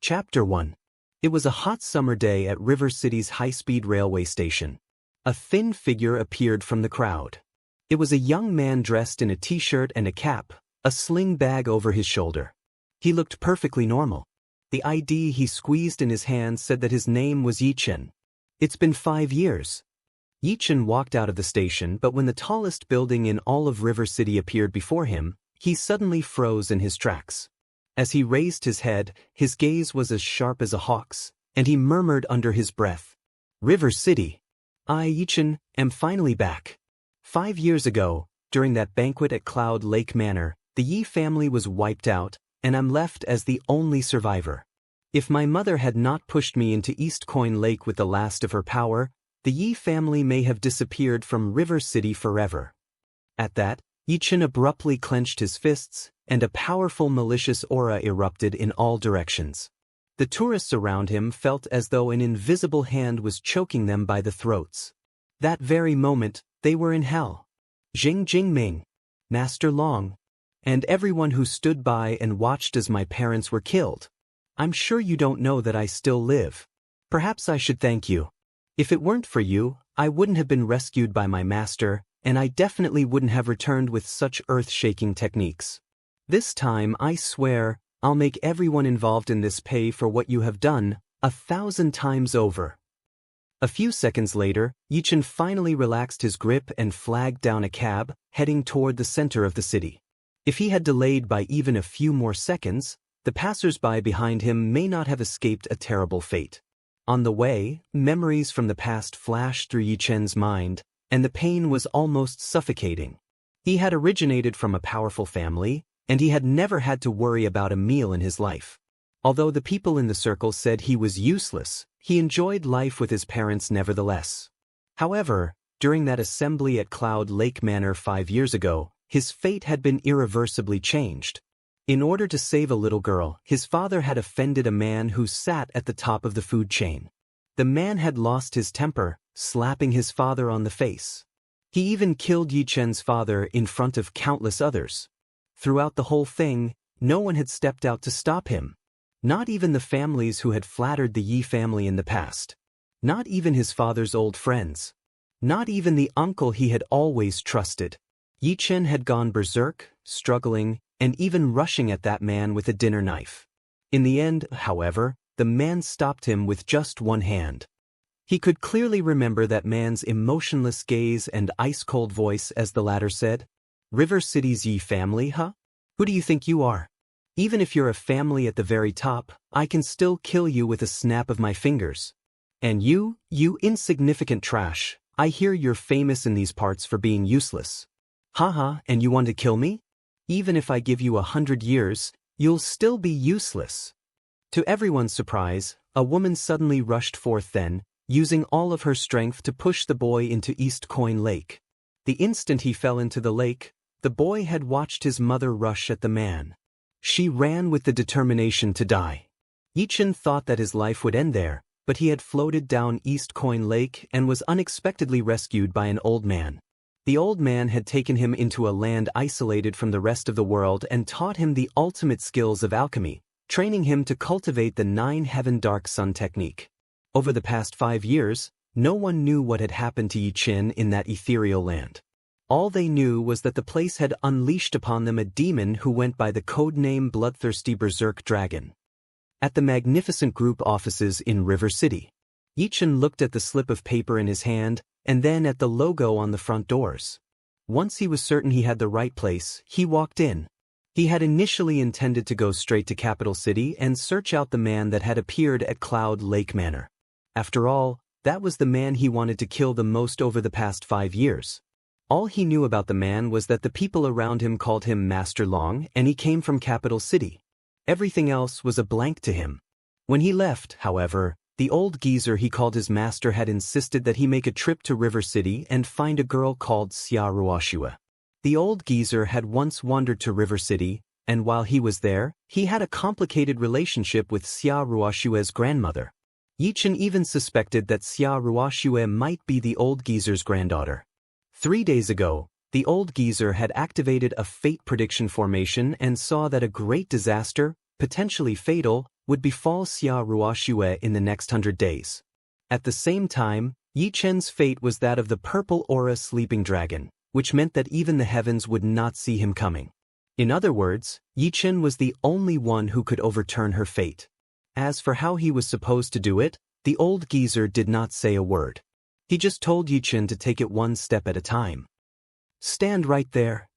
Chapter 1. It was a hot summer day at River City's high-speed railway station. A thin figure appeared from the crowd. It was a young man dressed in a t-shirt and a cap, a sling bag over his shoulder. He looked perfectly normal. The ID he squeezed in his hand said that his name was Yichen. It's been 5 years. Yichen walked out of the station, but when the tallest building in all of River City appeared before him, he suddenly froze in his tracks. As he raised his head, his gaze was as sharp as a hawk's, and he murmured under his breath, "River City. I, Yichen, am finally back. 5 years ago, during that banquet at Cloud Lake Manor, the Yi family was wiped out, and I'm left as the only survivor. If my mother had not pushed me into East Coin Lake with the last of her power, the Yi family may have disappeared from River City forever." At that, Yichen abruptly clenched his fists, and a powerful malicious aura erupted in all directions. The tourists around him felt as though an invisible hand was choking them by the throats. That very moment, they were in hell. Jing Jingming, Master Long, and everyone who stood by and watched as my parents were killed. I'm sure you don't know that I still live. Perhaps I should thank you. If it weren't for you, I wouldn't have been rescued by my master, and I definitely wouldn't have returned with such earth-shaking techniques. This time, I swear, I'll make everyone involved in this pay for what you have done 1,000 times over. A few seconds later, Yichen finally relaxed his grip and flagged down a cab, heading toward the center of the city. If he had delayed by even a few more seconds, the passers-by behind him may not have escaped a terrible fate. On the way, memories from the past flashed through Yichen's mind, and the pain was almost suffocating. He had originated from a powerful family, and he had never had to worry about a meal in his life. Although the people in the circle said he was useless, he enjoyed life with his parents nevertheless. However, during that assembly at Cloud Lake Manor 5 years ago, his fate had been irreversibly changed. In order to save a little girl, his father had offended a man who sat at the top of the food chain. The man had lost his temper, slapping his father on the face. He even killed Yichen's father in front of countless others. Throughout the whole thing, no one had stepped out to stop him. Not even the families who had flattered the Yi family in the past. Not even his father's old friends. Not even the uncle he had always trusted. Yichen had gone berserk, struggling, and even rushing at that man with a dinner knife. In the end, however, the man stopped him with just one hand. He could clearly remember that man's emotionless gaze and ice-cold voice as the latter said, "River City's Yi family, huh? Who do you think you are? Even if you're a family at the very top, I can still kill you with a snap of my fingers. And you insignificant trash, I hear you're famous in these parts for being useless. Haha, and you want to kill me? Even if I give you 100 years, you'll still be useless." To everyone's surprise, a woman suddenly rushed forth then, using all of her strength to push the boy into East Coin Lake. The instant he fell into the lake, the boy had watched his mother rush at the man. She ran with the determination to die. Yichen thought that his life would end there, but he had floated down East Coin Lake and was unexpectedly rescued by an old man. The old man had taken him into a land isolated from the rest of the world and taught him the ultimate skills of alchemy, training him to cultivate the 9-heaven dark sun technique. Over the past 5 years, no one knew what had happened to Yichen in that ethereal land. All they knew was that the place had unleashed upon them a demon who went by the codename Bloodthirsty Berserk Dragon. At the magnificent group offices in River City, Yichen looked at the slip of paper in his hand, and then at the logo on the front doors. Once he was certain he had the right place, he walked in. He had initially intended to go straight to Capital City and search out the man that had appeared at Cloud Lake Manor. After all, that was the man he wanted to kill the most over the past 5 years. All he knew about the man was that the people around him called him Master Long and he came from Capital City. Everything else was a blank to him. When he left, however, the old geezer he called his master had insisted that he make a trip to River City and find a girl called Xia Ruoxue. The old geezer had once wandered to River City, and while he was there, he had a complicated relationship with Xia Ruoxue's grandmother. Yichen even suspected that Xia Ruoxue might be the old geezer's granddaughter. 3 days ago, the old geezer had activated a fate prediction formation and saw that a great disaster, potentially fatal, would befall Xia Ruoxue in the next 100 days. At the same time, Yi Chen's fate was that of the purple aura sleeping dragon, which meant that even the heavens would not see him coming. In other words, Yi Chen was the only one who could overturn her fate. As for how he was supposed to do it, the old geezer did not say a word. He just told Yi Chen to take it one step at a time. Stand right there.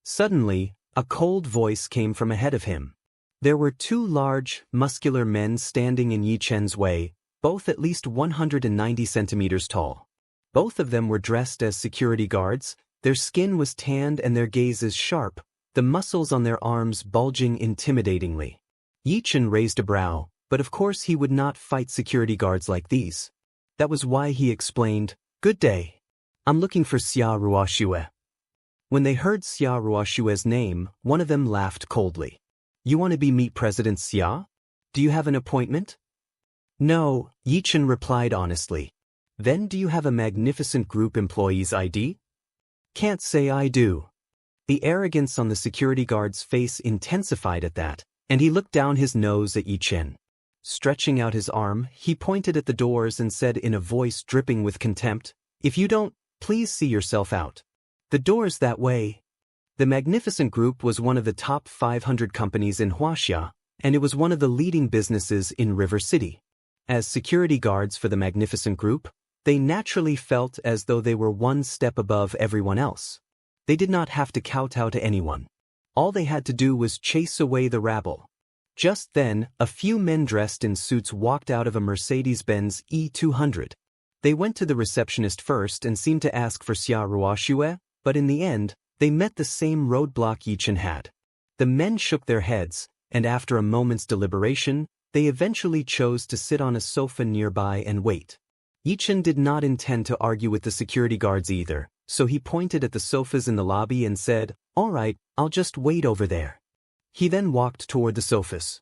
Suddenly, a cold voice came from ahead of him. There were two large, muscular men standing in Yi Chen's way, both at least 190 centimeters tall. Both of them were dressed as security guards, their skin was tanned and their gazes sharp, the muscles on their arms bulging intimidatingly. Yi Chen raised a brow, but of course he would not fight security guards like these. That was why he explained, "Good day. I'm looking for Xia Ruoxue." When they heard Xia Ruoxue's name, one of them laughed coldly. "You want to meet President Xia? Do you have an appointment?" "No," Yi Chen replied honestly. "Then do you have a magnificent group employee's ID?" "Can't say I do." The arrogance on the security guard's face intensified at that, and he looked down his nose at Yi Chen. Stretching out his arm, he pointed at the doors and said in a voice dripping with contempt, "If you don't, please see yourself out. The door's that way." The Magnificent Group was one of the top 500 companies in Huaxia, and it was one of the leading businesses in River City. As security guards for the Magnificent Group, they naturally felt as though they were one step above everyone else. They did not have to kowtow to anyone. All they had to do was chase away the rabble. Just then, a few men dressed in suits walked out of a Mercedes-Benz E200. They went to the receptionist first and seemed to ask for Xia Ruoxue, but in the end, they met the same roadblock Yi Chen had. The men shook their heads, and after a moment's deliberation, they eventually chose to sit on a sofa nearby and wait. Yi Chen did not intend to argue with the security guards either, so he pointed at the sofas in the lobby and said, "All right, I'll just wait over there." He then walked toward the sofas.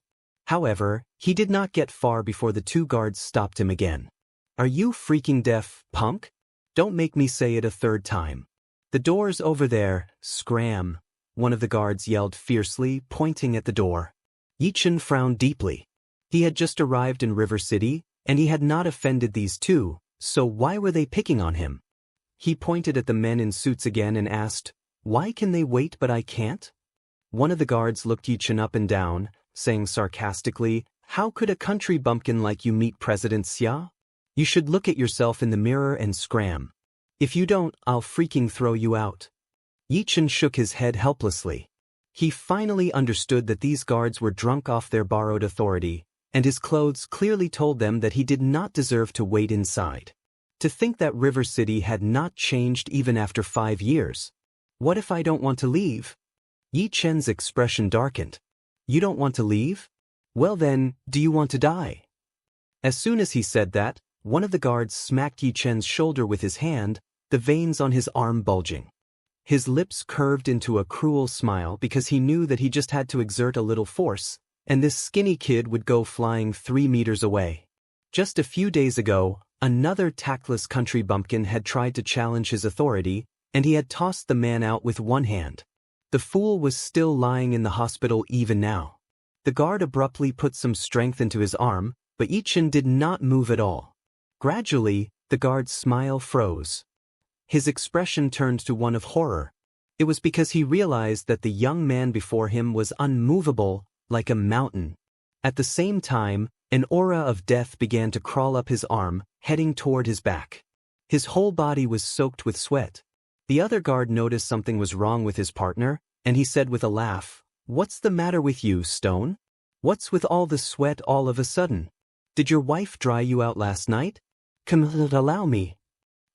However, he did not get far before the two guards stopped him again. "Are you freaking deaf, punk? Don't make me say it a third time." "The door's over there, scram," one of the guards yelled fiercely, pointing at the door. Yi Chen frowned deeply. He had just arrived in River City, and he had not offended these two, so why were they picking on him? He pointed at the men in suits again and asked, "Why can they wait but I can't?" One of the guards looked Yi Chen up and down, saying sarcastically, "How could a country bumpkin like you meet President Xia? You should look at yourself in the mirror and scram. If you don't, I'll freaking throw you out." Yi Chen shook his head helplessly. He finally understood that these guards were drunk off their borrowed authority, and his clothes clearly told them that he did not deserve to wait inside. To think that River City had not changed even after 5 years. "What if I don't want to leave?" Yi Chen's expression darkened. "You don't want to leave? Well then, do you want to die?" As soon as he said that, one of the guards smacked Yi Chen's shoulder with his hand, the veins on his arm bulging. His lips curved into a cruel smile because he knew that he just had to exert a little force, and this skinny kid would go flying 3 meters away. Just a few days ago, another tactless country bumpkin had tried to challenge his authority, and he had tossed the man out with one hand. The fool was still lying in the hospital even now. The guard abruptly put some strength into his arm, but Yi Chen did not move at all. Gradually, the guard's smile froze. His expression turned to one of horror. It was because he realized that the young man before him was unmovable, like a mountain. At the same time, an aura of death began to crawl up his arm, heading toward his back. His whole body was soaked with sweat. The other guard noticed something was wrong with his partner, and he said with a laugh, "What's the matter with you, Stone? What's with all the sweat all of a sudden? Did your wife dry you out last night? Come, allow me."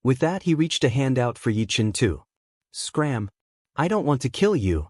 With that he reached a hand out for Yi Chen too. "Scram. I don't want to kill you."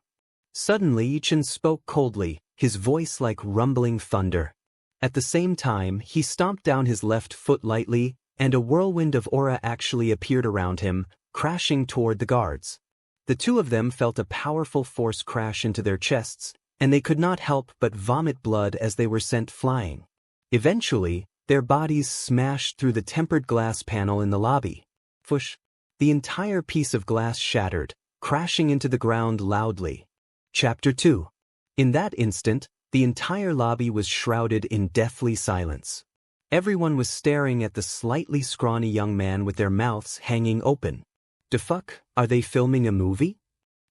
Suddenly Yi Chen spoke coldly, his voice like rumbling thunder. At the same time, he stomped down his left foot lightly, and a whirlwind of aura actually appeared around him, crashing toward the guards. The two of them felt a powerful force crash into their chests, and they could not help but vomit blood as they were sent flying. Eventually, their bodies smashed through the tempered glass panel in the lobby. Fush! The entire piece of glass shattered, crashing into the ground loudly. Chapter 2. In that instant, The entire lobby was shrouded in deathly silence. Everyone was staring at the slightly scrawny young man with their mouths hanging open. "The fuck, are they filming a movie?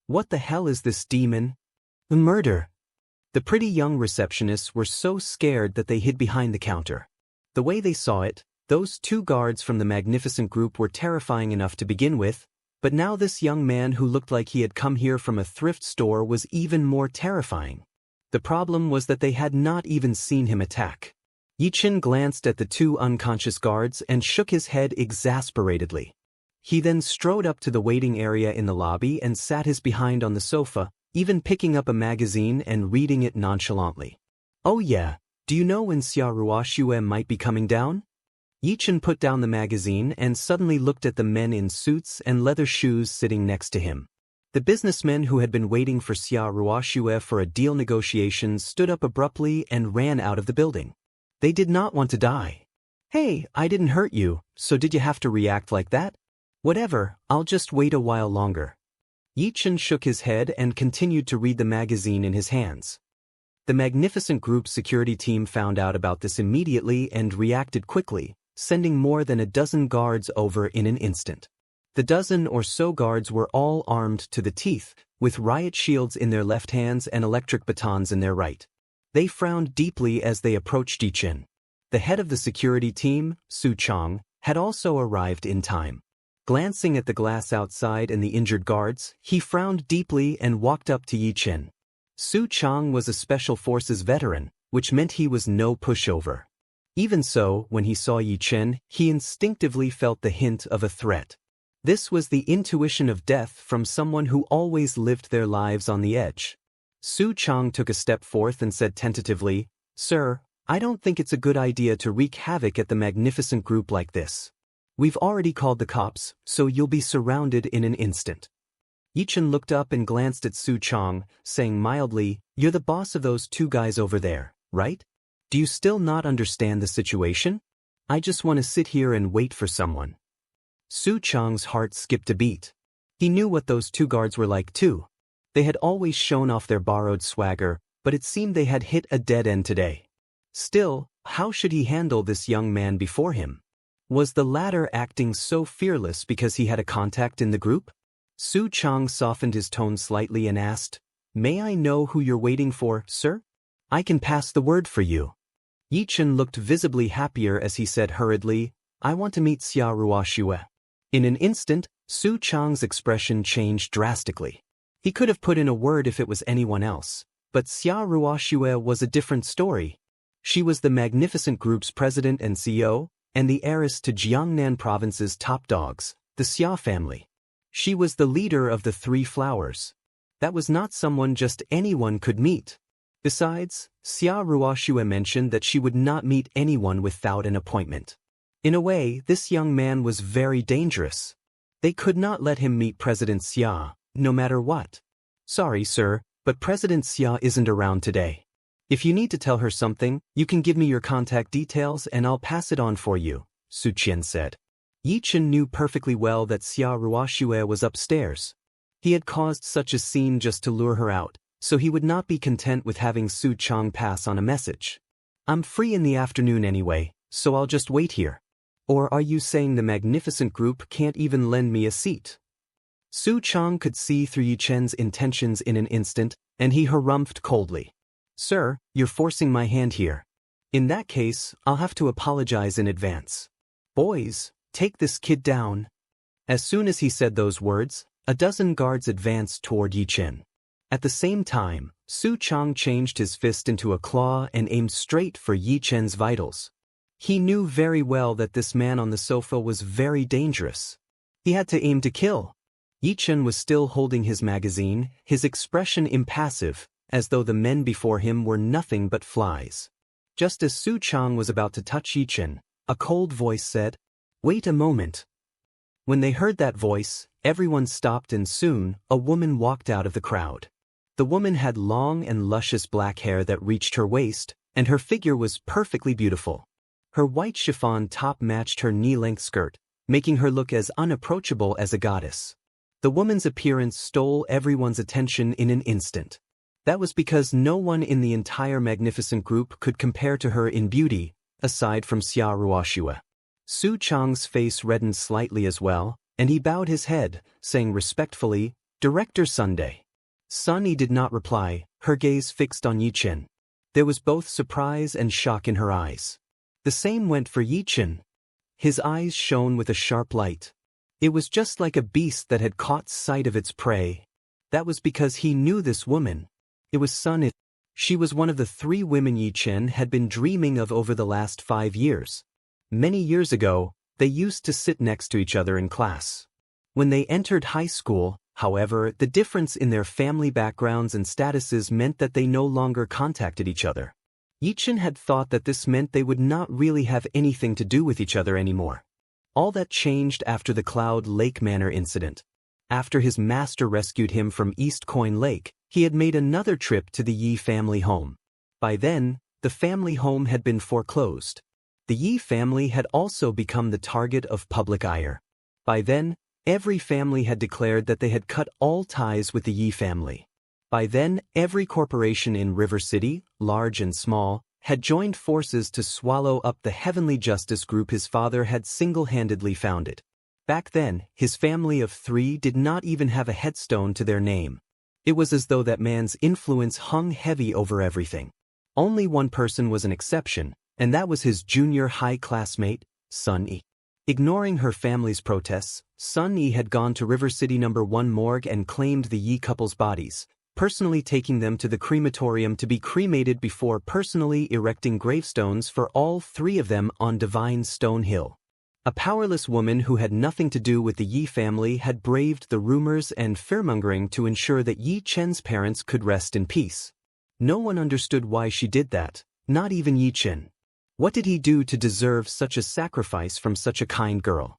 What the hell is this demon? A murder!" The pretty young receptionists were so scared that they hid behind the counter. The way they saw it, those two guards from the magnificent group were terrifying enough to begin with, but now this young man who looked like he had come here from a thrift store was even more terrifying. The problem was that they had not even seen him attack. Yi-Chin glanced at the two unconscious guards and shook his head exasperatedly. He then strode up to the waiting area in the lobby and sat his behind on the sofa, even picking up a magazine and reading it nonchalantly. "Oh yeah, do you know when Xia Ruoxue might be coming down?" Yi-Chin put down the magazine and suddenly looked at the men in suits and leather shoes sitting next to him. The businessmen who had been waiting for Xia Ruoxue for a deal negotiation stood up abruptly and ran out of the building. They did not want to die. "Hey, I didn't hurt you, so did you have to react like that?" "Whatever, I'll just wait a while longer." Yi-Chin shook his head and continued to read the magazine in his hands. The magnificent group's security team found out about this immediately and reacted quickly, sending more than a dozen guards over in an instant. The dozen or so guards were all armed to the teeth, with riot shields in their left hands and electric batons in their right. They frowned deeply as they approached Yi-Chin. The head of the security team, Su Chong, had also arrived in time. Glancing at the glass outside and the injured guards, he frowned deeply and walked up to Yi-Chin. Su Chong was a Special Forces veteran, which meant he was no pushover. Even so, when he saw Yi-Chin, he instinctively felt the hint of a threat. This was the intuition of death from someone who always lived their lives on the edge. Su Chong took a step forth and said tentatively, "Sir, I don't think it's a good idea to wreak havoc at the magnificent group like this. We've already called the cops, so you'll be surrounded in an instant." Yi-Chin looked up and glanced at Su Chong, saying mildly, "You're the boss of those two guys over there, right? Do you still not understand the situation? I just want to sit here and wait for someone." Su Chong's heart skipped a beat. He knew what those two guards were like too. They had always shown off their borrowed swagger, but it seemed they had hit a dead end today. Still, how should he handle this young man before him? Was the latter acting so fearless because he had a contact in the group? Su Chong softened his tone slightly and asked, "May I know who you're waiting for, sir? I can pass the word for you." Yi-Chin looked visibly happier as he said hurriedly, "I want to meet Xia Ruoxue." In an instant, Su Chong's expression changed drastically. He could have put in a word if it was anyone else, but Xia Ruoxue was a different story. She was the magnificent group's president and CEO, and the heiress to Jiangnan province's top dogs, the Xia family. She was the leader of the Three Flowers. That was not someone just anyone could meet. Besides, Xia Ruoxue mentioned that she would not meet anyone without an appointment. In a way, this young man was very dangerous. They could not let him meet President Xia, no matter what. "Sorry, sir, but President Xia isn't around today. If you need to tell her something, you can give me your contact details and I'll pass it on for you," Su Qian said. Yi-Chin knew perfectly well that Xia Ruoxue was upstairs. He had caused such a scene just to lure her out, so he would not be content with having Su Chong pass on a message. "I'm free in the afternoon anyway, so I'll just wait here. Or are you saying the magnificent group can't even lend me a seat?" Su Chong could see through Yi-Chen's intentions in an instant, and he harumphed coldly. "Sir, you're forcing my hand here. In that case, I'll have to apologize in advance. Boys, take this kid down." As soon as he said those words, a dozen guards advanced toward Yi-Chen. At the same time, Su Chong changed his fist into a claw and aimed straight for Yi-Chen's vitals. He knew very well that this man on the sofa was very dangerous. He had to aim to kill. Yi-Chen was still holding his magazine, his expression impassive, as though the men before him were nothing but flies. Just as Su Chong was about to touch Yi-Chen, a cold voice said, "Wait a moment." When they heard that voice, everyone stopped and soon, a woman walked out of the crowd. The woman had long and luscious black hair that reached her waist, and her figure was perfectly beautiful. Her white chiffon top matched her knee-length skirt, making her look as unapproachable as a goddess. The woman's appearance stole everyone's attention in an instant. That was because no one in the entire magnificent group could compare to her in beauty, aside from Xia Ruoxue. Su Chang's face reddened slightly as well, and he bowed his head, saying respectfully, "Director Sunday." Sun Yi did not reply, her gaze fixed on Yi Chen. There was both surprise and shock in her eyes. The same went for Yi Chen. His eyes shone with a sharp light. It was just like a beast that had caught sight of its prey. That was because he knew this woman. It was Sun Yi. She was one of the 3 women Yi Chen had been dreaming of over the last 5 years. Many years ago, they used to sit next to each other in class. When they entered high school, however, the difference in their family backgrounds and statuses meant that they no longer contacted each other. Yi Chen had thought that this meant they would not really have anything to do with each other anymore. All that changed after the Cloud Lake Manor incident. After his master rescued him from East Coin Lake, he had made another trip to the Yi family home. By then, the family home had been foreclosed. The Yi family had also become the target of public ire. By then, every family had declared that they had cut all ties with the Yi family. By then, every corporation in River City, large and small, had joined forces to swallow up the heavenly justice group his father had single-handedly founded. Back then, his family of 3 did not even have a headstone to their name. It was as though that man's influence hung heavy over everything. Only one person was an exception, and that was his junior high classmate, Sun Yi. Ignoring her family's protests, Sun Yi had gone to River City No. 1 morgue and claimed the Yi couple's bodies, personally taking them to the crematorium to be cremated before personally erecting gravestones for all 3 of them on Divine Stone Hill. A powerless woman who had nothing to do with the Yi family had braved the rumors and fearmongering to ensure that Yi Chen's parents could rest in peace. No one understood why she did that, not even Yi Chen. What did he do to deserve such a sacrifice from such a kind girl?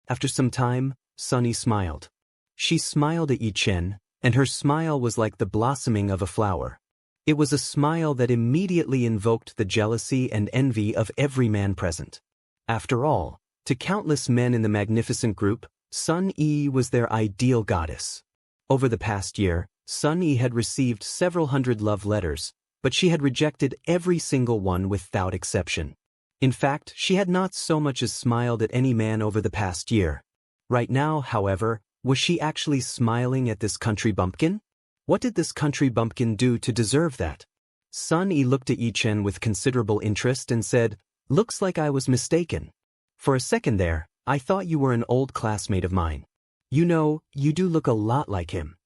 After some time, Sun Yi smiled. She smiled at Yi Chen, and her smile was like the blossoming of a flower. It was a smile that immediately invoked the jealousy and envy of every man present. After all, to countless men in the magnificent group, Sun Yi was their ideal goddess. Over the past year, Sun Yi had received several hundred love letters, but she had rejected every single one without exception. In fact, she had not so much as smiled at any man over the past year. Right now, however, was she actually smiling at this country bumpkin? What did this country bumpkin do to deserve that? Sun Yi looked at Yi Chen with considerable interest and said, "Looks like I was mistaken. For a second there, I thought you were an old classmate of mine. You know, you do look a lot like him."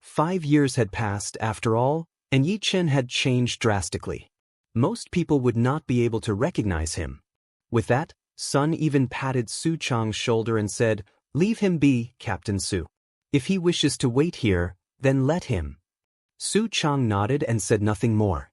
5 years had passed after all, and Yi Chen had changed drastically. Most people would not be able to recognize him. With that, Sun even patted Su Chang's shoulder and said, "Leave him be, Captain Su. If he wishes to wait here, then let him." Su Chang nodded and said nothing more.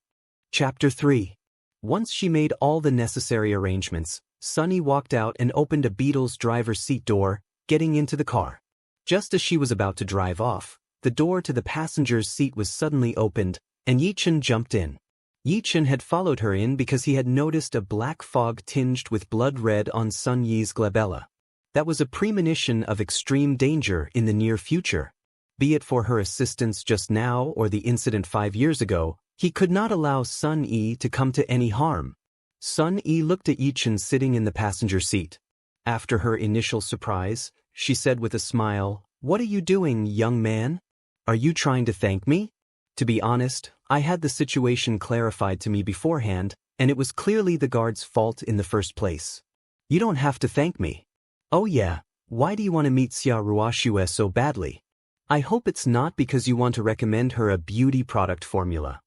Chapter 3. Once she made all the necessary arrangements, Sun Yi walked out and opened a Beetle's driver's seat door, getting into the car. Just as she was about to drive off, the door to the passenger's seat was suddenly opened, and Yi Chen jumped in. Yi Chen had followed her in because he had noticed a black fog tinged with blood red on Sun Yi's glabella. That was a premonition of extreme danger in the near future. Be it for her assistance just now or the incident 5 years ago, he could not allow Sun Yi to come to any harm. Sun Yi looked at Yi Chen sitting in the passenger seat. After her initial surprise, she said with a smile, "What are you doing, young man? Are you trying to thank me?" To be honest, I had the situation clarified to me beforehand, and it was clearly the guard's fault in the first place. "You don't have to thank me." "Oh yeah, why do you want to meet Xia Ruoxue so badly? I hope it's not because you want to recommend her a beauty product formula."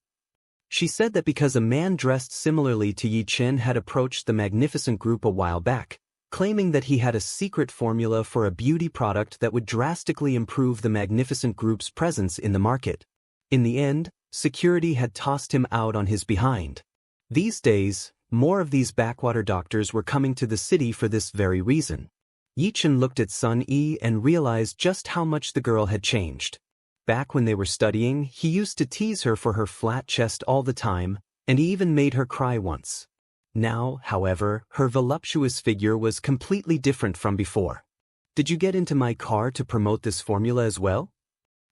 She said that because a man dressed similarly to Yi Chen had approached the magnificent group a while back, claiming that he had a secret formula for a beauty product that would drastically improve the magnificent group's presence in the market. In the end, security had tossed him out on his behind. These days, more of these backwater doctors were coming to the city for this very reason. Yi Chen looked at Sun Yi and realized just how much the girl had changed. Back when they were studying, he used to tease her for her flat chest all the time, and he even made her cry once. Now, however, her voluptuous figure was completely different from before. "Did you get into my car to promote this formula as well?"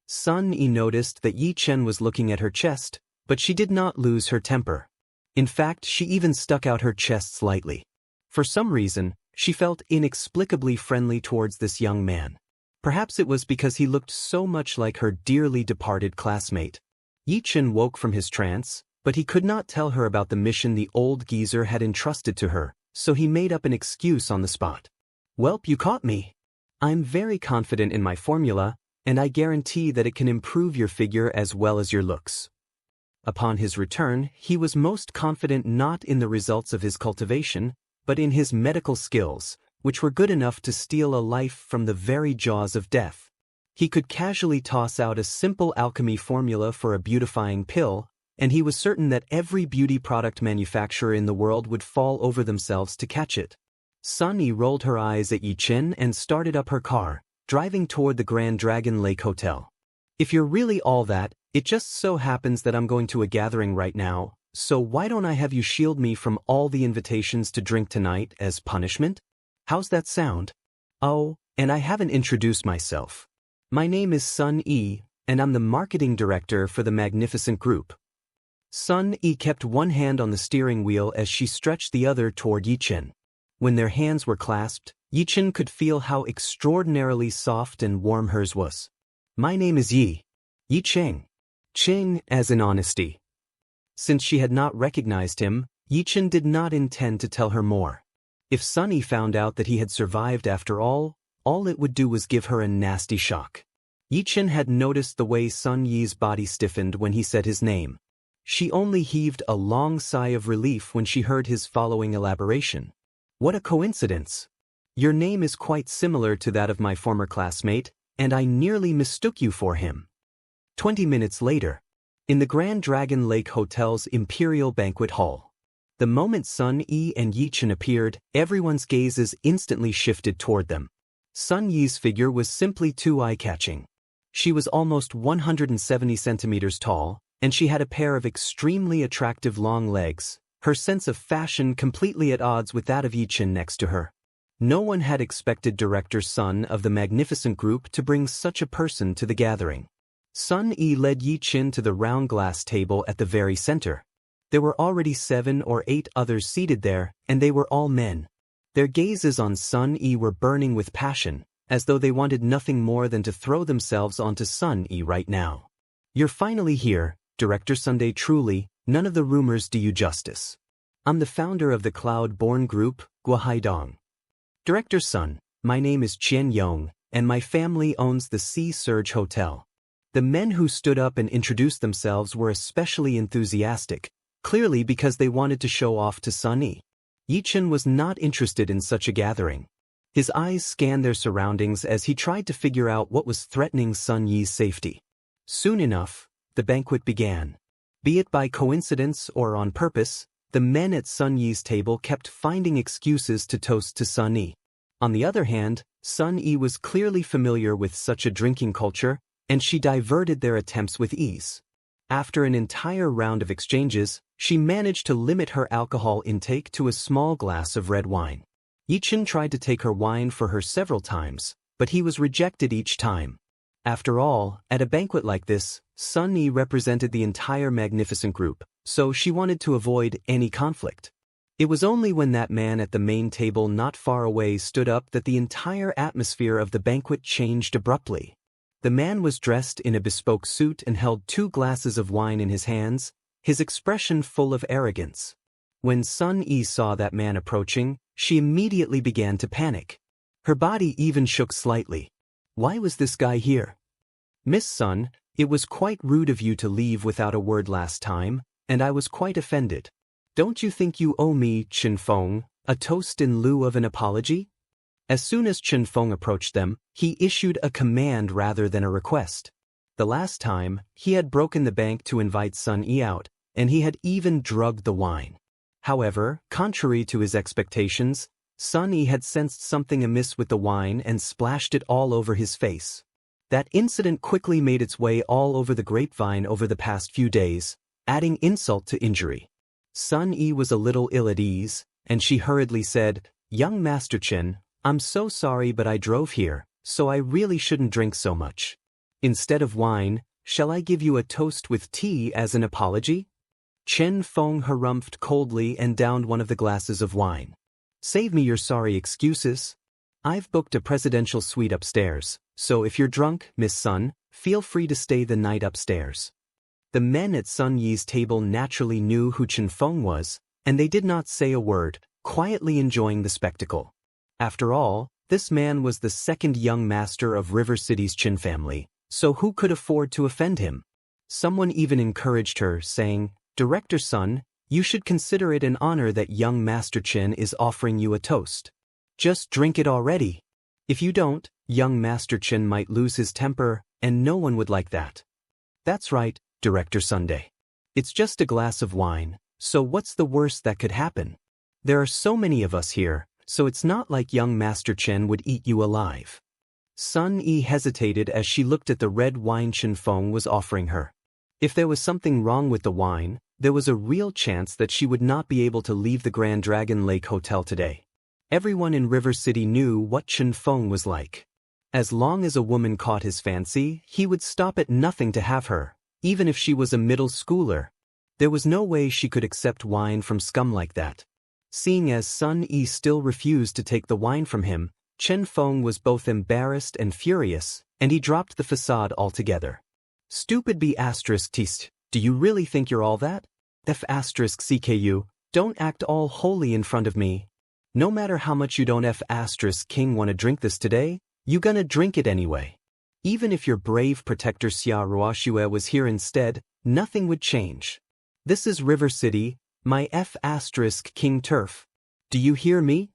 Sun Yi noticed that Yi Chen was looking at her chest, but she did not lose her temper. In fact, she even stuck out her chest slightly. For some reason, she felt inexplicably friendly towards this young man. Perhaps it was because he looked so much like her dearly departed classmate. Yi Chen woke from his trance, but he could not tell her about the mission the old geezer had entrusted to her, so he made up an excuse on the spot. "Welp, you caught me. I'm very confident in my formula, and I guarantee that it can improve your figure as well as your looks." Upon his return, he was most confident not in the results of his cultivation, but in his medical skills, which were good enough to steal a life from the very jaws of death. He could casually toss out a simple alchemy formula for a beautifying pill, and he was certain that every beauty product manufacturer in the world would fall over themselves to catch it. Sun Yi rolled her eyes at Yi Chen and started up her car, driving toward the Grand Dragon Lake Hotel. "If you're really all that, it just so happens that I'm going to a gathering right now, so why don't I have you shield me from all the invitations to drink tonight as punishment? How's that sound? Oh, and I haven't introduced myself. My name is Sun Yi, and I'm the marketing director for the Magnificent Group." Sun Yi kept one hand on the steering wheel as she stretched the other toward Yi Chen. When their hands were clasped, Yi Chen could feel how extraordinarily soft and warm hers was. "My name is Yi. Yi Cheng. Cheng as in honesty." Since she had not recognized him, Yi Chen did not intend to tell her more. If Sun Yi found out that he had survived after all it would do was give her a nasty shock. Yi Chen had noticed the way Sun Yi's body stiffened when he said his name. She only heaved a long sigh of relief when she heard his following elaboration. "What a coincidence. Your name is quite similar to that of my former classmate, and I nearly mistook you for him." 20 minutes later, in the Grand Dragon Lake Hotel's Imperial Banquet Hall. The moment Sun Yi and Yi Chen appeared, everyone's gazes instantly shifted toward them. Sun Yi's figure was simply too eye-catching. She was almost 170 centimeters tall, and she had a pair of extremely attractive long legs, her sense of fashion completely at odds with that of Yi Chen next to her. No one had expected Director Sun of the Magnificent Group to bring such a person to the gathering. Sun Yi led Yi Chen to the round glass table at the very center. There were already 7 or 8 others seated there, and they were all men. Their gazes on Sun Yi were burning with passion, as though they wanted nothing more than to throw themselves onto Sun Yi right now. "You're finally here, Director Sunday. Truly, none of the rumors do you justice. I'm the founder of the Cloud-Born Group, Guohaidong. Director Sun, my name is Qian Yong, and my family owns the Sea Surge Hotel." The men who stood up and introduced themselves were especially enthusiastic, clearly because they wanted to show off to Sun Yi. Yi Chen was not interested in such a gathering. His eyes scanned their surroundings as he tried to figure out what was threatening Sun Yi's safety. Soon enough, the banquet began. Be it by coincidence or on purpose, the men at Sun Yi's table kept finding excuses to toast to Sun Yi. On the other hand, Sun Yi was clearly familiar with such a drinking culture, and she diverted their attempts with ease. After an entire round of exchanges, she managed to limit her alcohol intake to a small glass of red wine. Yi Chen tried to take her wine for her several times, but he was rejected each time. After all, at a banquet like this, Sun Yi represented the entire Magnificent Group, so she wanted to avoid any conflict. It was only when that man at the main table not far away stood up that the entire atmosphere of the banquet changed abruptly. The man was dressed in a bespoke suit and held 2 glasses of wine in his hands, his expression full of arrogance. When Sun Yi saw that man approaching, she immediately began to panic. Her body even shook slightly. Why was this guy here? "Miss Sun, it was quite rude of you to leave without a word last time, and I was quite offended. Don't you think you owe me, Chen Feng, a toast in lieu of an apology?" As soon as Chen Feng approached them, he issued a command rather than a request. The last time, he had broken the bank to invite Sun Yi out, and he had even drugged the wine. However, contrary to his expectations, Sun Yi had sensed something amiss with the wine and splashed it all over his face. That incident quickly made its way all over the grapevine over the past few days, adding insult to injury. Sun Yi was a little ill at ease, and she hurriedly said, "Young Master Chen, I'm so sorry but I drove here, so I really shouldn't drink so much." Instead of wine, shall I give you a toast with tea as an apology? Chen Feng harumphed coldly and downed one of the glasses of wine. Save me your sorry excuses. I've booked a presidential suite upstairs, so if you're drunk, Miss Sun, feel free to stay the night upstairs. The men at Sun Yi's table naturally knew who Chen Feng was, and they did not say a word, quietly enjoying the spectacle. After all, this man was the second young master of River City's Qin family, so who could afford to offend him? Someone even encouraged her, saying, "Director Sun, you should consider it an honor that young Master Qin is offering you a toast. Just drink it already. If you don't, young Master Qin might lose his temper, and no one would like that." "That's right, Director Sunday. It's just a glass of wine, so what's the worst that could happen? There are so many of us here, so it's not like young Master Chen would eat you alive." Sun Yi hesitated as she looked at the red wine Chen Feng was offering her. If there was something wrong with the wine, there was a real chance that she would not be able to leave the Grand Dragon Lake Hotel today. Everyone in River City knew what Chen Feng was like. As long as a woman caught his fancy, he would stop at nothing to have her, even if she was a middle schooler. There was no way she could accept wine from scum like that. Seeing as Sun Yi still refused to take the wine from him, Chen Feng was both embarrassed and furious, and he dropped the facade altogether. "Stupid B asterisk tist, do you really think you're all that? F asterisk CKU, don't act all holy in front of me. No matter how much you don't F asterisk king wanna drink this today, you gonna drink it anyway. Even if your brave protector Xia Ruoxue was here instead, nothing would change. This is River City, my F asterisk king turf. Do you hear me?"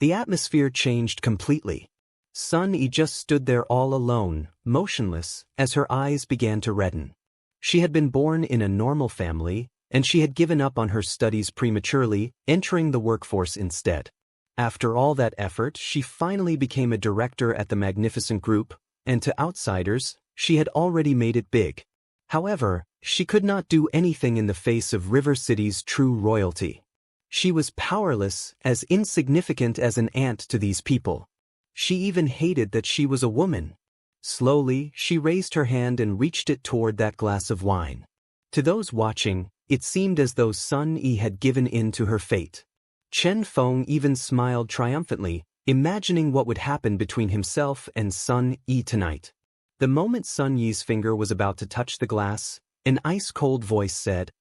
The atmosphere changed completely. Sun Yi just stood there all alone, motionless, as her eyes began to redden. She had been born in a normal family, and she had given up on her studies prematurely, entering the workforce instead. After all that effort, she finally became a director at the magnificent group, and to outsiders, she had already made it big. However, she could not do anything in the face of River City's true royalty. She was powerless, as insignificant as an ant to these people. She even hated that she was a woman. Slowly, she raised her hand and reached it toward that glass of wine. To those watching, it seemed as though Sun Yi had given in to her fate. Chen Feng even smiled triumphantly, imagining what would happen between himself and Sun Yi tonight. The moment Sun Yi's finger was about to touch the glass, an ice-cold voice said,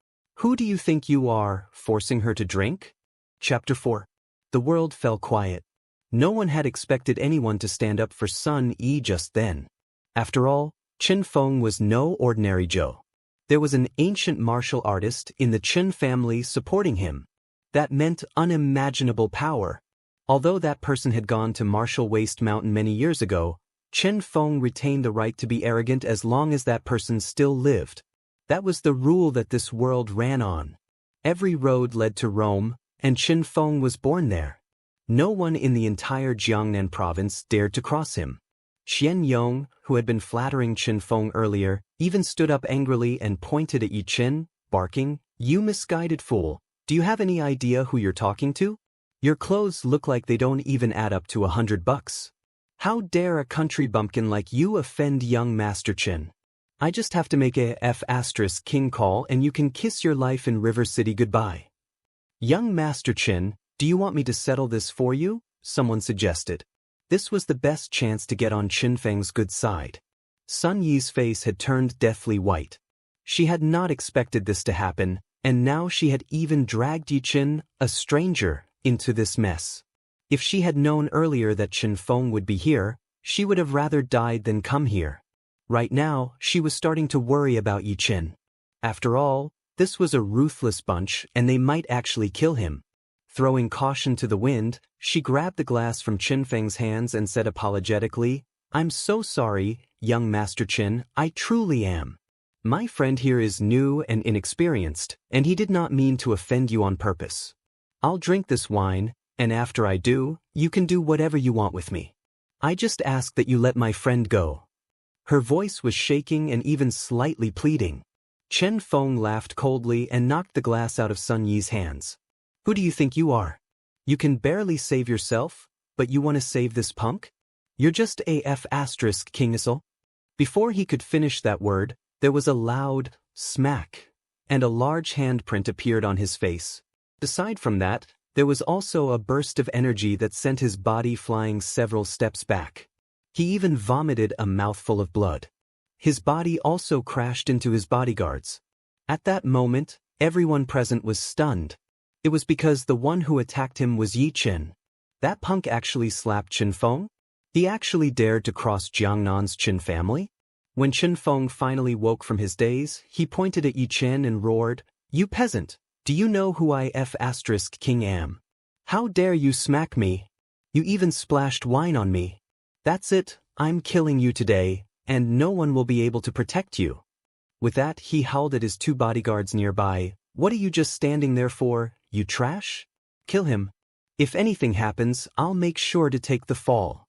"Who do you think you are, forcing her to drink?" Chapter 4. The world fell quiet. No one had expected anyone to stand up for Sun Yi just then. After all, Chen Feng was no ordinary Joe. There was an ancient martial artist in the Chen family supporting him. That meant unimaginable power. Although that person had gone to Martial Waste Mountain many years ago, Chen Feng retained the right to be arrogant as long as that person still lived. That was the rule that this world ran on. Every road led to Rome, and Chen Feng was born there. No one in the entire Jiangnan province dared to cross him. Qian Yong, who had been flattering Chen Feng earlier, even stood up angrily and pointed at Yi Chen, barking, "You misguided fool, do you have any idea who you're talking to? Your clothes look like they don't even add up to $100. How dare a country bumpkin like you offend young Master Chen? I just have to make a F asterisk king call and you can kiss your life in River City goodbye." "Young Master Chen, do you want me to settle this for you?" someone suggested. This was the best chance to get on Chen Feng's good side. Sun Yi's face had turned deathly white. She had not expected this to happen, and now she had even dragged Yi Chen, a stranger, into this mess. If she had known earlier that Chen Feng would be here, she would have rather died than come here. Right now, she was starting to worry about Yi Chen. After all, this was a ruthless bunch and they might actually kill him. Throwing caution to the wind, she grabbed the glass from Chen Feng's hands and said apologetically, "I'm so sorry, young Master Chen, I truly am. My friend here is new and inexperienced, and he did not mean to offend you on purpose. I'll drink this wine, and after I do, you can do whatever you want with me. I just ask that you let my friend go." Her voice was shaking and even slightly pleading. Chen Feng laughed coldly and knocked the glass out of Sun Yi's hands. "Who do you think you are? You can barely save yourself, but you want to save this punk? You're just a F asterisk kingisel." Before he could finish that word, there was a loud smack, and a large handprint appeared on his face. Aside from that, there was also a burst of energy that sent his body flying several steps back. He even vomited a mouthful of blood. His body also crashed into his bodyguards. At that moment, everyone present was stunned. It was because the one who attacked him was Yi Chen. That punk actually slapped Chen Feng? He actually dared to cross Jiangnan's Chen family? When Chen Feng finally woke from his daze, he pointed at Yi Chen and roared, "You peasant! Do you know who I King am? How dare you smack me? You even splashed wine on me. That's it, I'm killing you today, and no one will be able to protect you." With that, he howled at his two bodyguards nearby, "What are you just standing there for, you trash? Kill him. If anything happens, I'll make sure to take the fall."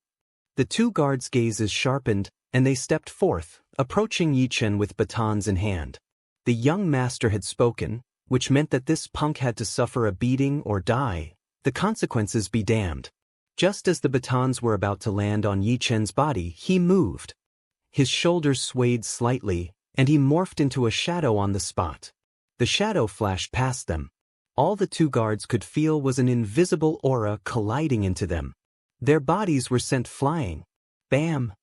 The two guards' gazes sharpened, and they stepped forth, approaching Yi Chen with batons in hand. The young master had spoken, which meant that this punk had to suffer a beating or die. The consequences be damned. Just as the batons were about to land on Yi Chen's body, he moved. His shoulders swayed slightly, and he morphed into a shadow on the spot. The shadow flashed past them. All the two guards could feel was an invisible aura colliding into them. Their bodies were sent flying. Bam!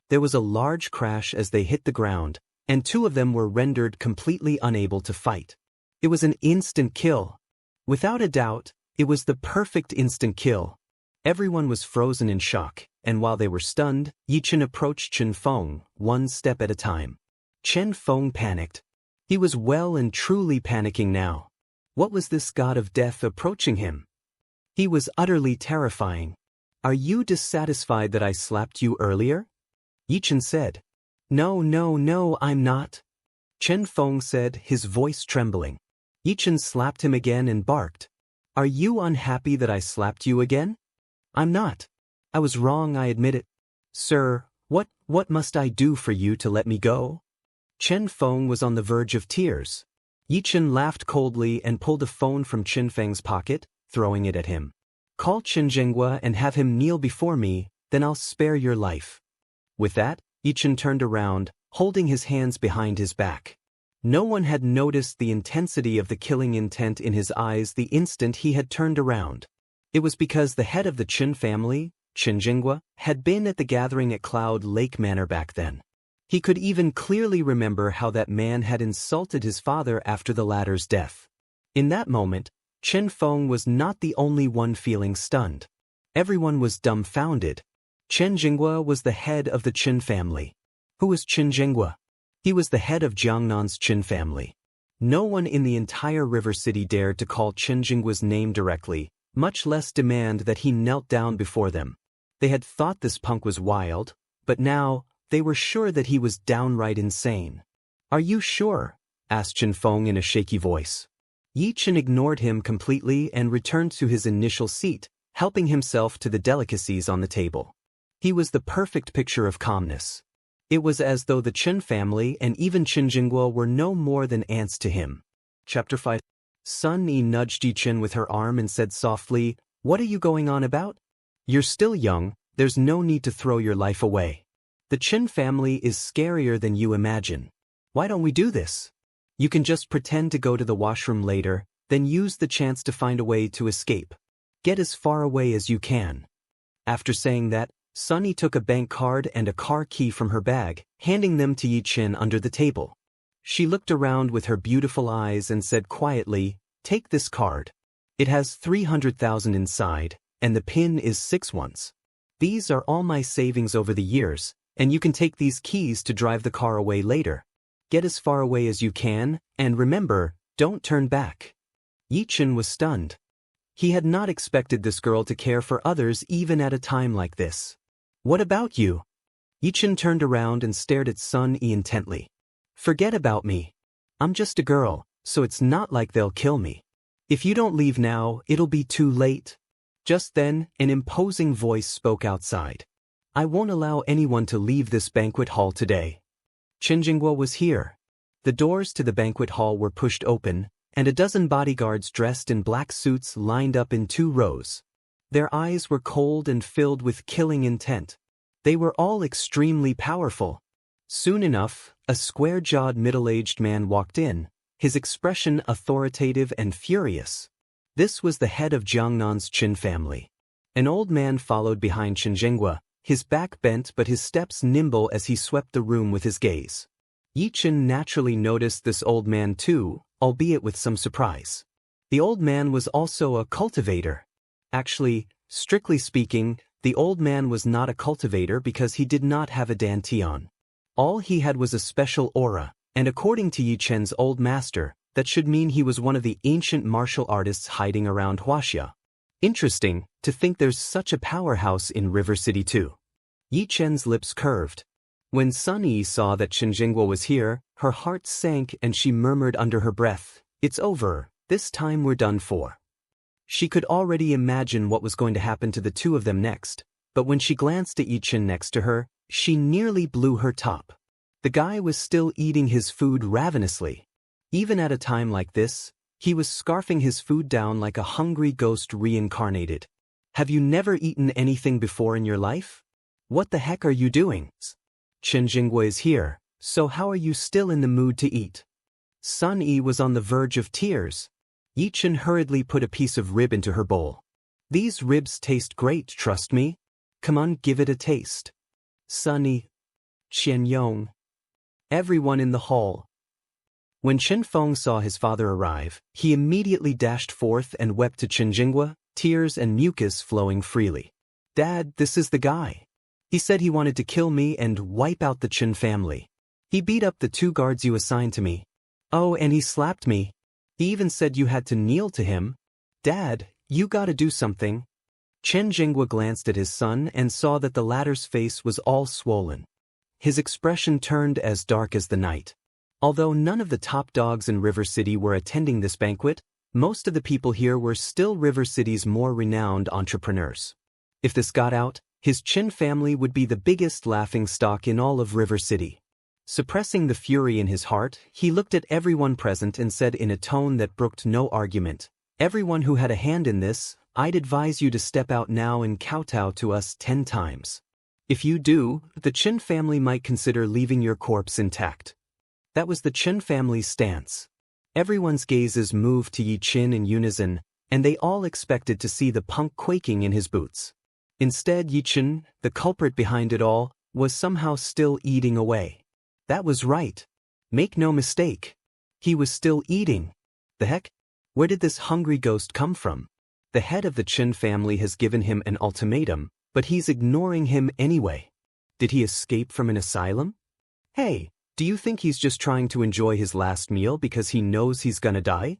There was a large crash as they hit the ground, and two of them were rendered completely unable to fight. It was an instant kill. Without a doubt, it was the perfect instant kill. Everyone was frozen in shock, and while they were stunned, Yi Chen approached Chen Feng, one step at a time. Chen Feng panicked. He was well and truly panicking now. What was this god of death approaching him? He was utterly terrifying. "Are you dissatisfied that I slapped you earlier?" Yi Chen said. No, I'm not." Chen Feng said, his voice trembling. Yi Chen slapped him again and barked. "Are you unhappy that I slapped you again?" "I'm not. I was wrong, I admit it." "Sir, what must I do for you to let me go?" Chen Feng was on the verge of tears. Yi Chen laughed coldly and pulled a phone from Chen Feng's pocket, throwing it at him. "Call Chen Zhenghua and have him kneel before me, then I'll spare your life." With that, Yi Chen turned around, holding his hands behind his back. No one had noticed the intensity of the killing intent in his eyes the instant he had turned around. It was because the head of the Chen family, Chen Zhenghua, had been at the gathering at Cloud Lake Manor back then. He could even clearly remember how that man had insulted his father after the latter's death. In that moment, Chen Feng was not the only one feeling stunned. Everyone was dumbfounded. Chen Zhenghua was the head of the Chen family. Who was Chen Zhenghua? He was the head of Jiangnan's Chen family. No one in the entire River City dared to call Chen Zhenghua's name directly, much less demand that he knelt down before them. They had thought this punk was wild, but now, they were sure that he was downright insane. "Are you sure?" asked Chen Feng in a shaky voice. Yi Chen ignored him completely and returned to his initial seat, helping himself to the delicacies on the table. He was the perfect picture of calmness. It was as though the Chen family and even Chen Zhenghua were no more than ants to him. Chapter 5. Sun Yi nudged Yi Chen with her arm and said softly, "What are you going on about? You're still young, there's no need to throw your life away. The Chen family is scarier than you imagine. Why don't we do this? You can just pretend to go to the washroom later, then use the chance to find a way to escape. Get as far away as you can." After saying that, Sunny took a bank card and a car key from her bag, handing them to Yi Chen under the table. She looked around with her beautiful eyes and said quietly, "Take this card. It has 300,000 inside, and the pin is 6 ones. These are all my savings over the years, and you can take these keys to drive the car away later. Get as far away as you can, and remember, don't turn back." Yi Chen was stunned. He had not expected this girl to care for others even at a time like this. "What about you?" Yi Chen turned around and stared at Sun Yi intently. "Forget about me. I'm just a girl, so it's not like they'll kill me. If you don't leave now, it'll be too late." Just then, an imposing voice spoke outside. "I won't allow anyone to leave this banquet hall today." Chen Zhenghua was here. The doors to the banquet hall were pushed open, and a dozen bodyguards dressed in black suits lined up in 2 rows. Their eyes were cold and filled with killing intent. They were all extremely powerful. Soon enough, a square-jawed middle-aged man walked in, his expression authoritative and furious. This was the head of Jiangnan's Qin family. An old man followed behind Qin Jinghua, his back bent but his steps nimble as he swept the room with his gaze. Yi Qin naturally noticed this old man too, albeit with some surprise. The old man was also a cultivator. Actually, strictly speaking, the old man was not a cultivator because he did not have a dantian. All he had was a special aura, and according to Yi Chen's old master, that should mean he was one of the ancient martial artists hiding around Huaxia. Interesting, to think there's such a powerhouse in River City too. Yi Chen's lips curved. When Sun Yi saw that Qin Jinghua was here, her heart sank and she murmured under her breath, "It's over, this time we're done for." She could already imagine what was going to happen to the two of them next, but when she glanced at Yi Chen next to her, she nearly blew her top. The guy was still eating his food ravenously. Even at a time like this, he was scarfing his food down like a hungry ghost reincarnated. "Have you never eaten anything before in your life? What the heck are you doing? Qin Jinghua is here, so how are you still in the mood to eat?" Sun Yi was on the verge of tears. Yi Chen hurriedly put a piece of rib into her bowl. "These ribs taste great, trust me. Come on, give it a taste." Sun Yi, Qian Yong, everyone in the hall. When Chen Feng saw his father arrive, he immediately dashed forth and wept to Qin Jinghua, tears and mucus flowing freely. "Dad, this is the guy. He said he wanted to kill me and wipe out the Qin family. He beat up the 2 guards you assigned to me. Oh, and he slapped me. He even said you had to kneel to him. Dad, you gotta do something." Qin Jinghua glanced at his son and saw that the latter's face was all swollen. His expression turned as dark as the night. Although none of the top dogs in River City were attending this banquet, most of the people here were still River City's more renowned entrepreneurs. If this got out, his Qin family would be the biggest laughingstock in all of River City. Suppressing the fury in his heart, he looked at everyone present and said in a tone that brooked no argument, "Everyone who had a hand in this, I'd advise you to step out now and kowtow to us 10 times. If you do, the Qin family might consider leaving your corpse intact." That was the Qin family's stance. Everyone's gazes moved to Yi Qin in unison, and they all expected to see the punk quaking in his boots. Instead, Yi Qin, the culprit behind it all, was somehow still eating away. That was right. Make no mistake. He was still eating. The heck? Where did this hungry ghost come from? The head of the Qin family has given him an ultimatum, but he's ignoring him anyway. Did he escape from an asylum? Hey, do you think he's just trying to enjoy his last meal because he knows he's gonna die?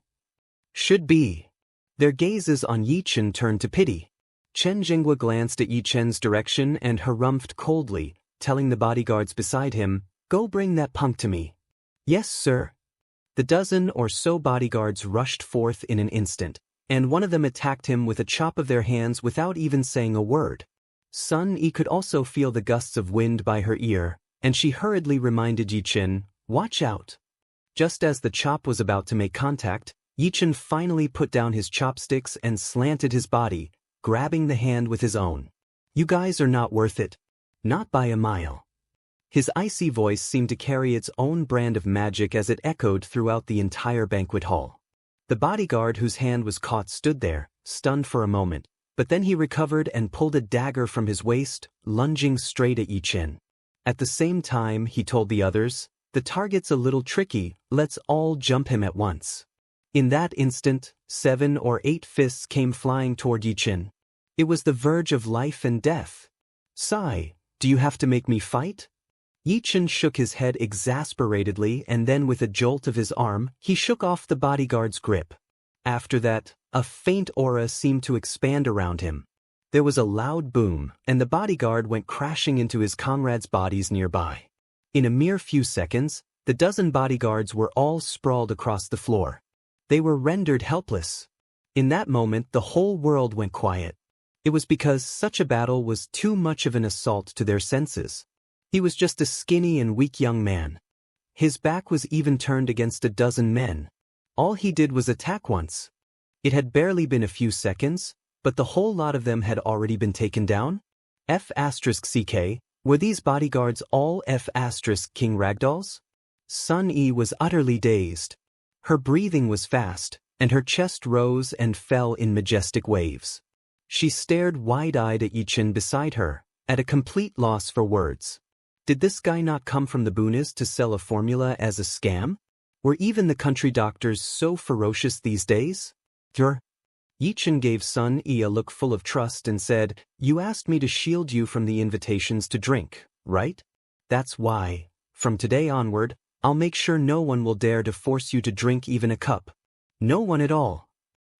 Should be. Their gazes on Yi Chen turned to pity. Qin Jinghua glanced at Yi Chen's direction and harumphed coldly, telling the bodyguards beside him, "Go bring that punk to me." "Yes, sir." The dozen or so bodyguards rushed forth in an instant, and one of them attacked him with a chop of their hands without even saying a word. Sun Yi could also feel the gusts of wind by her ear, and she hurriedly reminded Yi Chen, "Watch out." Just as the chop was about to make contact, Yi Chen finally put down his chopsticks and slanted his body, grabbing the hand with his own. "You guys are not worth it. Not by a mile." His icy voice seemed to carry its own brand of magic as it echoed throughout the entire banquet hall. The bodyguard whose hand was caught stood there, stunned for a moment, but then he recovered and pulled a dagger from his waist, lunging straight at Yi Chen. At the same time, he told the others, "The target's a little tricky, let's all jump him at once." In that instant, 7 or 8 fists came flying toward Yi Chen. It was the verge of life and death. "Sai, do you have to make me fight?" Yi Chen shook his head exasperatedly and then with a jolt of his arm, he shook off the bodyguard's grip. After that, a faint aura seemed to expand around him. There was a loud boom, and the bodyguard went crashing into his comrades' bodies nearby. In a mere few seconds, the dozen bodyguards were all sprawled across the floor. They were rendered helpless. In that moment, the whole world went quiet. It was because such a battle was too much of an assault to their senses. He was just a skinny and weak young man. His back was even turned against a dozen men. All he did was attack once. It had barely been a few seconds, but the whole lot of them had already been taken down. F*CK, Were these bodyguards all King ragdolls? Sun Yi was utterly dazed. Her breathing was fast, and her chest rose and fell in majestic waves. She stared wide-eyed at Yichen beside her, at a complete loss for words. Did this guy not come from the boonies to sell a formula as a scam? Were even the country doctors so ferocious these days? Yichen gave Sun Yi a look full of trust and said, "You asked me to shield you from the invitations to drink, right? That's why, from today onward, I'll make sure no one will dare to force you to drink even a cup. No one at all."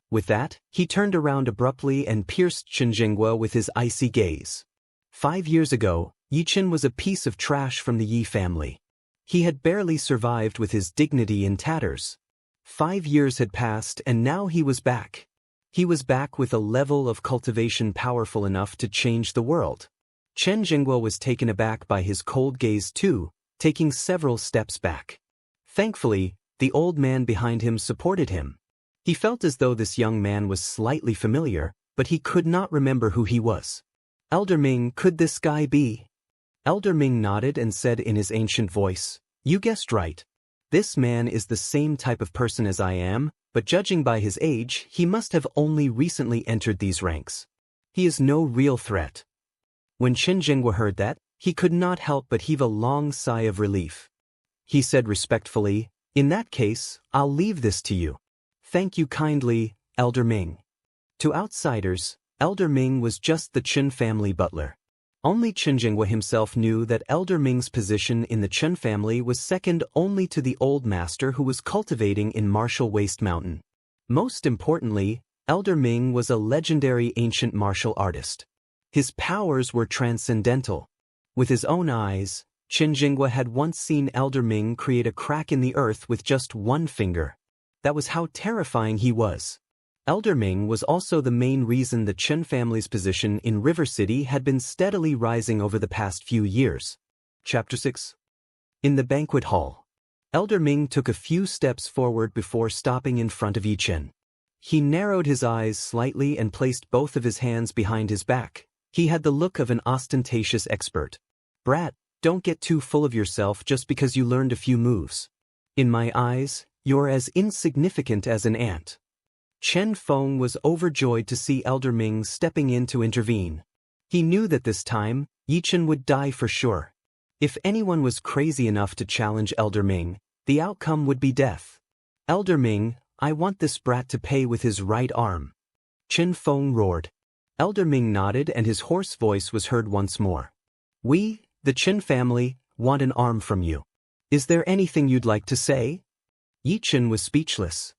With that, he turned around abruptly and pierced Chen Jinghua with his icy gaze. 5 years ago, Yichen was a piece of trash from the Yi family. He had barely survived with his dignity in tatters. 5 years had passed and now he was back. He was back with a level of cultivation powerful enough to change the world. Chen Jinghua was taken aback by his cold gaze too, taking several steps back. Thankfully, the old man behind him supported him. He felt as though this young man was slightly familiar, but he could not remember who he was. "Elder Ming, could this guy be?" Elder Ming nodded and said in his ancient voice, "You guessed right. This man is the same type of person as I am, but judging by his age, he must have only recently entered these ranks. He is no real threat." When Chen Jinghua heard that, he could not help but heave a long sigh of relief. He said respectfully, "In that case, I'll leave this to you. Thank you kindly, Elder Ming." To outsiders, Elder Ming was just the Chen family butler. Only Chen Jinghua himself knew that Elder Ming's position in the Chen family was second only to the old master who was cultivating in Martial Waste Mountain. Most importantly, Elder Ming was a legendary ancient martial artist. His powers were transcendental. With his own eyes, Chen Jinghua had once seen Elder Ming create a crack in the earth with just one finger. That was how terrifying he was. Elder Ming was also the main reason the Chen family's position in River City had been steadily rising over the past few years. Chapter 6. In the banquet hall, Elder Ming took a few steps forward before stopping in front of Yichen. He narrowed his eyes slightly and placed both of his hands behind his back. He had the look of an ostentatious expert. "Brat, don't get too full of yourself just because you learned a few moves. In my eyes, you're as insignificant as an ant." Chen Feng was overjoyed to see Elder Ming stepping in to intervene. He knew that this time, Yichen would die for sure. If anyone was crazy enough to challenge Elder Ming, the outcome would be death. "Elder Ming, I want this brat to pay with his right arm." Chen Feng roared. Elder Ming nodded and his hoarse voice was heard once more. "We, the Chen family, want an arm from you. Is there anything you'd like to say?" Yichen was speechless.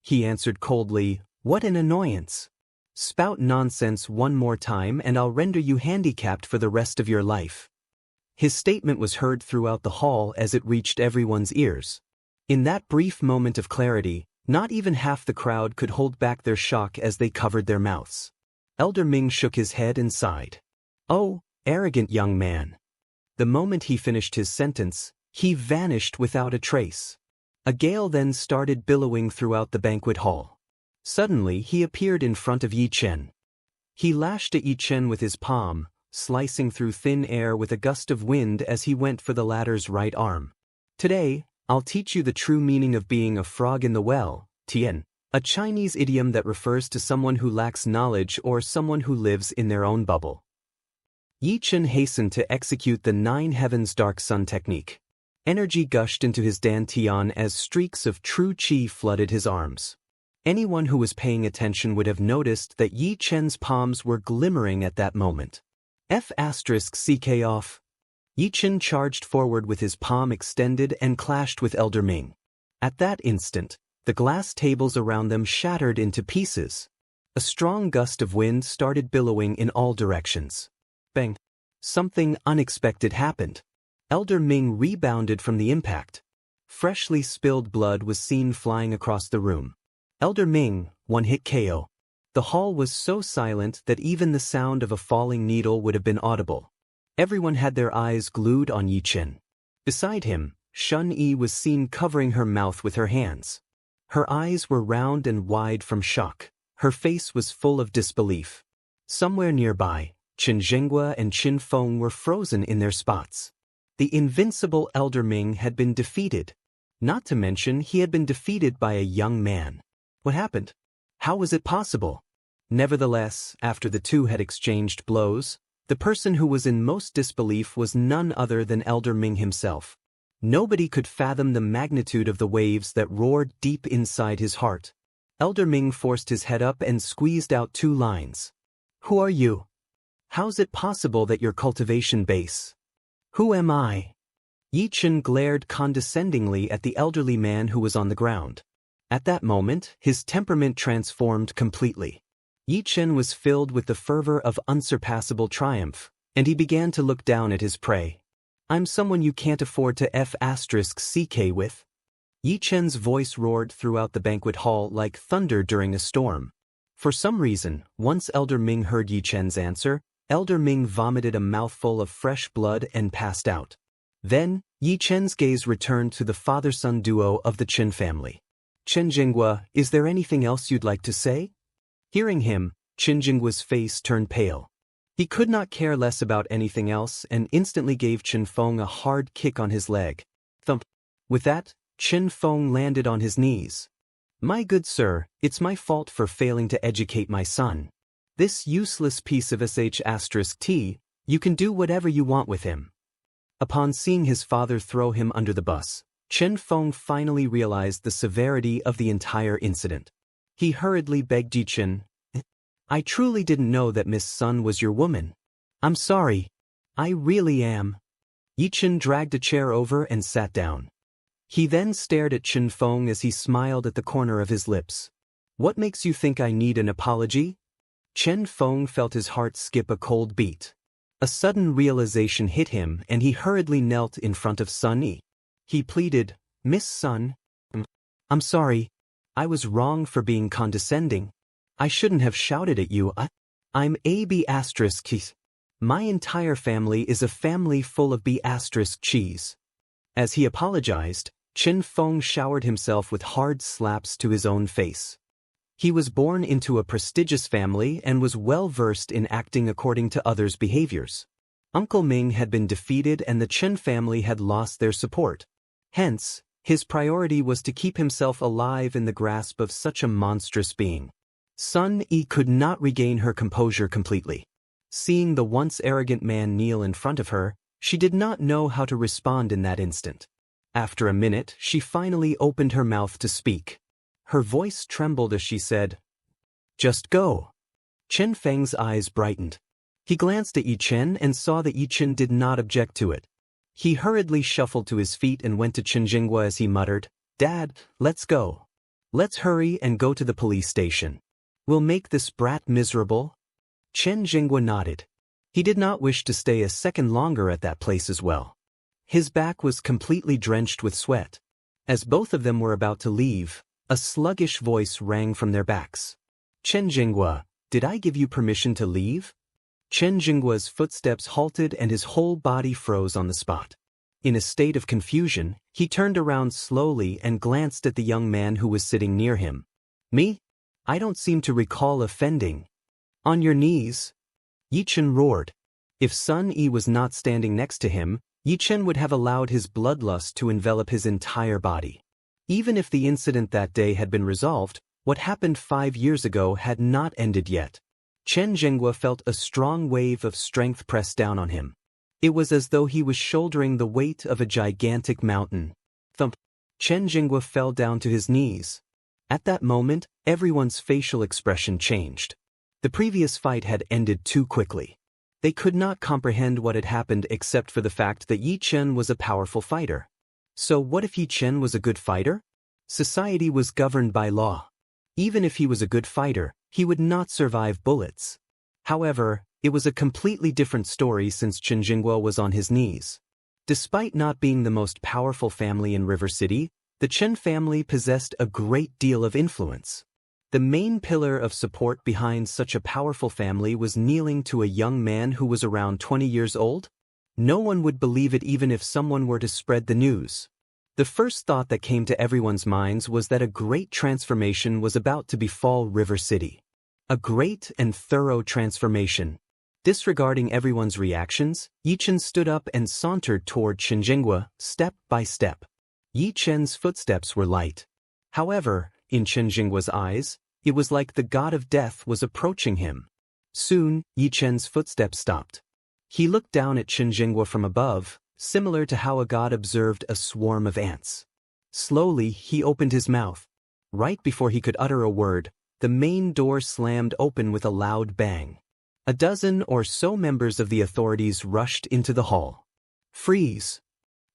He answered coldly, "What an annoyance. Spout nonsense one more time and I'll render you handicapped for the rest of your life." His statement was heard throughout the hall as it reached everyone's ears. In that brief moment of clarity, not even half the crowd could hold back their shock as they covered their mouths. Elder Ming shook his head and sighed. "Oh, arrogant young man." The moment he finished his sentence, he vanished without a trace. A gale then started billowing throughout the banquet hall. Suddenly he appeared in front of Yichen. He lashed at Yichen with his palm, slicing through thin air with a gust of wind as he went for the latter's right arm. "Today, I'll teach you the true meaning of being a frog in the well, Tian, a Chinese idiom that refers to someone who lacks knowledge or someone who lives in their own bubble." Yichen hastened to execute the 9 heavens dark sun technique. Energy gushed into his dantian as streaks of true qi flooded his arms. Anyone who was paying attention would have noticed that Yi Chen's palms were glimmering at that moment. F***ck off. Yi Chen charged forward with his palm extended and clashed with Elder Ming. At that instant, the glass tables around them shattered into pieces. A strong gust of wind started billowing in all directions. Bang! Something unexpected happened. Elder Ming rebounded from the impact. Freshly spilled blood was seen flying across the room. Elder Ming, one-hit KO. The hall was so silent that even the sound of a falling needle would have been audible. Everyone had their eyes glued on Yichen. Beside him, Shun Yi was seen covering her mouth with her hands. Her eyes were round and wide from shock. Her face was full of disbelief. Somewhere nearby, Qin Jinghua and Qin Feng were frozen in their spots. The invincible Elder Ming had been defeated. Not to mention he had been defeated by a young man. What happened? How was it possible? Nevertheless, after the two had exchanged blows, the person who was in most disbelief was none other than Elder Ming himself. Nobody could fathom the magnitude of the waves that roared deep inside his heart. Elder Ming forced his head up and squeezed out 2 lines. Who are you? How's it possible that you're cultivation base? Who am I? Yi Chen glared condescendingly at the elderly man who was on the ground. At that moment, his temperament transformed completely. Yi Chen was filled with the fervor of unsurpassable triumph, and he began to look down at his prey. I'm someone you can't afford to F***ck with. Yi Chen's voice roared throughout the banquet hall like thunder during a storm. For some reason, once Elder Ming heard Yi Chen's answer, Elder Ming vomited a mouthful of fresh blood and passed out. Then, Yi Chen's gaze returned to the father-son duo of the Qin family. Qin Jinghua, is there anything else you'd like to say? Hearing him, Qin Jinghua's face turned pale. He could not care less about anything else and instantly gave Qin Feng a hard kick on his leg. Thump. With that, Qin Feng landed on his knees. My good sir, it's my fault for failing to educate my son. This useless piece of sh**t, you can do whatever you want with him. Upon seeing his father throw him under the bus, Qin Feng finally realized the severity of the entire incident. He hurriedly begged Yi Chen, I truly didn't know that Miss Sun was your woman. I'm sorry. I really am. Yi Chen dragged a chair over and sat down. He then stared at Qin Feng as he smiled at the corner of his lips. What makes you think I need an apology? Qin Feng felt his heart skip a cold beat. A sudden realization hit him and he hurriedly knelt in front of Sun Yi. He pleaded, Miss Sun, I'm sorry. I was wrong for being condescending. I shouldn't have shouted at you. I'm A.B***. My entire family is a family full of B*** cheese. As he apologized, Qin Feng showered himself with hard slaps to his own face. He was born into a prestigious family and was well versed in acting according to others' behaviors. Uncle Ming had been defeated and the Qin family had lost their support. Hence, his priority was to keep himself alive in the grasp of such a monstrous being. Sun Yi could not regain her composure completely. Seeing the once arrogant man kneel in front of her, she did not know how to respond in that instant. After a minute, she finally opened her mouth to speak. Her voice trembled as she said, Just go. Qin Feng's eyes brightened. He glanced at Yi Chen and saw that Yi Chen did not object to it. He hurriedly shuffled to his feet and went to Qin Jinghua as he muttered, Dad, let's go. Let's hurry and go to the police station. We'll make this brat miserable. Qin Jinghua nodded. He did not wish to stay a second longer at that place as well. His back was completely drenched with sweat. As both of them were about to leave, a sluggish voice rang from their backs. Qin Jinghua, did I give you permission to leave? Qin Jinghua's footsteps halted and his whole body froze on the spot. In a state of confusion, he turned around slowly and glanced at the young man who was sitting near him. Me? I don't seem to recall offending. On your knees? Yi Chen roared. If Sun Yi was not standing next to him, Yi Chen would have allowed his bloodlust to envelop his entire body. Even if the incident that day had been resolved, what happened 5 years ago had not ended yet. Qin Jinghua felt a strong wave of strength press down on him. It was as though he was shouldering the weight of a gigantic mountain. Thump. Qin Jinghua fell down to his knees. At that moment, everyone's facial expression changed. The previous fight had ended too quickly. They could not comprehend what had happened except for the fact that Yi Chen was a powerful fighter. So what if Yi Chen was a good fighter? Society was governed by law. Even if he was a good fighter, he would not survive bullets. However, it was a completely different story since Qin Jinghua was on his knees. Despite not being the most powerful family in River City, the Qin family possessed a great deal of influence. The main pillar of support behind such a powerful family was kneeling to a young man who was around 20 years old. No one would believe it even if someone were to spread the news. The first thought that came to everyone's minds was that a great transformation was about to befall River City. A great and thorough transformation. Disregarding everyone's reactions, Yi Chen stood up and sauntered toward Chenjingua, step by step. Yi Chen's footsteps were light. However, in Chenjingua's eyes, it was like the god of death was approaching him. Soon, Yi Chen's footsteps stopped. He looked down at Chenjingua from above, similar to how a god observed a swarm of ants. Slowly, he opened his mouth. Right before he could utter a word, the main door slammed open with a loud bang. A dozen or so members of the authorities rushed into the hall. Freeze!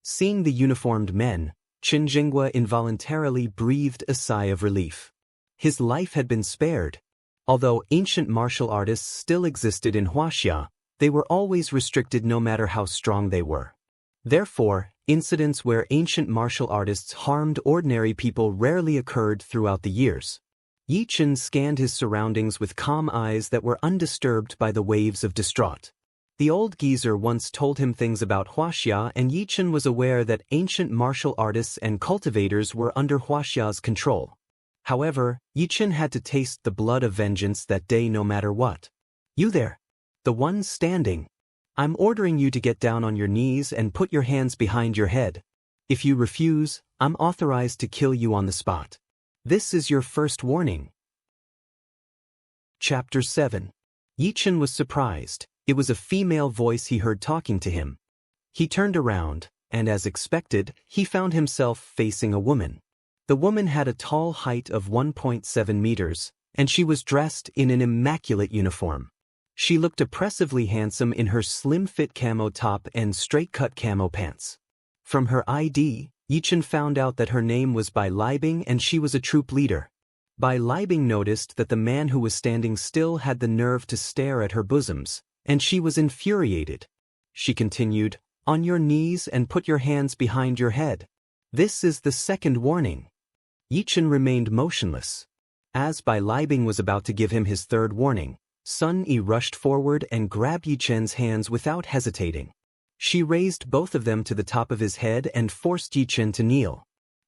Seeing the uniformed men, Chenjingua involuntarily breathed a sigh of relief. His life had been spared. Although ancient martial artists still existed in Huaxia, they were always restricted no matter how strong they were. Therefore, incidents where ancient martial artists harmed ordinary people rarely occurred throughout the years. Yi Chen scanned his surroundings with calm eyes that were undisturbed by the waves of distraught. The old geezer once told him things about Huaxia, and Yi Chen was aware that ancient martial artists and cultivators were under Huaxia's control. However, Yi Chen had to taste the blood of vengeance that day no matter what. "You there. The one standing. I'm ordering you to get down on your knees and put your hands behind your head. If you refuse, I'm authorized to kill you on the spot. This is your first warning." Chapter 7. Yi Chen was surprised. It was a female voice he heard talking to him. He turned around, and as expected, he found himself facing a woman. The woman had a tall height of 1.7 meters, and she was dressed in an immaculate uniform. She looked oppressively handsome in her slim-fit camo top and straight-cut camo pants. From her ID, Yi Chen found out that her name was Bai Libing and she was a troop leader. Bai Libing noticed that the man who was standing still had the nerve to stare at her bosoms, and she was infuriated. She continued, "On your knees and put your hands behind your head. This is the second warning." Yi Chen remained motionless. As Bai Libing was about to give him his third warning, Sun Yi rushed forward and grabbed Yi Chen's hands without hesitating. She raised both of them to the top of his head and forced Yi Chen to kneel.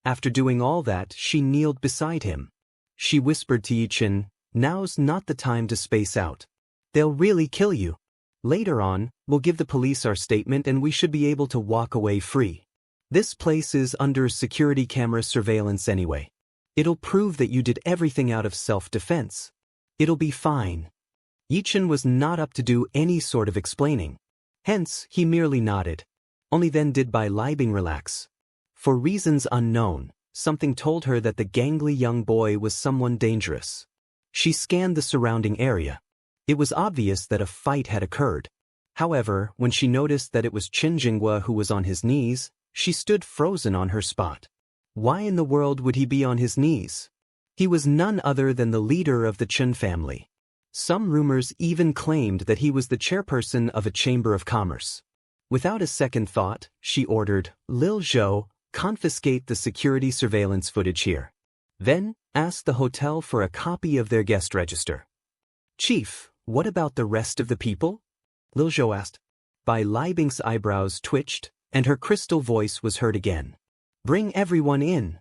After doing all that, she kneeled beside him. She whispered to Yi Chen, "Now's not the time to space out. They'll really kill you. Later on, we'll give the police our statement and we should be able to walk away free. This place is under security camera surveillance anyway. It'll prove that you did everything out of self-defense. It'll be fine." Yi Chen was not up to do any sort of explaining. Hence, he merely nodded. Only then did Bai Libing relax. For reasons unknown, something told her that the gangly young boy was someone dangerous. She scanned the surrounding area. It was obvious that a fight had occurred. However, when she noticed that it was Chenjingua who was on his knees, she stood frozen on her spot. Why in the world would he be on his knees? He was none other than the leader of the Chen family. Some rumors even claimed that he was the chairperson of a chamber of commerce. Without a second thought, she ordered, "Lil Zhou, confiscate the security surveillance footage here. Then, ask the hotel for a copy of their guest register." "Chief, what about the rest of the people?" Lil Zhou asked. Bai Libing's eyebrows twitched, and her crystal voice was heard again. "Bring everyone in."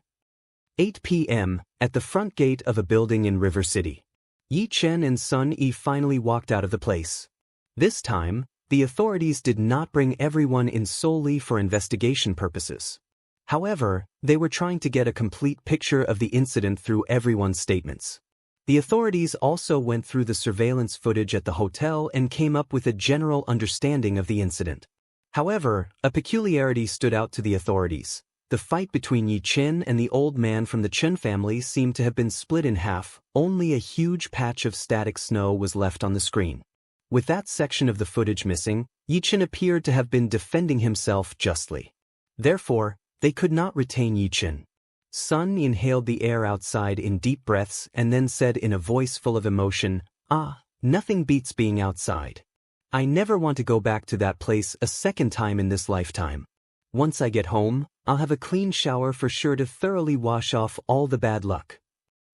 8 p.m., at the front gate of a building in River City. Yi Chen and Sun Yi finally walked out of the place. This time, the authorities did not bring everyone in solely for investigation purposes. However, they were trying to get a complete picture of the incident through everyone's statements. The authorities also went through the surveillance footage at the hotel and came up with a general understanding of the incident. However, a peculiarity stood out to the authorities. The fight between Yi Chen and the old man from the Chen family seemed to have been split in half. Only a huge patch of static snow was left on the screen. With that section of the footage missing, Yi Chen appeared to have been defending himself justly. Therefore, they could not retain Yi Chen. Sun inhaled the air outside in deep breaths and then said in a voice full of emotion, "Nothing beats being outside. I never want to go back to that place a second time in this lifetime. Once I get home, I'll have a clean shower for sure to thoroughly wash off all the bad luck."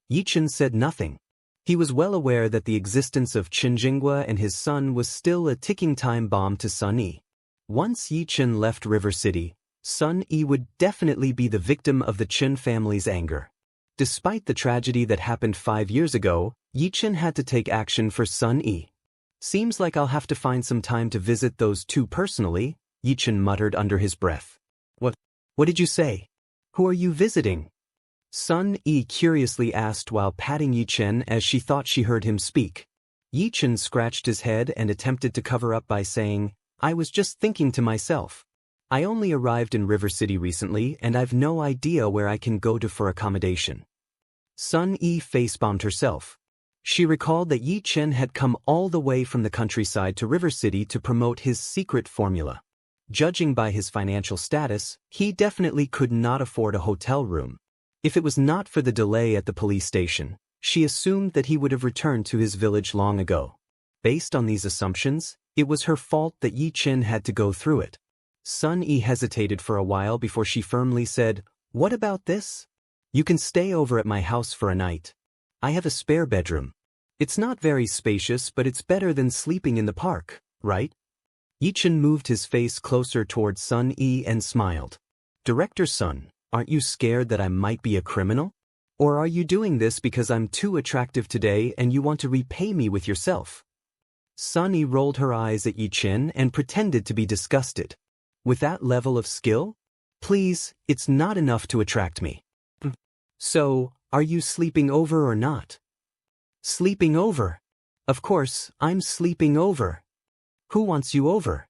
Yi Chen said nothing. He was well aware that the existence of Chenjingua and his son was still a ticking time bomb to Sun Yi. Once Yi Chen left River City, Sun Yi would definitely be the victim of the Chen family's anger. Despite the tragedy that happened 5 years ago, Yi Chen had to take action for Sun Yi. Seems like I'll have to find some time to visit those two personally, Yichen muttered under his breath. What did you say? Who are you visiting? Sun Yi curiously asked while patting Yichen as she thought she heard him speak. Yichen scratched his head and attempted to cover up by saying, I was just thinking to myself. I only arrived in River City recently and I've no idea where I can go to for accommodation. Sun Yi facepalmed herself. She recalled that Yichen had come all the way from the countryside to River City to promote his secret formula. Judging by his financial status, he definitely could not afford a hotel room. If it was not for the delay at the police station, she assumed that he would have returned to his village long ago. Based on these assumptions, it was her fault that Yichen had to go through it. Sun Yi hesitated for a while before she firmly said, What about this? You can stay over at my house for a night. I have a spare bedroom. It's not very spacious, but it's better than sleeping in the park, right? Yichen moved his face closer toward Sun Yi and smiled. Director Sun, aren't you scared that I might be a criminal? Or are you doing this because I'm too attractive today and you want to repay me with yourself? Sun Yi rolled her eyes at Yichen and pretended to be disgusted. With that level of skill? Please, it's not enough to attract me. So, are you sleeping over or not? Sleeping over? Of course, I'm sleeping over. Who wants you over?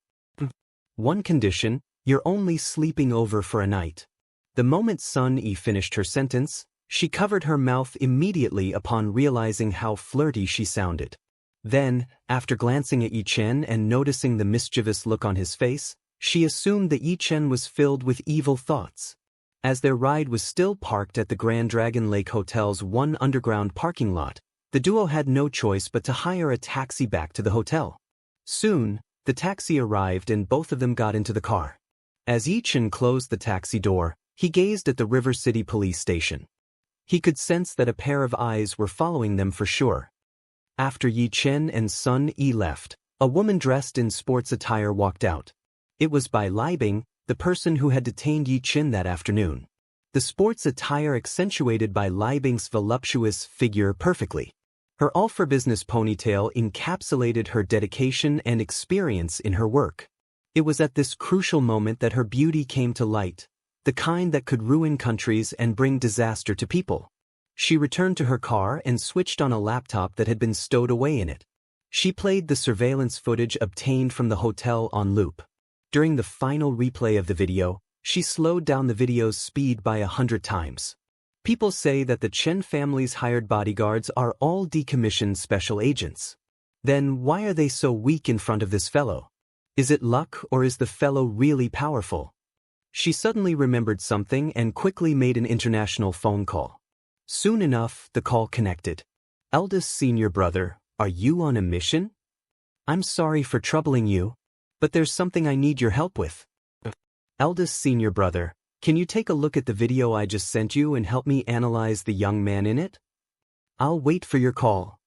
One condition, you're only sleeping over for a night. The moment Sun Yi finished her sentence, she covered her mouth immediately upon realizing how flirty she sounded. Then, after glancing at Yichen and noticing the mischievous look on his face, she assumed that Yichen was filled with evil thoughts. As their ride was still parked at the Grand Dragon Lake Hotel's one underground parking lot, the duo had no choice but to hire a taxi back to the hotel. Soon, the taxi arrived and both of them got into the car. As Yichen closed the taxi door, he gazed at the River City police station. He could sense that a pair of eyes were following them for sure. After Yichen and Sun Yi left, a woman dressed in sports attire walked out. It was Bai Liebing, the person who had detained Yichen that afternoon. The sports attire accentuated Bai Liebing's voluptuous figure perfectly. Her all-for-business ponytail encapsulated her dedication and experience in her work. It was at this crucial moment that her beauty came to light, the kind that could ruin countries and bring disaster to people. She returned to her car and switched on a laptop that had been stowed away in it. She played the surveillance footage obtained from the hotel on loop. During the final replay of the video, she slowed down the video's speed by 100 times. People say that the Chen family's hired bodyguards are all decommissioned special agents. Then why are they so weak in front of this fellow? Is it luck or is the fellow really powerful? She suddenly remembered something and quickly made an international phone call. Soon enough, the call connected. Eldest senior brother, are you on a mission? I'm sorry for troubling you, but there's something I need your help with. Eldest senior brother, can you take a look at the video I just sent you and help me analyze the young man in it? I'll wait for your call.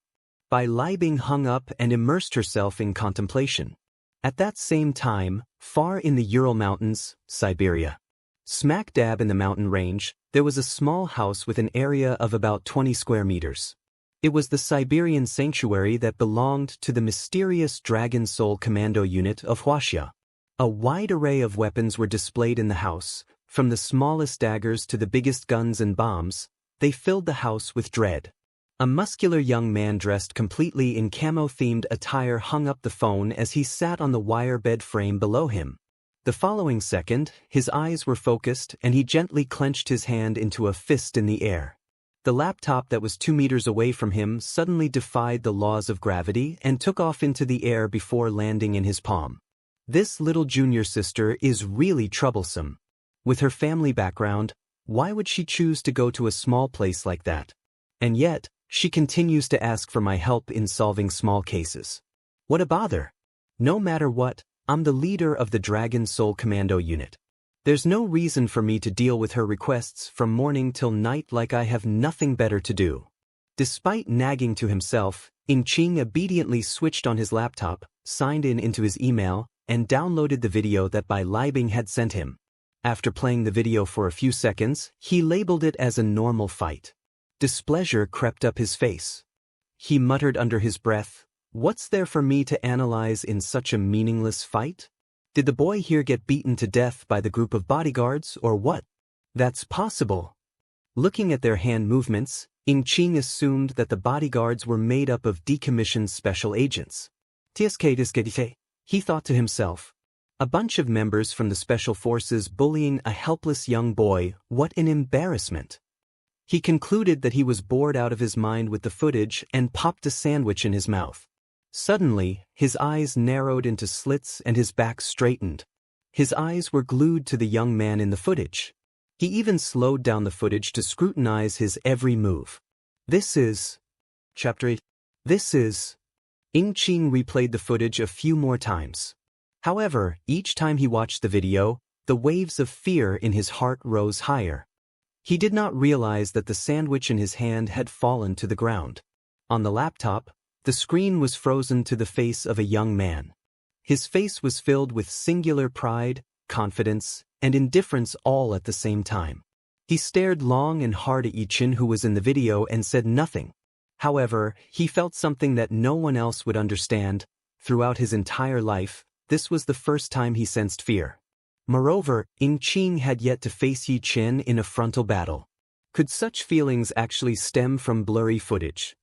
Bai Liebing hung up and immersed herself in contemplation. At that same time, far in the Ural Mountains, Siberia, smack dab in the mountain range, there was a small house with an area of about 20 square meters. It was the Siberian sanctuary that belonged to the mysterious Dragon Soul Commando unit of Huaxia. A wide array of weapons were displayed in the house, from the smallest daggers to the biggest guns and bombs. They filled the house with dread. A muscular young man dressed completely in camo-themed attire hung up the phone as he sat on the wire bed frame below him. The following second, his eyes were focused and he gently clenched his hand into a fist in the air. The laptop that was 2 meters away from him suddenly defied the laws of gravity and took off into the air before landing in his palm. This little junior sister is really troublesome. With her family background, why would she choose to go to a small place like that? And yet, she continues to ask for my help in solving small cases. What a bother! No matter what, I'm the leader of the Dragon Soul Commando unit. There's no reason for me to deal with her requests from morning till night like I have nothing better to do. Despite nagging to himself, Qing obediently switched on his laptop, signed in into his email, and downloaded the video that Bai Liebing had sent him. After playing the video for a few seconds, he labeled it as a normal fight. Displeasure crept up his face. He muttered under his breath, What's there for me to analyze in such a meaningless fight? Did the boy here get beaten to death by the group of bodyguards or what? That's possible. Looking at their hand movements, Ching assumed that the bodyguards were made up of decommissioned special agents. He thought to himself. A bunch of members from the special forces bullying a helpless young boy, what an embarrassment. He concluded that he was bored out of his mind with the footage and popped a sandwich in his mouth. Suddenly, his eyes narrowed into slits and his back straightened. His eyes were glued to the young man in the footage. He even slowed down the footage to scrutinize his every move. Chapter 8. Ching replayed the footage a few more times. However, each time he watched the video, the waves of fear in his heart rose higher. He did not realize that the sandwich in his hand had fallen to the ground. On the laptop, the screen was frozen to the face of a young man. His face was filled with singular pride, confidence, and indifference all at the same time. He stared long and hard at Yichin, who was in the video, and said nothing. However, he felt something that no one else would understand. Throughout his entire life, this was the first time he sensed fear. Moreover, Ching had yet to face Yichin in a frontal battle. Could such feelings actually stem from blurry footage?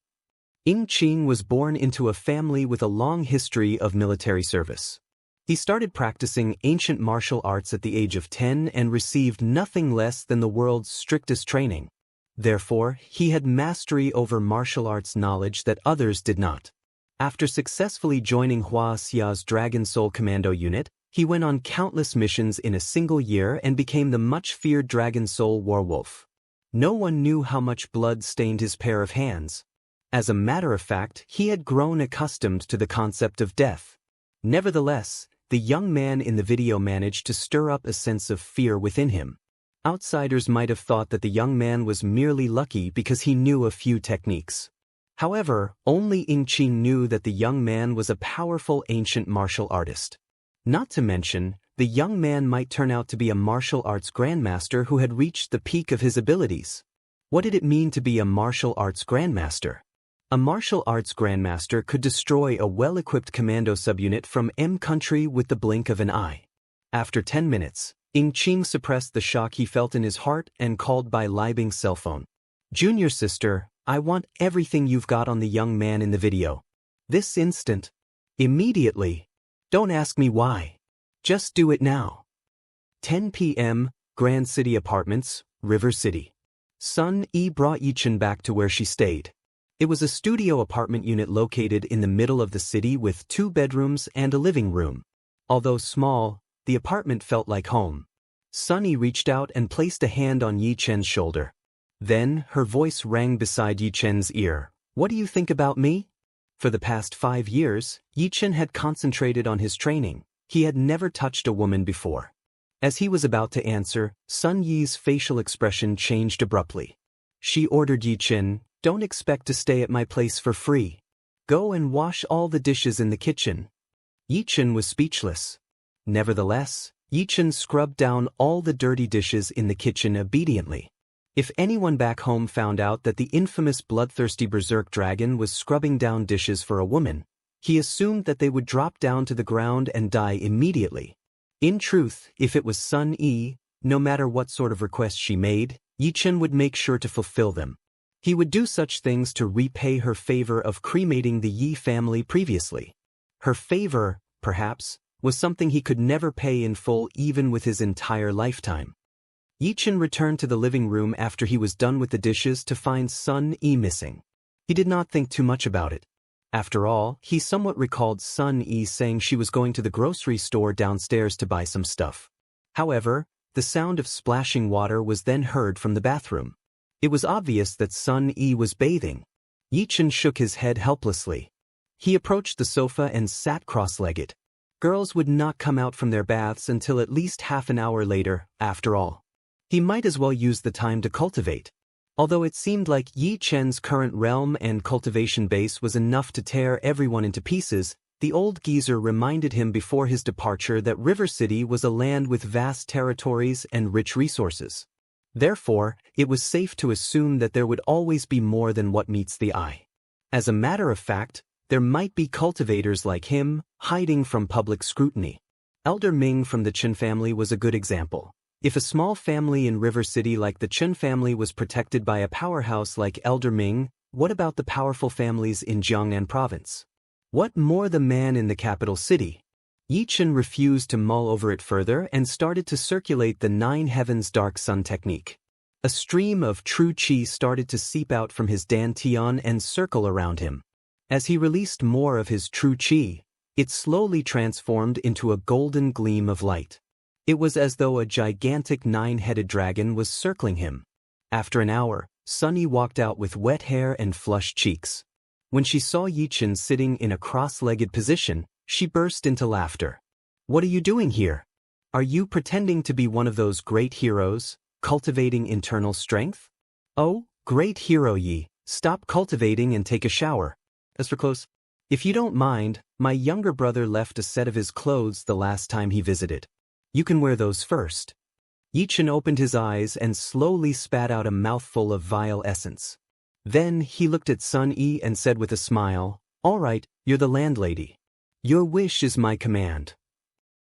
Ching was born into a family with a long history of military service. He started practicing ancient martial arts at the age of 10 and received nothing less than the world's strictest training. Therefore, he had mastery over martial arts knowledge that others did not. After successfully joining Hua Xia's Dragon Soul Commando unit, he went on countless missions in a single year and became the much-feared Dragon Soul Warwolf. No one knew how much blood stained his pair of hands. As a matter of fact, he had grown accustomed to the concept of death. Nevertheless, the young man in the video managed to stir up a sense of fear within him. Outsiders might have thought that the young man was merely lucky because he knew a few techniques. However, only Ching knew that the young man was a powerful ancient martial artist. Not to mention, the young man might turn out to be a martial arts grandmaster who had reached the peak of his abilities. What did it mean to be a martial arts grandmaster? A martial arts grandmaster could destroy a well-equipped commando subunit from M country with the blink of an eye. After 10 minutes, Ching suppressed the shock he felt in his heart and called by Li Bing's cell phone. "Junior sister, I want everything you've got on the young man in the video. This instant. Immediately. Don't ask me why. Just do it now." 10 p.m., Grand City Apartments, River City. Sun Yi brought Yichin back to where she stayed. It was a studio apartment unit located in the middle of the city with 2 bedrooms and a living room. Although small, the apartment felt like home. Sun Yi reached out and placed a hand on Yichen's shoulder. Then, her voice rang beside Yichen's ear. "What do you think about me?" For the past 5 years, Yichin had concentrated on his training. He had never touched a woman before. As he was about to answer, Sun Yi's facial expression changed abruptly. She ordered Yichin, "Don't expect to stay at my place for free. Go and wash all the dishes in the kitchen." Yichin was speechless. Nevertheless, Yichin scrubbed down all the dirty dishes in the kitchen obediently. If anyone back home found out that the infamous bloodthirsty berserk dragon was scrubbing down dishes for a woman, he assumed that they would drop down to the ground and die immediately. In truth, if it was Sun Yi, no matter what sort of request she made, Yichin would make sure to fulfill them. He would do such things to repay her favor of cremating the Yi family previously. Her favor, perhaps, was something he could never pay in full even with his entire lifetime. Yichin returned to the living room after he was done with the dishes to find Sun Yi missing. He did not think too much about it. After all, he somewhat recalled Sun Yi saying she was going to the grocery store downstairs to buy some stuff. However, the sound of splashing water was then heard from the bathroom. It was obvious that Sun Yi was bathing. Yichin shook his head helplessly. He approached the sofa and sat cross-legged. Girls would not come out from their baths until at least half an hour later, after all. He might as well use the time to cultivate. Although it seemed like Yichen's current realm and cultivation base was enough to tear everyone into pieces, the old geezer reminded him before his departure that River City was a land with vast territories and rich resources. Therefore, it was safe to assume that there would always be more than what meets the eye. As a matter of fact, There might be cultivators like him, hiding from public scrutiny. Elder Ming from the Chen family was a good example. If a small family in River City like the Chen family was protected by a powerhouse like Elder Ming, what about the powerful families in Jiangnan province? What more the man in the capital city? Yi Chen refused to mull over it further and started to circulate the Nine Heavens Dark Sun technique. A stream of true qi started to seep out from his dantian and circle around him. As he released more of his true qi, it slowly transformed into a golden gleam of light. It was as though a gigantic nine-headed dragon was circling him. After an hour, Sunny walked out with wet hair and flushed cheeks. When she saw Yi Chen sitting in a cross-legged position, she burst into laughter. "What are you doing here? Are you pretending to be one of those great heroes, cultivating internal strength? Oh, great hero Yi, stop cultivating and take a shower. As for clothes, if you don't mind, my younger brother left a set of his clothes the last time he visited. You can wear those first." Yi Chen opened his eyes and slowly spat out a mouthful of vile essence. Then he looked at Sun Yi and said with a smile, "All right, you're the landlady. Your wish is my command."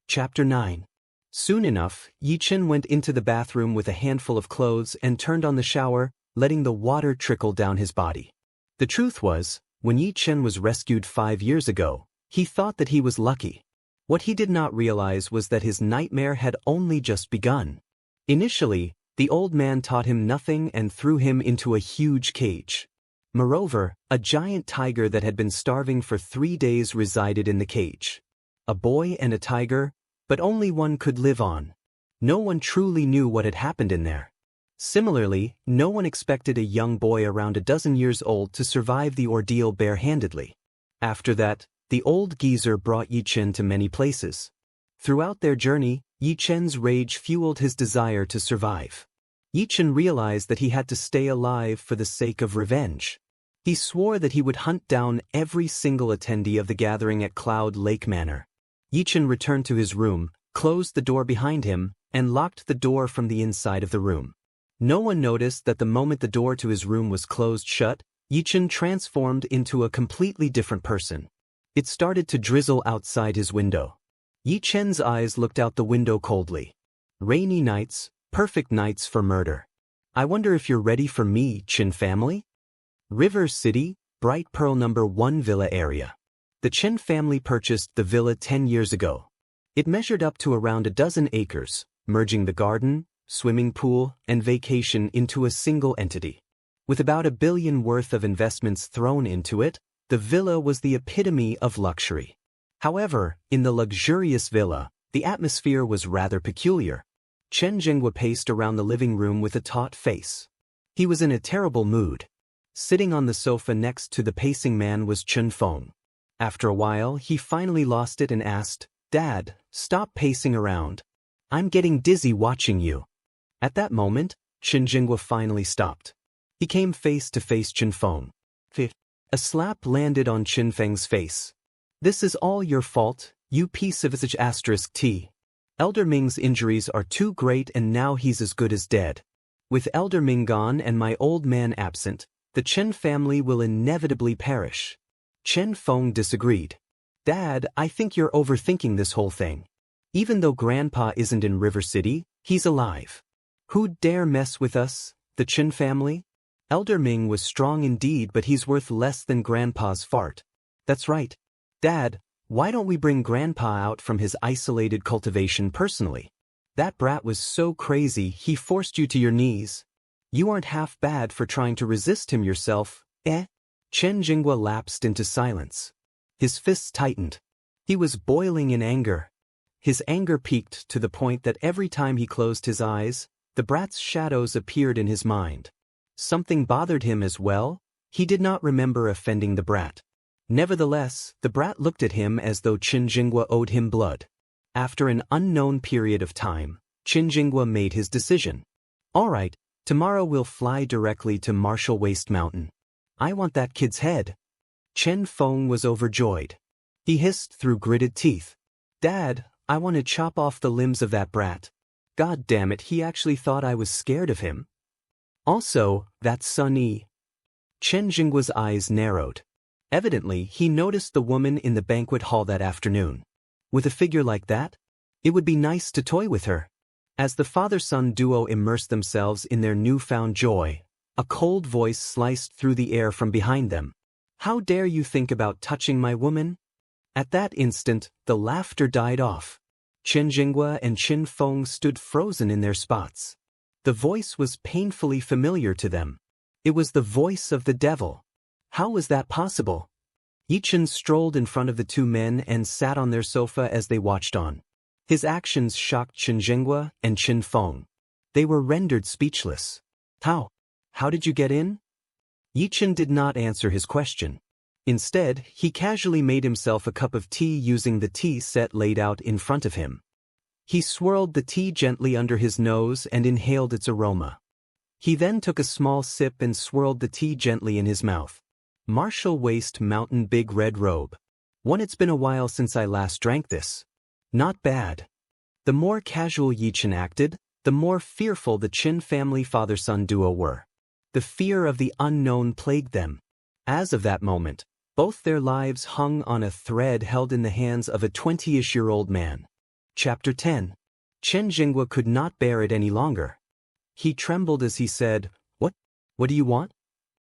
Chapter 9. Soon enough, Yi Chen went into the bathroom with a handful of clothes and turned on the shower, letting the water trickle down his body. The truth was, when Yi Chen was rescued 5 years ago, he thought that he was lucky. What he did not realize was that his nightmare had only just begun. Initially, the old man taught him nothing and threw him into a huge cage. Moreover, a giant tiger that had been starving for 3 days resided in the cage. A boy and a tiger, but only one could live on. No one truly knew what had happened in there. Similarly, no one expected a young boy around a dozen years old to survive the ordeal barehandedly. After that, the old geezer brought Yi Chen to many places. Throughout their journey, Yi Chen's rage fueled his desire to survive. Yi Chen realized that he had to stay alive for the sake of revenge. He swore that he would hunt down every single attendee of the gathering at Cloud Lake Manor. Yi Chen returned to his room, closed the door behind him, and locked the door from the inside of the room. No one noticed that the moment the door to his room was closed shut, Yi Chen transformed into a completely different person. It started to drizzle outside his window. Yi Chen's eyes looked out the window coldly. Rainy nights, perfect nights for murder. I wonder if you're ready for me, Chen family? River City, Bright Pearl No. 1 Villa area. The Chen family purchased the villa 10 years ago. It measured up to around a dozen acres, merging the garden, swimming pool, and vacation into a single entity. With about $1 billion worth of investments thrown into it, the villa was the epitome of luxury. However, in the luxurious villa, the atmosphere was rather peculiar. Chen Jinghua paced around the living room with a taut face. He was in a terrible mood. Sitting on the sofa next to the pacing man was Chen Feng. After a while, he finally lost it and asked, "Dad, stop pacing around. I'm getting dizzy watching you." At that moment, Chen Jinghua finally stopped. He came face to face Chen Feng. A slap landed on Chen Feng's face. "This is all your fault, you piece of **T. Elder Ming's injuries are too great and now he's as good as dead. With Elder Ming gone and my old man absent, the Chen family will inevitably perish." Chen Feng disagreed. "Dad, I think you're overthinking this whole thing. Even though Grandpa isn't in River City, he's alive. Who'd dare mess with us, the Chen family? Elder Ming was strong indeed, but he's worth less than Grandpa's fart. That's right. Dad, why don't we bring Grandpa out from his isolated cultivation personally? That brat was so crazy he forced you to your knees. You aren't half bad for trying to resist him yourself, eh?" Chen Jinghua lapsed into silence. His fists tightened. He was boiling in anger. His anger peaked to the point that every time he closed his eyes, the brat's shadows appeared in his mind. Something bothered him as well. He did not remember offending the brat. Nevertheless, the brat looked at him as though Chen Jinghua owed him blood. After an unknown period of time, Chen Jinghua made his decision. "All right, tomorrow we'll fly directly to Marshall Waste Mountain. I want that kid's head." Chen Feng was overjoyed. He hissed through gritted teeth. "Dad, I want to chop off the limbs of that brat. God damn it, he actually thought I was scared of him. Also, that Sun Yi." Chen Jinghua's eyes narrowed. Evidently, he noticed the woman in the banquet hall that afternoon. With a figure like that, it would be nice to toy with her. As the father-son duo immersed themselves in their newfound joy, a cold voice sliced through the air from behind them. "How dare you think about touching my woman?" At that instant, the laughter died off. Chen Jingwa and Qin Feng stood frozen in their spots. The voice was painfully familiar to them. It was the voice of the devil. How was that possible? Yichen strolled in front of the two men and sat on their sofa as they watched on. His actions shocked Chen Jingwa and Qin Feng. They were rendered speechless. How did you get in?" Yichen did not answer his question. Instead, he casually made himself a cup of tea using the tea set laid out in front of him. He swirled the tea gently under his nose and inhaled its aroma. He then took a small sip and swirled the tea gently in his mouth. "Martial waist mountain big red robe. It's been a while since I last drank this. Not bad." The more casual Yichen acted, the more fearful the Qin family father-son duo were. The fear of the unknown plagued them. As of that moment, both their lives hung on a thread held in the hands of a 20-ish-year-old man. Chapter 10. Chen Jingwa could not bear it any longer. He trembled as he said, What do you want?"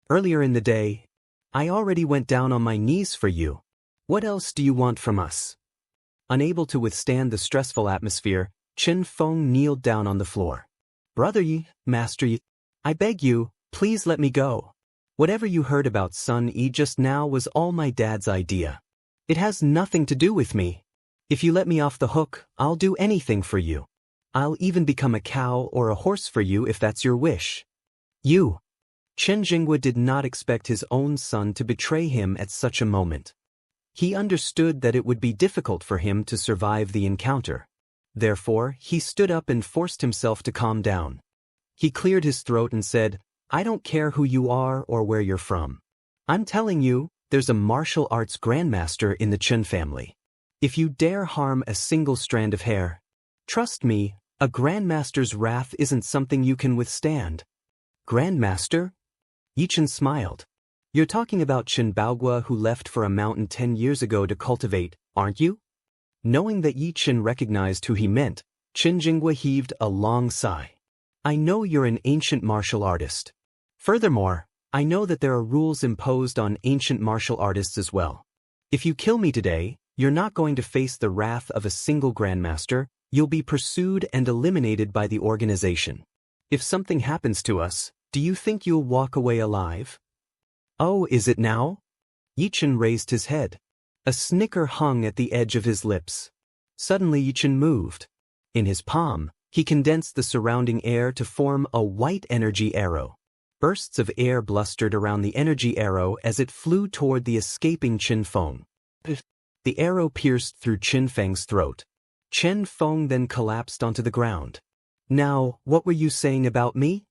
"Earlier in the day, I already went down on my knees for you. What else do you want from us?" Unable to withstand the stressful atmosphere, Qin Feng kneeled down on the floor. "Brother Yi, Master Yi, I beg you, please let me go. Whatever you heard about Sun Yi just now was all my dad's idea. It has nothing to do with me. If you let me off the hook, I'll do anything for you. I'll even become a cow or a horse for you if that's your wish." Chen Jingwa did not expect his own son to betray him at such a moment. He understood that it would be difficult for him to survive the encounter. Therefore, he stood up and forced himself to calm down. He cleared his throat and said, "I don't care who you are or where you're from. I'm telling you, there's a martial arts grandmaster in the Chen family. If you dare harm a single strand of hair, trust me, a grandmaster's wrath isn't something you can withstand." "Grandmaster?" Yichen smiled. "You're talking about Chen Baogua who left for a mountain 10 years ago to cultivate, aren't you?" Knowing that Yichen recognized who he meant, Chen Jingwa heaved a long sigh. "I know you're an ancient martial artist. Furthermore, I know that there are rules imposed on ancient martial artists as well. If you kill me today, you're not going to face the wrath of a single grandmaster, you'll be pursued and eliminated by the organization. If something happens to us, do you think you'll walk away alive?" "Oh, is it now?" Yichen raised his head. A snicker hung at the edge of his lips. Suddenly Yichen moved. In his palm, he condensed the surrounding air to form a white energy arrow. Bursts of air blustered around the energy arrow as it flew toward the escaping Qin Feng. The arrow pierced through Qin Feng's throat. Qin Feng then collapsed onto the ground. "Now, what were you saying about me?"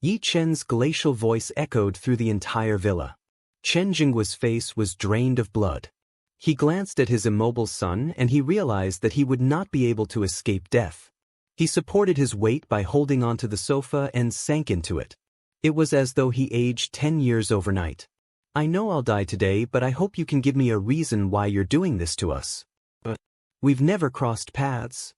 Yi Chen's glacial voice echoed through the entire villa. Chen Jingwa's face was drained of blood. He glanced at his immobile son and he realized that he would not be able to escape death. He supported his weight by holding onto the sofa and sank into it. It was as though he aged 10 years overnight. "I know I'll die today, but I hope you can give me a reason why you're doing this to us." "But we've never crossed paths."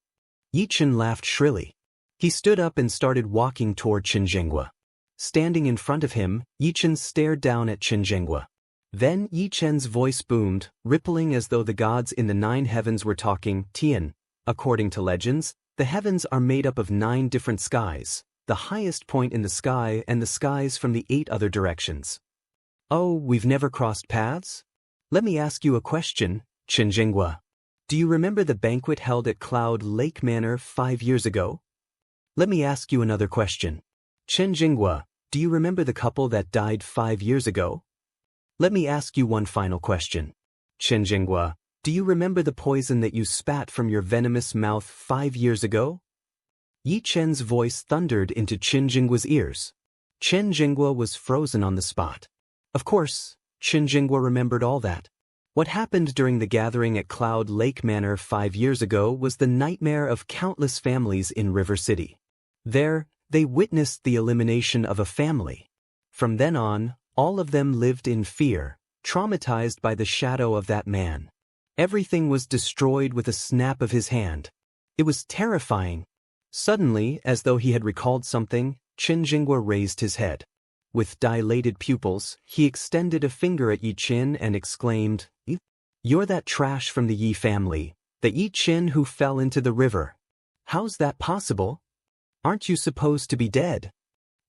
Yichen laughed shrilly. He stood up and started walking toward Chen Jingwa. Standing in front of him, Yichen stared down at Chen Jingwa. Then Yichen's voice boomed, rippling as though the gods in the 9 heavens were talking. "Tian, according to legends, the heavens are made up of 9 different skies, the highest point in the sky and the skies from the 8 other directions." "Oh, we've never crossed paths? Let me ask you a question, Chen Jingwa. Do you remember the banquet held at Cloud Lake Manor 5 years ago? Let me ask you another question. Chen Jingwa, do you remember the couple that died 5 years ago? Let me ask you one final question. Chen Jingwa, do you remember the poison that you spat from your venomous mouth 5 years ago?" Yi Chen's voice thundered into Chen Jingwa's ears. Chen Jingwa was frozen on the spot. Of course, Chen Jingwa remembered all that. What happened during the gathering at Cloud Lake Manor 5 years ago was the nightmare of countless families in River City. There, they witnessed the elimination of a family. From then on, all of them lived in fear, traumatized by the shadow of that man. Everything was destroyed with a snap of his hand. It was terrifying. Suddenly, as though he had recalled something, Qin Jingguo raised his head. With dilated pupils, he extended a finger at Yi Qin and exclaimed, "You're that trash from the Yi family, the Yi Qin who fell into the river. How's that possible? Aren't you supposed to be dead?"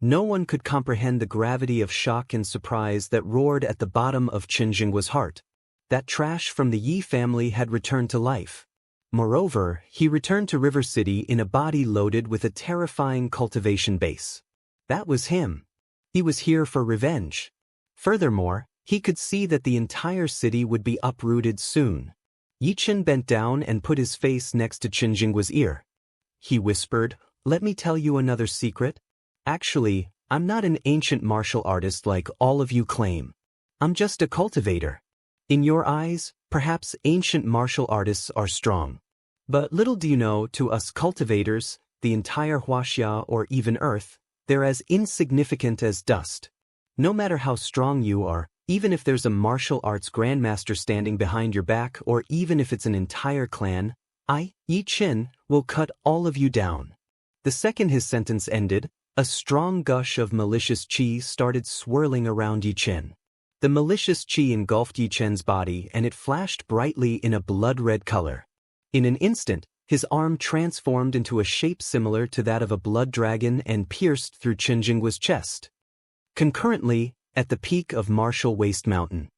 No one could comprehend the gravity of shock and surprise that roared at the bottom of Qin Jingguo's heart. That trash from the Yi family had returned to life. Moreover, he returned to River City in a body loaded with a terrifying cultivation base. That was him. He was here for revenge. Furthermore, he could see that the entire city would be uprooted soon. Yi Qin bent down and put his face next to Qin Jingguo's ear. He whispered, "Let me tell you another secret. Actually, I'm not an ancient martial artist like all of you claim. I'm just a cultivator. In your eyes, perhaps ancient martial artists are strong. But little do you know, to us cultivators, the entire Huaxia or even earth, they're as insignificant as dust. No matter how strong you are, even if there's a martial arts grandmaster standing behind your back or even if it's an entire clan, I, Yi Qin, will cut all of you down." The second his sentence ended, a strong gush of malicious qi started swirling around Yi Qin. The malicious qi engulfed Yi Qin's body and it flashed brightly in a blood-red color. In an instant, his arm transformed into a shape similar to that of a blood dragon and pierced through Qin Jingguo's chest. Concurrently, at the peak of Martial Waste Mountain,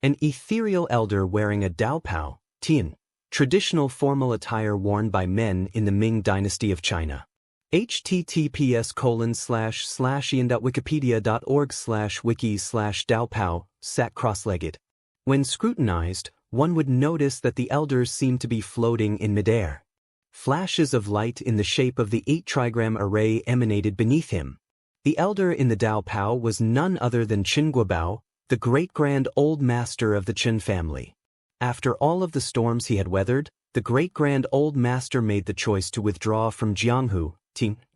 an ethereal elder wearing a Daopao, Tian, traditional formal attire worn by men in the Ming dynasty of China. https://ian.wikipedia.org/wiki/Daopao, sat cross-legged. When scrutinized, one would notice that the elders seemed to be floating in midair. Flashes of light in the shape of the 8-trigram array emanated beneath him. The elder in the Daopao was none other than Qin Guobao, the great-grand old master of the Qin family. After all of the storms he had weathered, the great-grand old master made the choice to withdraw from Jianghu.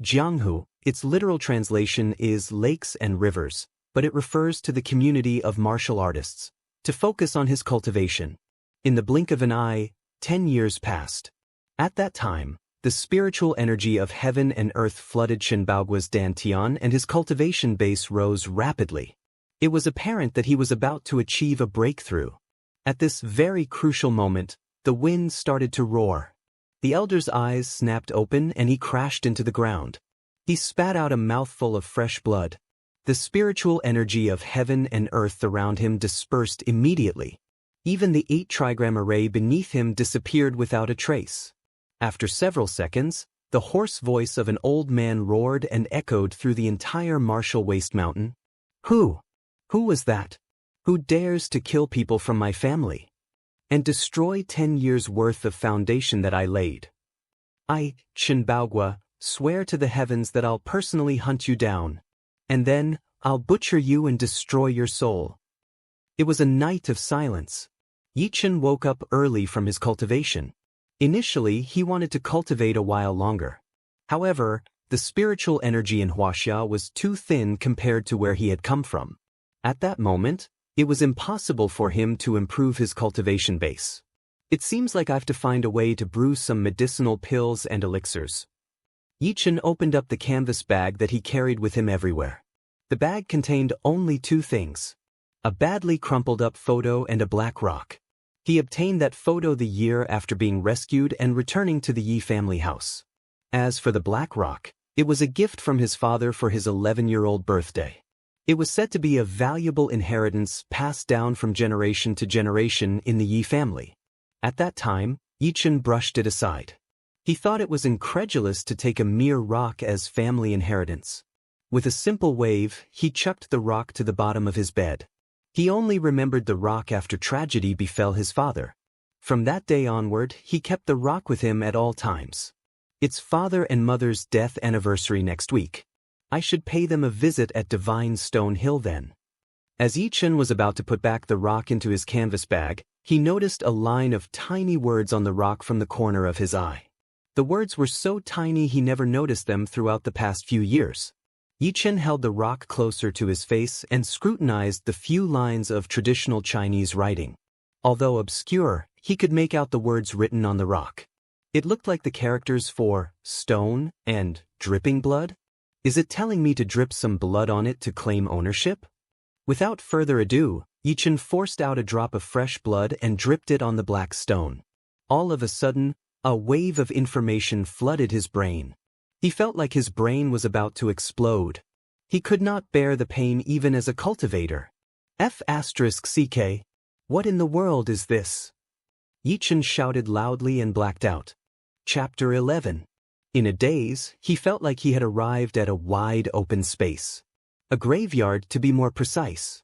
Jianghu, its literal translation is lakes and rivers, but it refers to the community of martial artists, to focus on his cultivation. In the blink of an eye, 10 years passed. At that time, the spiritual energy of heaven and earth flooded Qin Baoguo's dantian and his cultivation base rose rapidly. It was apparent that he was about to achieve a breakthrough. At this very crucial moment, the wind started to roar. The elder's eyes snapped open and he crashed into the ground. He spat out a mouthful of fresh blood. The spiritual energy of heaven and earth around him dispersed immediately. Even the 8-trigram array beneath him disappeared without a trace. After several seconds, the hoarse voice of an old man roared and echoed through the entire Martial Waste Mountain. Who was that? Who dares to kill people from my family? And destroy 10 years' worth of foundation that I laid? I, Qin Baoguo, swear to the heavens that I'll personally hunt you down. And then, I'll butcher you and destroy your soul. It was a night of silence. Yi Qin woke up early from his cultivation. Initially, he wanted to cultivate a while longer. However, the spiritual energy in Huaxia was too thin compared to where he had come from. At that moment, it was impossible for him to improve his cultivation base. It seems like I've to find a way to brew some medicinal pills and elixirs. Yi Qin opened up the canvas bag that he carried with him everywhere. The bag contained only 2 things: a badly crumpled up photo and a black rock. He obtained that photo the year after being rescued and returning to the Yi family house. As for the black rock, it was a gift from his father for his 11-year-old birthday. It was said to be a valuable inheritance passed down from generation to generation in the Yi family. At that time, Yi Qin brushed it aside. He thought it was incredulous to take a mere rock as family inheritance. With a simple wave, he chucked the rock to the bottom of his bed. He only remembered the rock after tragedy befell his father. From that day onward, he kept the rock with him at all times. It's father and mother's death anniversary next week. I should pay them a visit at Divine Stone Hill then. As Yi Qin was about to put back the rock into his canvas bag, he noticed a line of tiny words on the rock from the corner of his eye. The words were so tiny he never noticed them throughout the past few years. Yi Chen held the rock closer to his face and scrutinized the few lines of traditional Chinese writing. Although obscure, he could make out the words written on the rock. It looked like the characters for stone and dripping blood. Is it telling me to drip some blood on it to claim ownership? Without further ado, Yi Chen forced out a drop of fresh blood and dripped it on the black stone. All of a sudden, a wave of information flooded his brain. He felt like his brain was about to explode. He could not bear the pain even as a cultivator. F***CK. What in the world is this? Yi Chen shouted loudly and blacked out. Chapter 11. In a daze, he felt like he had arrived at a wide open space. A graveyard, to be more precise.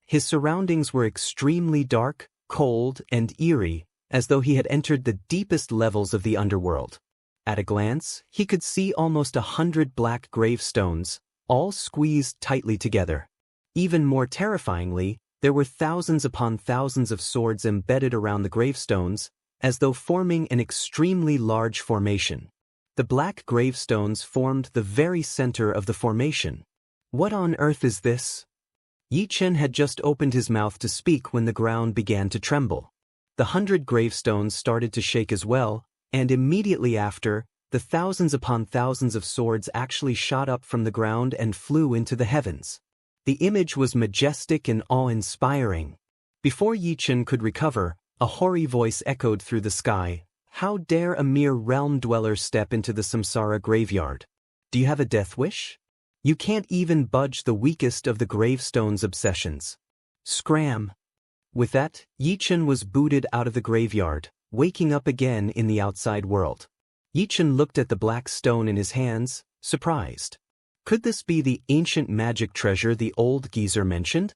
His surroundings were extremely dark, cold, and eerie, as though he had entered the deepest levels of the underworld. At a glance, he could see almost 100 black gravestones, all squeezed tightly together. Even more terrifyingly, there were thousands upon thousands of swords embedded around the gravestones, as though forming an extremely large formation. The black gravestones formed the very center of the formation. What on earth is this? Yi Chen had just opened his mouth to speak when the ground began to tremble. The 100 gravestones started to shake as well, and immediately after, the thousands upon thousands of swords actually shot up from the ground and flew into the heavens. The image was majestic and awe-inspiring. Before Yi Chen could recover, a hoary voice echoed through the sky. How dare a mere realm dweller step into the samsara graveyard? Do you have a death wish? You can't even budge the weakest of the gravestone's obsessions. Scram! With that, Yi Chen was booted out of the graveyard, waking up again in the outside world. Yi Chen looked at the black stone in his hands, surprised. Could this be the ancient magic treasure the old geezer mentioned?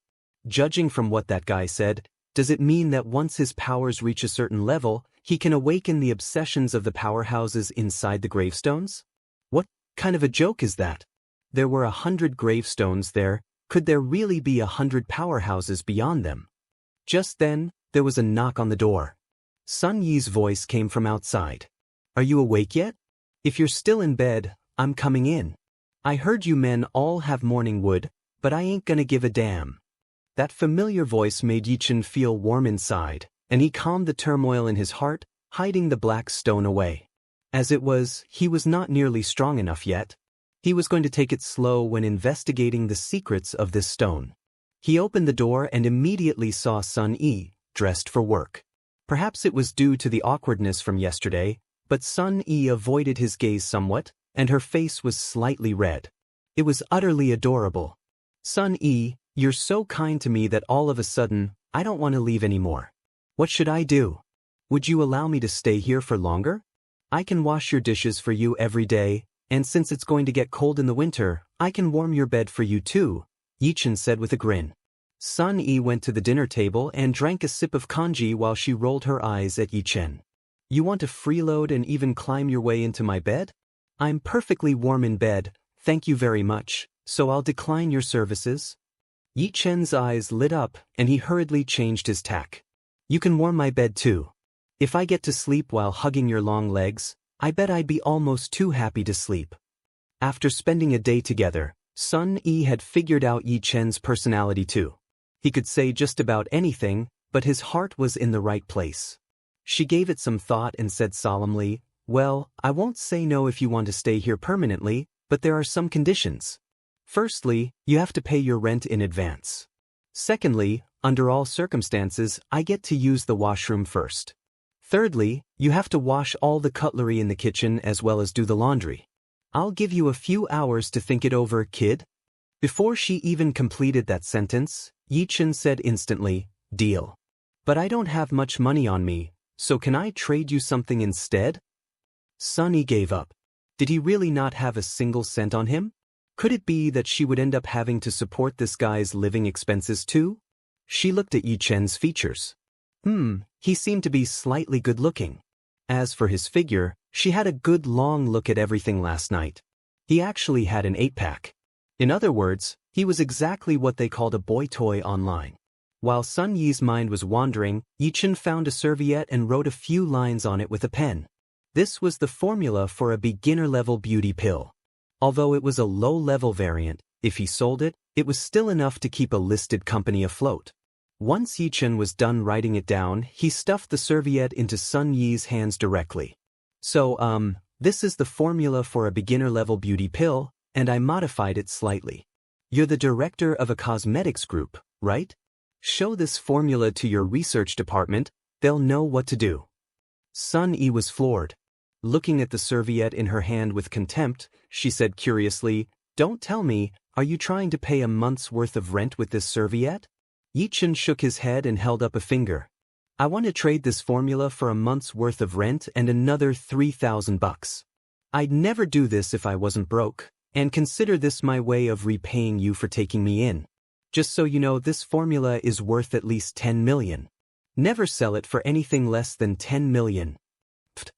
Judging from what that guy said, does it mean that once his powers reach a certain level, he can awaken the obsessions of the powerhouses inside the gravestones? What kind of a joke is that? There were 100 gravestones there. Could there really be 100 powerhouses beyond them? Just then, there was a knock on the door. Sun Yi's voice came from outside. Are you awake yet? If you're still in bed, I'm coming in. I heard you men all have morning wood, but I ain't gonna give a damn. That familiar voice made Yi Chen feel warm inside, and he calmed the turmoil in his heart, hiding the black stone away. As it was, he was not nearly strong enough yet. He was going to take it slow when investigating the secrets of this stone. He opened the door and immediately saw Sun Yi, dressed for work. Perhaps it was due to the awkwardness from yesterday, but Sun Yi avoided his gaze somewhat, and her face was slightly red. It was utterly adorable. Sun Yi, you're so kind to me that all of a sudden, I don't want to leave anymore. What should I do? Would you allow me to stay here for longer? I can wash your dishes for you every day, and since it's going to get cold in the winter, I can warm your bed for you too, Yi Chen said with a grin. Sun Yi went to the dinner table and drank a sip of congee while she rolled her eyes at Yi Chen. You want to freeload and even climb your way into my bed? I'm perfectly warm in bed, thank you very much, so I'll decline your services. Yi Chen's eyes lit up and he hurriedly changed his tack. You can warm my bed too. If I get to sleep while hugging your long legs, I bet I'd be almost too happy to sleep. After spending a day together, Sun Yi had figured out Yi Chen's personality too. He could say just about anything, but his heart was in the right place. She gave it some thought and said solemnly, well, I won't say no if you want to stay here permanently, but there are some conditions. Firstly, you have to pay your rent in advance. Secondly, under all circumstances, I get to use the washroom first. Thirdly, you have to wash all the cutlery in the kitchen as well as do the laundry. I'll give you a few hours to think it over, kid. Before she even completed that sentence, Yi Chen said instantly, deal. But I don't have much money on me, so can I trade you something instead? Sun Yi gave up. Did he really not have a single cent on him? Could it be that she would end up having to support this guy's living expenses too? She looked at Yi Chen's features. He seemed to be slightly good-looking. As for his figure, she had a good long look at everything last night. He actually had an 8-pack. In other words, he was exactly what they called a boy toy online. While Sun Yi's mind was wandering, Yi Chen found a serviette and wrote a few lines on it with a pen. This was the formula for a beginner-level beauty pill. Although it was a low-level variant, if he sold it, it was still enough to keep a listed company afloat. Once Yi-Chen was done writing it down, he stuffed the serviette into Sun Yi's hands directly. So, this is the formula for a beginner-level beauty pill, and I modified it slightly. You're the director of a cosmetics group, right? Show this formula to your research department, they'll know what to do. Sun Yi was floored. Looking at the serviette in her hand with contempt, she said curiously, "Don't tell me, are you trying to pay a month's worth of rent with this serviette?" Yi-Chen shook his head and held up a finger. "I want to trade this formula for a month's worth of rent and another $3,000. I'd never do this if I wasn't broke, and consider this my way of repaying you for taking me in. Just so you know, this formula is worth at least 10 million. Never sell it for anything less than 10 million. Pfft.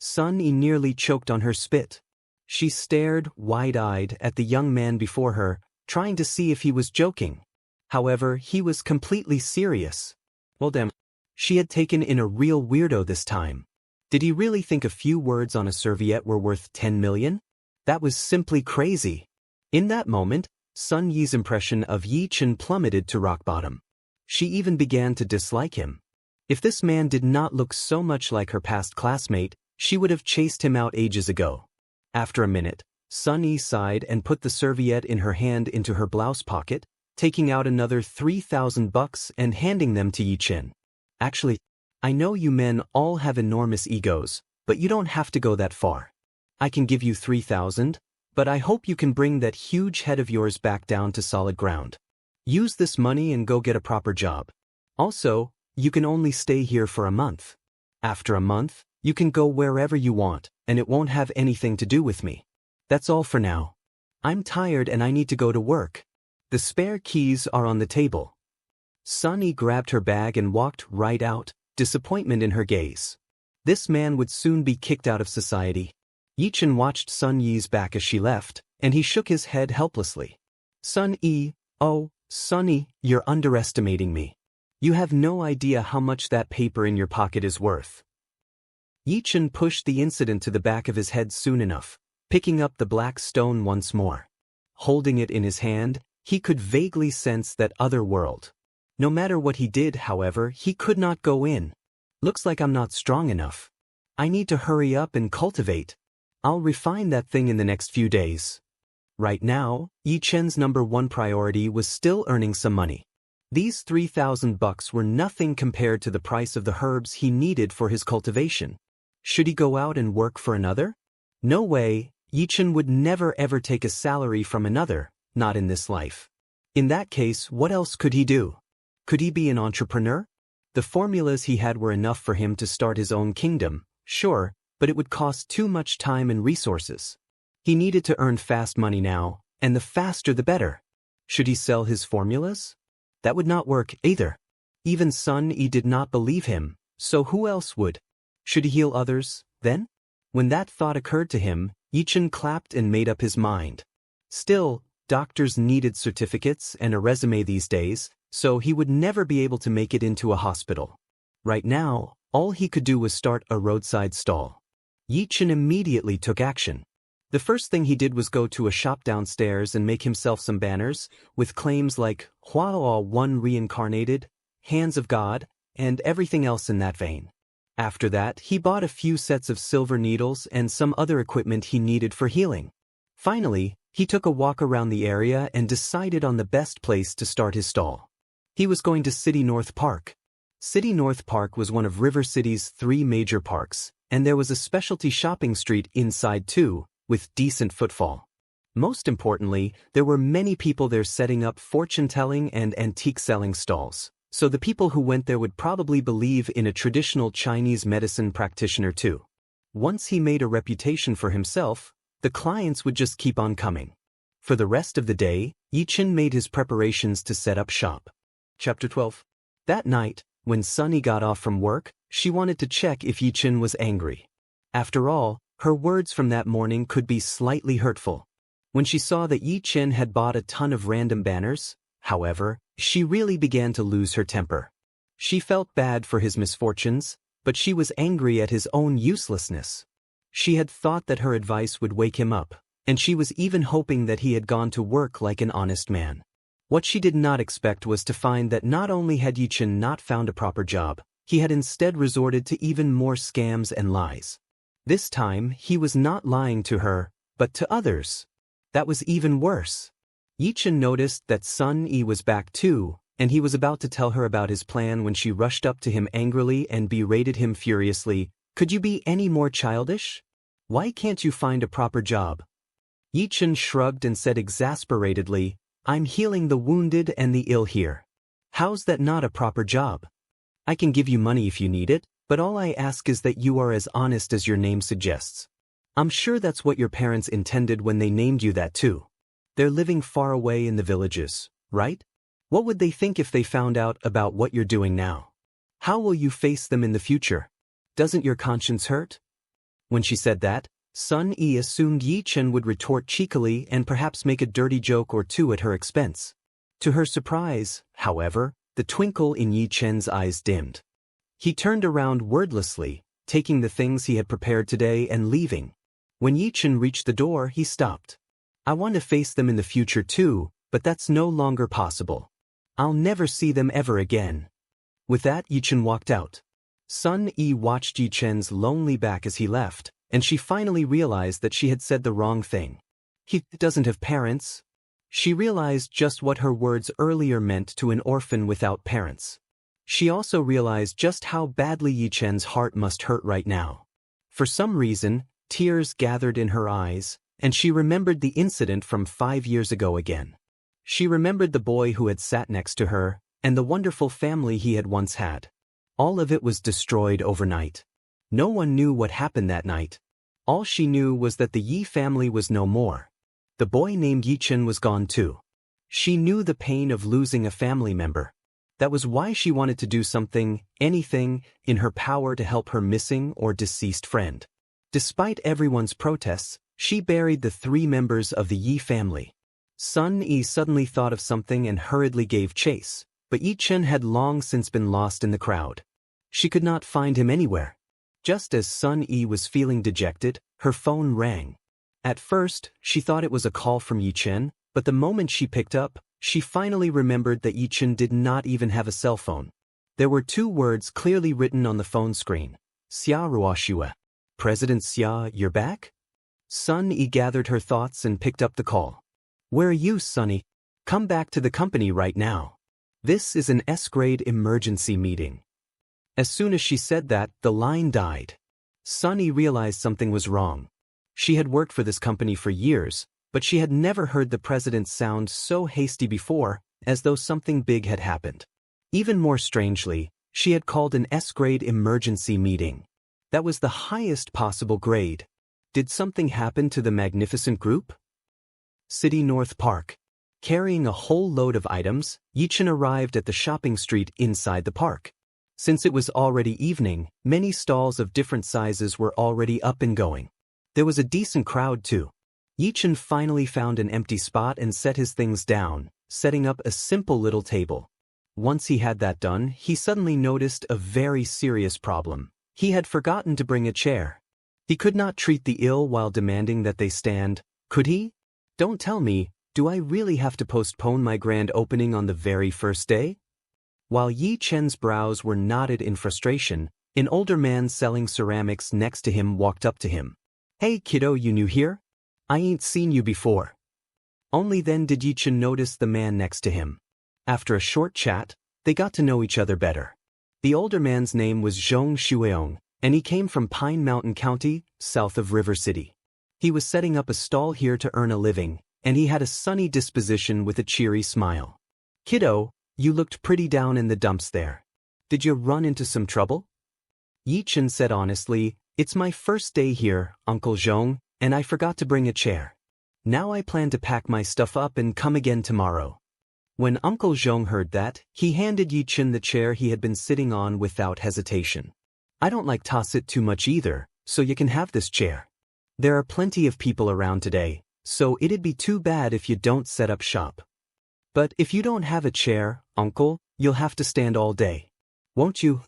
Sun Yi nearly choked on her spit. She stared, wide-eyed, at the young man before her, trying to see if he was joking. However, he was completely serious. Well damn, she had taken in a real weirdo this time. Did he really think a few words on a serviette were worth 10 million? That was simply crazy. In that moment, Sun Yi's impression of Yi-Chen plummeted to rock bottom. She even began to dislike him. If this man did not look so much like her past classmate, she would have chased him out ages ago. After a minute, Sun Yi sighed and put the serviette in her hand into her blouse pocket, taking out another $3,000 and handing them to Yi-Chen. "Actually, I know you men all have enormous egos, but you don't have to go that far. I can give you 3,000, but I hope you can bring that huge head of yours back down to solid ground. Use this money and go get a proper job. Also, you can only stay here for a month. After a month, you can go wherever you want, and it won't have anything to do with me. That's all for now. I'm tired and I need to go to work. The spare keys are on the table." Sun Yi grabbed her bag and walked right out, disappointment in her gaze. This man would soon be kicked out of society. Yi-Chen watched Sun Yi's back as she left, and he shook his head helplessly. "Sun Yi, oh, Sun Yi, you're underestimating me. You have no idea how much that paper in your pocket is worth." Yi-Chen pushed the incident to the back of his head soon enough, picking up the black stone once more. Holding it in his hand, he could vaguely sense that other world. No matter what he did, however, he could not go in. "Looks like I'm not strong enough. I need to hurry up and cultivate. I'll refine that thing in the next few days." Right now, Yi-Chen's #1 priority was still earning some money. These $3,000 were nothing compared to the price of the herbs he needed for his cultivation. Should he go out and work for another? No way, Yi-Chen would never ever take a salary from another, not in this life. In that case, what else could he do? Could he be an entrepreneur? The formulas he had were enough for him to start his own kingdom, sure, but it would cost too much time and resources. He needed to earn fast money now, and the faster the better. Should he sell his formulas? That would not work either. Even Sun Yi did not believe him, so who else would? Should he heal others, then? When that thought occurred to him, Yi-Chen clapped and made up his mind. Still, doctors needed certificates and a resume these days, so he would never be able to make it into a hospital. Right now, all he could do was start a roadside stall. Yi-Chen immediately took action. The first thing he did was go to a shop downstairs and make himself some banners, with claims like Hua One Reincarnated, Hands of God, and everything else in that vein. After that, he bought a few sets of silver needles and some other equipment he needed for healing. Finally, he took a walk around the area and decided on the best place to start his stall. He was going to City North Park. City North Park was one of River City's 3 major parks, and there was a specialty shopping street inside too, with decent footfall. Most importantly, there were many people there setting up fortune-telling and antique-selling stalls, so the people who went there would probably believe in a traditional Chinese medicine practitioner too. Once he made a reputation for himself, the clients would just keep on coming. For the rest of the day, Yi-Chen made his preparations to set up shop. Chapter 12. That night, when Sun Yi got off from work, she wanted to check if Yi-Chen was angry. After all, her words from that morning could be slightly hurtful. When she saw that Yi-Chen had bought a ton of random banners, however, she really began to lose her temper. She felt bad for his misfortunes, but she was angry at his own uselessness. She had thought that her advice would wake him up, And she was even hoping that he had gone to work like an honest man. What she did not expect was to find that not only had Yichen not found a proper job, he had instead resorted to even more scams and lies. This time, he was not lying to her, but to others. That was even worse. Yichen noticed that Sun Yi was back too, and he was about to tell her about his plan when she rushed up to him angrily and berated him furiously. "Could you be any more childish? Why can't you find a proper job?" Yichen shrugged and said exasperatedly, "I'm healing the wounded and the ill here. How's that not a proper job? I can give you money if you need it, but all I ask is that you are as honest as your name suggests. I'm sure that's what your parents intended when they named you that too. They're living far away in the villages, right? What would they think if they found out about what you're doing now? How will you face them in the future? Doesn't your conscience hurt?" When she said that, Sun Yi assumed Yichen would retort cheekily and perhaps make a dirty joke or two at her expense. To her surprise, however, the twinkle in Yichen's eyes dimmed. He turned around wordlessly, taking the things he had prepared today and leaving. When Yichen reached the door, he stopped. "I want to face them in the future too, but that's no longer possible. I'll never see them ever again." With that, Yichen walked out. Sun Yi watched Yichen's lonely back as he left, and she finally realized that she had said the wrong thing. He doesn't have parents. She realized just what her words earlier meant to an orphan without parents. She also realized just how badly Yichen's heart must hurt right now. For some reason, tears gathered in her eyes, and she remembered the incident from 5 years ago again. She remembered the boy who had sat next to her, and the wonderful family he had once had. All of it was destroyed overnight. No one knew what happened that night. All she knew was that the Yi family was no more. The boy named Yichen was gone too. She knew the pain of losing a family member. That was why she wanted to do something, anything, in her power to help her missing or deceased friend. Despite everyone's protests, she buried the 3 members of the Yi family. Sun Yi suddenly thought of something and hurriedly gave chase, but Yichen had long since been lost in the crowd. She could not find him anywhere. Just as Sun Yi was feeling dejected, her phone rang. At first, she thought it was a call from Yichen, but the moment she picked up, she finally remembered that Yichen did not even have a cell phone. There were 2 words clearly written on the phone screen. "Xia Ruoxue." "President Xia, you're back?" Sun Yi gathered her thoughts and picked up the call. "Where are you, Sunny? Come back to the company right now. This is an S-grade emergency meeting." As soon as she said that, the line died. Sunny realized something was wrong. She had worked for this company for years, but she had never heard the president sound so hasty before, as though something big had happened. Even more strangely, she had called an S-grade emergency meeting. That was the highest possible grade. Did something happen to the magnificent group? City North Park. Carrying a whole load of items, Yichen arrived at the shopping street inside the park. Since it was already evening, many stalls of different sizes were already up and going. There was a decent crowd too. Yichen finally found an empty spot and set his things down, setting up a simple little table. Once he had that done, he suddenly noticed a very serious problem. He had forgotten to bring a chair. He could not treat the ill while demanding that they stand, could he? Don't tell me, do I really have to postpone my grand opening on the very first day? While Yi Chen's brows were knotted in frustration, an older man selling ceramics next to him walked up to him. "Hey kiddo, you new here? I ain't seen you before." Only then did Yi Chen notice the man next to him. After a short chat, they got to know each other better. The older man's name was Zhong Shueong, and he came from Pine Mountain County, south of River City. He was setting up a stall here to earn a living, and he had a sunny disposition with a cheery smile. "Kiddo, you looked pretty down in the dumps there. Did you run into some trouble?" Yi Chen said honestly, "It's my first day here, Uncle Zhong, and I forgot to bring a chair. Now I plan to pack my stuff up and come again tomorrow." When Uncle Zhong heard that, he handed Yi Chen the chair he had been sitting on without hesitation. "I don't like toss it too much either, so you can have this chair. There are plenty of people around today, so it'd be too bad if you don't set up shop. But if you don't have a chair, Uncle, you'll have to stand all day. Won't you?"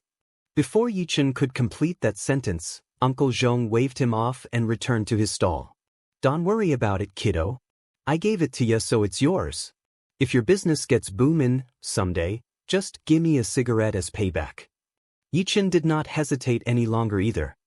Before Yi Chen could complete that sentence, Uncle Zhong waved him off and returned to his stall. Don't worry about it, kiddo. I gave it to ya so it's yours. If your business gets boomin' someday, just gimme a cigarette as payback. Yichen did not hesitate any longer either.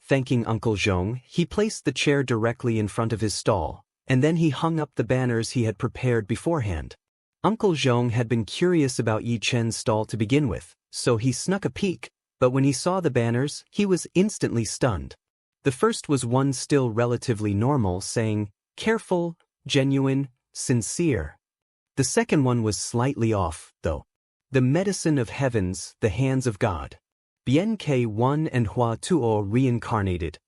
Thanking Uncle Zhong, he placed the chair directly in front of his stall, and then he hung up the banners he had prepared beforehand. Uncle Zhong had been curious about Yi Chen's stall to begin with, so he snuck a peek, but when he saw the banners, he was instantly stunned. The first was one still relatively normal, saying, "Careful, genuine, sincere." The second one was slightly off, though. "The medicine of heavens, the hands of God. Bien K1 and Hua Tuo reincarnated."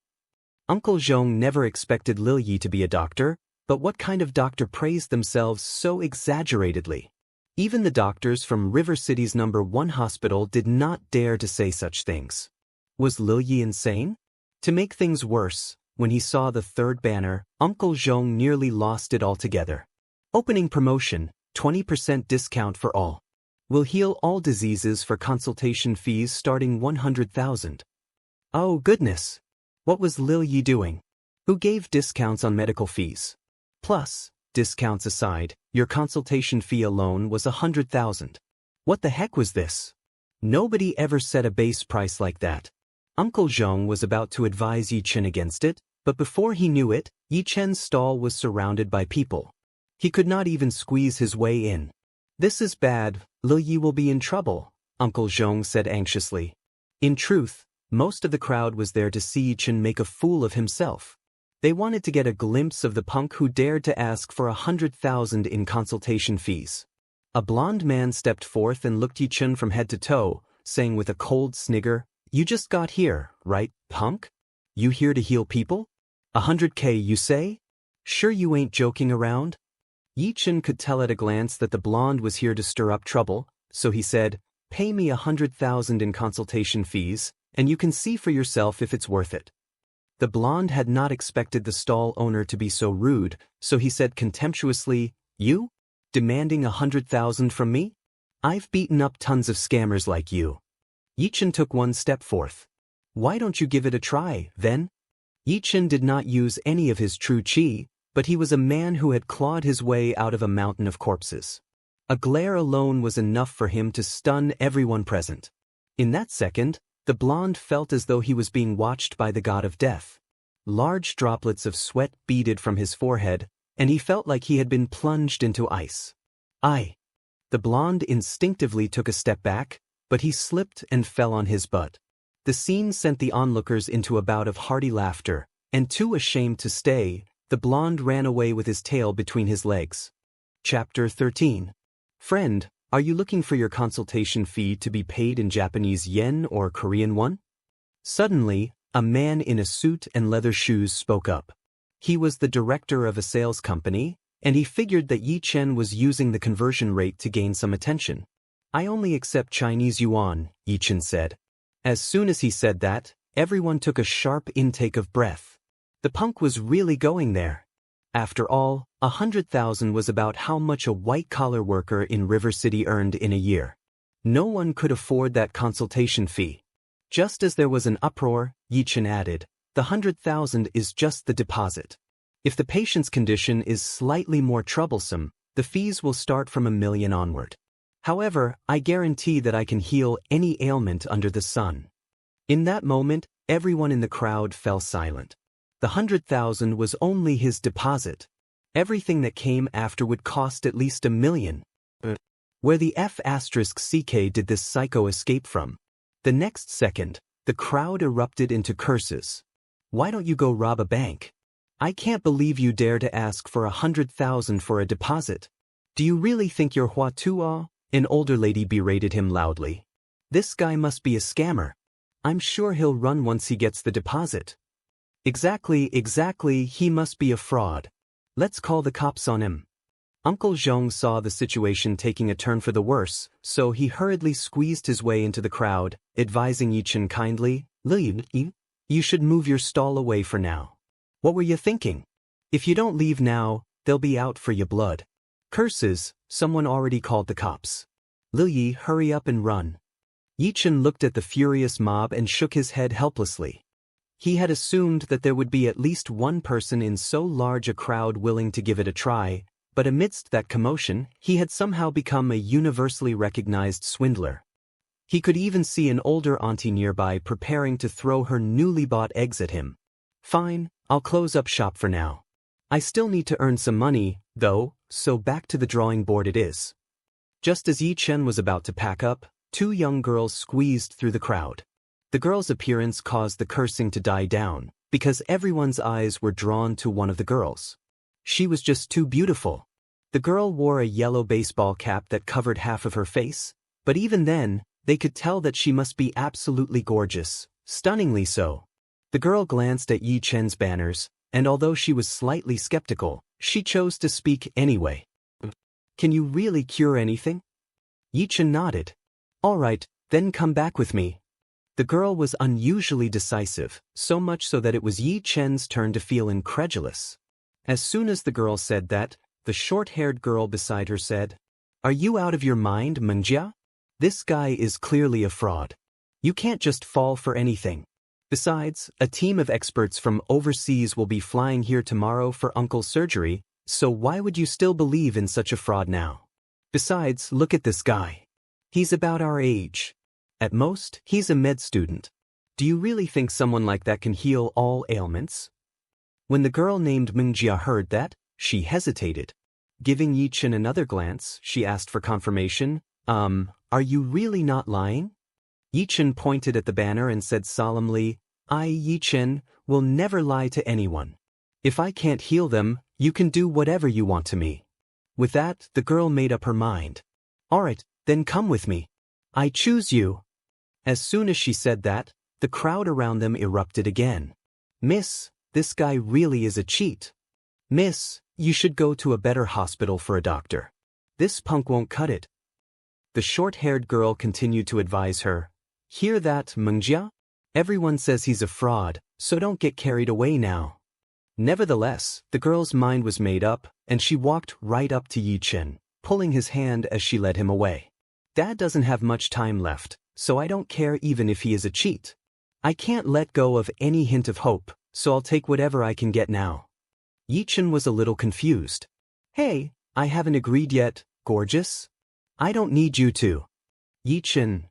Uncle Zhong never expected Lil Yi to be a doctor, but what kind of doctor praised themselves so exaggeratedly? Even the doctors from River City's #1 hospital did not dare to say such things. Was Lil Yi insane? To make things worse, when he saw the third banner, Uncle Zhong nearly lost it altogether. Opening promotion, 20% discount for all. Will heal all diseases for consultation fees starting 100,000. Oh goodness! What was Lil Yi doing? Who gave discounts on medical fees? Plus, discounts aside, your consultation fee alone was 100,000. What the heck was this? Nobody ever set a base price like that. Uncle Zhong was about to advise Yi Chen against it, but before he knew it, Yi Chen's stall was surrounded by people. He could not even squeeze his way in. "This is bad, Lil Yi will be in trouble," Uncle Zhong said anxiously. In truth, most of the crowd was there to see Yi Chen make a fool of himself. They wanted to get a glimpse of the punk who dared to ask for 100,000 in consultation fees. A blond man stepped forth and looked Yi Chen from head to toe, saying with a cold snigger, "You just got here, right, punk? You here to heal people? 100K you say? Sure you ain't joking around?" Yi Chen could tell at a glance that the blonde was here to stir up trouble, so he said, "Pay me 100,000 in consultation fees, and you can see for yourself if it's worth it." The blonde had not expected the stall owner to be so rude, so he said contemptuously, "You? Demanding 100,000 from me? I've beaten up tons of scammers like you." Yi Chen took one step forth. "Why don't you give it a try, then?" Yi Chen did not use any of his true chi, but he was a man who had clawed his way out of a mountain of corpses. A glare alone was enough for him to stun everyone present. In that second, the blonde felt as though he was being watched by the god of death. Large droplets of sweat beaded from his forehead, and he felt like he had been plunged into ice. "Aye!" The blonde instinctively took a step back, but he slipped and fell on his butt. The scene sent the onlookers into a bout of hearty laughter, and too ashamed to stay, the blonde ran away with his tail between his legs. Chapter 13. Friend, are you looking for your consultation fee to be paid in Japanese yen or Korean won? Suddenly, a man in a suit and leather shoes spoke up. He was the director of a sales company, and he figured that Yi Chen was using the conversion rate to gain some attention. "I only accept Chinese yuan," Yi Chen said. As soon as he said that, everyone took a sharp intake of breath. The punk was really going there. After all, 100,000 was about how much a white-collar worker in River City earned in a year. No one could afford that consultation fee. Just as there was an uproar, Yi Chen added, "The 100,000 is just the deposit. If the patient's condition is slightly more troublesome, the fees will start from 1,000,000 onward. However, I guarantee that I can heal any ailment under the sun." In that moment, everyone in the crowd fell silent. The 100,000 was only his deposit. Everything that came after would cost at least 1,000,000. Where the F***CK did this psycho escape from? The next second, the crowd erupted into curses. "Why don't you go rob a bank? I can't believe you dare to ask for 100,000 for a deposit. Do you really think you're Hua Tuo?" An older lady berated him loudly. "This guy must be a scammer. I'm sure he'll run once he gets the deposit." Exactly, he must be a fraud. Let's call the cops on him." Uncle Zhong saw the situation taking a turn for the worse, so he hurriedly squeezed his way into the crowd, advising Yi Chen kindly, "Lil Yi, you should move your stall away for now. What were you thinking? If you don't leave now, they'll be out for your blood." Curses, someone already called the cops. "Lil Yi, hurry up and run." Yi Chen looked at the furious mob and shook his head helplessly. He had assumed that there would be at least one person in so large a crowd willing to give it a try, but amidst that commotion, he had somehow become a universally recognized swindler. He could even see an older auntie nearby preparing to throw her newly bought eggs at him. Fine, I'll close up shop for now. I still need to earn some money, though, so back to the drawing board it is. Just as Yi Chen was about to pack up, two young girls squeezed through the crowd. The girl's appearance caused the cursing to die down, because everyone's eyes were drawn to one of the girls. She was just too beautiful. The girl wore a yellow baseball cap that covered half of her face, but even then, they could tell that she must be absolutely gorgeous, stunningly so. The girl glanced at Yi Chen's banners, and although she was slightly skeptical, she chose to speak anyway. Can you really cure anything? Yi Chen nodded. All right, then come back with me. The girl was unusually decisive, so much so that it was Yi Chen's turn to feel incredulous. As soon as the girl said that, the short-haired girl beside her said, Are you out of your mind, Mengjia? This guy is clearly a fraud. You can't just fall for anything. Besides, a team of experts from overseas will be flying here tomorrow for Uncle's surgery, so why would you still believe in such a fraud now? Besides, look at this guy. He's about our age. At most, he's a med student. Do you really think someone like that can heal all ailments? When the girl named Mengjia heard that, she hesitated. Giving Yi Chen another glance, she asked for confirmation, are you really not lying? Yi Chen pointed at the banner and said solemnly, I, Yi Chen, will never lie to anyone. If I can't heal them, you can do whatever you want to me. With that, the girl made up her mind. All right, then come with me. I choose you. As soon as she said that, the crowd around them erupted again. Miss, this guy really is a cheat. Miss, you should go to a better hospital for a doctor. This punk won't cut it. The short-haired girl continued to advise her. Hear that, Mengjia? Everyone says he's a fraud, so don't get carried away now. Nevertheless, the girl's mind was made up, and she walked right up to Yi Chen, pulling his hand as she led him away. Dad doesn't have much time left, so I don't care even if he is a cheat. I can't let go of any hint of hope, so I'll take whatever I can get now. Yi Chen was a little confused. Hey, I haven't agreed yet, gorgeous. I don't need you to. Yi Chen.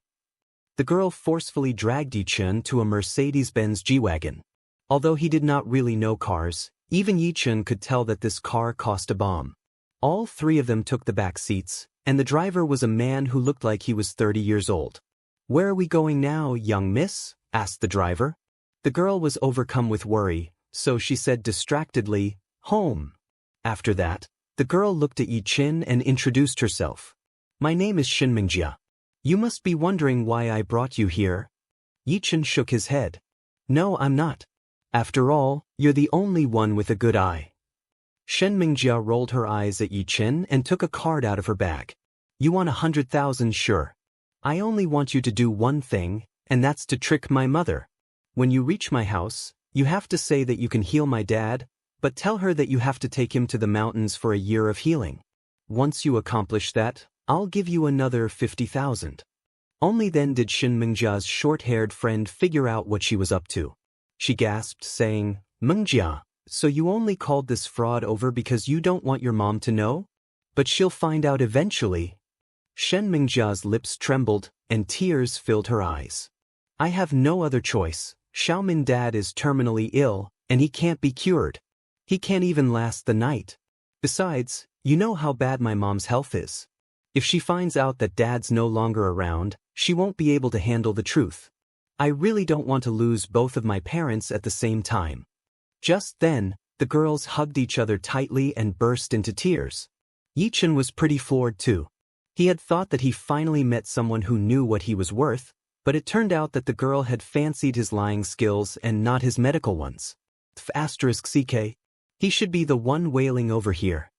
The girl forcefully dragged Yi Chen to a Mercedes-Benz G-Wagon. Although he did not really know cars, even Yi Chen could tell that this car cost a bomb. All three of them took the back seats, and the driver was a man who looked like he was 30 years old. Where are we going now, young miss? Asked the driver. The girl was overcome with worry, so she said distractedly, home. After that, the girl looked at Yi Chen and introduced herself. My name is Shin Mengjia. You must be wondering why I brought you here. Yi Chen shook his head. No, I'm not. After all, you're the only one with a good eye. Shen Mengjia rolled her eyes at Yi Chen and took a card out of her bag. You want 100,000, sure. I only want you to do one thing, and that's to trick my mother. When you reach my house, you have to say that you can heal my dad, but tell her that you have to take him to the mountains for a year of healing. Once you accomplish that, I'll give you another 50,000. Only then did Shin Mengjia's short-haired friend figure out what she was up to. She gasped, saying, Mengjia, so you only called this fraud over because you don't want your mom to know? But she'll find out eventually. Shen Mengjia's lips trembled, and tears filled her eyes. I have no other choice. Xiaomin dad is terminally ill, and he can't be cured. He can't even last the night. Besides, you know how bad my mom's health is. If she finds out that dad's no longer around, she won't be able to handle the truth. I really don't want to lose both of my parents at the same time. Just then, the girls hugged each other tightly and burst into tears. Yi Chen was pretty floored too. He had thought that he finally met someone who knew what he was worth, but it turned out that the girl had fancied his lying skills and not his medical ones. *CK. He should be the one wailing over here.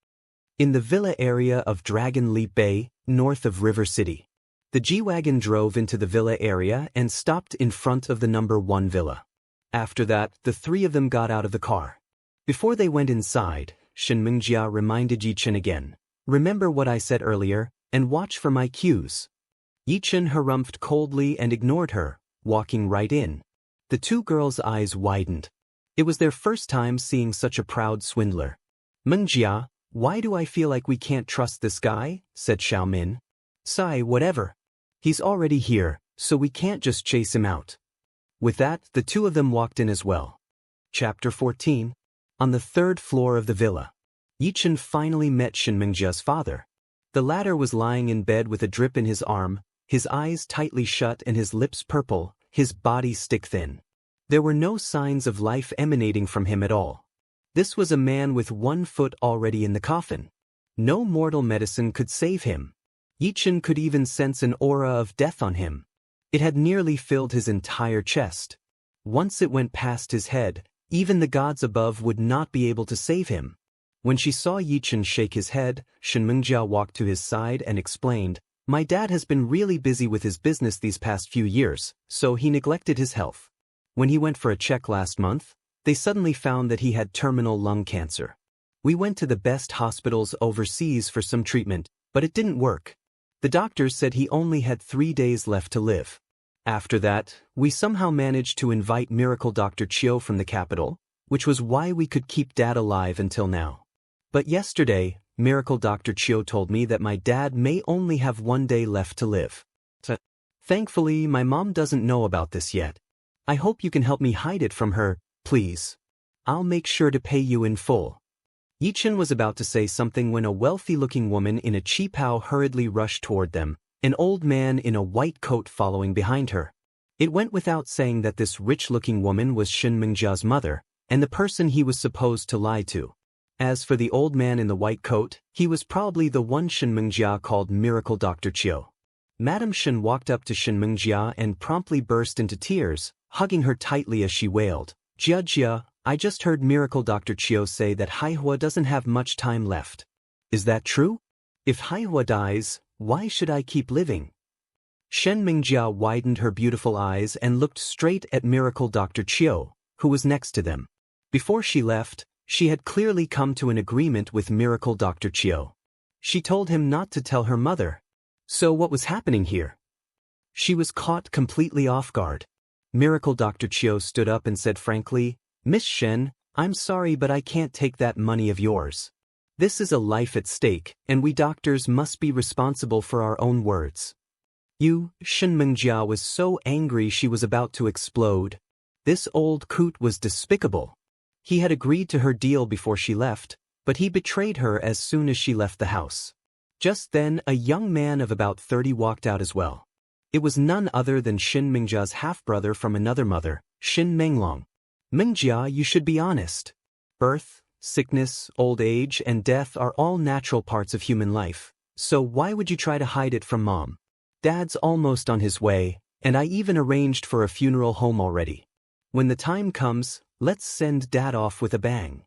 In the villa area of Dragon Leap Bay, north of River City. The G-Wagon drove into the villa area and stopped in front of the number 1 villa. After that, the three of them got out of the car. Before they went inside, Shin Mengjia reminded Yi Chen again, remember what I said earlier, and watch for my cues. Yi Chen harumphed coldly and ignored her, walking right in. The The two girls' eyes widened. It was their first time seeing such a proud swindler. "Mengjia, why do I feel like we can't trust this guy?" said Xiaomin. "Sai, whatever. He's already here, so we can't just chase him out." With that, the two of them walked in as well. Chapter 14. On the third floor of the villa, Yichen finally met Shen Mengjia's father. The latter was lying in bed with a drip in his arm, his eyes tightly shut and his lips purple, his body stick-thin. There were no signs of life emanating from him at all. This was a man with 1 foot already in the coffin. No mortal medicine could save him. Yichen could even sense an aura of death on him. It had nearly filled his entire chest. Once it went past his head, even the gods above would not be able to save him. When she saw Yichen shake his head, Shen Mengjia walked to his side and explained, "My dad has been really busy with his business these past few years, so he neglected his health. When he went for a check last month, they suddenly found that he had terminal lung cancer. We went to the best hospitals overseas for some treatment, but it didn't work. The doctors said he only had 3 days left to live. After that, we somehow managed to invite Miracle Dr. Chiu from the capital, which was why we could keep Dad alive until now. But yesterday, Miracle Dr. Chiu told me that my dad may only have 1 day left to live. Thankfully, my mom doesn't know about this yet. I hope you can help me hide it from her, please. I'll make sure to pay you in full." Yichen was about to say something when a wealthy-looking woman in a qipao hurriedly rushed toward them, an old man in a white coat following behind her. It went without saying that this rich-looking woman was Shen Mengjia's mother, and the person he was supposed to lie to. As for the old man in the white coat, he was probably the one Shen Mengjia called Miracle Dr. Chiu. Madame Shen walked up to Shen Mengjia and promptly burst into tears, hugging her tightly as she wailed, "Jia, I just heard Miracle Dr. Chiu say that Haihua doesn't have much time left. Is that true? If Haihua dies, why should I keep living?" Shen Mengjia widened her beautiful eyes and looked straight at Miracle Dr. Chiu, who was next to them. Before she left, she had clearly come to an agreement with Miracle Dr. Chiu. She told him not to tell her mother. So what was happening here? She was caught completely off guard. Miracle Dr. Chiu stood up and said frankly, "Miss Shen, I'm sorry but I can't take that money of yours. This is a life at stake, and we doctors must be responsible for our own words." Shen Mengjia was so angry she was about to explode. This old coot was despicable. He had agreed to her deal before she left, but he betrayed her as soon as she left the house. Just then, a young man of about 30 walked out as well. It was none other than Shen Mengjia's half-brother from another mother, Shen Menglong. "Mengjia, you should be honest. Birth, sickness, old age, and death are all natural parts of human life, so why would you try to hide it from Mom? Dad's almost on his way, and I even arranged for a funeral home already. When the time comes, let's send Dad off with a bang."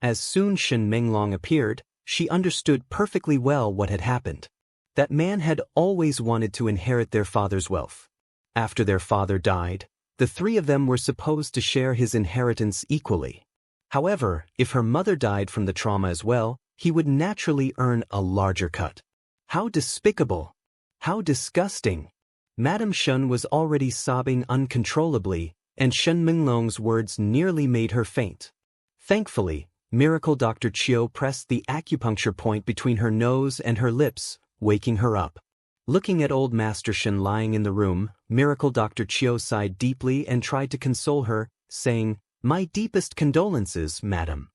As soon as Shen Menglong appeared, she understood perfectly well what had happened. That man had always wanted to inherit their father's wealth. After their father died, the 3 of them were supposed to share his inheritance equally. However, if her mother died from the trauma as well, he would naturally earn a larger cut. How despicable! How disgusting! Madame Shen was already sobbing uncontrollably, and Shen Menglong's words nearly made her faint. Thankfully, Miracle Dr. Chiu pressed the acupuncture point between her nose and her lips, waking her up. Looking at old Master Shen lying in the room, Miracle Dr. Chiu sighed deeply and tried to console her, saying, "My deepest condolences, madam."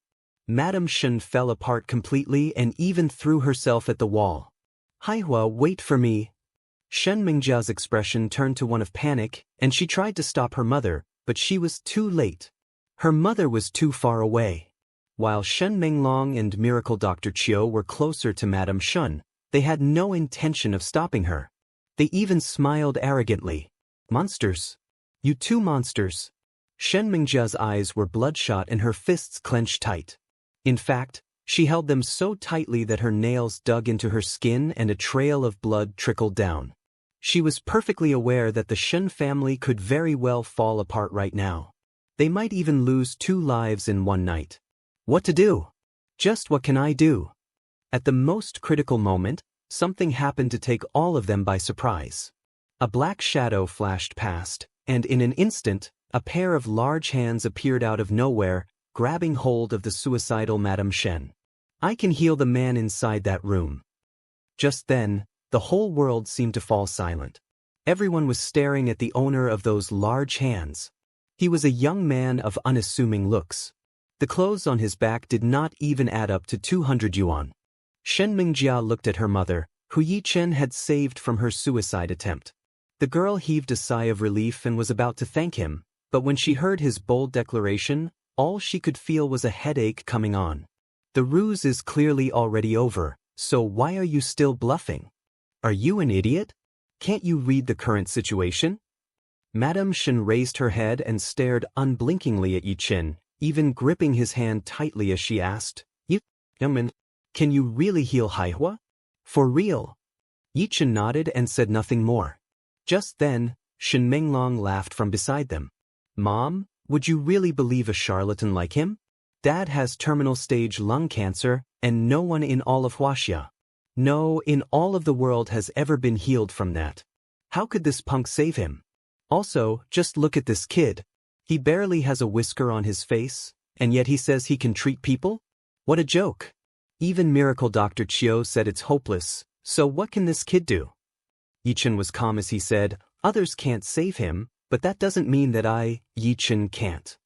Madame Shen fell apart completely and even threw herself at the wall. "Haihua, wait for me." Shen Mengjia's expression turned to one of panic, and she tried to stop her mother, but she was too late. Her mother was too far away. While Shen Menglong and Miracle Dr. Chiu were closer to Madame Shen, they had no intention of stopping her. They even smiled arrogantly. "Monsters! You 2 monsters!" Shen Mengjia's eyes were bloodshot and her fists clenched tight. In fact, she held them so tightly that her nails dug into her skin and a trail of blood trickled down. She was perfectly aware that the Shen family could very well fall apart right now. They might even lose 2 lives in one night. What to do? Just what can I do? At the most critical moment, something happened to take all of them by surprise. A black shadow flashed past, and in an instant, A pair of large hands appeared out of nowhere, grabbing hold of the suicidal Madame Shen. I can heal the man inside that room. Just then, the whole world seemed to fall silent. Everyone was staring at the owner of those large hands. He was a young man of unassuming looks. The clothes on his back did not even add up to 200 yuan. Shen Mingjia looked at her mother, who Yi Chen had saved from her suicide attempt. The girl heaved a sigh of relief and was about to thank him, but when she heard his bold declaration, all she could feel was a headache coming on. The ruse is clearly already over, so why are you still bluffing? Are you an idiot? Can't you read the current situation? Madame Shen raised her head and stared unblinkingly at Yi Chen, even gripping his hand tightly as she asked, can you really heal Haihua? For real? Yi Chen nodded and said nothing more. Just then, Shen Menglong laughed from beside them. Mom, would you really believe a charlatan like him? Dad has terminal stage lung cancer, and no one in all of Huaxia, no, in all of the world has ever been healed from that. How could this punk save him? Also, just look at this kid. He barely has a whisker on his face, and yet he says he can treat people? What a joke. Even Miracle Dr. Chiu said it's hopeless, so what can this kid do? Yi Chen was calm as he said, others can't save him, but that doesn't mean that Yi Chen, can't.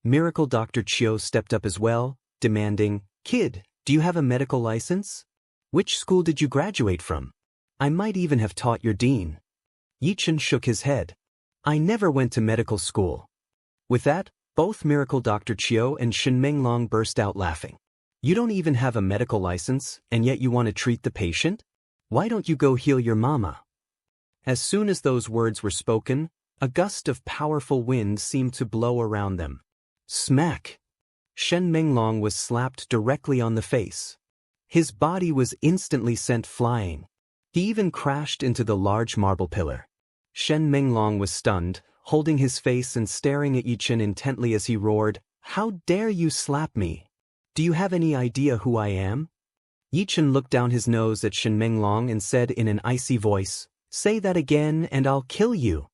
Miracle Dr. Chiu stepped up as well, demanding, Kid, do you have a medical license? Which school did you graduate from? I might even have taught your dean. Yi Chen shook his head. I never went to medical school. With that, both Miracle Dr. Chiu and Shen Menglong burst out laughing. You don't even have a medical license, and yet you want to treat the patient? Why don't you go heal your mama? As soon as those words were spoken, a gust of powerful wind seemed to blow around them. Smack! Shen Menglong was slapped directly on the face. His body was instantly sent flying. He even crashed into the large marble pillar. Shen Menglong was stunned, holding his face and staring at Yi Chen intently as he roared, How dare you slap me? Do you have any idea who I am? Yi Chen looked down his nose at Shen Menglong and said in an icy voice, Say that again and I'll kill you.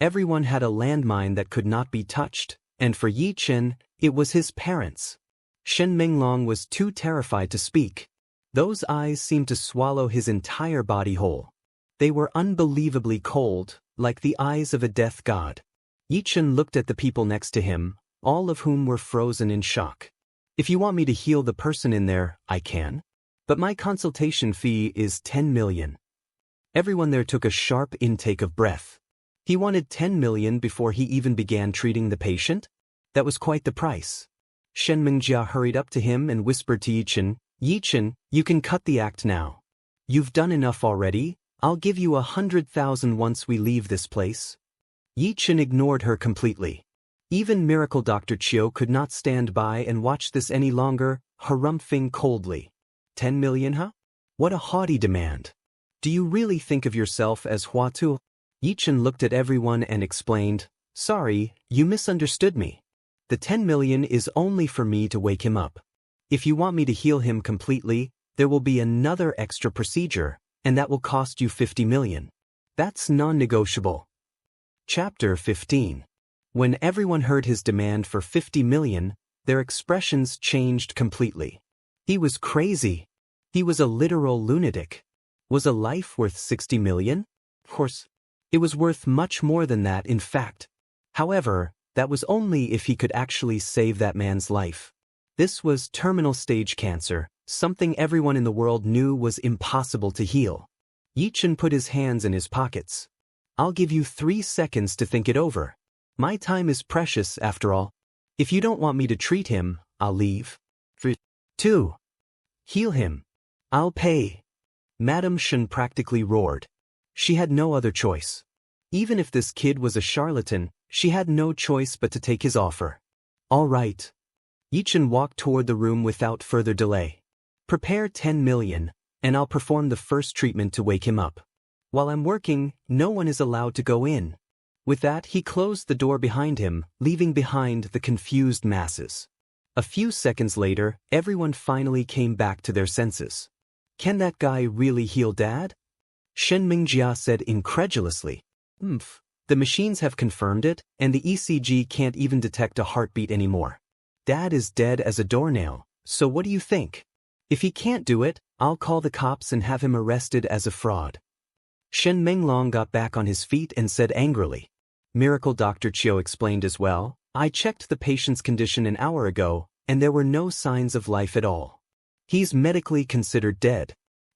Everyone had a landmine that could not be touched, and for Yi Chen, it was his parents. Shen Menglong was too terrified to speak. Those eyes seemed to swallow his entire body whole. They were unbelievably cold, like the eyes of a death god. Yi Chen looked at the people next to him, all of whom were frozen in shock. If you want me to heal the person in there, I can. But my consultation fee is 10 million. Everyone there took a sharp intake of breath. He wanted 10 million before he even began treating the patient? That was quite the price. Shen Mingjia hurried up to him and whispered to Yi Chen, you can cut the act now. You've done enough already, I'll give you 100,000 once we leave this place. Yi Chen ignored her completely. Even Miracle Dr. Chiu could not stand by and watch this any longer, harumphing coldly. 10 million, huh? What a haughty demand. Do you really think of yourself as Huatu? Yi Chen looked at everyone and explained, Sorry, you misunderstood me. The 10 million is only for me to wake him up. If you want me to heal him completely, there will be another extra procedure, and that will cost you 50 million. That's non-negotiable. Chapter 15. When everyone heard his demand for 50 million, their expressions changed completely. He was crazy. He was a literal lunatic. Was a life worth 60 million? Of course, it was worth much more than that in fact. However, that was only if he could actually save that man's life. This was terminal stage cancer, something everyone in the world knew was impossible to heal. Yi Chen put his hands in his pockets. I'll give you 3 seconds to think it over. My time is precious after all. If you don't want me to treat him, I'll leave. 2. Heal him. I'll pay. Madame Shen practically roared. She had no other choice. Even if this kid was a charlatan, she had no choice but to take his offer. All right. Yi Chen walked toward the room without further delay. Prepare 10 million, and I'll perform the first treatment to wake him up. While I'm working, no one is allowed to go in. With that, he closed the door behind him, leaving behind the confused masses. A few seconds later, everyone finally came back to their senses. Can that guy really heal Dad? Shen Mingjia said incredulously. The machines have confirmed it, and the ECG can't even detect a heartbeat anymore. Dad is dead as a doornail, so what do you think? If he can't do it, I'll call the cops and have him arrested as a fraud. Shen Menglong got back on his feet and said angrily. Miracle Dr. Chiu explained as well, I checked the patient's condition an hour ago, and there were no signs of life at all. He's medically considered dead.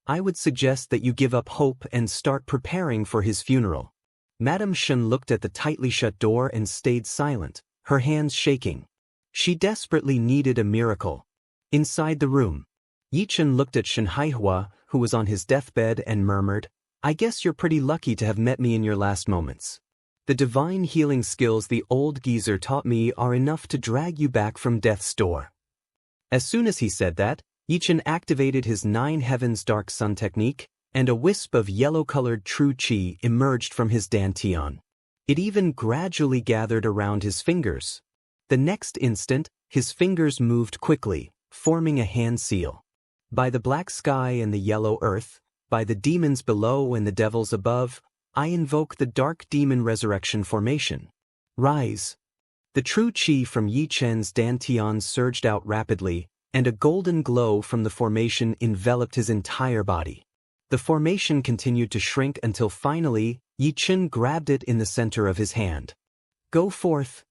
I would suggest that you give up hope and start preparing for his funeral. Madame Shen looked at the tightly shut door and stayed silent, her hands shaking. She desperately needed a miracle. Inside the room, Yi Chen looked at Shen Haihua, who was on his deathbed, and murmured, I guess you're pretty lucky to have met me in your last moments. The divine healing skills the old geezer taught me are enough to drag you back from death's door. As soon as he said that, Yi Chen activated his 9 Heavens Dark Sun technique, and a wisp of yellow-colored true qi emerged from his dantian. It even gradually gathered around his fingers. The next instant, his fingers moved quickly, forming a hand seal. By the black sky and the yellow earth, by the demons below and the devils above, I invoke the dark demon resurrection formation. Rise. The true qi from Yi Chen's dantian surged out rapidly, and a golden glow from the formation enveloped his entire body. The formation continued to shrink until finally, Yi Chen grabbed it in the center of his hand. Go forth.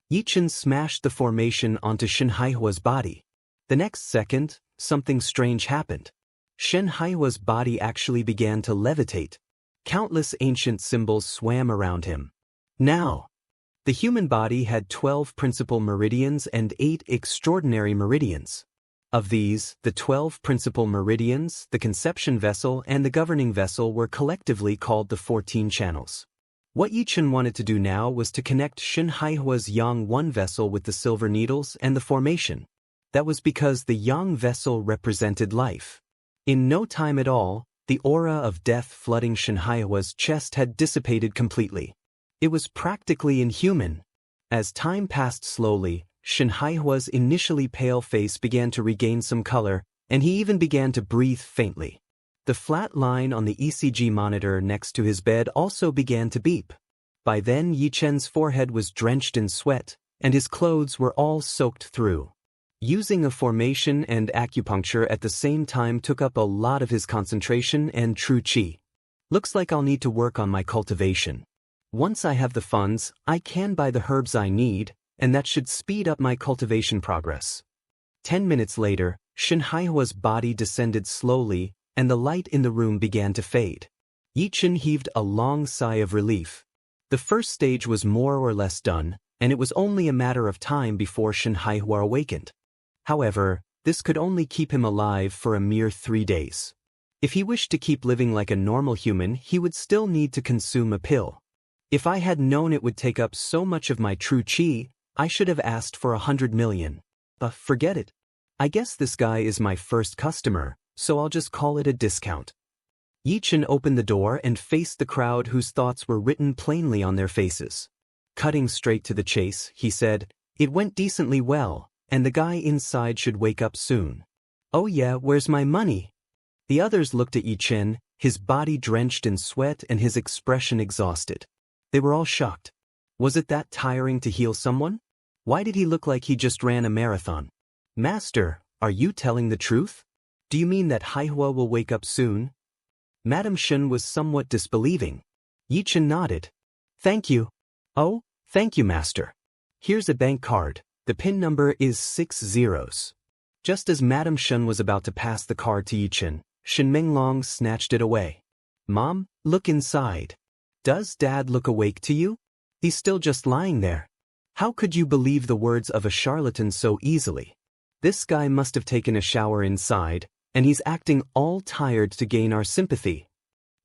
Yi Chen smashed the formation onto Shen Haihua's body. The next second, something strange happened. Shen Haihua's body actually began to levitate. Countless ancient symbols swam around him. Now, the human body had 12 principal meridians and 8 extraordinary meridians. Of these, the 12 principal meridians, the conception vessel, and the governing vessel were collectively called the 14 channels. What Yi Chen wanted to do now was to connect Shen Haihua's Yang 1 vessel with the silver needles and the formation. That was because the Yang vessel represented life. In no time at all, the aura of death flooding Shen Haihua's chest had dissipated completely. It was practically inhuman. As time passed slowly, Shen Haihua's initially pale face began to regain some color, and he even began to breathe faintly. The flat line on the ECG monitor next to his bed also began to beep. By then Yi Chen's forehead was drenched in sweat, and his clothes were all soaked through. Using a formation and acupuncture at the same time took up a lot of his concentration and true qi. Looks like I'll need to work on my cultivation. Once I have the funds, I can buy the herbs I need, and that should speed up my cultivation progress. 10 minutes later, Shen Haihua's body descended slowly, and the light in the room began to fade. Yi Chen heaved a long sigh of relief. The first stage was more or less done, and it was only a matter of time before Shen Haihua awakened. However, this could only keep him alive for a mere 3 days. If he wished to keep living like a normal human, he would still need to consume a pill. If I had known it would take up so much of my true qi, I should have asked for 100 million. But forget it. I guess this guy is my first customer, so I'll just call it a discount. Yi Chen opened the door and faced the crowd whose thoughts were written plainly on their faces. Cutting straight to the chase, he said, It went decently well, and the guy inside should wake up soon. Oh yeah, where's my money? The others looked at Yi Chen, his body drenched in sweat and his expression exhausted. They were all shocked. Was it that tiring to heal someone? Why did he look like he just ran a marathon? Master, are you telling the truth? Do you mean that Haihua will wake up soon? Madame Shen was somewhat disbelieving. Yi Chen nodded. Thank you. Oh, thank you, Master. Here's a bank card. The PIN number is 6 zeros. Just as Madame Shen was about to pass the card to Yi Chen, Shen Menglong snatched it away. Mom, look inside. Does Dad look awake to you? He's still just lying there. How could you believe the words of a charlatan so easily? This guy must have taken a shower inside, and he's acting all tired to gain our sympathy.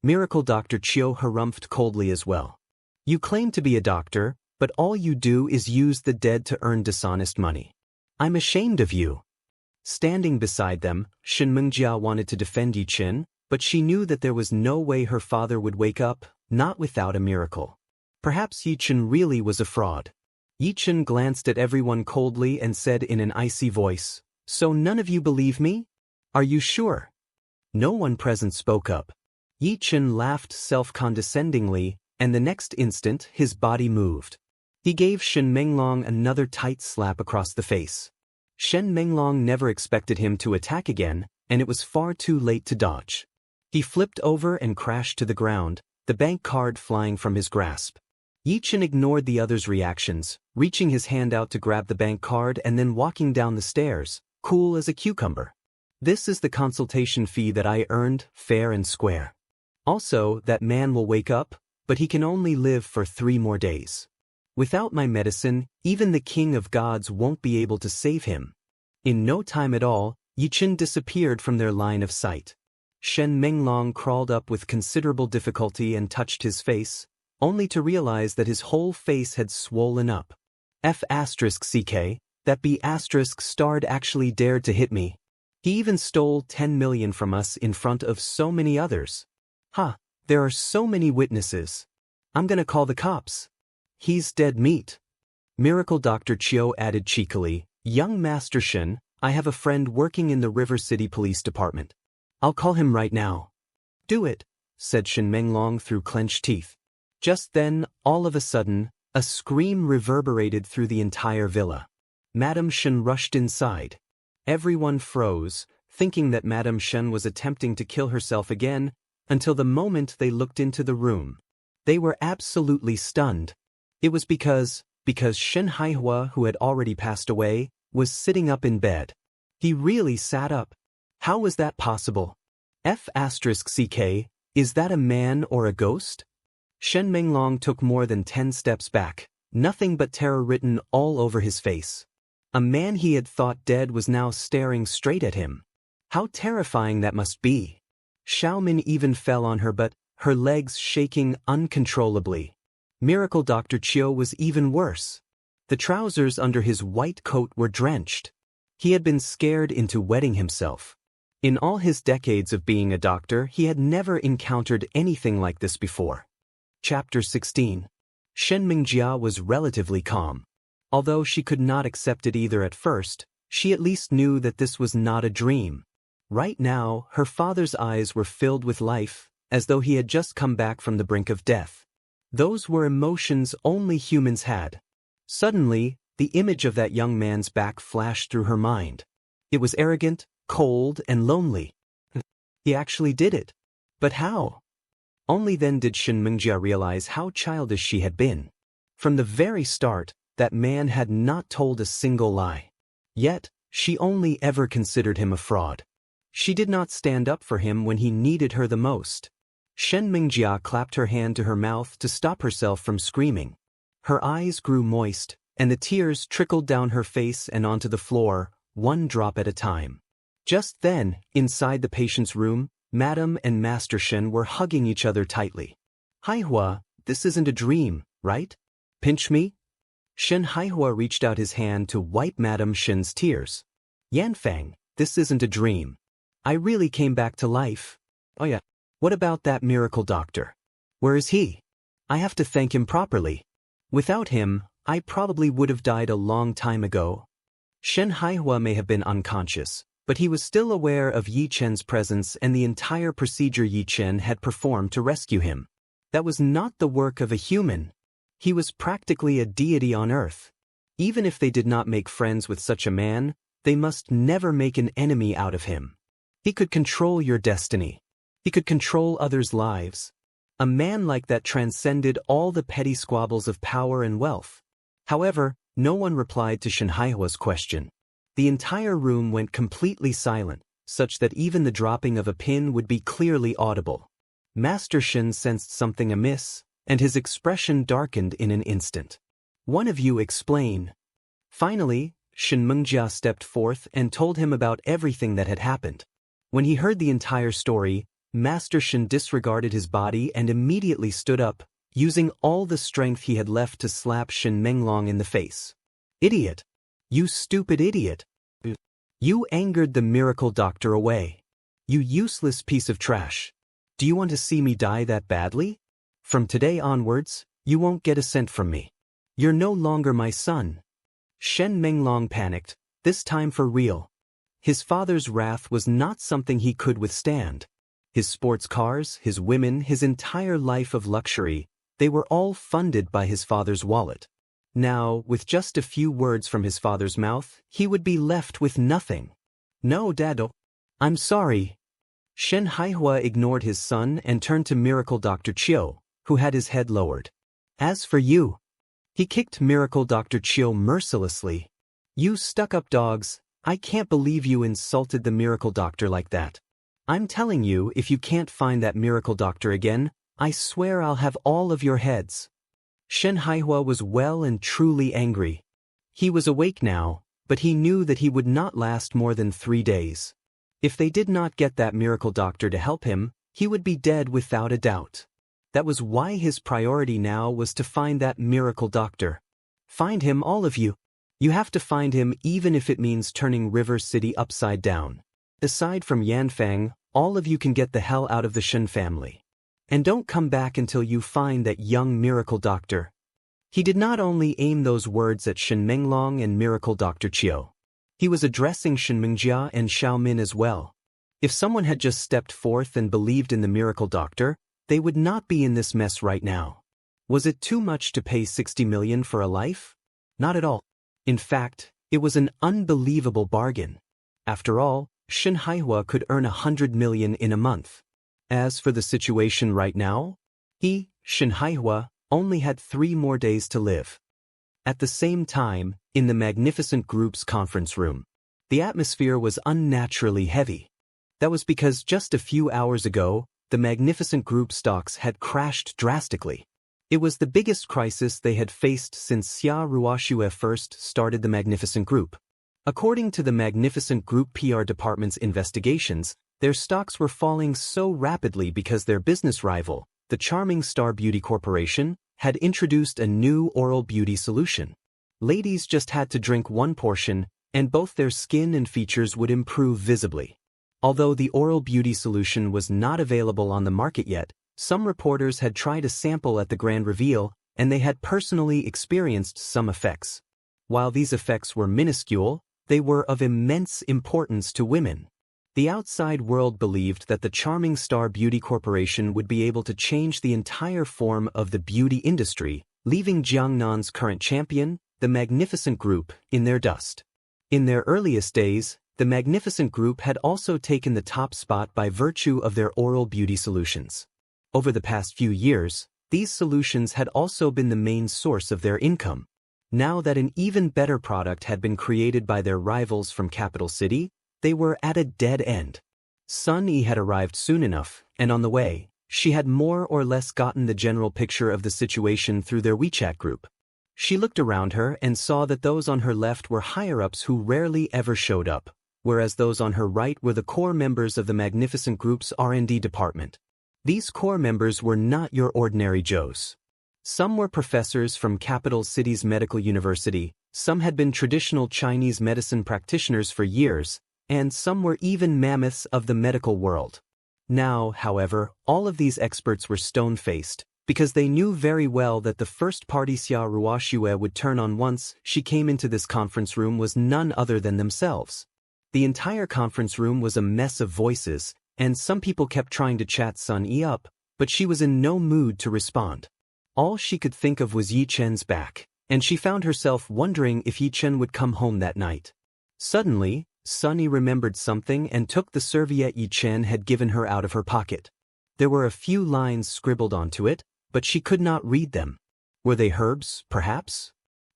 Miracle Dr. Chiu harumphed coldly as well. You claim to be a doctor, but all you do is use the dead to earn dishonest money. I'm ashamed of you. Standing beside them, Shen Mengjia wanted to defend Yi Chen, but she knew that there was no way her father would wake up, not without a miracle. Perhaps Yi Chen really was a fraud. Yi Chen glanced at everyone coldly and said in an icy voice, So none of you believe me? Are you sure? No one present spoke up. Yi Chen laughed self-condescendingly, and the next instant his body moved. He gave Shen Menglong another tight slap across the face. Shen Menglong never expected him to attack again, and it was far too late to dodge. He flipped over and crashed to the ground, the bank card flying from his grasp. Yi Chen ignored the other's reactions, reaching his hand out to grab the bank card and then walking down the stairs, cool as a cucumber. This is the consultation fee that I earned, fair and square. Also, that man will wake up, but he can only live for 3 more days. Without my medicine, even the king of gods won't be able to save him. In no time at all, Yi Chen disappeared from their line of sight. Shen Menglong crawled up with considerable difficulty and touched his face, only to realize that his whole face had swollen up. F***ck, that B***starred actually dared to hit me. He even stole 10 million from us in front of so many others. There are so many witnesses. I'm gonna call the cops. He's dead meat. Miracle Dr. Chiu added cheekily, young Master Shen, I have a friend working in the River City Police Department. I'll call him right now. Do it, said Shen Menglong through clenched teeth. Just then, all of a sudden, a scream reverberated through the entire villa. Madame Shen rushed inside. Everyone froze, thinking that Madame Shen was attempting to kill herself again, until the moment they looked into the room. They were absolutely stunned. It was because Shen Haihua, who had already passed away, was sitting up in bed. He really sat up. How was that possible? F***ck, is that a man or a ghost? Shen Menglong took more than 10 steps back, nothing but terror written all over his face. A man he had thought dead was now staring straight at him. How terrifying that must be. Xiaomin even fell on her butt, her legs shaking uncontrollably. Miracle Dr. Chiu was even worse. The trousers under his white coat were drenched. He had been scared into wetting himself. In all his decades of being a doctor, he had never encountered anything like this before. Chapter 16. Shen Mingjia was relatively calm. Although she could not accept it either at first, she at least knew that this was not a dream. Right now, her father's eyes were filled with life, as though he had just come back from the brink of death. Those were emotions only humans had. Suddenly, the image of that young man's back flashed through her mind. It was arrogant, cold, and lonely. He actually did it. But how? Only then did Shen Mingjia realize how childish she had been. From the very start, that man had not told a single lie. Yet, she only ever considered him a fraud. She did not stand up for him when he needed her the most. Shen Mingjia clapped her hand to her mouth to stop herself from screaming. Her eyes grew moist, and the tears trickled down her face and onto the floor, one drop at a time. Just then, inside the patient's room, Madame and Master Shen were hugging each other tightly. Haihua, this isn't a dream, right? Pinch me? Shen Haihua reached out his hand to wipe Madame Shen's tears. Yanfang, this isn't a dream. I really came back to life. Oh yeah. What about that miracle doctor? Where is he? I have to thank him properly. Without him, I probably would have died a long time ago. Shen Haihua may have been unconscious, but he was still aware of Yi Chen's presence and the entire procedure Yi Chen had performed to rescue him. That was not the work of a human. He was practically a deity on earth. Even if they did not make friends with such a man, they must never make an enemy out of him. He could control your destiny. He could control others' lives. A man like that transcended all the petty squabbles of power and wealth. However, no one replied to Shen Haihua's question. The entire room went completely silent, such that even the dropping of a pin would be clearly audible. Master Shen sensed something amiss, and his expression darkened in an instant. One of you explain. Finally, Shen Mingjia stepped forth and told him about everything that had happened. When he heard the entire story, Master Shen disregarded his body and immediately stood up, using all the strength he had left to slap Shen Menglong in the face. Idiot! You stupid idiot! You angered the miracle doctor away. You useless piece of trash. Do you want to see me die that badly? From today onwards, you won't get a cent from me. You're no longer my son. Shen Menglong panicked, this time for real. His father's wrath was not something he could withstand. His sports cars, his women, his entire life of luxury, They were all funded by his father's wallet. Now, with just a few words from his father's mouth, he would be left with nothing. No, Dado. I'm sorry. Shen Haihua ignored his son and turned to Miracle Dr. Chiu, who had his head lowered. As for you. He kicked Miracle Dr. Chiu mercilessly. You stuck-up dogs, I can't believe you insulted the Miracle Doctor like that. I'm telling you, if you can't find that Miracle Doctor again, I swear I'll have all of your heads. Shen Haihua was well and truly angry. He was awake now, but he knew that he would not last more than 3 days. If they did not get that Miracle Doctor to help him, he would be dead without a doubt. That was why his priority now was to find that Miracle Doctor. Find him, all of you. You have to find him even if it means turning River City upside down. Aside from Yanfang, all of you can get the hell out of the Shen family. And don't come back until you find that young Miracle Doctor. He did not only aim those words at Shen Menglong and Miracle Dr. Chiu. He was addressing Shen Mingjia and Xiao Min as well. If someone had just stepped forth and believed in the Miracle Doctor, they would not be in this mess right now. Was it too much to pay 60 million for a life? Not at all. In fact, it was an unbelievable bargain. After all, Shen Haihua could earn 100 million in a month. As for the situation right now, he, Shen Haihua, only had 3 more days to live. At the same time, in the Magnificent Group's conference room, the atmosphere was unnaturally heavy. That was because just a few hours ago, the Magnificent Group stocks had crashed drastically. It was the biggest crisis they had faced since Xia Ruoxue first started the Magnificent Group. According to the Magnificent Group PR department's investigations, their stocks were falling so rapidly because their business rival, the Charming Star Beauty Corporation, had introduced a new oral beauty solution. Ladies just had to drink 1 portion, and both their skin and features would improve visibly. Although the oral beauty solution was not available on the market yet, some reporters had tried a sample at the grand reveal, and they had personally experienced some effects. While these effects were minuscule, they were of immense importance to women. The outside world believed that the Charming Star Beauty Corporation would be able to change the entire form of the beauty industry, leaving Jiangnan's current champion, the Magnificent Group, in their dust. In their earliest days, the Magnificent Group had also taken the top spot by virtue of their oral beauty solutions. Over the past few years, these solutions had also been the main source of their income. Now that an even better product had been created by their rivals from Capital City, they were at a dead end. Sun Yi had arrived soon enough, and on the way, she had more or less gotten the general picture of the situation through their WeChat group. She looked around her and saw that those on her left were higher-ups who rarely ever showed up, whereas those on her right were the core members of the Magnificent Group's R&D department. These core members were not your ordinary Joes. Some were professors from Capital City's medical university, some had been traditional Chinese medicine practitioners for years, and some were even mammoths of the medical world. Now, however, all of these experts were stone-faced, because they knew very well that the first party Xia Ruoxue would turn on once she came into this conference room was none other than themselves. The entire conference room was a mess of voices, and some people kept trying to chat Sun Yi up, but she was in no mood to respond. All she could think of was Yi Chen's back, and she found herself wondering if Yi Chen would come home that night. Suddenly, Sun Yi remembered something and took the serviette Yi Chen had given her out of her pocket. There were a few lines scribbled onto it, but she could not read them. Were they herbs, perhaps?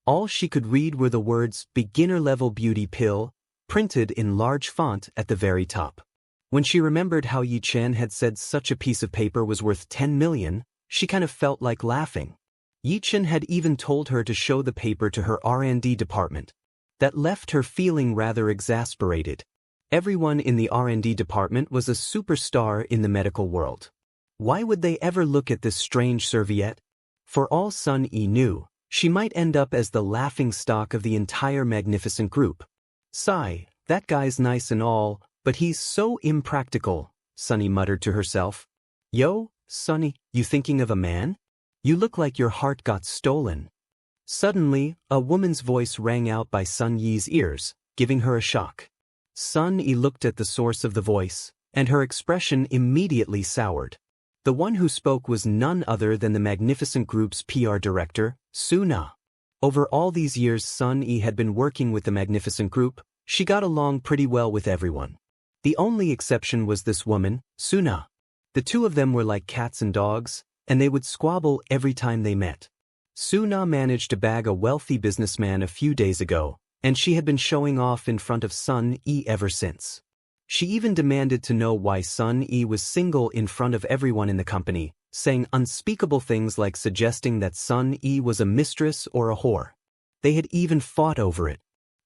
All she could read were the words "beginner-level beauty pill," printed in large font at the very top. When she remembered how Yi Chen had said such a piece of paper was worth 10 million, she kind of felt like laughing. Yi Chen had even told her to show the paper to her R&D department. That left her feeling rather exasperated. Everyone in the R&D department was a superstar in the medical world. Why would they ever look at this strange serviette? For all Sun Yi knew, she might end up as the laughingstock of the entire Magnificent Group. Sigh, that guy's nice and all, but he's so impractical, Sunny muttered to herself. Yo, Sunny, you thinking of a man? You look like your heart got stolen. Suddenly, a woman's voice rang out by Sun Yi's ears, giving her a shock. Sun Yi looked at the source of the voice, and her expression immediately soured. The one who spoke was none other than the Magnificent Group's PR director, Suna. Over all these years Sun Yi had been working with the Magnificent Group. She got along pretty well with everyone. The only exception was this woman, Suna. The two of them were like cats and dogs, and they would squabble every time they met. Suna managed to bag a wealthy businessman a few days ago, and she had been showing off in front of Sun Yi ever since. She even demanded to know why Sun Yi was single in front of everyone in the company, saying unspeakable things like suggesting that Sun Yi was a mistress or a whore. They had even fought over it.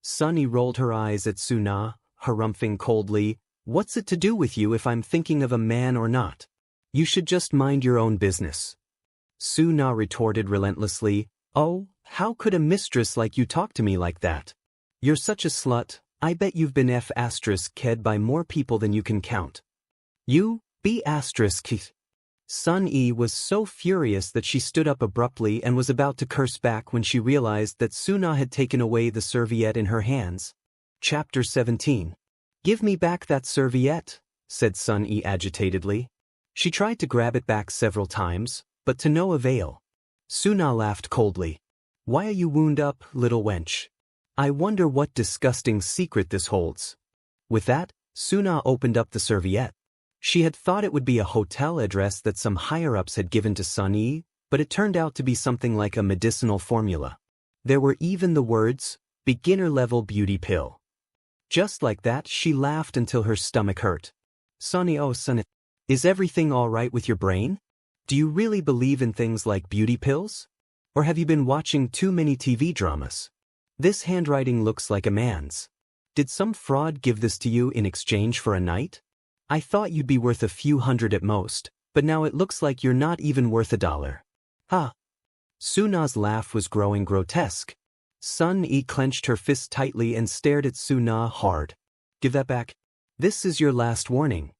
Sun Yi rolled her eyes at Suna, harumphing coldly, "What's it to do with you if I'm thinking of a man or not? You should just mind your own business." Suna retorted relentlessly, "Oh, how could a mistress like you talk to me like that? You're such a slut. I bet you've been f***ed by more people than you can count. You, b***. Sun Yi was so furious that she stood up abruptly and was about to curse back when she realized that Suna had taken away the serviette in her hands. Chapter 17. "Give me back that serviette," said Sun Yi agitatedly. She tried to grab it back several times, but to no avail. Suna laughed coldly. "Why are you wound up, little wench? I wonder what disgusting secret this holds." With that, Suna opened up the serviette. She had thought it would be a hotel address that some higher-ups had given to Sun Yi, but it turned out to be something like a medicinal formula. There were even the words, "beginner-level beauty pill." Just like that, she laughed until her stomach hurt. "Sunny, oh Sunny, is everything all right with your brain? Do you really believe in things like beauty pills? Or have you been watching too many TV dramas? This handwriting looks like a man's. Did some fraud give this to you in exchange for a night? I thought you'd be worth a few hundred at most, but now it looks like you're not even worth $1. Ha!" Suna's laugh was growing grotesque. Sun Yi clenched her fist tightly and stared at Suna hard. "Give that back. This is your last warning."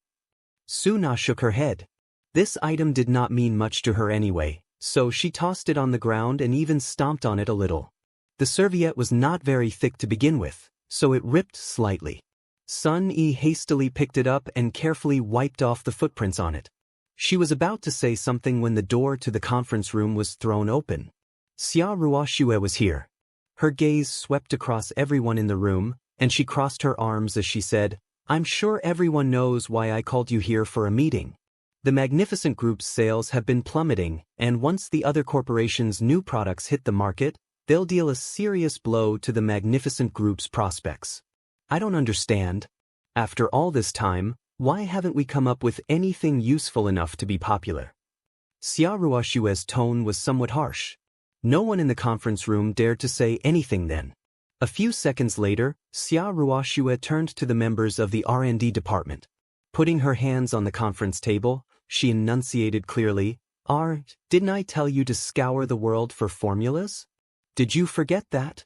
Suna shook her head. This item did not mean much to her anyway, so she tossed it on the ground and even stomped on it a little. The serviette was not very thick to begin with, so it ripped slightly. Sun Yi hastily picked it up and carefully wiped off the footprints on it. She was about to say something when the door to the conference room was thrown open. Xia Ruoxue was here. Her gaze swept across everyone in the room, and she crossed her arms as she said, "I'm sure everyone knows why I called you here for a meeting. The Magnificent Group's sales have been plummeting, and once the other corporations' new products hit the market, they'll deal a serious blow to the Magnificent Group's prospects. I don't understand. After all this time, why haven't we come up with anything useful enough to be popular?" Xia Ruoxue's tone was somewhat harsh. No one in the conference room dared to say anything then. A few seconds later, Xia Ruoxue turned to the members of the R&D department. Putting her hands on the conference table, she enunciated clearly, Didn't I tell you to scour the world for formulas? Did you forget that?"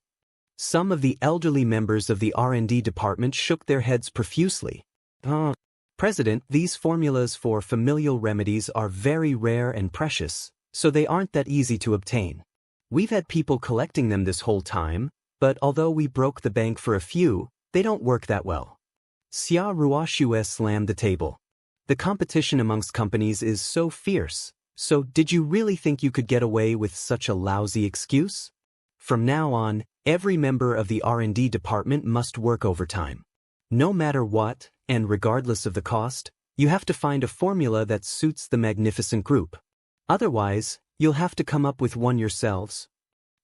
Some of the elderly members of the R&D department shook their heads profusely. President, these formulas for familial remedies are very rare and precious, so they aren't that easy to obtain. We've had people collecting them this whole time, but although we broke the bank for a few, they don't work that well." Xia Ruoxue slammed the table. "The competition amongst companies is so fierce, so did you really think you could get away with such a lousy excuse? From now on, every member of the R&D department must work overtime. No matter what, and regardless of the cost, you have to find a formula that suits the Magnificent Group. Otherwise, you'll have to come up with one yourselves."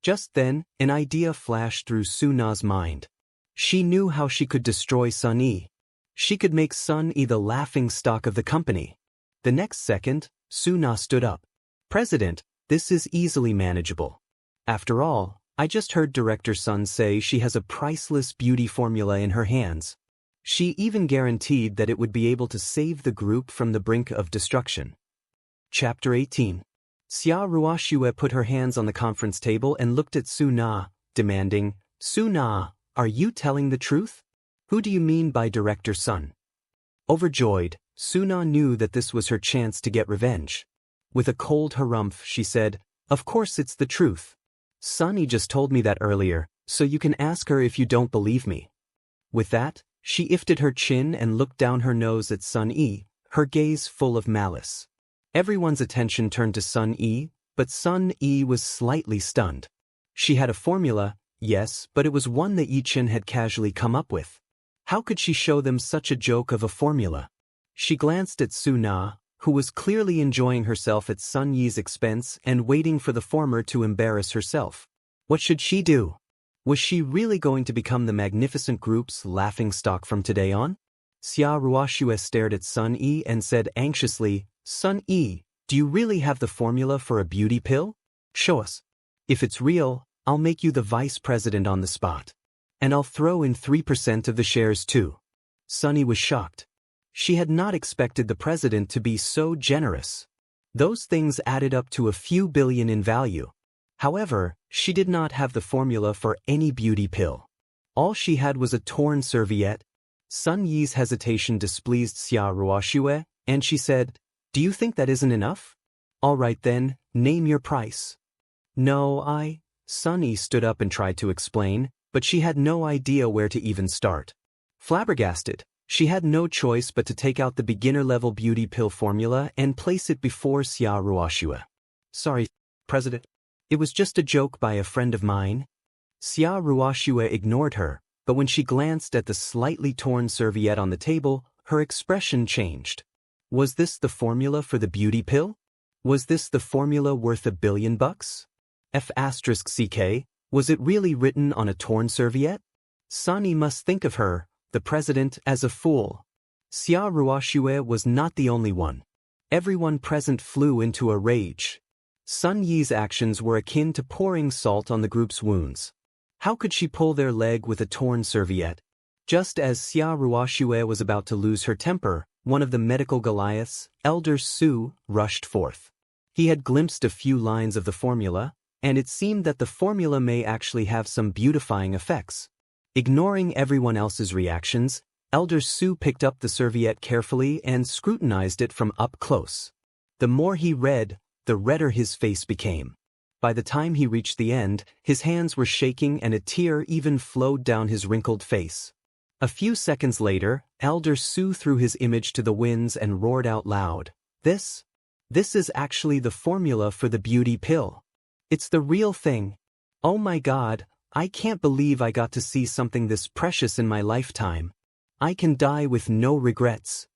Just then, an idea flashed through Suna's mind. She knew how she could destroy Sun Yi. She could make Sun Yi the laughingstock of the company. The next second, Suna stood up. "President, this is easily manageable. After all, I just heard Director Sun say she has a priceless beauty formula in her hands. She even guaranteed that it would be able to save the group from the brink of destruction." Chapter 18. Xia Ruoxue put her hands on the conference table and looked at Suna, demanding, "Suna, are you telling the truth? Who do you mean by Director Sun?" Overjoyed, Suna knew that this was her chance to get revenge. With a cold harumph, she said, "Of course it's the truth. Sunny just told me that earlier, so you can ask her if you don't believe me." With that, she lifted her chin and looked down her nose at Sun Yi, her gaze full of malice. Everyone's attention turned to Sun Yi, but Sun Yi was slightly stunned. She had a formula, yes, but it was one that Yi Chen had casually come up with. How could she show them such a joke of a formula? She glanced at Su Na, who was clearly enjoying herself at Sun Yi's expense and waiting for the former to embarrass herself. What should she do? Was she really going to become the magnificent group's laughingstock from today on? Xia Ruoxue stared at Sun Yi and said anxiously, Sun Yi, do you really have the formula for a beauty pill? Show us. If it's real, I'll make you the vice president on the spot. And I'll throw in 3% of the shares too. Sun Yi was shocked. She had not expected the president to be so generous. Those things added up to a few billion in value. However, she did not have the formula for any beauty pill. All she had was a torn serviette. Sun Yi's hesitation displeased Xia Ruoxue, and she said, Do you think that isn't enough? All right then, name your price. No, Sun Yi stood up and tried to explain, but she had no idea where to even start. Flabbergasted, she had no choice but to take out the beginner-level beauty pill formula and place it before Xia Ruoxue. Sorry, President. It was just a joke by a friend of mine. Xia Ruoxue ignored her, but when she glanced at the slightly torn serviette on the table, her expression changed. Was this the formula for the beauty pill? Was this the formula worth $1 billion? F***CK, was it really written on a torn serviette? Sun Yi must think of her, the president, as a fool. Xia Ruoxue was not the only one. Everyone present flew into a rage. Sun Yi's actions were akin to pouring salt on the group's wounds. How could she pull their leg with a torn serviette? Just as Xia Ruoxue was about to lose her temper, one of the medical Goliaths, Elder Su, rushed forth. He had glimpsed a few lines of the formula, and it seemed that the formula may actually have some beautifying effects. Ignoring everyone else's reactions, Elder Su picked up the serviette carefully and scrutinized it from up close. The more he read, the redder his face became. By the time he reached the end, his hands were shaking and a tear even flowed down his wrinkled face. A few seconds later, Elder Su threw his image to the winds and roared out loud, This is actually the formula for the beauty pill. It's the real thing. Oh my God, I can't believe I got to see something this precious in my lifetime. I can die with no regrets.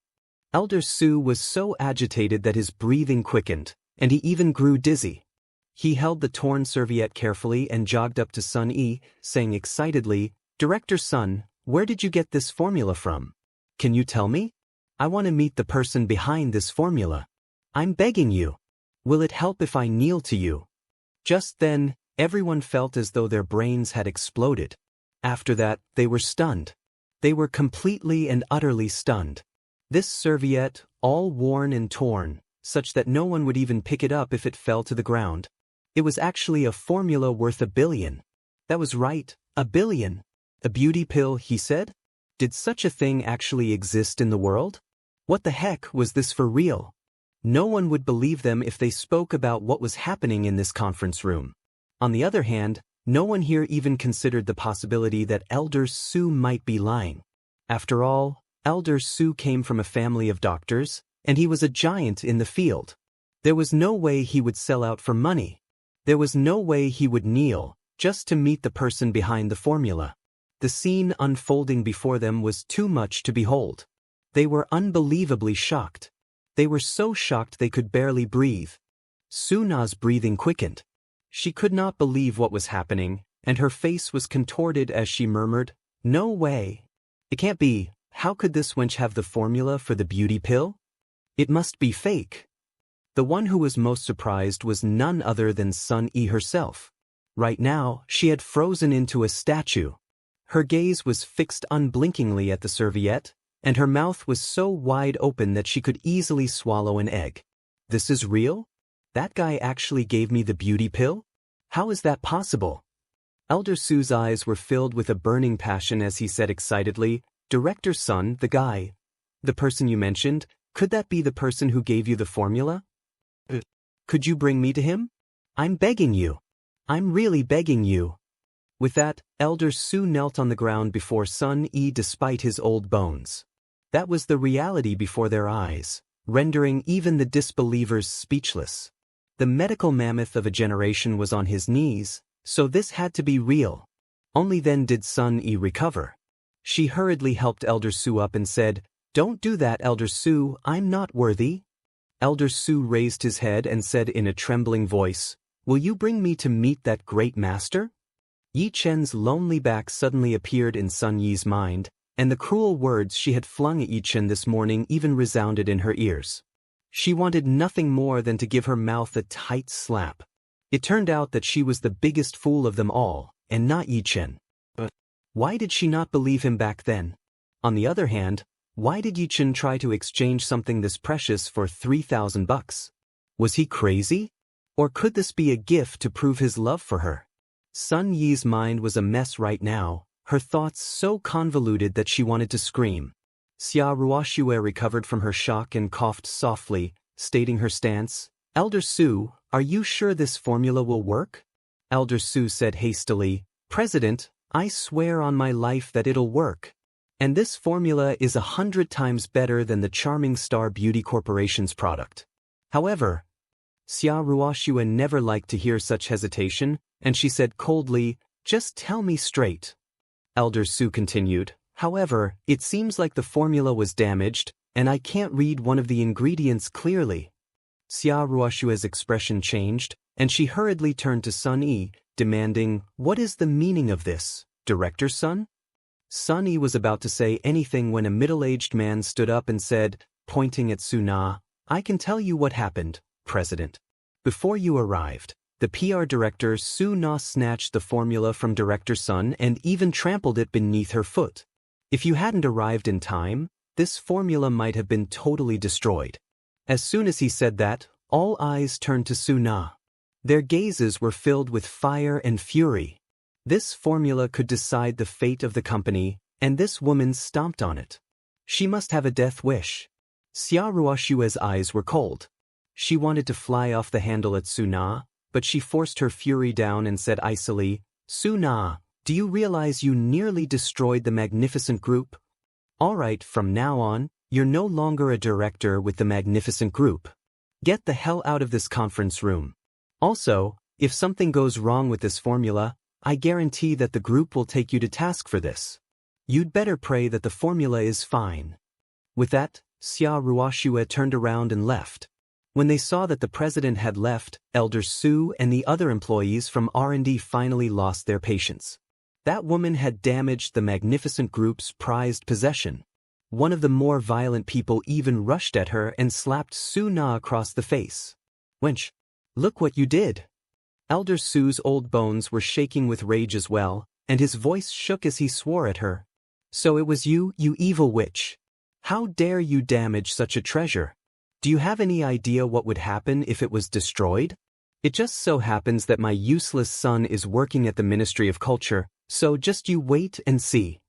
Elder Su was so agitated that his breathing quickened, and he even grew dizzy. He held the torn serviette carefully and jogged up to Sun Yi, saying excitedly, Director Sun, where did you get this formula from? Can you tell me? I want to meet the person behind this formula. I'm begging you. Will it help if I kneel to you? Just then, everyone felt as though their brains had exploded. After that, they were stunned. They were completely and utterly stunned. This serviette, all worn and torn, such that no one would even pick it up if it fell to the ground. It was actually a formula worth $1 billion. That was right, $1 billion. A beauty pill, he said? Did such a thing actually exist in the world? What the heck was this for real? No one would believe them if they spoke about what was happening in this conference room. On the other hand, no one here even considered the possibility that Elder Su might be lying. After all, Elder Su came from a family of doctors, and he was a giant in the field. There was no way he would sell out for money. There was no way he would kneel, just to meet the person behind the formula. The scene unfolding before them was too much to behold. They were unbelievably shocked. They were so shocked they could barely breathe. Su Na's breathing quickened. She could not believe what was happening, and her face was contorted as she murmured, No way. It can't be. How could this wench have the formula for the beauty pill? It must be fake. The one who was most surprised was none other than Sun Yi herself. Right now, she had frozen into a statue. Her gaze was fixed unblinkingly at the serviette, and her mouth was so wide open that she could easily swallow an egg. This is real? That guy actually gave me the beauty pill? How is that possible? Elder Su's eyes were filled with a burning passion as he said excitedly, Director Sun, the guy. The person you mentioned, could that be the person who gave you the formula? Could you bring me to him? I'm begging you. I'm really begging you. With that, Elder Su knelt on the ground before Sun Yi despite his old bones. That was the reality before their eyes. rendering even the disbelievers speechless. The medical mammoth of a generation was on his knees, so this had to be real. Only then did Sun Yi recover. She hurriedly helped Elder Su up and said, "Don't do that, Elder Su, I'm not worthy." Elder Su raised his head and said in a trembling voice, "Will you bring me to meet that great master?" Yi Chen's lonely back suddenly appeared in Sun Yi's mind, and the cruel words she had flung at Yi Chen this morning even resounded in her ears. She wanted nothing more than to give her mouth a tight slap. It turned out that she was the biggest fool of them all, and not Yi Chen. But why did she not believe him back then? On the other hand, why did Yi Chen try to exchange something this precious for 3,000 bucks? Was he crazy? Or could this be a gift to prove his love for her? Sun Yi's mind was a mess right now, her thoughts so convoluted that she wanted to scream. Xia Ruoxue recovered from her shock and coughed softly, stating her stance. "Elder Su, are you sure this formula will work?" Elder Su said hastily, "President, I swear on my life that it'll work. And this formula is 100 times better than the Charming Star Beauty Corporation's product." However, Xia Ruoxue never liked to hear such hesitation, and she said coldly, "Just tell me straight." Elder Su continued, "However, it seems like the formula was damaged, and I can't read one of the ingredients clearly." Xia Ruoxue's expression changed, and she hurriedly turned to Sun Yi, demanding, "What is the meaning of this, Director Sun?" Sun Yi was about to say anything when a middle-aged man stood up and said, pointing at Su Na, "I can tell you what happened, President. Before you arrived, the PR director Su Na snatched the formula from Director Sun and even trampled it beneath her foot. If you hadn't arrived in time, this formula might have been totally destroyed." As soon as he said that, all eyes turned to Su Na. Their gazes were filled with fire and fury. This formula could decide the fate of the company, and this woman stomped on it. She must have a death wish. Xia Ruoxue's eyes were cold. She wanted to fly off the handle at Su Na, but she forced her fury down and said icily, "Su Na, do you realize you nearly destroyed the Magnificent Group? All right, from now on, you're no longer a director with the Magnificent Group. Get the hell out of this conference room. Also, if something goes wrong with this formula, I guarantee that the group will take you to task for this. You'd better pray that the formula is fine." With that, Xia Ruoxue turned around and left. When they saw that the president had left, Elder Su and the other employees from R&D finally lost their patience. That woman had damaged the Magnificent Group's prized possession. One of the more violent people even rushed at her and slapped Su Na across the face. "Wench, look what you did." Elder Su's old bones were shaking with rage as well, and his voice shook as he swore at her. "So it was you, you evil witch. How dare you damage such a treasure? Do you have any idea what would happen if it was destroyed? It just so happens that my useless son is working at the Ministry of Culture, so just you wait and see."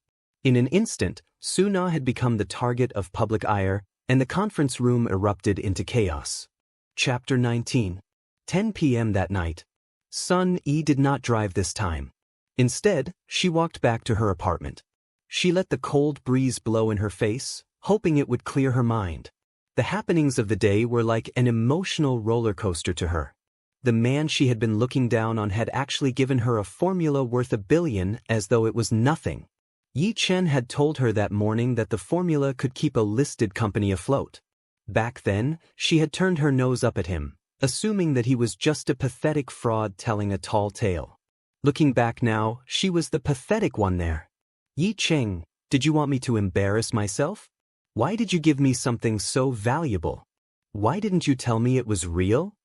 In an instant, Su Na had become the target of public ire, and the conference room erupted into chaos. Chapter 19. 10 p.m. that night. Sun Yi did not drive this time. Instead, she walked back to her apartment. She let the cold breeze blow in her face, hoping it would clear her mind. The happenings of the day were like an emotional roller coaster to her. The man she had been looking down on had actually given her a formula worth $1 billion as though it was nothing. Yi Chen had told her that morning that the formula could keep a listed company afloat. Back then, she had turned her nose up at him, assuming that he was just a pathetic fraud telling a tall tale. Looking back now, she was the pathetic one there. "Yi Cheng, did you want me to embarrass myself? Why did you give me something so valuable? Why didn't you tell me it was real?"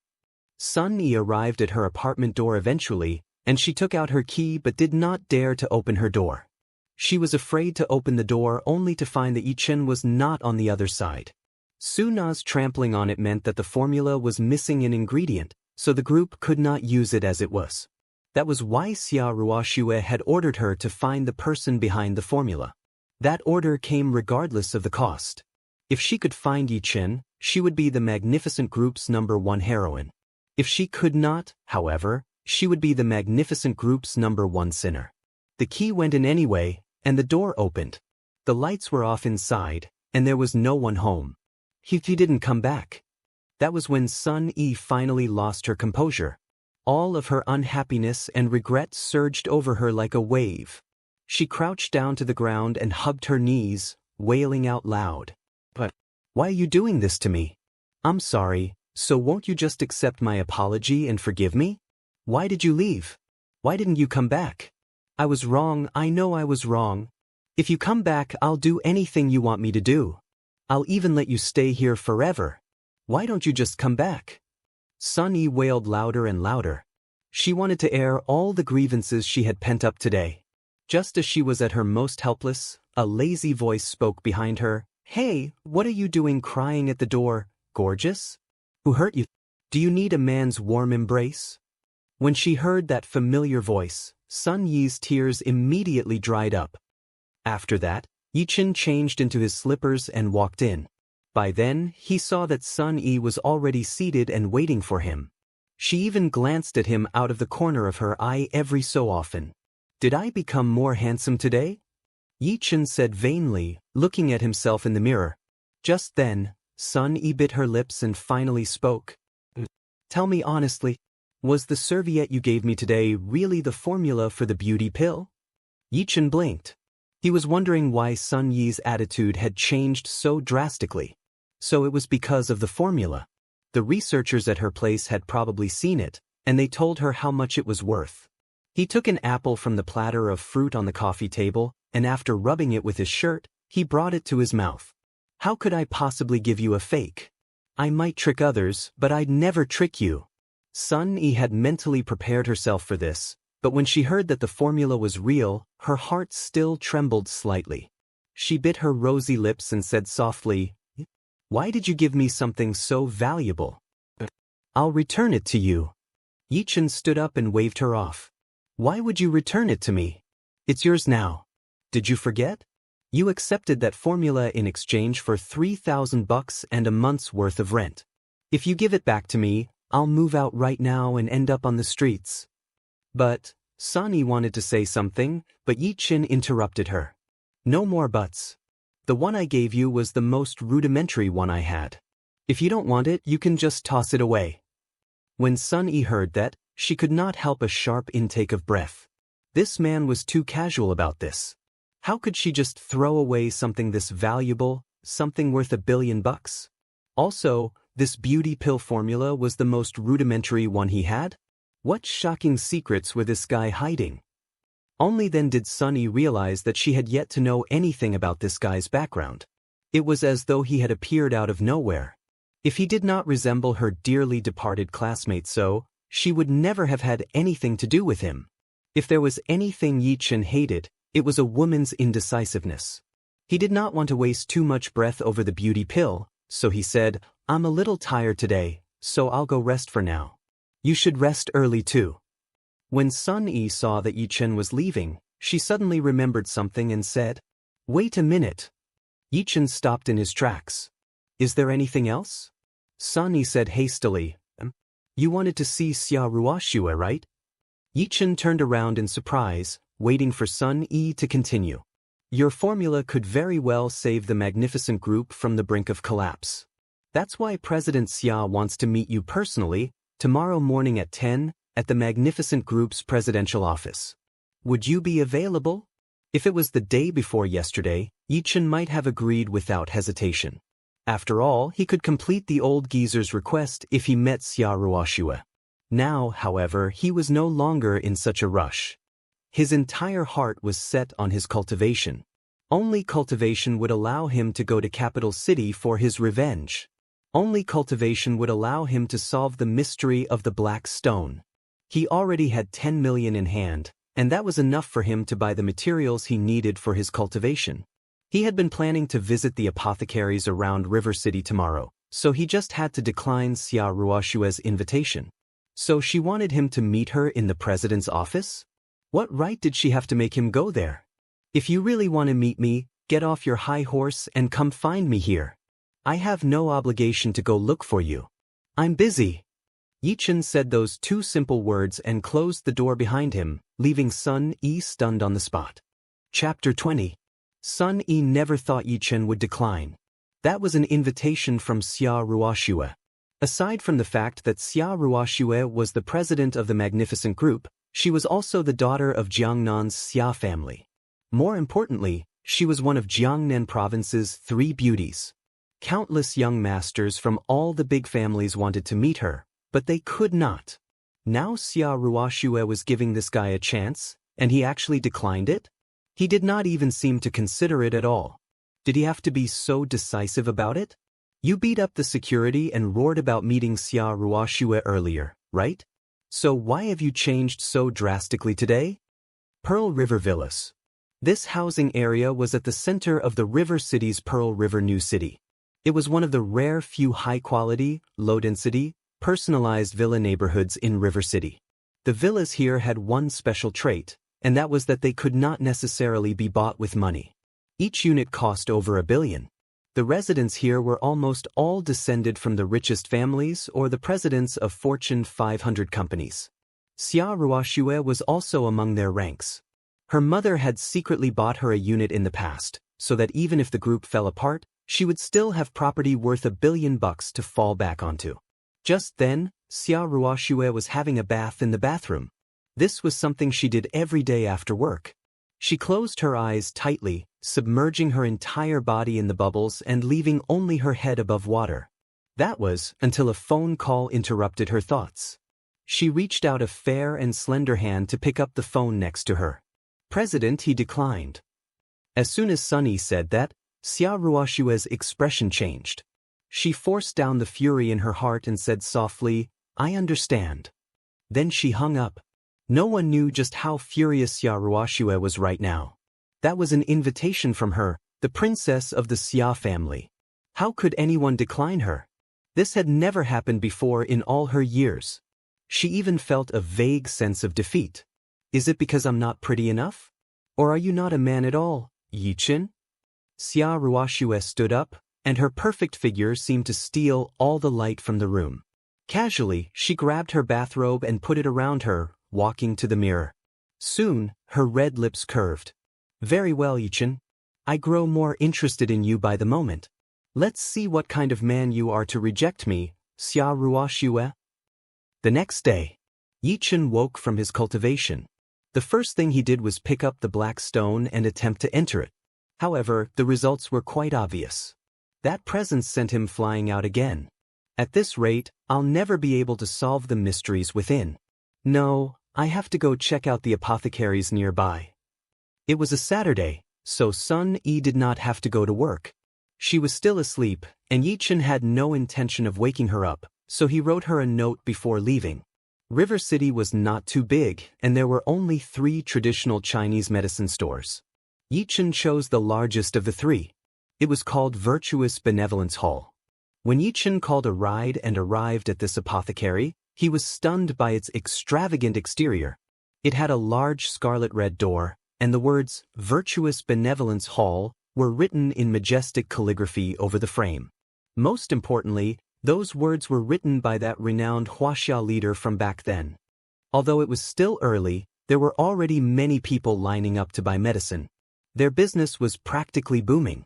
Sun Yi arrived at her apartment door eventually, and she took out her key but did not dare to open her door. She was afraid to open the door only to find that Yi Chen was not on the other side. Su Na's trampling on it meant that the formula was missing an ingredient, so the group could not use it as it was. That was why Xia Ruoxue had ordered her to find the person behind the formula. That order came regardless of the cost. If she could find Yi Chen, she would be the Magnificent Group's #1 heroine. If she could not, however, she would be the Magnificent Group's #1 sinner. The key went in anyway, and the door opened. The lights were off inside, and there was no one home. He didn't come back. That was when Sun Yi finally lost her composure. All of her unhappiness and regret surged over her like a wave. She crouched down to the ground and hugged her knees, wailing out loud. But why are you doing this to me? I'm sorry, so won't you just accept my apology and forgive me? Why did you leave? Why didn't you come back? I was wrong, I know I was wrong. If you come back, I'll do anything you want me to do. I'll even let you stay here forever. Why don't you just come back? Sun Yi wailed louder and louder. She wanted to air all the grievances she had pent up today. Just as she was at her most helpless, a lazy voice spoke behind her. Hey, what are you doing crying at the door, gorgeous? Who hurt you? Do you need a man's warm embrace? When she heard that familiar voice, Sun Yi's tears immediately dried up. After that, Yichen changed into his slippers and walked in. By then, he saw that Sun Yi was already seated and waiting for him. She even glanced at him out of the corner of her eye every so often. Did I become more handsome today? Yichen said vainly, looking at himself in the mirror. Just then, Sun Yi bit her lips and finally spoke. Tell me honestly, was the serviette you gave me today really the formula for the beauty pill? Yichen blinked. He was wondering why Sun Yi's attitude had changed so drastically. So it was because of the formula. The researchers at her place had probably seen it, and they told her how much it was worth. He took an apple from the platter of fruit on the coffee table, and after rubbing it with his shirt, he brought it to his mouth. How could I possibly give you a fake? I might trick others, but I'd never trick you. Sun Yi had mentally prepared herself for this, but when she heard that the formula was real, her heart still trembled slightly. She bit her rosy lips and said softly, Why did you give me something so valuable? I'll return it to you. Yichen stood up and waved her off. Why would you return it to me? It's yours now. Did you forget? You accepted that formula in exchange for $3,000 and a month's worth of rent. If you give it back to me, I'll move out right now and end up on the streets. But, Sun Yi wanted to say something, but Yichen interrupted her. No more buts. The one I gave you was the most rudimentary one I had. If you don't want it, you can just toss it away. When Sun Yi heard that, she could not help a sharp intake of breath. This man was too casual about this. How could she just throw away something this valuable, something worth $1 billion? Also, this beauty pill formula was the most rudimentary one he had? What shocking secrets were this guy hiding? Only then did Sun Yi realize that she had yet to know anything about this guy's background. It was as though he had appeared out of nowhere. If he did not resemble her dearly departed classmate so, she would never have had anything to do with him. If there was anything Yichen hated, it was a woman's indecisiveness. He did not want to waste too much breath over the beauty pill, so he said, I'm a little tired today, so I'll go rest for now. You should rest early too. When Sun Yi saw that Yichen was leaving, she suddenly remembered something and said, Wait a minute. Yichen stopped in his tracks. Is there anything else? Sun Yi said hastily, You wanted to see Xia Ruoxue, right? Yichen turned around in surprise, waiting for Sun Yi to continue. Your formula could very well save the magnificent group from the brink of collapse. That's why President Xia wants to meet you personally, tomorrow morning at 10, at the magnificent group's presidential office. Would you be available? If it was the day before yesterday, Yichen might have agreed without hesitation. After all, he could complete the old geezer's request if he met Xia Ruoxue. Now, however, he was no longer in such a rush. His entire heart was set on his cultivation. Only cultivation would allow him to go to Capital City for his revenge. Only cultivation would allow him to solve the mystery of the Black Stone. He already had 10 million in hand, and that was enough for him to buy the materials he needed for his cultivation. He had been planning to visit the apothecaries around River City tomorrow, so he just had to decline Xia Ruoxue's invitation. So she wanted him to meet her in the president's office? What right did she have to make him go there? If you really want to meet me, get off your high horse and come find me here. I have no obligation to go look for you. I'm busy. Yichen said those two simple words and closed the door behind him, leaving Sun Yi stunned on the spot. Chapter 20. Sun Yi never thought Yichen would decline. That was an invitation from Xia Ruoxue. Aside from the fact that Xia Ruoxue was the president of the Magnificent Group, she was also the daughter of Jiangnan's Xia family. More importantly, she was one of Jiangnan province's 3 beauties. Countless young masters from all the big families wanted to meet her, but they could not. Now Xia Ruoxue was giving this guy a chance, and he actually declined it? He did not even seem to consider it at all. Did he have to be so decisive about it? You beat up the security and roared about meeting Xia Ruoxue earlier, right? So why have you changed so drastically today? Pearl River Villas. This housing area was at the center of the River City's Pearl River New City. It was one of the rare few high-quality, low-density, personalized villa neighborhoods in River City. The villas here had one special trait, and that was that they could not necessarily be bought with money. Each unit cost over $1 billion. The residents here were almost all descended from the richest families or the presidents of Fortune 500 companies. Xia Ruoxue was also among their ranks. Her mother had secretly bought her a unit in the past, so that even if the group fell apart, she would still have property worth $1 billion to fall back onto. Just then, Xia Ruoxue was having a bath in the bathroom. This was something she did every day after work. She closed her eyes tightly, submerging her entire body in the bubbles and leaving only her head above water. That was until a phone call interrupted her thoughts. She reached out a fair and slender hand to pick up the phone next to her. "President," he declined. As soon as Sunny said that, Xia Ruoxue's expression changed. She forced down the fury in her heart and said softly, "I understand." Then she hung up. No one knew just how furious Xia Ruoxue was right now. That was an invitation from her, the princess of the Xia family. How could anyone decline her? This had never happened before in all her years. She even felt a vague sense of defeat. Is it because I'm not pretty enough? Or are you not a man at all, Yichen? Xia Ruoxue stood up, and her perfect figure seemed to steal all the light from the room. Casually, she grabbed her bathrobe and put it around her, walking to the mirror. Soon, her red lips curved. "Very well, Yichen. I grow more interested in you by the moment. Let's see what kind of man you are to reject me, Xia Ruoxue." The next day, Yichen woke from his cultivation. The first thing he did was pick up the black stone and attempt to enter it. However, the results were quite obvious. That presence sent him flying out again. At this rate, I'll never be able to solve the mysteries within. No, I have to go check out the apothecaries nearby. It was a Saturday, so Sun Yi did not have to go to work. She was still asleep, and Yichen had no intention of waking her up, so he wrote her a note before leaving. River City was not too big, and there were only 3 traditional Chinese medicine stores. Yichen chose the largest of the 3. It was called Virtuous Benevolence Hall. When Yichen called a ride and arrived at this apothecary, he was stunned by its extravagant exterior. It had a large scarlet-red door, and the words Virtuous Benevolence Hall were written in majestic calligraphy over the frame. Most importantly, those words were written by that renowned Huaxia leader from back then. Although it was still early, there were already many people lining up to buy medicine. Their business was practically booming.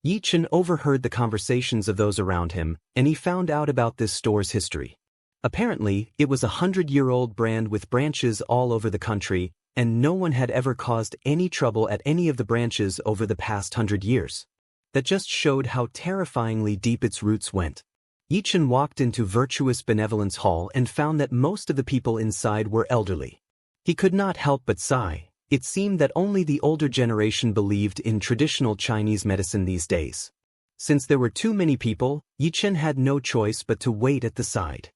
Yichen overheard the conversations of those around him, and he found out about this store's history. Apparently, it was a 100-year-old brand with branches all over the country, and no one had ever caused any trouble at any of the branches over the past 100 years. That just showed how terrifyingly deep its roots went. Yichen walked into Virtuous Benevolence Hall and found that most of the people inside were elderly. He could not help but sigh. It seemed that only the older generation believed in traditional Chinese medicine these days. Since there were too many people, Yichen had no choice but to wait at the side.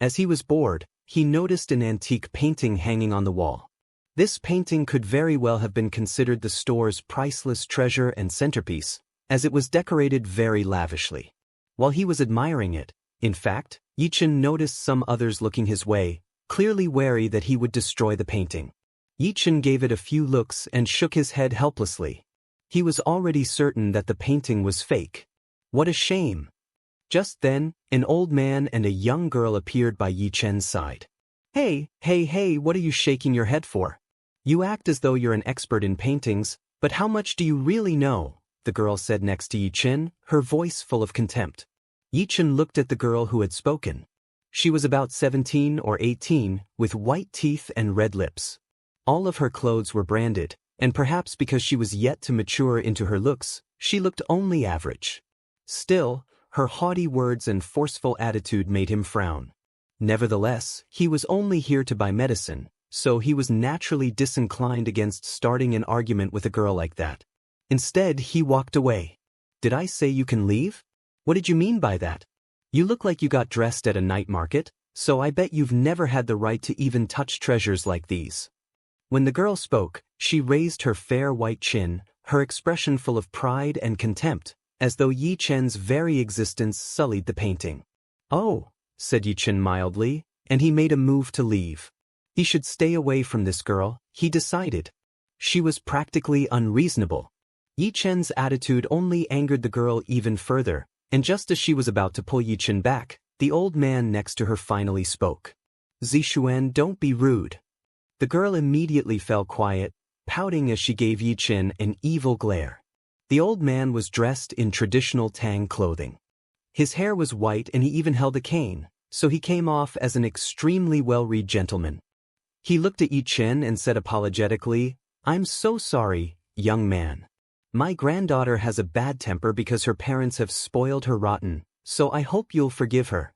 As he was bored, he noticed an antique painting hanging on the wall. This painting could very well have been considered the store's priceless treasure and centerpiece, as it was decorated very lavishly. While he was admiring it, in fact, Yichen noticed some others looking his way, clearly wary that he would destroy the painting. Yichen gave it a few looks and shook his head helplessly. He was already certain that the painting was fake. What a shame! Just then, an old man and a young girl appeared by Yichen's side. Hey, what are you shaking your head for? You act as though you're an expert in paintings, but how much do you really know? the girl said next to Yi Chen, her voice full of contempt. Yi Chen looked at the girl who had spoken. She was about 17 or 18, with white teeth and red lips. All of her clothes were branded, and perhaps because she was yet to mature into her looks, she looked only average. Still, her haughty words and forceful attitude made him frown. Nevertheless, he was only here to buy medicine, so he was naturally disinclined against starting an argument with a girl like that. Instead, he walked away. "Did I say you can leave? What did you mean by that? You look like you got dressed at a night market, so I bet you've never had the right to even touch treasures like these." When the girl spoke, she raised her fair white chin, her expression full of pride and contempt, as though Yi Chen's very existence sullied the painting. "Oh," said Yi Chen mildly, and he made a move to leave. He should stay away from this girl, he decided. She was practically unreasonable. Yi Chen's attitude only angered the girl even further, and just as she was about to pull Yi Chen back, the old man next to her finally spoke. "Zixuan, don't be rude." The girl immediately fell quiet, pouting as she gave Yi Chen an evil glare. The old man was dressed in traditional Tang clothing. His hair was white and he even held a cane, so he came off as an extremely well-read gentleman. He looked at Yi Chen and said apologetically, "I'm so sorry, young man. My granddaughter has a bad temper because her parents have spoiled her rotten, so I hope you'll forgive her."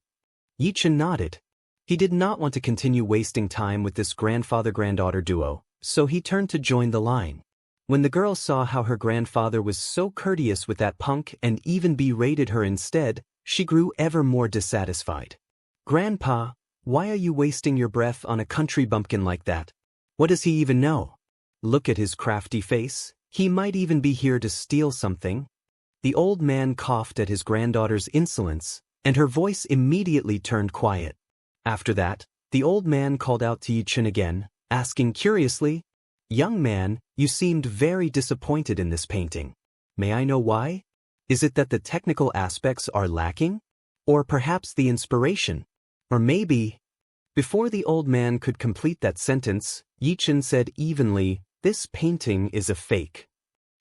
Yi Chen nodded. He did not want to continue wasting time with this grandfather-granddaughter duo, so he turned to join the line. When the girl saw how her grandfather was so courteous with that punk and even berated her instead, she grew ever more dissatisfied. "Grandpa, why are you wasting your breath on a country bumpkin like that? What does he even know? Look at his crafty face, he might even be here to steal something." The old man coughed at his granddaughter's insolence, and her voice immediately turned quiet. After that, the old man called out to Yi Chen again, asking curiously, "Young man, you seemed very disappointed in this painting. May I know why? Is it that the technical aspects are lacking? Or perhaps the inspiration? Or maybe—" Before the old man could complete that sentence, Yi Chen said evenly, "This painting is a fake."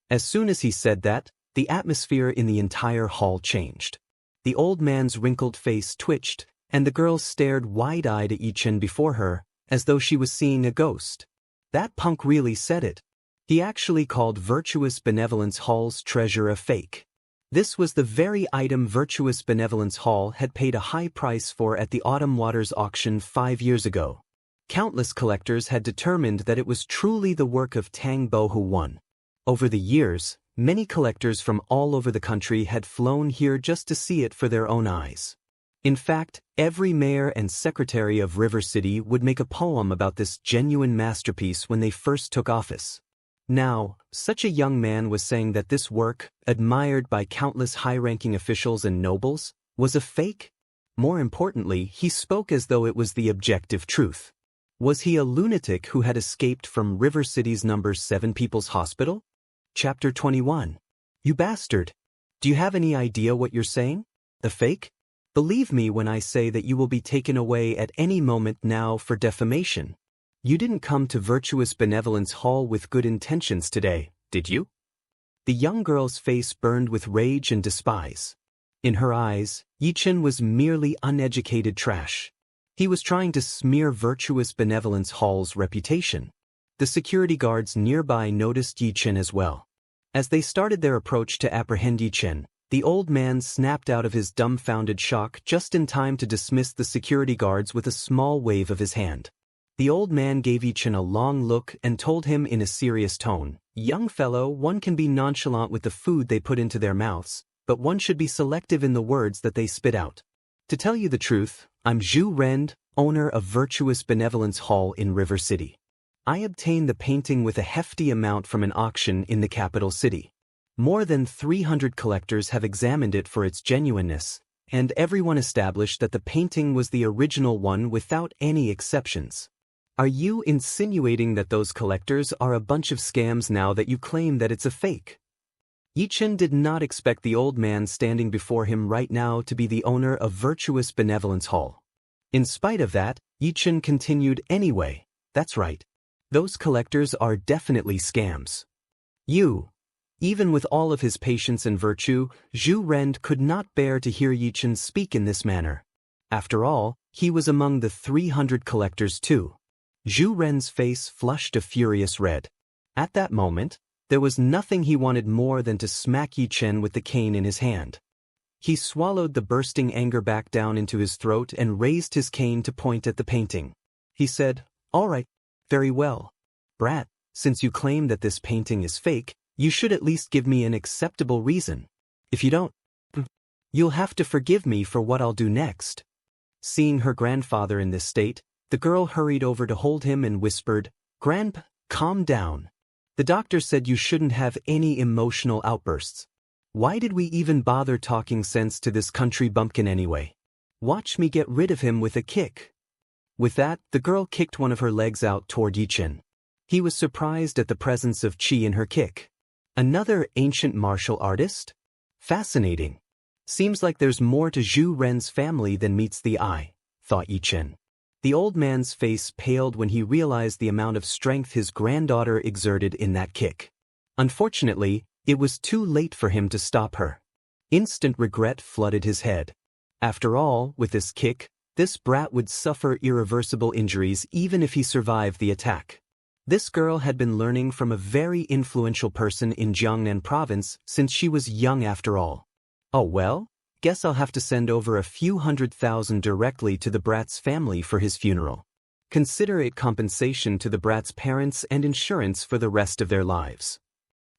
As soon as he said that, the atmosphere in the entire hall changed. The old man's wrinkled face twitched, and the girl stared wide-eyed at Yi Chen before her, as though she was seeing a ghost. That punk really said it. He actually called Virtuous Benevolence Hall's treasure a fake. This was the very item Virtuous Benevolence Hall had paid a high price for at the Autumn Waters auction 5 years ago. Countless collectors had determined that it was truly the work of Tang Bo who won. Over the years, many collectors from all over the country had flown here just to see it for their own eyes. In fact, every mayor and secretary of River City would make a poem about this genuine masterpiece when they first took office. Now, such a young man was saying that this work, admired by countless high-ranking officials and nobles, was a fake? More importantly, he spoke as though it was the objective truth. Was he a lunatic who had escaped from River City's No. 7 People's Hospital? Chapter 21. You bastard! Do you have any idea what you're saying? The fake? Believe me when I say that you will be taken away at any moment now for defamation. You didn't come to Virtuous Benevolence Hall with good intentions today, did you? The young girl's face burned with rage and despise. In her eyes, Yi Chen was merely uneducated trash. He was trying to smear Virtuous Benevolence Hall's reputation. The security guards nearby noticed Yi Chen as well. As they started their approach to apprehend Yi Chen, the old man snapped out of his dumbfounded shock just in time to dismiss the security guards with a small wave of his hand. The old man gave Yi Chen a long look and told him in a serious tone, "Young fellow, one can be nonchalant with the food they put into their mouths, but one should be selective in the words that they spit out. To tell you the truth, I'm Zhu Rend, owner of Virtuous Benevolence Hall in River City. I obtained the painting with a hefty amount from an auction in the capital city. More than 300 collectors have examined it for its genuineness, and everyone established that the painting was the original one without any exceptions. Are you insinuating that those collectors are a bunch of scams now that you claim that it's a fake?" Yi Chen did not expect the old man standing before him right now to be the owner of Virtuous Benevolence Hall. In spite of that, Yi Chen continued anyway, "That's right. Those collectors are definitely scams. You, Even with all of his patience and virtue, Zhu Ren could not bear to hear Yichen speak in this manner. After all, he was among the 300 collectors too. Zhu Ren's face flushed a furious red. At that moment, there was nothing he wanted more than to smack Yichen with the cane in his hand. He swallowed the bursting anger back down into his throat and raised his cane to point at the painting. He said, "All right, very well. Brat, since you claim that this painting is fake, you should at least give me an acceptable reason. If you don't, you'll have to forgive me for what I'll do next." Seeing her grandfather in this state, the girl hurried over to hold him and whispered, "Grandpa, calm down. The doctor said you shouldn't have any emotional outbursts. Why did we even bother talking sense to this country bumpkin anyway? Watch me get rid of him with a kick." With that, the girl kicked one of her legs out toward Yichen. He was surprised at the presence of qi in her kick. Another ancient martial artist? Fascinating. Seems like there's more to Zhu Ren's family than meets the eye, thought Yichen. The old man's face paled when he realized the amount of strength his granddaughter exerted in that kick. Unfortunately, it was too late for him to stop her. Instant regret flooded his head. After all, with this kick, this brat would suffer irreversible injuries even if he survived the attack. This girl had been learning from a very influential person in Jiangnan province since she was young after all. Oh well, guess I'll have to send over a few 100,000 directly to the brat's family for his funeral. Consider it compensation to the brat's parents and insurance for the rest of their lives.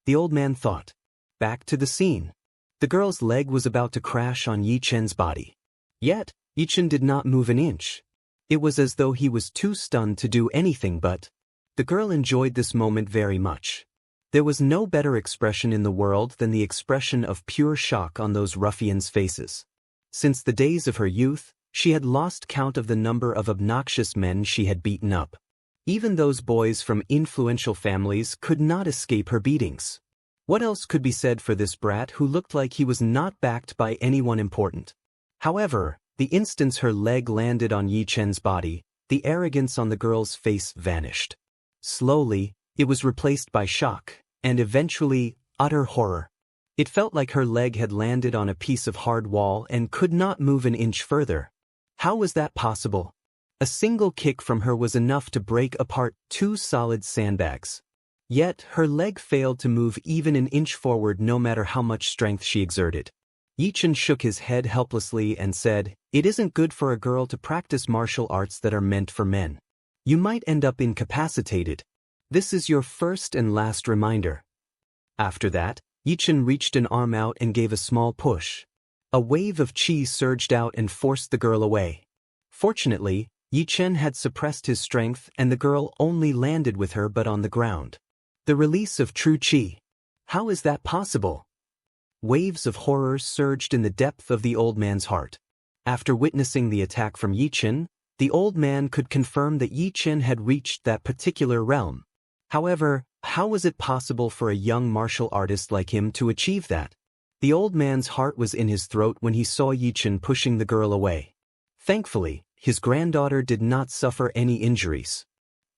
The old man thought. Back to the scene. The girl's leg was about to crash on Yichen's body. Yet, Yichen did not move an inch. It was as though he was too stunned to do anything but. The girl enjoyed this moment very much. There was no better expression in the world than the expression of pure shock on those ruffians' faces. Since the days of her youth, she had lost count of the number of obnoxious men she had beaten up. Even those boys from influential families could not escape her beatings. What else could be said for this brat who looked like he was not backed by anyone important? However, the instant her leg landed on Yichen's body, the arrogance on the girl's face vanished. Slowly, it was replaced by shock, and eventually, utter horror. It felt like her leg had landed on a piece of hard wall and could not move an inch further. How was that possible? A single kick from her was enough to break apart 2 solid sandbags. Yet, her leg failed to move even an inch forward no matter how much strength she exerted. Yichen shook his head helplessly and said, "It isn't good for a girl to practice martial arts that are meant for men. You might end up incapacitated. This is your first and last reminder." After that, Yichen reached an arm out and gave a small push. A wave of qi surged out and forced the girl away. Fortunately, Yichen had suppressed his strength and the girl only landed with her but on the ground. The release of true qi. How is that possible? Waves of horror surged in the depth of the old man's heart. After witnessing the attack from Yichen, the old man could confirm that Yichen had reached that particular realm. However, how was it possible for a young martial artist like him to achieve that? The old man's heart was in his throat when he saw Yichen pushing the girl away. Thankfully, his granddaughter did not suffer any injuries.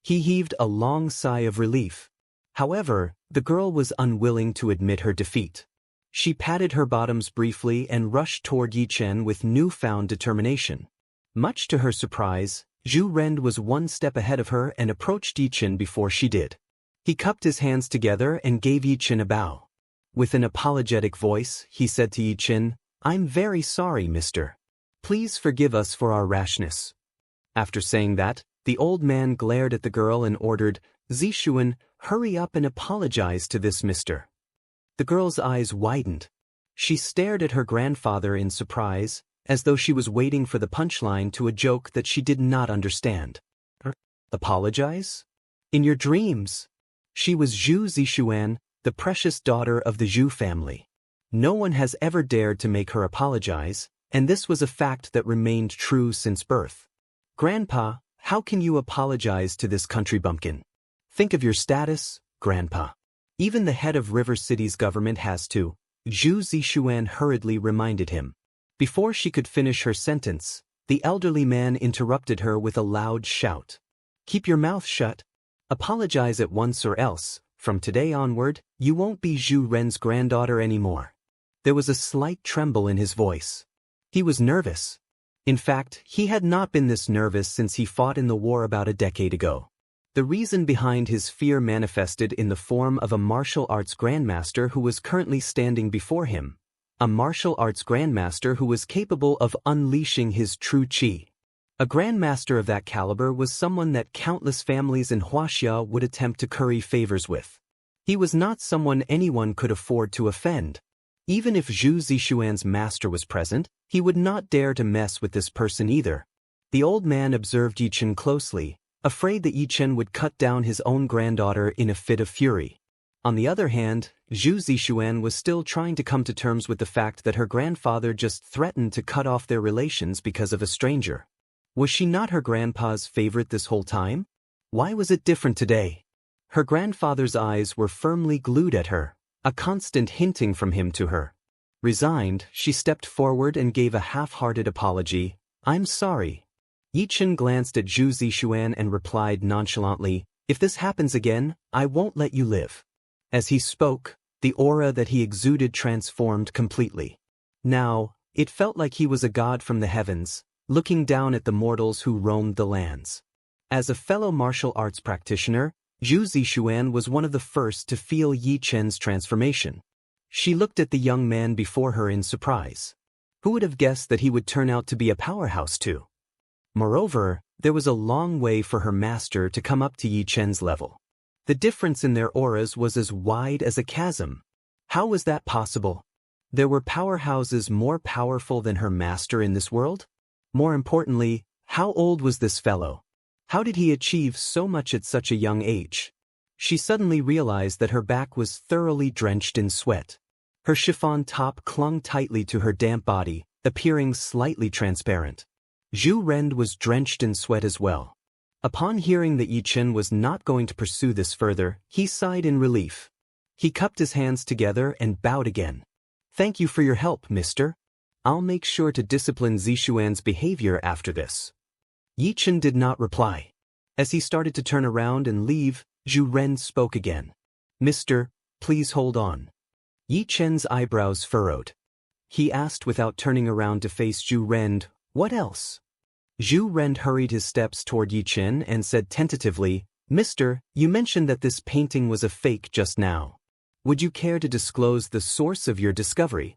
He heaved a long sigh of relief. However, the girl was unwilling to admit her defeat. She patted her bottoms briefly and rushed toward Yichen with newfound determination. Much to her surprise, Zhu Ren was one step ahead of her and approached Yichen before she did. He cupped his hands together and gave Yichen a bow. With an apologetic voice, he said to Yichen, "I'm very sorry, mister. Please forgive us for our rashness." After saying that, the old man glared at the girl and ordered, "Zishuan, hurry up and apologize to this mister." The girl's eyes widened. She stared at her grandfather in surprise, as though she was waiting for the punchline to a joke that she did not understand. Apologize? In your dreams? She was Zhu Zishuan, the precious daughter of the Zhu family. No one has ever dared to make her apologize, and this was a fact that remained true since birth. Grandpa, how can you apologize to this country bumpkin? Think of your status, Grandpa. Even the head of River City's government has to, Zhu Zishuan hurriedly reminded him. Before she could finish her sentence, the elderly man interrupted her with a loud shout. "Keep your mouth shut. Apologize at once or else, From today onward, you won't be Zhu Ren's granddaughter anymore. There was a slight tremble in his voice. He was nervous. In fact, he had not been this nervous since he fought in the war about a decade ago. The reason behind his fear manifested in the form of a martial arts grandmaster who was currently standing before him. A martial arts grandmaster who was capable of unleashing his true chi. A grandmaster of that caliber was someone that countless families in Huaxia would attempt to curry favors with. He was not someone anyone could afford to offend. Even if Zhu Zixuan's master was present, he would not dare to mess with this person either. The old man observed Yi Chen closely, afraid that Yi Chen would cut down his own granddaughter in a fit of fury. On the other hand, Zhu Zixuan was still trying to come to terms with the fact that her grandfather just threatened to cut off their relations because of a stranger. Was she not her grandpa's favorite this whole time? Why was it different today? Her grandfather's eyes were firmly glued at her, a constant hinting from him to her. Resigned, she stepped forward and gave a half-hearted apology. "I'm sorry." Yi Chen glanced at Zhu Zixuan and replied nonchalantly, "If this happens again, I won't let you live." As he spoke, the aura that he exuded transformed completely. Now, it felt like he was a god from the heavens, looking down at the mortals who roamed the lands. As a fellow martial arts practitioner, Zhu Zixuan was one of the first to feel Yi Chen's transformation. She looked at the young man before her in surprise. Who would have guessed that he would turn out to be a powerhouse too? Moreover, there was a long way for her master to come up to Yi Chen's level. The difference in their auras was as wide as a chasm. How was that possible? There were powerhouses more powerful than her master in this world? More importantly, how old was this fellow? How did he achieve so much at such a young age? She suddenly realized that her back was thoroughly drenched in sweat. Her chiffon top clung tightly to her damp body, appearing slightly transparent. Zhu Ren was drenched in sweat as well. Upon hearing that Yi Chen was not going to pursue this further, he sighed in relief. He cupped his hands together and bowed again. "Thank you for your help, mister. I'll make sure to discipline Zixuan's behavior after this." Yi Chen did not reply. As he started to turn around and leave, Zhu Ren spoke again. "Mister, please hold on." Yi Chen's eyebrows furrowed. He asked without turning around to face Zhu Ren, "What else?" Zhu Ren hurried his steps toward Yi Chen and said tentatively, "Mister, you mentioned that this painting was a fake just now. Would you care to disclose the source of your discovery?"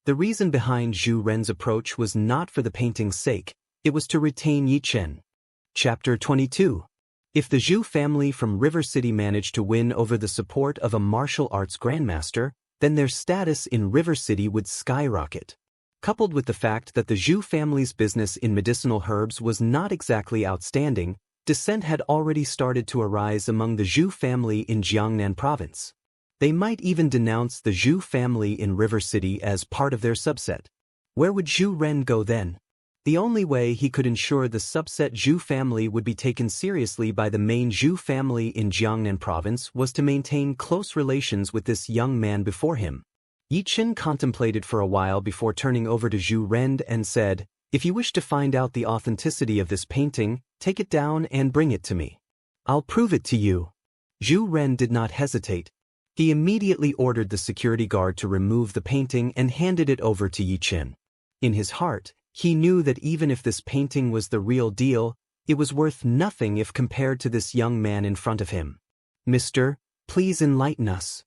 The reason behind Zhu Ren's approach was not for the painting's sake, it was to retain Yi Chen. Chapter 22. If the Zhu family from River City managed to win over the support of a martial arts grandmaster, then their status in River City would skyrocket. Coupled with the fact that the Zhu family's business in medicinal herbs was not exactly outstanding, dissent had already started to arise among the Zhu family in Jiangnan province. They might even denounce the Zhu family in River City as part of their subset. Where would Zhu Ren go then? The only way he could ensure the subset Zhu family would be taken seriously by the main Zhu family in Jiangnan province was to maintain close relations with this young man before him. Yi Chen contemplated for a while before turning over to Zhu Ren and said, "If you wish to find out the authenticity of this painting, take it down and bring it to me. I'll prove it to you." Zhu Ren did not hesitate. He immediately ordered the security guard to remove the painting and handed it over to Yi Chen. In his heart, he knew that even if this painting was the real deal, it was worth nothing if compared to this young man in front of him. "Mister, please enlighten us."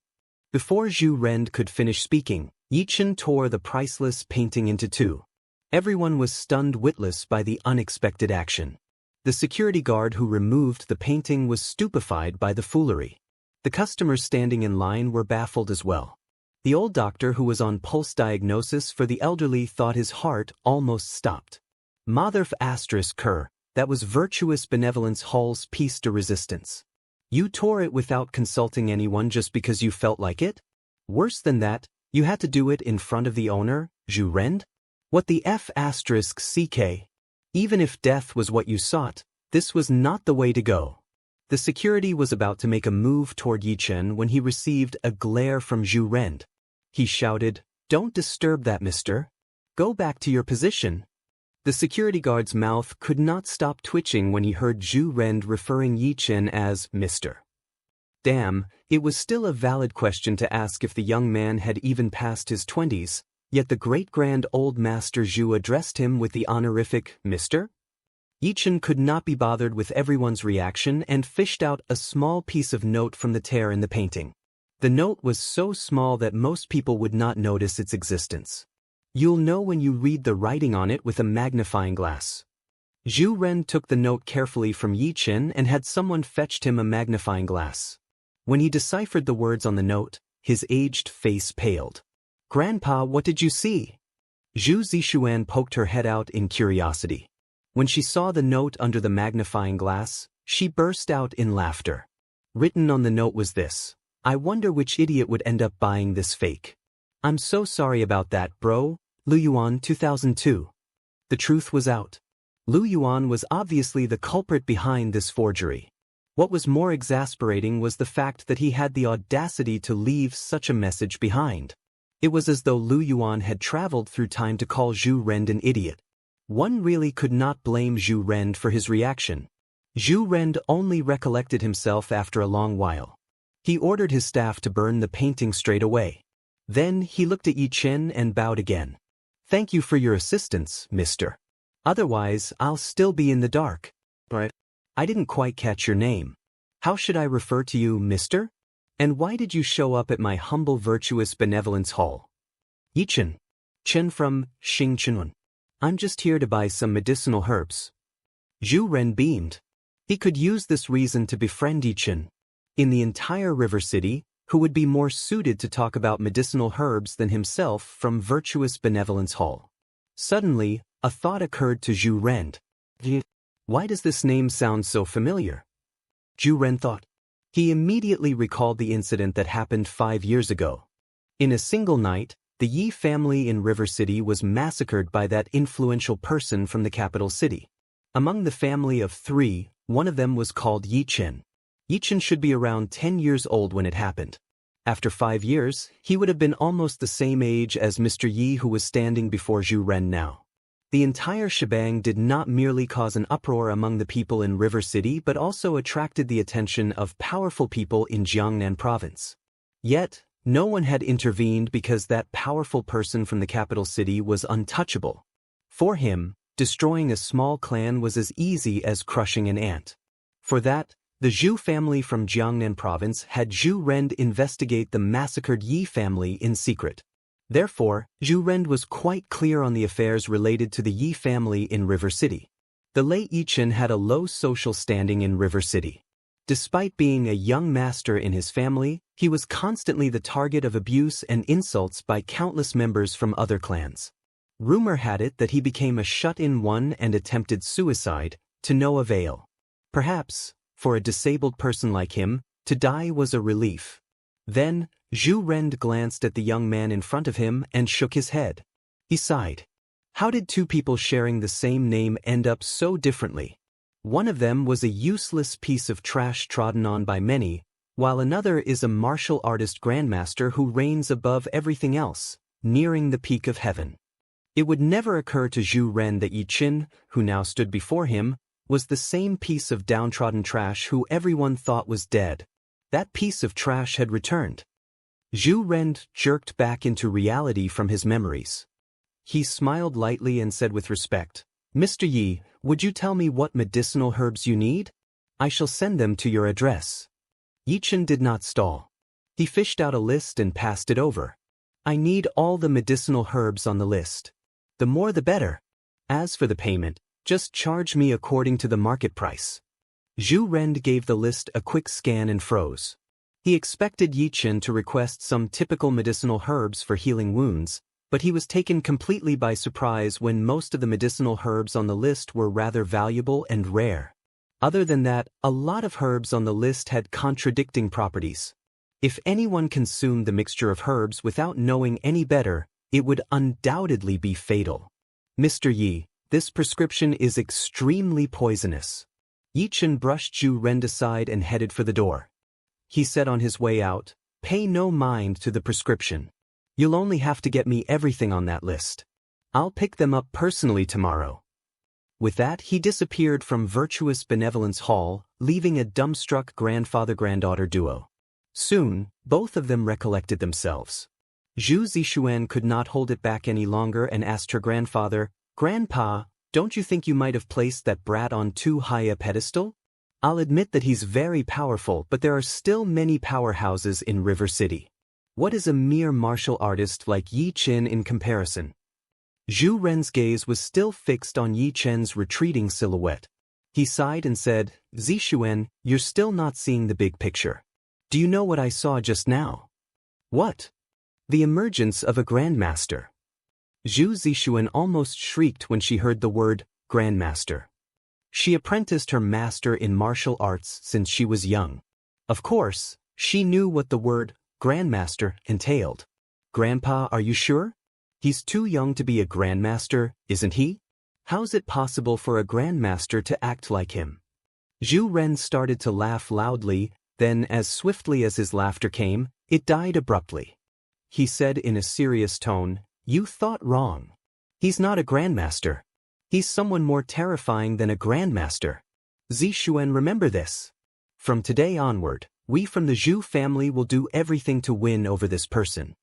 Before Zhu Ren could finish speaking, Yi Chen tore the priceless painting into two. Everyone was stunned witless by the unexpected action. The security guard who removed the painting was stupefied by the foolery. The customers standing in line were baffled as well. The old doctor who was on pulse diagnosis for the elderly thought his heart almost stopped. Motherf asterisk cur, that was virtuous benevolence Hall's piece de resistance. You tore it without consulting anyone just because you felt like it? Worse than that, you had to do it in front of the owner, Zhu Ren? What the F asterisk CK? Even if death was what you sought, this was not the way to go. The security was about to make a move toward Yi Chen when he received a glare from Zhu Ren. He shouted, "Don't disturb that, mister. Go back to your position." The security guard's mouth could not stop twitching when he heard Zhu Ren referring Yi Chen as Mr. Damn, it was still a valid question to ask if the young man had even passed his 20s, yet the great-grand old master Zhu addressed him with the honorific Mr. Yichen could not be bothered with everyone's reaction and fished out a small piece of note from the tear in the painting. The note was so small that most people would not notice its existence. You'll know when you read the writing on it with a magnifying glass. Zhu Ren took the note carefully from Yichen and had someone fetched him a magnifying glass. When he deciphered the words on the note, his aged face paled. "Grandpa, what did you see?" Zhu Zixuan poked her head out in curiosity. When she saw the note under the magnifying glass, she burst out in laughter. Written on the note was this: "I wonder which idiot would end up buying this fake. I'm so sorry about that, bro. Lu Yuan 2002. The truth was out. Lu Yuan was obviously the culprit behind this forgery. What was more exasperating was the fact that he had the audacity to leave such a message behind. It was as though Lu Yuan had traveled through time to call Zhu Ren an idiot. One really could not blame Zhu Ren for his reaction. Zhu Ren only recollected himself after a long while. He ordered his staff to burn the painting straight away. Then he looked at Yi Chen and bowed again. "Thank you for your assistance, mister. Otherwise, I'll still be in the dark." "But I didn't quite catch your name. How should I refer to you, mister? And why did you show up at my humble virtuous benevolence hall?" "Yi Chen. Chen from Xingchenwen. I'm just here to buy some medicinal herbs." Zhu Ren beamed. He could use this reason to befriend Yi Chen. In the entire River City, who would be more suited to talk about medicinal herbs than himself from Virtuous Benevolence Hall? Suddenly, a thought occurred to Zhu Ren. Why does this name sound so familiar? Zhu Ren thought. He immediately recalled the incident that happened 5 years ago. In a single night, the Yi family in River City was massacred by that influential person from the capital city. Among the family of 3, one of them was called Yi Chen. Yi Chen should be around 10 years old when it happened. After 5 years, he would have been almost the same age as Mr. Yi, who was standing before Zhu Ren now. The entire shebang did not merely cause an uproar among the people in River City but also attracted the attention of powerful people in Jiangnan province. Yet, no one had intervened because that powerful person from the capital city was untouchable. For him, destroying a small clan was as easy as crushing an ant. For that, the Zhu family from Jiangnan province had Zhu Ren investigate the massacred Yi family in secret. Therefore, Zhu Ren was quite clear on the affairs related to the Yi family in River City. The late Yi Chen had a low social standing in River City. Despite being a young master in his family, he was constantly the target of abuse and insults by countless members from other clans. Rumor had it that he became a shut-in one and attempted suicide, to no avail. Perhaps, for a disabled person like him, to die was a relief. Then, Zhu Ren glanced at the young man in front of him and shook his head. He sighed. How did 2 people sharing the same name end up so differently? One of them was a useless piece of trash trodden on by many, while another is a martial artist grandmaster who reigns above everything else, nearing the peak of heaven. It would never occur to Zhu Ren that Yi Chen, who now stood before him, was the same piece of downtrodden trash who everyone thought was dead. That piece of trash had returned. Zhu Ren jerked back into reality from his memories. He smiled lightly and said with respect, "Mr. Yi, would you tell me what medicinal herbs you need? I shall send them to your address." Yi Chen did not stall. He fished out a list and passed it over. "I need all the medicinal herbs on the list. The more the better. As for the payment, just charge me according to the market price." Zhu Ren gave the list a quick scan and froze. He expected Yi Chen to request some typical medicinal herbs for healing wounds, but he was taken completely by surprise when most of the medicinal herbs on the list were rather valuable and rare. Other than that, a lot of herbs on the list had contradicting properties. If anyone consumed the mixture of herbs without knowing any better, it would undoubtedly be fatal. "Mr. Yi, this prescription is extremely poisonous." Yi Chen brushed Zhu Ren aside and headed for the door. He said on his way out, "Pay no mind to the prescription. You'll only have to get me everything on that list. I'll pick them up personally tomorrow." With that, he disappeared from Virtuous Benevolence Hall, leaving a dumbstruck grandfather-granddaughter duo. Soon, both of them recollected themselves. Zhu Zixuan could not hold it back any longer and asked her grandfather, "Grandpa, don't you think you might have placed that brat on too high a pedestal? I'll admit that he's very powerful, but there are still many powerhouses in River City. What is a mere martial artist like Yi Chen in comparison?" Zhu Ren's gaze was still fixed on Yi Chen's retreating silhouette. He sighed and said, "Zixuan, you're still not seeing the big picture. Do you know what I saw just now?" "What?" "The emergence of a grandmaster." Zhu Zixuan almost shrieked when she heard the word grandmaster. She apprenticed her master in martial arts since she was young. Of course, she knew what the word grandmaster entailed. "Grandpa, are you sure? He's too young to be a grandmaster, isn't he? How's it possible for a grandmaster to act like him?" Zhu Ren started to laugh loudly, then as swiftly as his laughter came, it died abruptly. He said in a serious tone, "You thought wrong. He's not a grandmaster. He's someone more terrifying than a grandmaster. Zixuan, remember this. From today onward, we from the Zhu family will do everything to win over this person."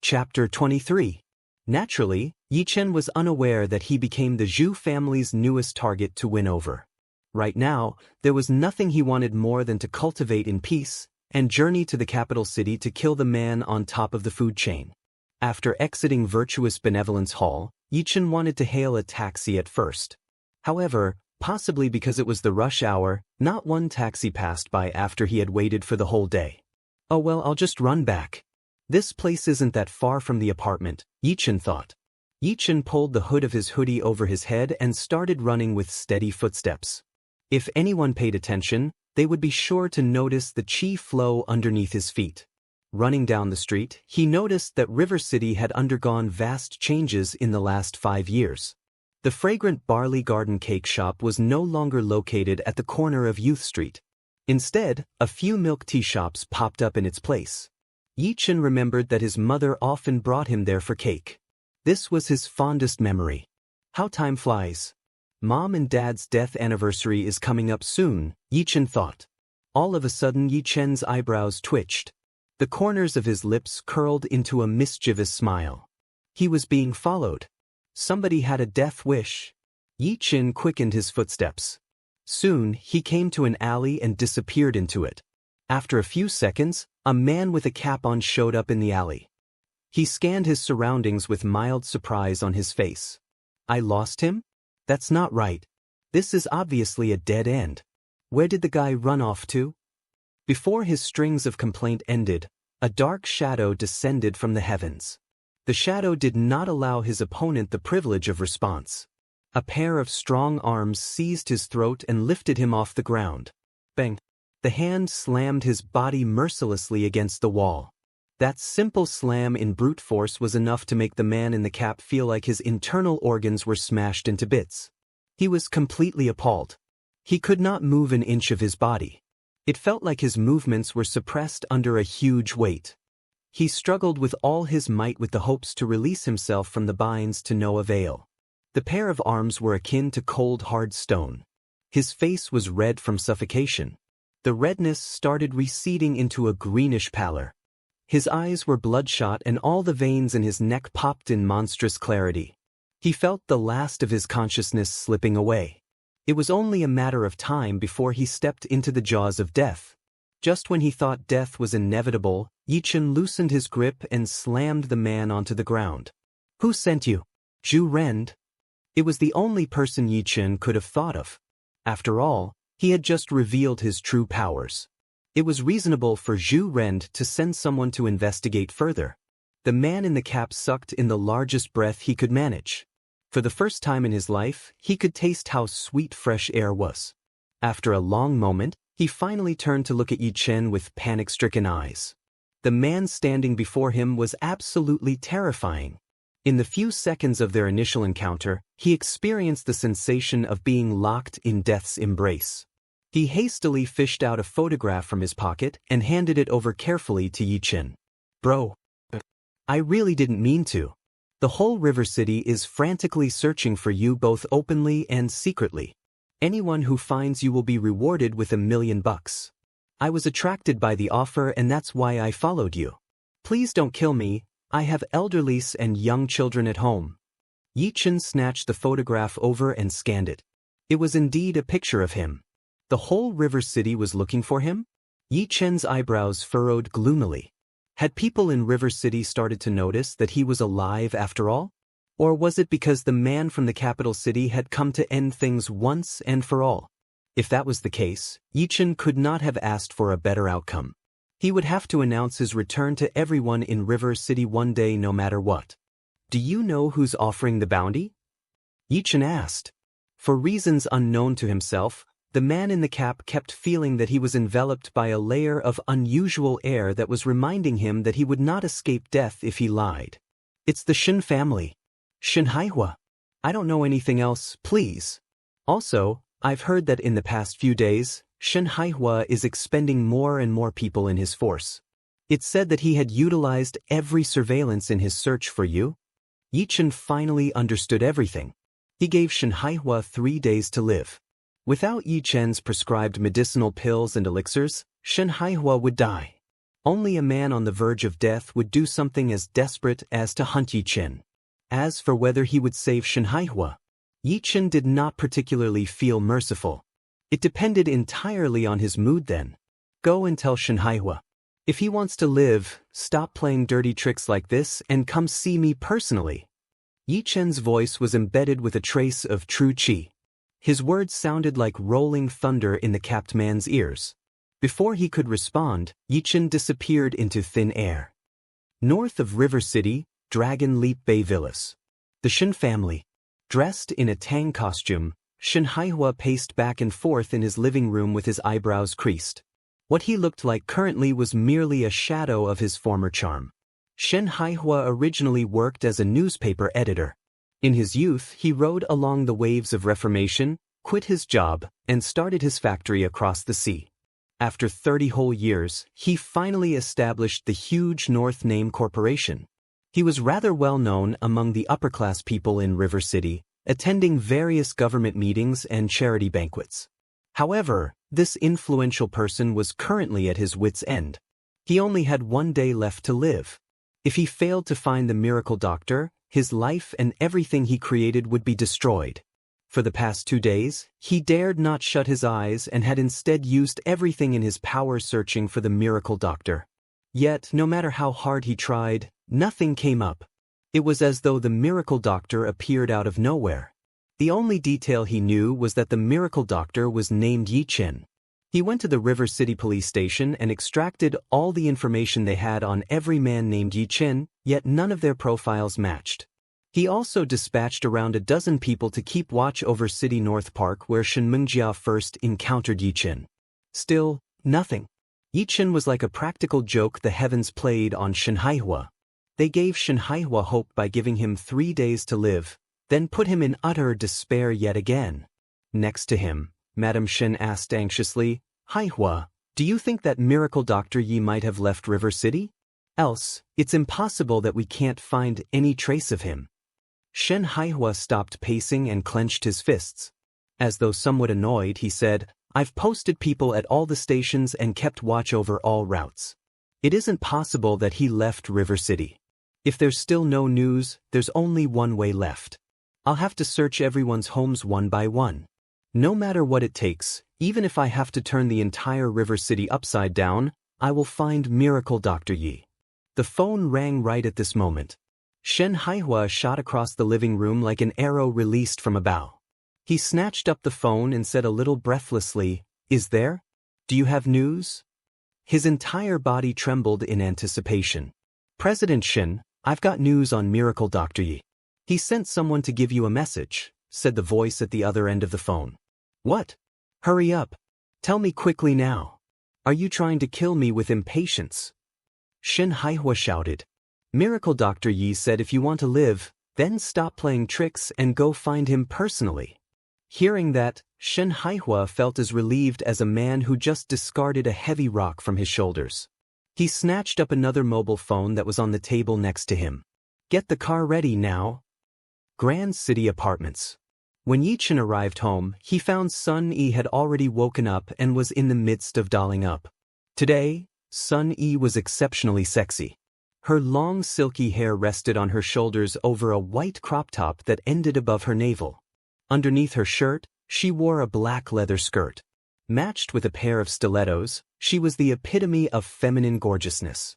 Chapter 23. Naturally, Yi Chen was unaware that he became the Zhu family's newest target to win over. Right now, there was nothing he wanted more than to cultivate in peace and journey to the capital city to kill the man on top of the food chain. After exiting Virtuous Benevolence Hall, Yi Chen wanted to hail a taxi at first. However, possibly because it was the rush hour, not one taxi passed by after he had waited for the whole day. "Oh well, I'll just run back. This place isn't that far from the apartment," Yi Chen thought. Yi Chen pulled the hood of his hoodie over his head and started running with steady footsteps. If anyone paid attention, they would be sure to notice the qi flow underneath his feet. Running down the street, he noticed that River City had undergone vast changes in the last 5 years. The fragrant Barley Garden cake shop was no longer located at the corner of Youth Street. Instead, a few milk tea shops popped up in its place. Yi Chen remembered that his mother often brought him there for cake. This was his fondest memory. How time flies. Mom and Dad's death anniversary is coming up soon, Yi Chen thought. All of a sudden Yi Chen's eyebrows twitched. The corners of his lips curled into a mischievous smile. He was being followed. Somebody had a death wish. Yi Chen quickened his footsteps. Soon, he came to an alley and disappeared into it. After a few seconds, a man with a cap on showed up in the alley. He scanned his surroundings with mild surprise on his face. "I lost him? That's not right. This is obviously a dead end. Where did the guy run off to?" Before his strings of complaint ended, a dark shadow descended from the heavens. The shadow did not allow his opponent the privilege of response. A pair of strong arms seized his throat and lifted him off the ground. Bang! The hand slammed his body mercilessly against the wall. That simple slam in brute force was enough to make the man in the cap feel like his internal organs were smashed into bits. He was completely appalled. He could not move an inch of his body. It felt like his movements were suppressed under a huge weight. He struggled with all his might with the hopes to release himself from the binds to no avail. The pair of arms were akin to cold hard stone. His face was red from suffocation. The redness started receding into a greenish pallor. His eyes were bloodshot and all the veins in his neck popped in monstrous clarity. He felt the last of his consciousness slipping away. It was only a matter of time before he stepped into the jaws of death. Just when he thought death was inevitable, Yi Chen loosened his grip and slammed the man onto the ground. "Who sent you?" "Zhu Ren." It was the only person Yi Chen could have thought of. After all, he had just revealed his true powers. It was reasonable for Zhu Ren to send someone to investigate further. The man in the cap sucked in the largest breath he could manage. For the first time in his life, he could taste how sweet fresh air was. After a long moment, he finally turned to look at Yi Chen with panic-stricken eyes. The man standing before him was absolutely terrifying. In the few seconds of their initial encounter, he experienced the sensation of being locked in death's embrace. He hastily fished out a photograph from his pocket and handed it over carefully to Yi Chen. "Bro, I really didn't mean to. The whole River City is frantically searching for you both openly and secretly. Anyone who finds you will be rewarded with $1 million. I was attracted by the offer and that's why I followed you. Please don't kill me, I have elderlies and young children at home. Yi Chen snatched the photograph over and scanned it. It was indeed a picture of him. The whole River City was looking for him? Yi Chen's eyebrows furrowed gloomily. Had people in River City started to notice that he was alive after all? Or was it because the man from the capital city had come to end things once and for all? If that was the case, Yi Chen could not have asked for a better outcome. He would have to announce his return to everyone in River City one day no matter what. Do you know who's offering the bounty? Yi Chen asked. For reasons unknown to himself, the man in the cap kept feeling that he was enveloped by a layer of unusual air that was reminding him that he would not escape death if he lied. It's the Shen family. Shen Haihua. I don't know anything else, please. Also, I've heard that in the past few days, Shen Haihua is expending more and more people in his force. It said that he had utilized every surveillance in his search for you. Yi Chen finally understood everything. He gave Shen Haihua 3 days to live. Without Yi Chen's prescribed medicinal pills and elixirs, Shen Haihua would die. Only a man on the verge of death would do something as desperate as to hunt Yi Chen. As for whether he would save Shen Haihua, Yi Chen did not particularly feel merciful. It depended entirely on his mood then. Go and tell Shen Haihua. If he wants to live, stop playing dirty tricks like this and come see me personally. Yi Chen's voice was embedded with a trace of true qi. His words sounded like rolling thunder in the capped man's ears. Before he could respond, Yi Chen disappeared into thin air. North of River City, Dragon Leap Bay Villas. The Shen family. Dressed in a tang costume, Shen Haihua paced back and forth in his living room with his eyebrows creased. What he looked like currently was merely a shadow of his former charm. Shen Haihua originally worked as a newspaper editor. In his youth, he rode along the waves of Reformation, quit his job, and started his factory across the sea. After 30 whole years, he finally established the huge North Name Corporation. He was rather well known among the upper-class people in River City, attending various government meetings and charity banquets. However, this influential person was currently at his wits' end. He only had 1 day left to live. If he failed to find the miracle doctor, his life and everything he created would be destroyed. For the past 2 days, he dared not shut his eyes and had instead used everything in his power searching for the miracle doctor. Yet, no matter how hard he tried, nothing came up. It was as though the miracle doctor appeared out of nowhere. The only detail he knew was that the miracle doctor was named Yi Chen. He went to the River City police station and extracted all the information they had on every man named Yi Chen, yet none of their profiles matched. He also dispatched around a dozen people to keep watch over City North Park where Shen Mengjia first encountered Yi Chen. Still, nothing. Yi Chen was like a practical joke the heavens played on Shen Haihua. They gave Shen Haihua hope by giving him 3 days to live, then put him in utter despair yet again. Next to him, Madame Shen asked anxiously, Haihua, do you think that miracle Dr. Yi might have left River City? Else, it's impossible that we can't find any trace of him. Shen Haihua stopped pacing and clenched his fists. As though somewhat annoyed, he said, I've posted people at all the stations and kept watch over all routes. It isn't possible that he left River City. If there's still no news, there's only one way left. I'll have to search everyone's homes one by one. No matter what it takes, even if I have to turn the entire River City upside down, I will find Miracle Dr. Yi. The phone rang right at this moment. Shen Haihua shot across the living room like an arrow released from a bow. He snatched up the phone and said a little breathlessly, Is there? Do you have news? His entire body trembled in anticipation. President Shen, I've got news on Miracle Dr. Yi. He sent someone to give you a message, said the voice at the other end of the phone. What? Hurry up. Tell me quickly now. Are you trying to kill me with impatience? Shen Haihua shouted. Miracle Dr. Yi said if you want to live, then stop playing tricks and go find him personally. Hearing that, Shen Haihua felt as relieved as a man who just discarded a heavy rock from his shoulders. He snatched up another mobile phone that was on the table next to him. Get the car ready now. Grand City Apartments. When Yi Chen arrived home, he found Sun Yi had already woken up and was in the midst of dolling up. Today, Sun Yi was exceptionally sexy. Her long silky hair rested on her shoulders over a white crop top that ended above her navel. Underneath her shirt, she wore a black leather skirt. Matched with a pair of stilettos, she was the epitome of feminine gorgeousness.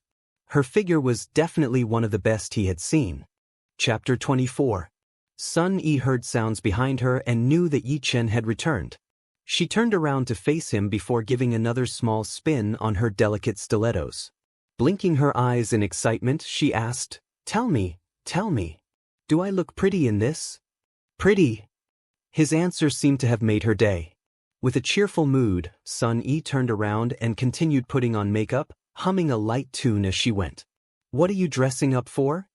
Her figure was definitely one of the best he had seen. Chapter 24. Sun Yi heard sounds behind her and knew that Yi Chen had returned. She turned around to face him before giving another small spin on her delicate stilettos. Blinking her eyes in excitement, she asked, tell me, do I look pretty in this?" "Pretty." His answer seemed to have made her day. With a cheerful mood, Sun Yi turned around and continued putting on makeup, humming a light tune as she went. "What are you dressing up for?"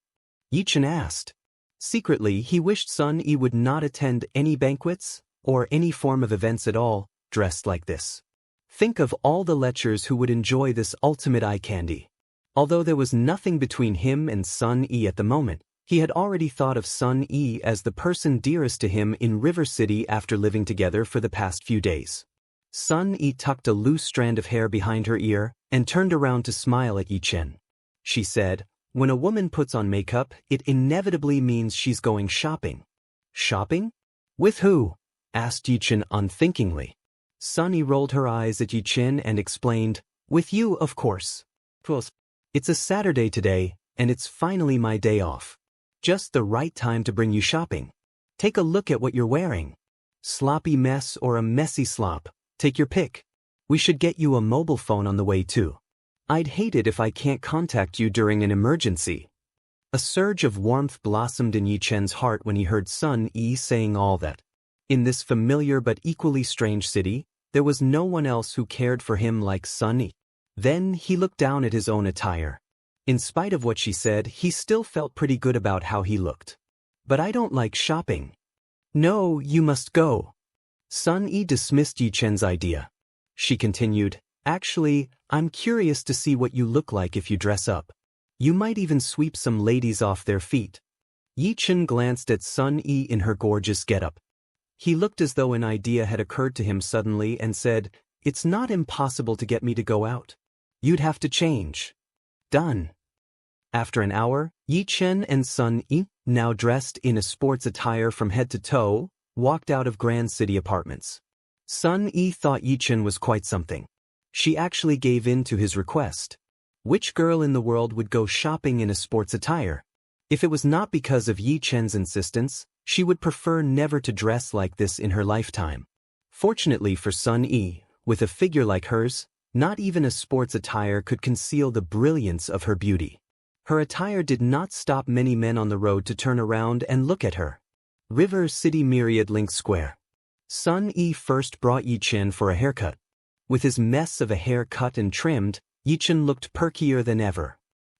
Yi Chen asked. Secretly, he wished Sun Yi would not attend any banquets, or any form of events at all, dressed like this. Think of all the lechers who would enjoy this ultimate eye candy. Although there was nothing between him and Sun Yi at the moment, he had already thought of Sun Yi as the person dearest to him in River City after living together for the past few days. Sun Yi tucked a loose strand of hair behind her ear and turned around to smile at Yi Chen. She said, "When a woman puts on makeup, it inevitably means she's going shopping." "Shopping? With who?" asked Yi Chen unthinkingly. Sun Yi rolled her eyes at Yi Chen and explained, "With you, of course. It's a Saturday today, and it's finally my day off. Just the right time to bring you shopping. Take a look at what you're wearing. Sloppy mess or a messy slop, take your pick. We should get you a mobile phone on the way too. I'd hate it if I can't contact you during an emergency." A surge of warmth blossomed in Yi Chen's heart when he heard Sun Yi saying all that. In this familiar but equally strange city, there was no one else who cared for him like Sun Yi. Then he looked down at his own attire. In spite of what she said, he still felt pretty good about how he looked. "But I don't like shopping." "No, you must go." Sun Yi dismissed Yi Chen's idea. She continued, "Actually, I'm curious to see what you look like if you dress up. You might even sweep some ladies off their feet." Yi Chen glanced at Sun Yi in her gorgeous getup. He looked as though an idea had occurred to him suddenly and said, "It's not impossible to get me to go out. You'd have to change." "Done." After an hour, Yi Chen and Sun Yi, now dressed in a sports attire from head to toe, walked out of Grand City Apartments. Sun Yi thought Yi Chen was quite something. She actually gave in to his request. Which girl in the world would go shopping in a sports attire? If it was not because of Yi Chen's insistence, she would prefer never to dress like this in her lifetime. Fortunately for Sun Yi, with a figure like hers, not even a sports attire could conceal the brilliance of her beauty. Her attire did not stop many men on the road to turn around and look at her. River City Myriad Link Square. Sun Yi first brought Yi Chen for a haircut. With his mess of a hair cut and trimmed, Yi Chen looked perkier than ever.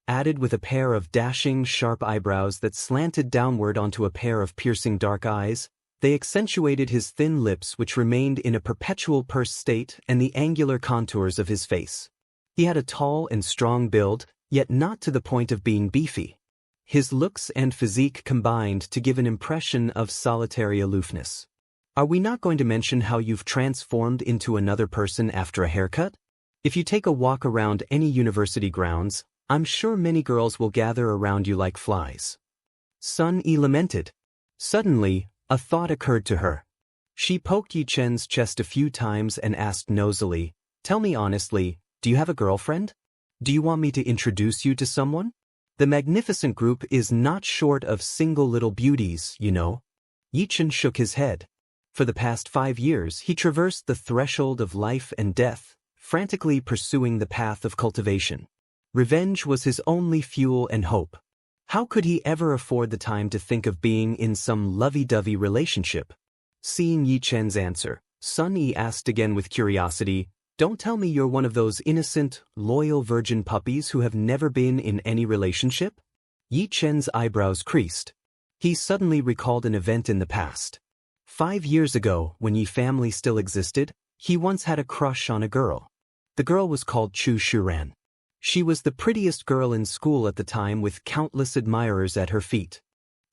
Added with a pair of dashing, sharp eyebrows that slanted downward onto a pair of piercing dark eyes, they accentuated his thin lips which remained in a perpetual pursed state and the angular contours of his face. He had a tall and strong build, yet not to the point of being beefy. His looks and physique combined to give an impression of solitary aloofness. Are we not going to mention how you've transformed into another person after a haircut? If you take a walk around any university grounds, I'm sure many girls will gather around you like flies." Sun Yi lamented. Suddenly, a thought occurred to her. She poked Yi Chen's chest a few times and asked nosily, "Tell me honestly, do you have a girlfriend? Do you want me to introduce you to someone? The magnificent group is not short of single little beauties, you know." Yi Chen shook his head. For the past 5 years, he traversed the threshold of life and death, frantically pursuing the path of cultivation. Revenge was his only fuel and hope. How could he ever afford the time to think of being in some lovey-dovey relationship? Seeing Yi Chen's answer, Sun Yi asked again with curiosity, "Don't tell me you're one of those innocent, loyal virgin puppies who have never been in any relationship?" Yi Chen's eyebrows creased. He suddenly recalled an event in the past. 5 years ago, when Yi family still existed, he once had a crush on a girl. The girl was called Chu Shuran. She was the prettiest girl in school at the time with countless admirers at her feet.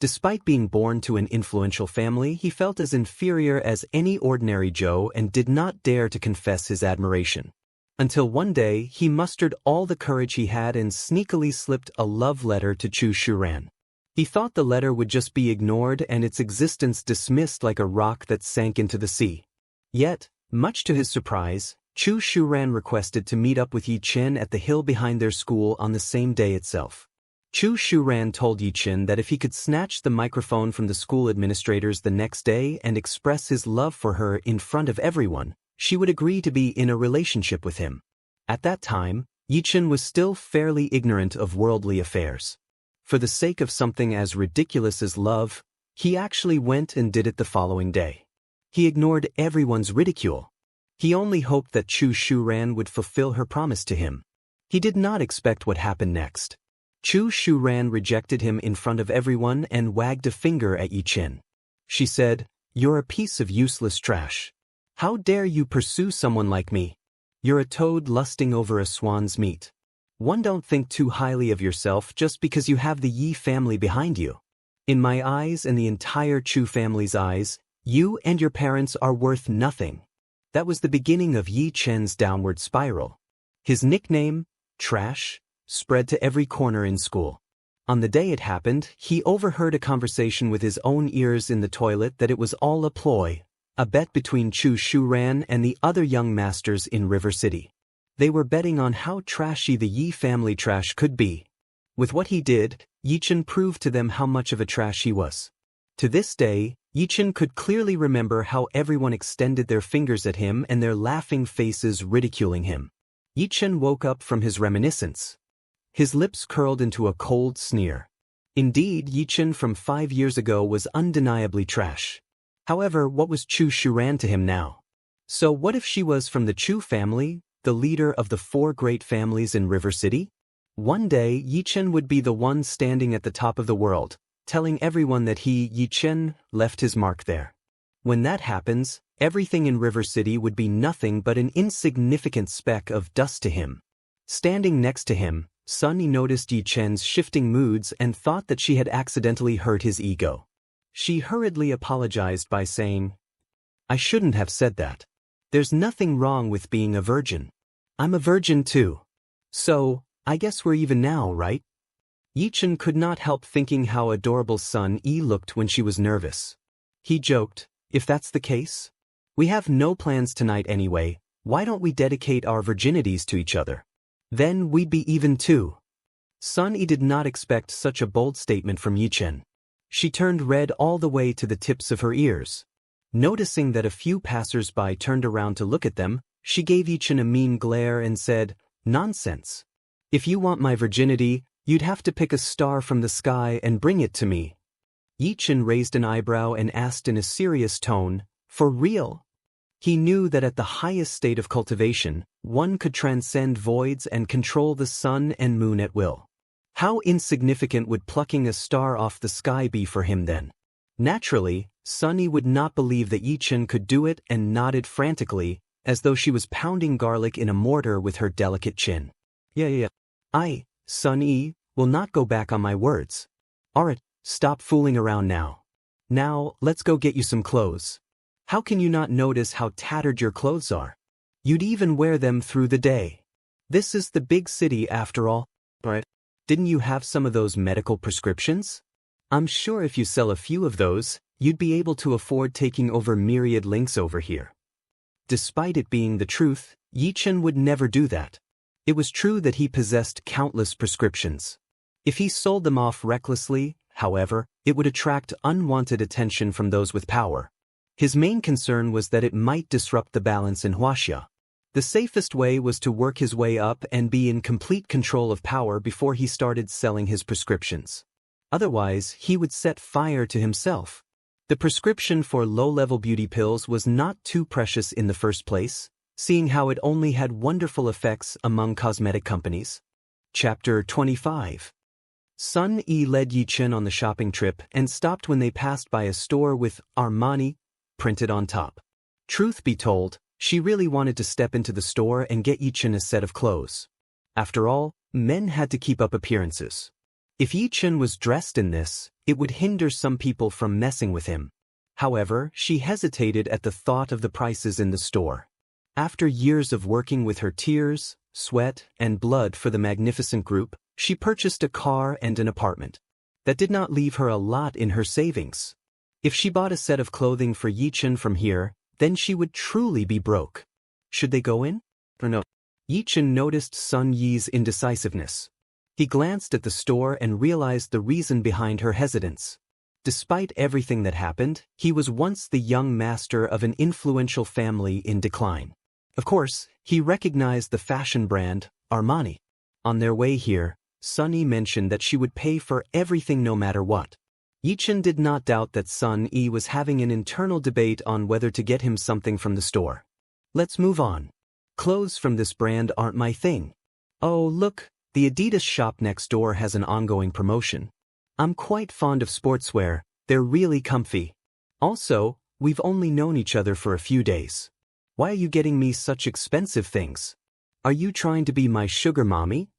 Despite being born to an influential family, he felt as inferior as any ordinary Joe and did not dare to confess his admiration. Until one day he mustered all the courage he had and sneakily slipped a love letter to Chu Shuran. He thought the letter would just be ignored and its existence dismissed like a rock that sank into the sea. Yet, much to his surprise, Chu Shuran requested to meet up Yi Chen at the hill behind their school on the same day itself. Chu Shuran told Yi Chen that if he could snatch the microphone from the school administrators the next day and express his love for her in front of everyone, she would agree to be in a relationship with him. At that time, Yi Chen was still fairly ignorant of worldly affairs. For the sake of something as ridiculous as love, he actually went and did it the following day. He ignored everyone's ridicule. He only hoped that Chu Shuran would fulfill her promise to him. He did not expect what happened next. Chu Shuran rejected him in front of everyone and wagged a finger at Yi Chen. She said, "You're a piece of useless trash. How dare you pursue someone like me? You're a toad lusting over a swan's meat. One don't think too highly of yourself just because you have the Yi family behind you. In my eyes and the entire Chu family's eyes, you and your parents are worth nothing." That was the beginning of Yi Chen's downward spiral. His nickname, Trash, spread to every corner in school. On the day it happened, he overheard a conversation with his own ears in the toilet that it was all a ploy, a bet between Chu Shuran and the other young masters in River City. They were betting on how trashy the Yi family trash could be. With what he did, Yi Chen proved to them how much of a trash he was. To this day, Yi Chen could clearly remember how everyone extended their fingers at him and their laughing faces ridiculing him. Yi Chen woke up from his reminiscence. His lips curled into a cold sneer. Indeed, Yi Chen from 5 years ago was undeniably trash. However, what was Chu Shuran to him now? So what if she was from the Chu family, the leader of the 4 great families in River City? One day, Yi Chen would be the one standing at the top of the world, telling everyone that he, Yi Chen, left his mark there. When that happens, everything in River City would be nothing but an insignificant speck of dust to him. Standing next to him, Sunny noticed Yi Chen's shifting moods and thought that she had accidentally hurt his ego. She hurriedly apologized by saying, "I shouldn't have said that. There's nothing wrong with being a virgin. I'm a virgin too. So, I guess we're even now, right?" Yi Chen could not help thinking how adorable Sun Yi looked when she was nervous. He joked, "If that's the case, we have no plans tonight anyway, why don't we dedicate our virginities to each other? Then we'd be even too." Sun Yi did not expect such a bold statement from Yi Chen. She turned red all the way to the tips of her ears. Noticing that a few passers-by turned around to look at them, she gave Yi Chen a mean glare and said, "Nonsense. If you want my virginity, you'd have to pick a star from the sky and bring it to me." Yi Chen raised an eyebrow and asked in a serious tone, "For real?" He knew that at the highest state of cultivation, one could transcend voids and control the sun and moon at will. How insignificant would plucking a star off the sky be for him then? Naturally, Sunny would not believe that Yi Chen could do it and nodded frantically, as though she was pounding garlic in a mortar with her delicate chin. Yeah. Sunny, will not go back on my words. Alright, stop fooling around now. Now, let's go get you some clothes. How can you not notice how tattered your clothes are? You'd even wear them through the day. This is the big city after all, right? Didn't you have some of those medical prescriptions? I'm sure if you sell a few of those, you'd be able to afford taking over myriad links over here." Despite it being the truth, Yi Chen would never do that. It was true that he possessed countless prescriptions. If he sold them off recklessly, however, it would attract unwanted attention from those with power. His main concern was that it might disrupt the balance in Huaxia. The safest way was to work his way up and be in complete control of power before he started selling his prescriptions. Otherwise, he would set fire to himself. The prescription for low-level beauty pills was not too precious in the first place, seeing how it only had wonderful effects among cosmetic companies. Chapter 25. Sun Yi led Yi Chen on the shopping trip and stopped when they passed by a store with Armani printed on top. Truth be told, she really wanted to step into the store and get Yi Chen a set of clothes. After all, men had to keep up appearances. If Yi Chen was dressed in this, it would hinder some people from messing with him. However, she hesitated at the thought of the prices in the store. After years of working with her tears, sweat, and blood for the magnificent group, she purchased a car and an apartment. That did not leave her a lot in her savings. If she bought a set of clothing for Yichen from here, then she would truly be broke. Should they go in? Or no? Yichen noticed Sun Yi's indecisiveness. He glanced at the store and realized the reason behind her hesitance. Despite everything that happened, he was once the young master of an influential family in decline. Of course, he recognized the fashion brand, Armani. On their way here, Sun Yi mentioned that she would pay for everything no matter what. Yichen did not doubt that Sun Yi was having an internal debate on whether to get him something from the store. Let's move on. Clothes from this brand aren't my thing. Oh, look, the Adidas shop next door has an ongoing promotion. I'm quite fond of sportswear, they're really comfy. Also, we've only known each other for a few days. Why are you getting me such expensive things? Are you trying to be my sugar mommy?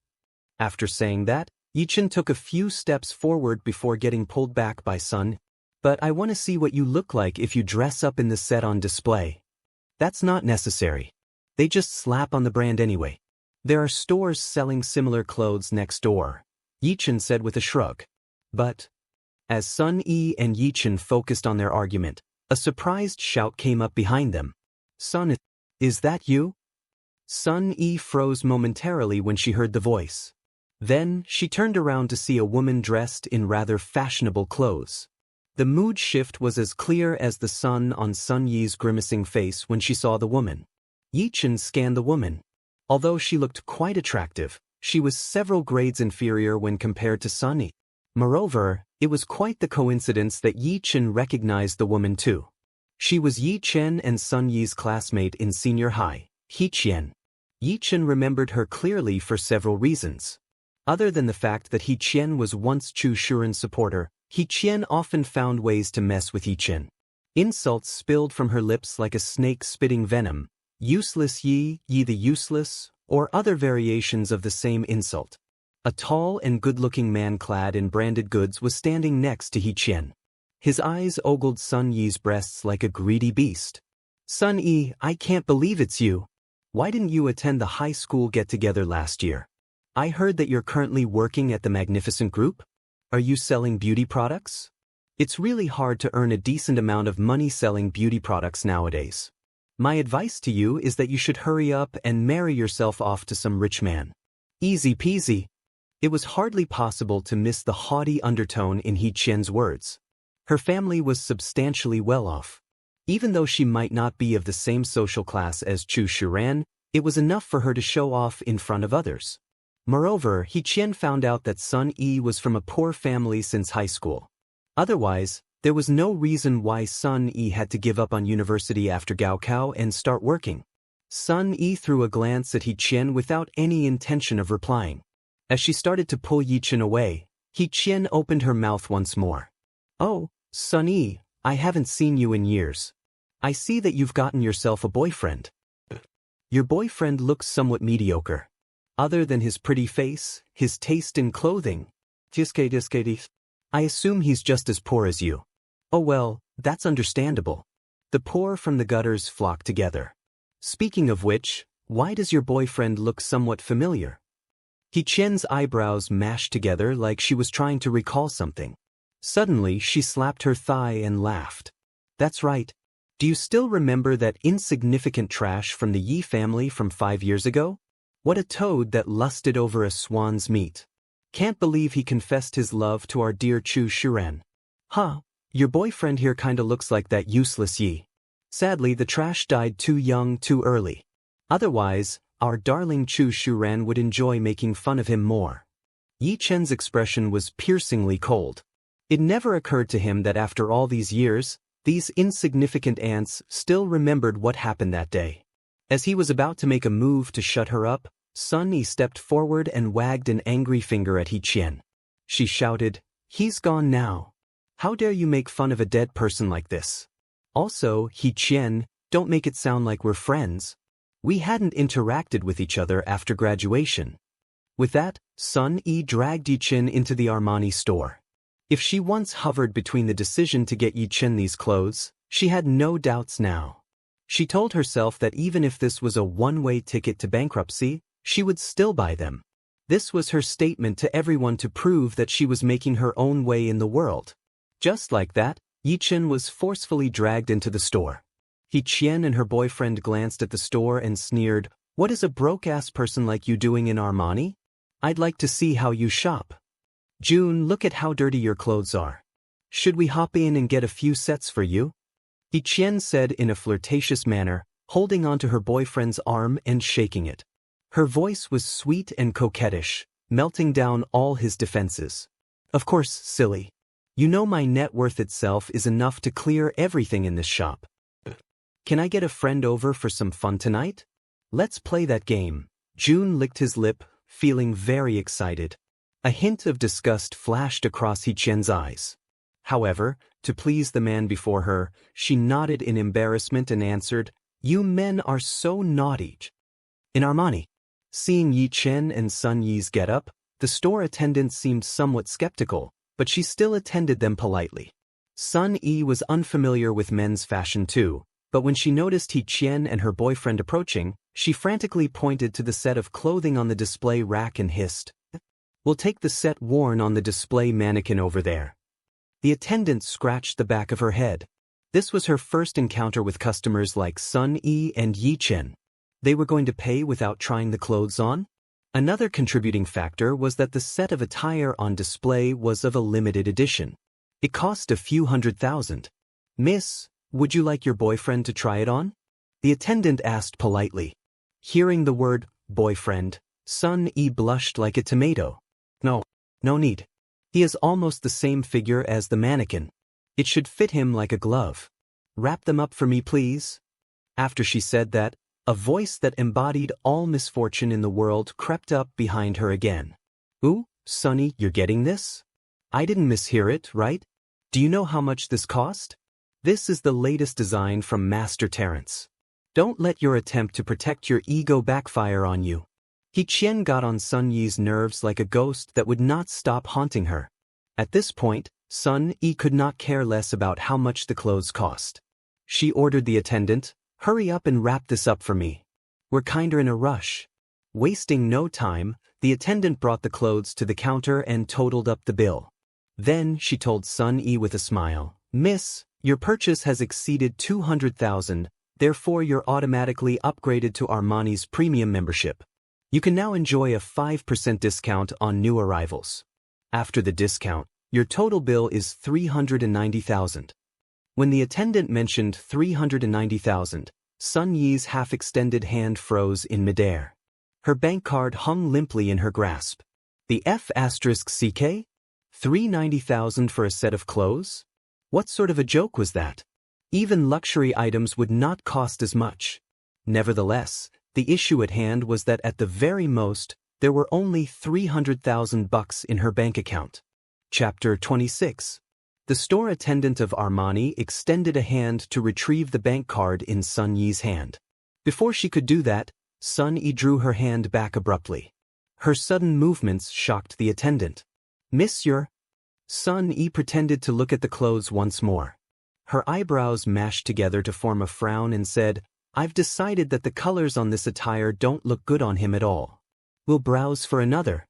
After saying that, Yichen took a few steps forward before getting pulled back by Sun. But I want to see what you look like if you dress up in the set on display. That's not necessary. They just slap on the brand anyway. There are stores selling similar clothes next door, Yichen said with a shrug. But, as Sun Yi and Yichen focused on their argument, a surprised shout came up behind them. Sun, is that you? Sun Yi froze momentarily when she heard the voice. Then, she turned around to see a woman dressed in rather fashionable clothes. The mood shift was as clear as the sun on Sun Yi's grimacing face when she saw the woman. Yichen scanned the woman. Although she looked quite attractive, she was several grades inferior when compared to Sun Yi. Moreover, it was quite the coincidence that Yichen recognized the woman too. She was Yichen and Sun Yi's classmate in senior high, Hiqian. Yichen remembered her clearly for several reasons. Other than the fact that Hiqian was once Chu Shuren's supporter, Hiqian often found ways to mess with Yichen. Insults spilled from her lips like a snake spitting venom. Useless Yi, Yi the useless, or other variations of the same insult. A tall and good-looking man clad in branded goods was standing next to Hiqian. His eyes ogled Sun Yi's breasts like a greedy beast. Sun Yi, I can't believe it's you. Why didn't you attend the high school get-together last year? I heard that you're currently working at the Magnificent Group. Are you selling beauty products? It's really hard to earn a decent amount of money selling beauty products nowadays. My advice to you is that you should hurry up and marry yourself off to some rich man. Easy peasy. It was hardly possible to miss the haughty undertone in Hiqian's words. Her family was substantially well off. Even though she might not be of the same social class as Chu Shuren, it was enough for her to show off in front of others. Moreover, Hiqian found out that Sun Yi was from a poor family since high school. Otherwise, there was no reason why Sun Yi had to give up on university after Gaokao and start working. Sun Yi threw a glance at Hiqian without any intention of replying. As she started to pull Yichen away, Hiqian opened her mouth once more. Oh, Sun Yi, I haven't seen you in years. I see that you've gotten yourself a boyfriend. Your boyfriend looks somewhat mediocre. Other than his pretty face, his taste in clothing. I assume he's just as poor as you. Oh well, that's understandable. The poor from the gutters flock together. Speaking of which, why does your boyfriend look somewhat familiar? Hiqian's eyebrows mashed together like she was trying to recall something. Suddenly, she slapped her thigh and laughed. That's right. Do you still remember that insignificant trash from the Yi family from 5 years ago? What a toad that lusted over a swan's meat. Can't believe he confessed his love to our dear Chu Shuren. Huh, your boyfriend here kinda looks like that useless Yi. Sadly, the trash died too young, too early. Otherwise, our darling Chu Shuren would enjoy making fun of him more. Yi Chen's expression was piercingly cold. It never occurred to him that after all these years, these insignificant ants still remembered what happened that day. As he was about to make a move to shut her up, Sun Yi stepped forward and wagged an angry finger at Hiqian. She shouted, "He's gone now. How dare you make fun of a dead person like this? Also, Hiqian, don't make it sound like we're friends. We hadn't interacted with each other after graduation." With that, Sun Yi dragged Yichen into the Armani store. If she once hovered between the decision to get Yichen these clothes, she had no doubts now. She told herself that even if this was a one-way ticket to bankruptcy, she would still buy them. This was her statement to everyone to prove that she was making her own way in the world. Just like that, Yichen was forcefully dragged into the store. Yichen and her boyfriend glanced at the store and sneered, "What is a broke-ass person like you doing in Armani? I'd like to see how you shop. June, look at how dirty your clothes are. Should we hop in and get a few sets for you?" Yichen said in a flirtatious manner, holding onto her boyfriend's arm and shaking it. Her voice was sweet and coquettish, melting down all his defenses. "Of course, silly. You know my net worth itself is enough to clear everything in this shop. Can I get a friend over for some fun tonight? Let's play that game." June licked his lip, feeling very excited. A hint of disgust flashed across Yichen's eyes. However, to please the man before her, she nodded in embarrassment and answered, "You men are so naughty." In Armani. Seeing Yichen and Sun Yi's getup, the store attendant seemed somewhat skeptical, but she still attended them politely. Sun Yi was unfamiliar with men's fashion too, but when she noticed Yichen and her boyfriend approaching, she frantically pointed to the set of clothing on the display rack and hissed, "We'll take the set worn on the display mannequin over there." The attendant scratched the back of her head. This was her first encounter with customers like Sun Yi and Yichen. They were going to pay without trying the clothes on? Another contributing factor was that the set of attire on display was of a limited edition. It cost a few $100,000. "Miss, would you like your boyfriend to try it on?" the attendant asked politely. Hearing the word boyfriend, Sun Yi blushed like a tomato. No need. He is almost the same figure as the mannequin. It should fit him like a glove. "Wrap them up for me, please." After she said that, a voice that embodied all misfortune in the world crept up behind her again. "Ooh, Sunny, you're getting this? I didn't mishear it, right? Do you know how much this cost? This is the latest design from Master Terrence. Don't let your attempt to protect your ego backfire on you." Yichen got on Sun Yi's nerves like a ghost that would not stop haunting her. At this point, Sun Yi could not care less about how much the clothes cost. She ordered the attendant, "Hurry up and wrap this up for me. We're kinda in a rush." Wasting no time, the attendant brought the clothes to the counter and totaled up the bill. Then she told Sun Yi with a smile, "Miss, your purchase has exceeded 200,000, therefore you're automatically upgraded to Armani's premium membership. You can now enjoy a 5% discount on new arrivals. After the discount, your total bill is 390,000. When the attendant mentioned 390,000, Sun Yi's half-extended hand froze in midair. Her bank card hung limply in her grasp. The F*CK? 390,000 for a set of clothes? What sort of a joke was that? Even luxury items would not cost as much. Nevertheless, the issue at hand was that at the very most, there were only 300,000 bucks in her bank account. Chapter 26. The store attendant of Armani extended a hand to retrieve the bank card in Sun Yi's hand. Before she could do that, Sun Yi drew her hand back abruptly. Her sudden movements shocked the attendant. "Monsieur?" Sun Yi pretended to look at the clothes once more. Her eyebrows mashed together to form a frown and said, "I've decided that the colors on this attire don't look good on him at all. We'll browse for another."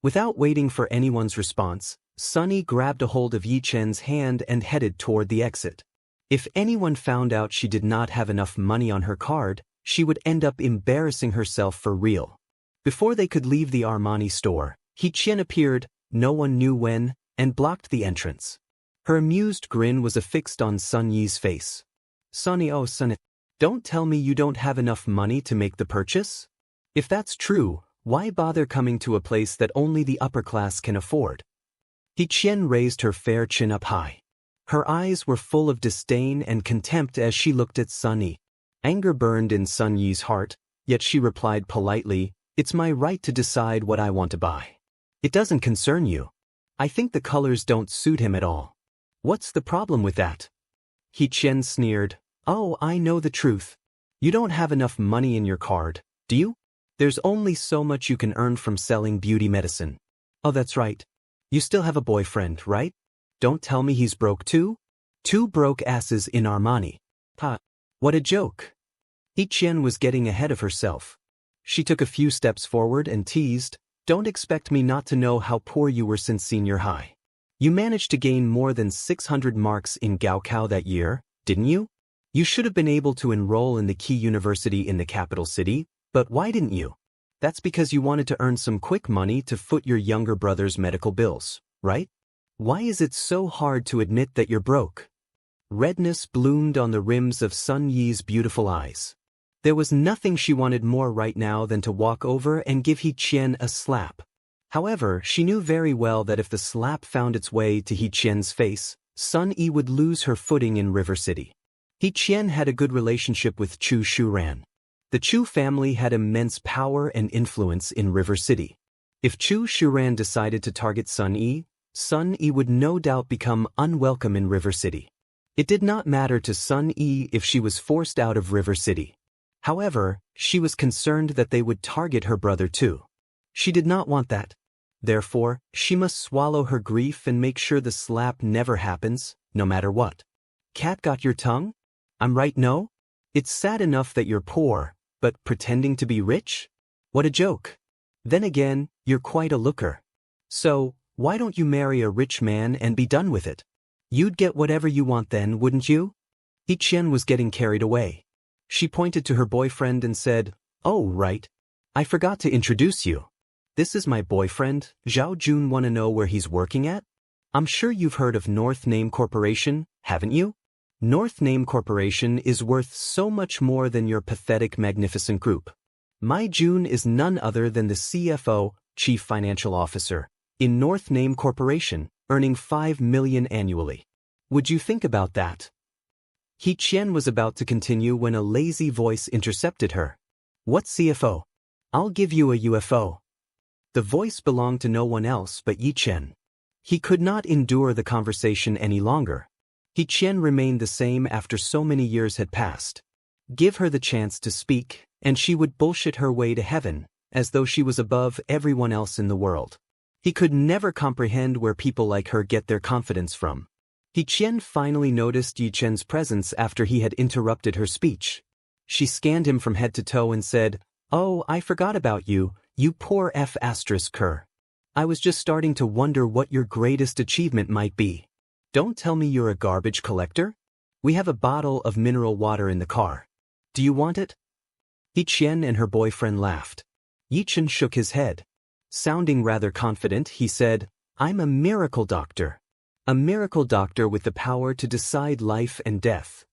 Without waiting for anyone's response, Sun Yi grabbed a hold of Yichen's hand and headed toward the exit. If anyone found out she did not have enough money on her card, she would end up embarrassing herself for real. Before they could leave the Armani store, Yichen appeared, no one knew when, and blocked the entrance. Her amused grin was affixed on Sun Yi's face. "Sunny, oh Sunny, don't tell me you don't have enough money to make the purchase? If that's true, why bother coming to a place that only the upper class can afford?" Yichen raised her fair chin up high. Her eyes were full of disdain and contempt as she looked at Sun Yi. Anger burned in Sun Yi's heart, yet she replied politely, "It's my right to decide what I want to buy. It doesn't concern you. I think the colors don't suit him at all. What's the problem with that?" Yichen sneered, "Oh, I know the truth. You don't have enough money in your card, do you? There's only so much you can earn from selling beauty medicine. Oh, that's right. You still have a boyfriend, right? Don't tell me he's broke too? Two broke asses in Armani. Ha. What a joke. Yi Qian was getting ahead of herself. She took a few steps forward and teased, "Don't expect me not to know how poor you were since senior high. You managed to gain more than 600 marks in Gaokao that year, didn't you? You should have been able to enroll in the key university in the capital city, but why didn't you? That's because you wanted to earn some quick money to foot your younger brother's medical bills, right? Why is it so hard to admit that you're broke?" Redness bloomed on the rims of Sun Yi's beautiful eyes. There was nothing she wanted more right now than to walk over and give Yi Qian a slap. However, she knew very well that if the slap found its way to Yi Qian's face, Sun Yi would lose her footing in River City. Yi Qian had a good relationship with Chu Shuran. The Chu family had immense power and influence in River City. If Chu Shuran decided to target Sun Yi would no doubt become unwelcome in River City. It did not matter to Sun Yi if she was forced out of River City. However, she was concerned that they would target her brother too. She did not want that. Therefore, she must swallow her grief and make sure the slap never happens, no matter what. Cat got your tongue? I'm right, no? It's sad enough that you're poor, but pretending to be rich? What a joke. Then again, you're quite a looker. So, why don't you marry a rich man and be done with it? You'd get whatever you want then, wouldn't you? Yi Qian was getting carried away. She pointed to her boyfriend and said, "Oh, right. I forgot to introduce you. This is my boyfriend, Zhao Jun. Wanna know where he's working at? I'm sure you've heard of North Name Corporation, haven't you? North Name Corporation is worth so much more than your pathetic magnificent group. My Jun is none other than the CFO, Chief Financial Officer, in North Name Corporation, earning 5 million annually. Would you think about that?" Yi Qian was about to continue when a lazy voice intercepted her. "What CFO? I'll give you a UFO." The voice belonged to no one else but Yi Qian. He could not endure the conversation any longer. Yi Qian remained the same after so many years had passed. Give her the chance to speak, and she would bullshit her way to heaven, as though she was above everyone else in the world. He could never comprehend where people like her get their confidence from. Yi Qian finally noticed Yi Qian's presence after he had interrupted her speech. She scanned him from head to toe and said, "Oh, I forgot about you, you poor F***er. I was just starting to wonder what your greatest achievement might be. Don't tell me you're a garbage collector? We have a bottle of mineral water in the car. Do you want it?" Yi Qian and her boyfriend laughed. Yi Qian shook his head. Sounding rather confident, he said, "I'm a miracle doctor. A miracle doctor with the power to decide life and death."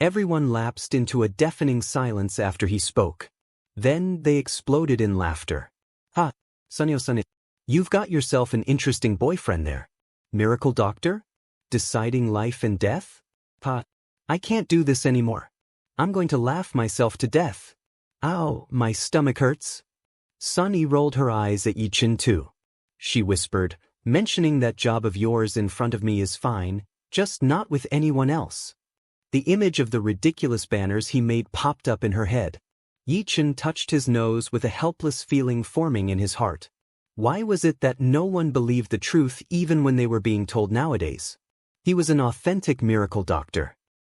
Everyone lapsed into a deafening silence after he spoke. Then they exploded in laughter. "Ha, Sunny, you've got yourself an interesting boyfriend there. Miracle doctor? Deciding life and death? Pa, I can't do this anymore. I'm going to laugh myself to death. Ow, my stomach hurts." Sunny rolled her eyes at Yi Qian too. She whispered, "Mentioning that job of yours in front of me is fine, just not with anyone else." The image of the ridiculous banners he made popped up in her head. Yi Qian touched his nose with a helpless feeling forming in his heart. Why was it that no one believed the truth even when they were being told nowadays? He was an authentic miracle doctor.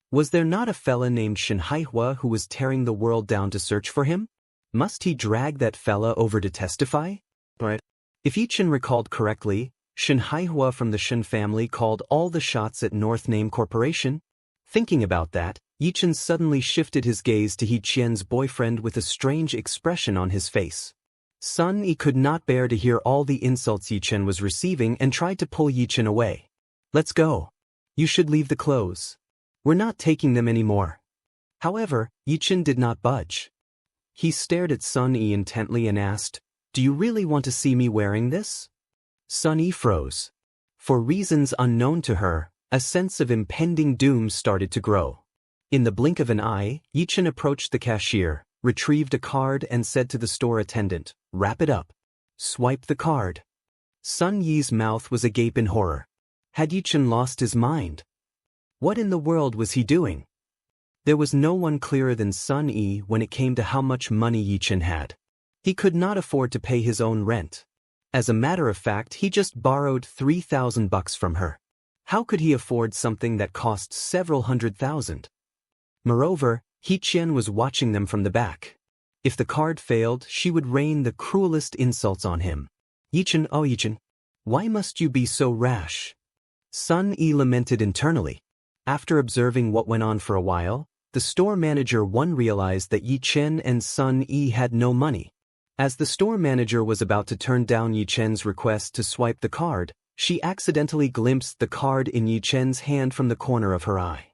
Was there not a fella named Shen Haihua who was tearing the world down to search for him? Must he drag that fella over to testify? But if Yi Qian recalled correctly, Shen Haihua from the Shen family called all the shots at North Name Corporation. Thinking about that, Yi Qian suddenly shifted his gaze to Yi Qian's boyfriend with a strange expression on his face. Sun Yi could not bear to hear all the insults Yi Qian was receiving and tried to pull Yi Qian away. "Let's go. You should leave the clothes. We're not taking them anymore." However, Yi Qian did not budge. He stared at Sun Yi intently and asked, "Do you really want to see me wearing this?" Sun Yi froze. For reasons unknown to her, a sense of impending doom started to grow. In the blink of an eye, Yi Qian approached the cashier, retrieved a card and said to the store attendant, "Wrap it up. Swipe the card." Sun Yi's mouth was agape in horror. Had Yi Qian lost his mind? What in the world was he doing? There was no one clearer than Sun Yi when it came to how much money Yi Qian had. He could not afford to pay his own rent. As a matter of fact, he just borrowed 3,000 bucks from her. How could he afford something that cost several hundred thousand? Moreover, He Qian was watching them from the back. If the card failed, she would rain the cruelest insults on him. Yichen, oh Yichen, why must you be so rash? Sun Yi lamented internally. After observing what went on for a while, the store manager realized that Yi Chen and Sun Yi had no money. As the store manager was about to turn down Yi Chen's request to swipe the card, she accidentally glimpsed the card in Yi Chen's hand from the corner of her eye.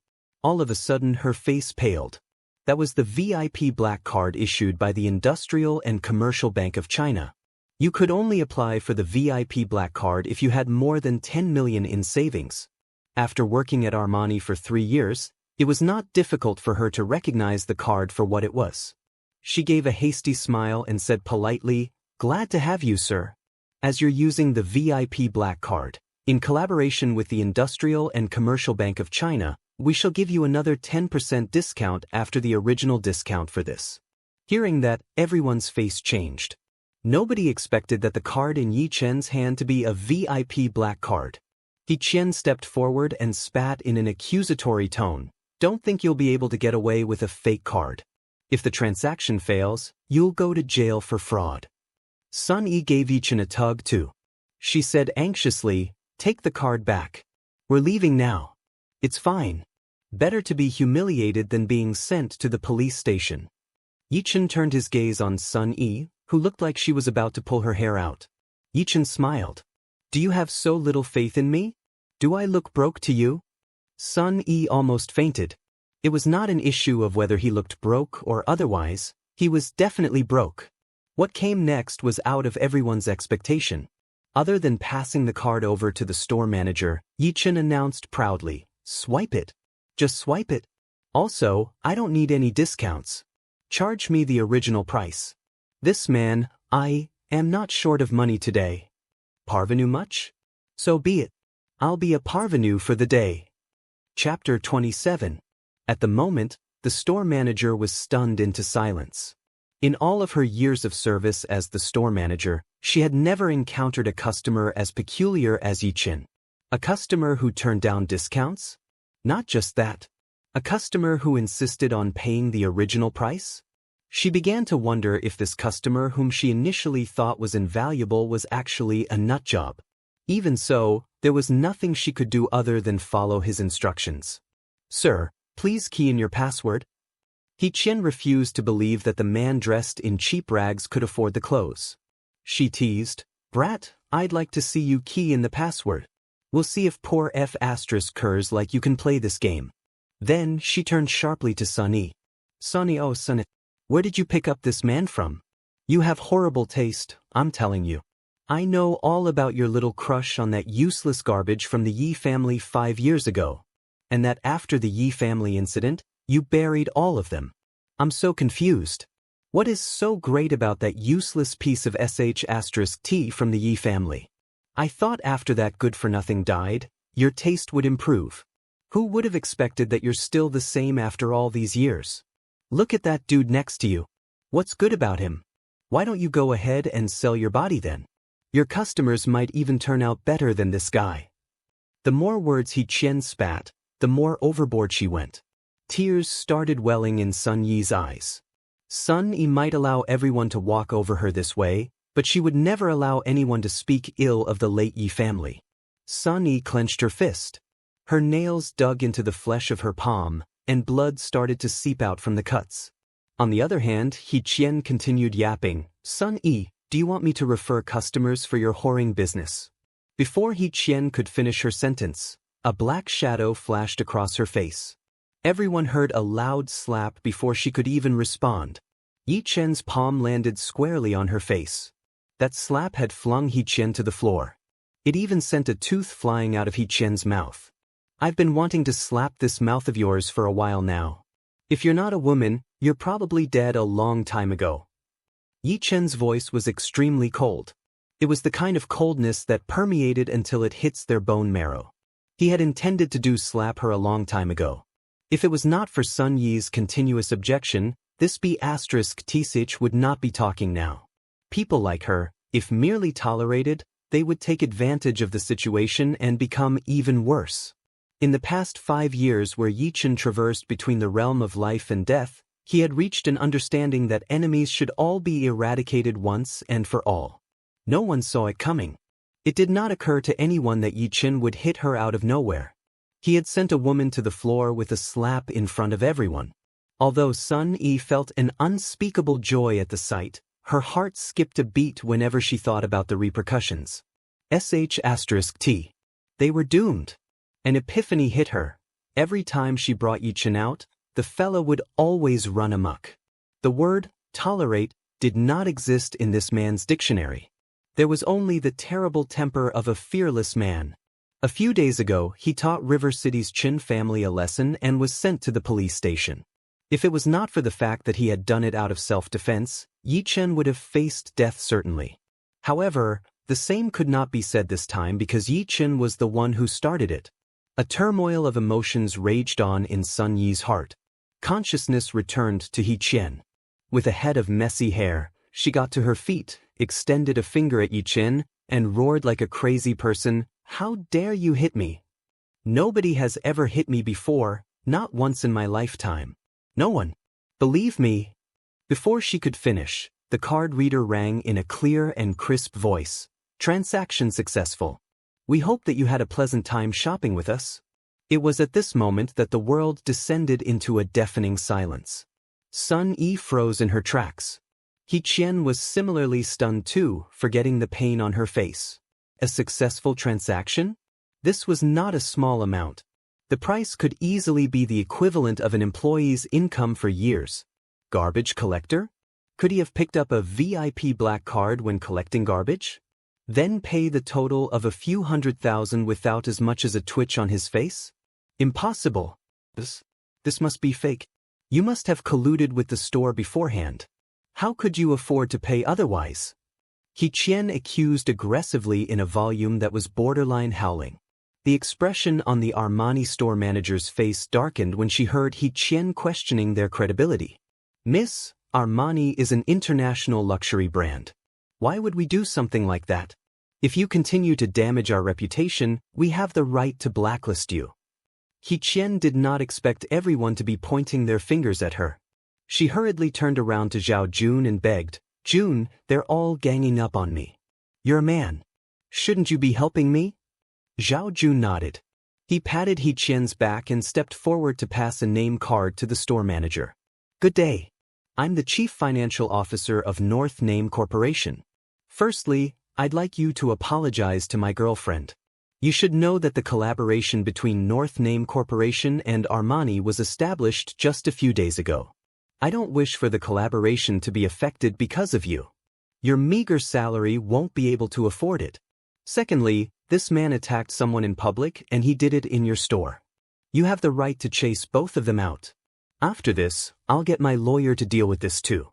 All of a sudden her face paled. That was the VIP black card issued by the Industrial and Commercial Bank of China. You could only apply for the VIP black card if you had more than 10 million in savings. After working at Armani for 3 years, it was not difficult for her to recognize the card for what it was. She gave a hasty smile and said politely, "Glad to have you, sir. As you're using the VIP black card, in collaboration with the Industrial and Commercial Bank of China, we shall give you another 10% discount after the original discount for this." Hearing that, everyone's face changed. Nobody expected that the card in Yi Chen's hand to be a VIP black card. Yi Chen stepped forward and spat in an accusatory tone. "Don't think you'll be able to get away with a fake card. If the transaction fails, you'll go to jail for fraud." Sun Yi gave Yi Chen a tug too. She said anxiously, "Take the card back. We're leaving now. It's fine. Better to be humiliated than being sent to the police station." Yi Chen turned his gaze on Sun Yi, who looked like she was about to pull her hair out. Yi Chen smiled. "Do you have so little faith in me? Do I look broke to you?" Sun Yi almost fainted. It was not an issue of whether he looked broke or otherwise, he was definitely broke. What came next was out of everyone's expectation. Other than passing the card over to the store manager, Yi Chen announced proudly, "Swipe it. Just swipe it. Also, I don't need any discounts. Charge me the original price. This man, I am not short of money today. Parvenu much? So be it. I'll be a parvenu for the day." Chapter 27. At the moment, the store manager was stunned into silence. In all of her years of service as the store manager, she had never encountered a customer as peculiar as Yi Chen. A customer who turned down discounts? Not just that. A customer who insisted on paying the original price? She began to wonder if this customer whom she initially thought was invaluable was actually a nutjob. Even so, there was nothing she could do other than follow his instructions. "Sir, please key in your password." Yi Chen refused to believe that the man dressed in cheap rags could afford the clothes. She teased, "Brat, I'd like to see you key in the password. We'll see if poor F** curs like you can play this game." Then she turned sharply to Sunny. "Sunny, oh Sunny, where did you pick up this man from? You have horrible taste, I'm telling you. I know all about your little crush on that useless garbage from the Yi family 5 years ago. And that after the Yi family incident, you buried all of them. I'm so confused. What is so great about that useless piece of sh*t from the Yi family? I thought after that good-for-nothing died, your taste would improve. Who would have expected that you're still the same after all these years? Look at that dude next to you. What's good about him? Why don't you go ahead and sell your body then? Your customers might even turn out better than this guy." The more words Yi Chen spat, the more overboard she went. Tears started welling in Sun Yi's eyes. Sun Yi might allow everyone to walk over her this way, but she would never allow anyone to speak ill of the late Yi family. Sun Yi clenched her fist. Her nails dug into the flesh of her palm, and blood started to seep out from the cuts. On the other hand, Yi Chen continued yapping, "Sun Yi, do you want me to refer customers for your whoring business?" Before Yi Chen could finish her sentence, a black shadow flashed across her face. Everyone heard a loud slap before she could even respond. Yi Chen's palm landed squarely on her face. That slap had flung Yi Chen to the floor. It even sent a tooth flying out of Yi Chen's mouth. "I've been wanting to slap this mouth of yours for a while now. If you're not a woman, you're probably dead a long time ago." Yi Chen's voice was extremely cold. It was the kind of coldness that permeated until it hits their bone marrow. He had intended to do slap her a long time ago. If it was not for Sun Yi's continuous objection, this B***Tsich would not be talking now. People like her, if merely tolerated, they would take advantage of the situation and become even worse. In the past 5 years where Yi Chen traversed between the realm of life and death, he had reached an understanding that enemies should all be eradicated once and for all. No one saw it coming. It did not occur to anyone that Yi Chen would hit her out of nowhere. He had sent a woman to the floor with a slap in front of everyone. Although Sun Yi felt an unspeakable joy at the sight, her heart skipped a beat whenever she thought about the repercussions. *T. They were doomed. An epiphany hit her. Every time she brought Yi Chen out, the fella would always run amok. The word tolerate did not exist in this man's dictionary. There was only the terrible temper of a fearless man. A few days ago, he taught River City's Chen family a lesson and was sent to the police station. If it was not for the fact that he had done it out of self-defense, Yi Chen would have faced death certainly. However, the same could not be said this time because Yi Chen was the one who started it. A turmoil of emotions raged on in Sun Yi's heart. Consciousness returned to Yi Chen. With a head of messy hair, she got to her feet, extended a finger at Yi Chen, and roared like a crazy person, "How dare you hit me? Nobody has ever hit me before, not once in my lifetime. No one. Believe me." Before she could finish, the card reader rang in a clear and crisp voice. "Transaction successful. We hope that you had a pleasant time shopping with us." It was at this moment that the world descended into a deafening silence. Sun Yi froze in her tracks. Yi Chen was similarly stunned too, forgetting the pain on her face. A successful transaction? This was not a small amount. The price could easily be the equivalent of an employee's income for years. Garbage collector? Could he have picked up a VIP black card when collecting garbage? Then pay the total of a few $100,000 without as much as a twitch on his face? Impossible. This must be fake. You must have colluded with the store beforehand. How could you afford to pay otherwise? Yi Chen accused aggressively in a volume that was borderline howling. The expression on the Armani store manager's face darkened when she heard Yi Chen questioning their credibility. "Miss, Armani is an international luxury brand. Why would we do something like that? If you continue to damage our reputation, we have the right to blacklist you." Yi Chen did not expect everyone to be pointing their fingers at her. She hurriedly turned around to Zhao Jun and begged, "Jun, they're all ganging up on me. You're a man. Shouldn't you be helping me?" Zhao Jun nodded. He patted Yi Chen's back and stepped forward to pass a name card to the store manager. "Good day. I'm the Chief Financial Officer of North Name Corporation. Firstly, I'd like you to apologize to my girlfriend. You should know that the collaboration between North Name Corporation and Armani was established just a few days ago. I don't wish for the collaboration to be affected because of you. Your meager salary won't be able to afford it. Secondly, this man attacked someone in public and he did it in your store. You have the right to chase both of them out. After this, I'll get my lawyer to deal with this too."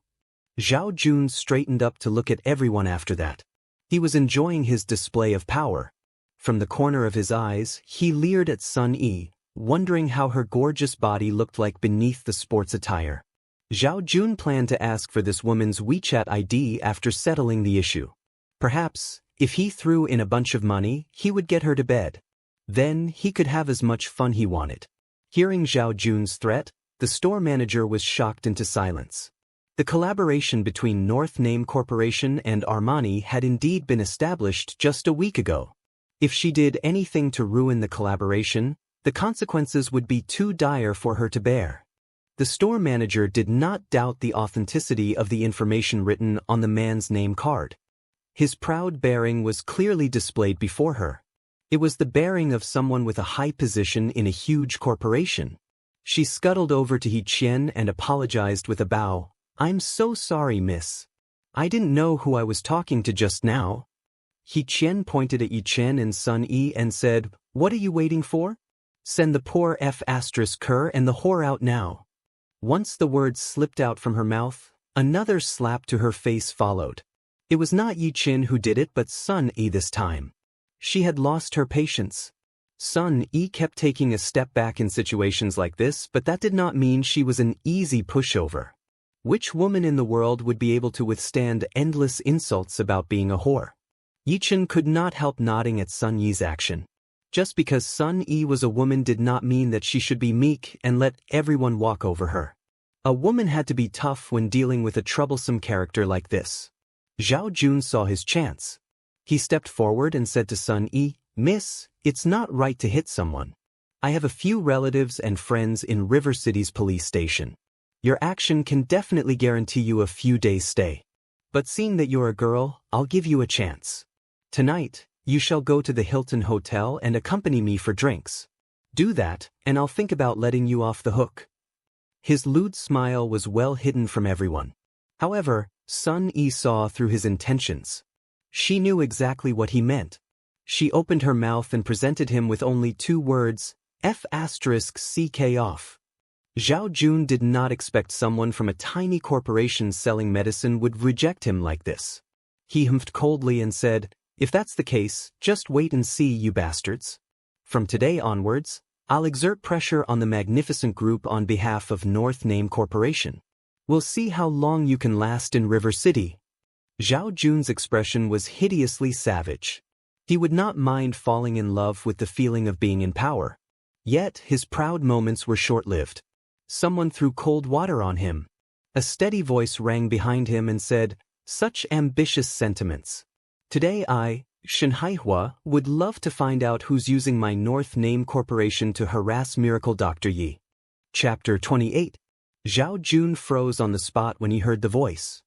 Zhao Jun straightened up to look at everyone after that. He was enjoying his display of power. From the corner of his eyes, he leered at Sun Yi, wondering how her gorgeous body looked like beneath the sports attire. Zhao Jun planned to ask for this woman's WeChat ID after settling the issue. Perhaps, if he threw in a bunch of money, he would get her to bed. Then he could have as much fun he wanted. Hearing Zhao Jun's threat, the store manager was shocked into silence. The collaboration between North Name Corporation and Armani had indeed been established just a week ago. If she did anything to ruin the collaboration, the consequences would be too dire for her to bear. The store manager did not doubt the authenticity of the information written on the man's name card. His proud bearing was clearly displayed before her. It was the bearing of someone with a high position in a huge corporation. She scuttled over to Yi Chen and apologized with a bow. "I'm so sorry, miss. I didn't know who I was talking to just now." Yi Chen pointed at Yi Chen and Sun Yi and said, "What are you waiting for? Send the poor F***er and the whore out now." Once the words slipped out from her mouth, another slap to her face followed. It was not Yi Chen who did it but Sun Yi this time. She had lost her patience. Sun Yi kept taking a step back in situations like this, but that did not mean she was an easy pushover. Which woman in the world would be able to withstand endless insults about being a whore? Yi Chen could not help nodding at Sun Yi's action. Just because Sun Yi was a woman did not mean that she should be meek and let everyone walk over her. A woman had to be tough when dealing with a troublesome character like this. Zhao Jun saw his chance. He stepped forward and said to Sun Yi, "Miss, it's not right to hit someone. I have a few relatives and friends in River City's police station. Your action can definitely guarantee you a few days' stay. But seeing that you're a girl, I'll give you a chance. Tonight, you shall go to the Hilton Hotel and accompany me for drinks. Do that, and I'll think about letting you off the hook." His lewd smile was well hidden from everyone. However, Sun Yi saw through his intentions. She knew exactly what he meant. She opened her mouth and presented him with only 2 words, F***CK off. Zhao Jun did not expect someone from a tiny corporation selling medicine would reject him like this. He humphed coldly and said, "If that's the case, just wait and see, you bastards. From today onwards, I'll exert pressure on the magnificent group on behalf of North Name Corporation. We'll see how long you can last in River City." Zhao Jun's expression was hideously savage. He would not mind falling in love with the feeling of being in power. Yet his proud moments were short-lived. Someone threw cold water on him. A steady voice rang behind him and said, "Such ambitious sentiments. Today I, Shen Haihua, would love to find out who's using my North Name Corporation to harass Miracle Dr. Yi." Chapter 28. Zhao Jun froze on the spot when he heard the voice.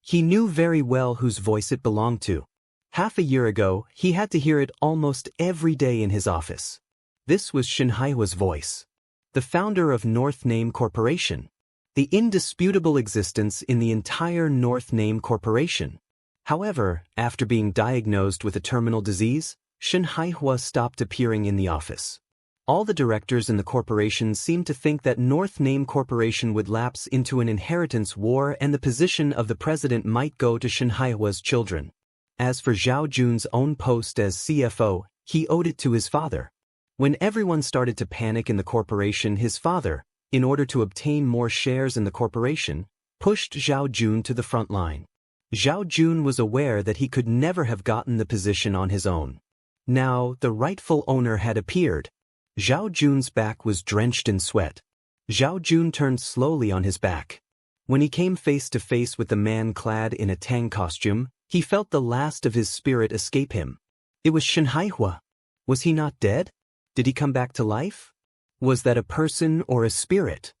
He knew very well whose voice it belonged to. Half a year ago, he had to hear it almost every day in his office. This was Shen Haihua's voice. The founder of North Name Corporation. The indisputable existence in the entire North Name Corporation. However, after being diagnosed with a terminal disease, Shen Haihua stopped appearing in the office. All the directors in the corporation seemed to think that North Name Corporation would lapse into an inheritance war and the position of the president might go to Shen Haihua's children. As for Zhao Jun's own post as CFO, he owed it to his father. When everyone started to panic in the corporation, his father, in order to obtain more shares in the corporation, pushed Zhao Jun to the front line. Zhao Jun was aware that he could never have gotten the position on his own. Now, the rightful owner had appeared. Zhao Jun's back was drenched in sweat. Zhao Jun turned slowly on his back. When he came face to face with the man clad in a Tang costume, he felt the last of his spirit escape him. It was Shen Haihua. Was he not dead? Did he come back to life? Was that a person or a spirit?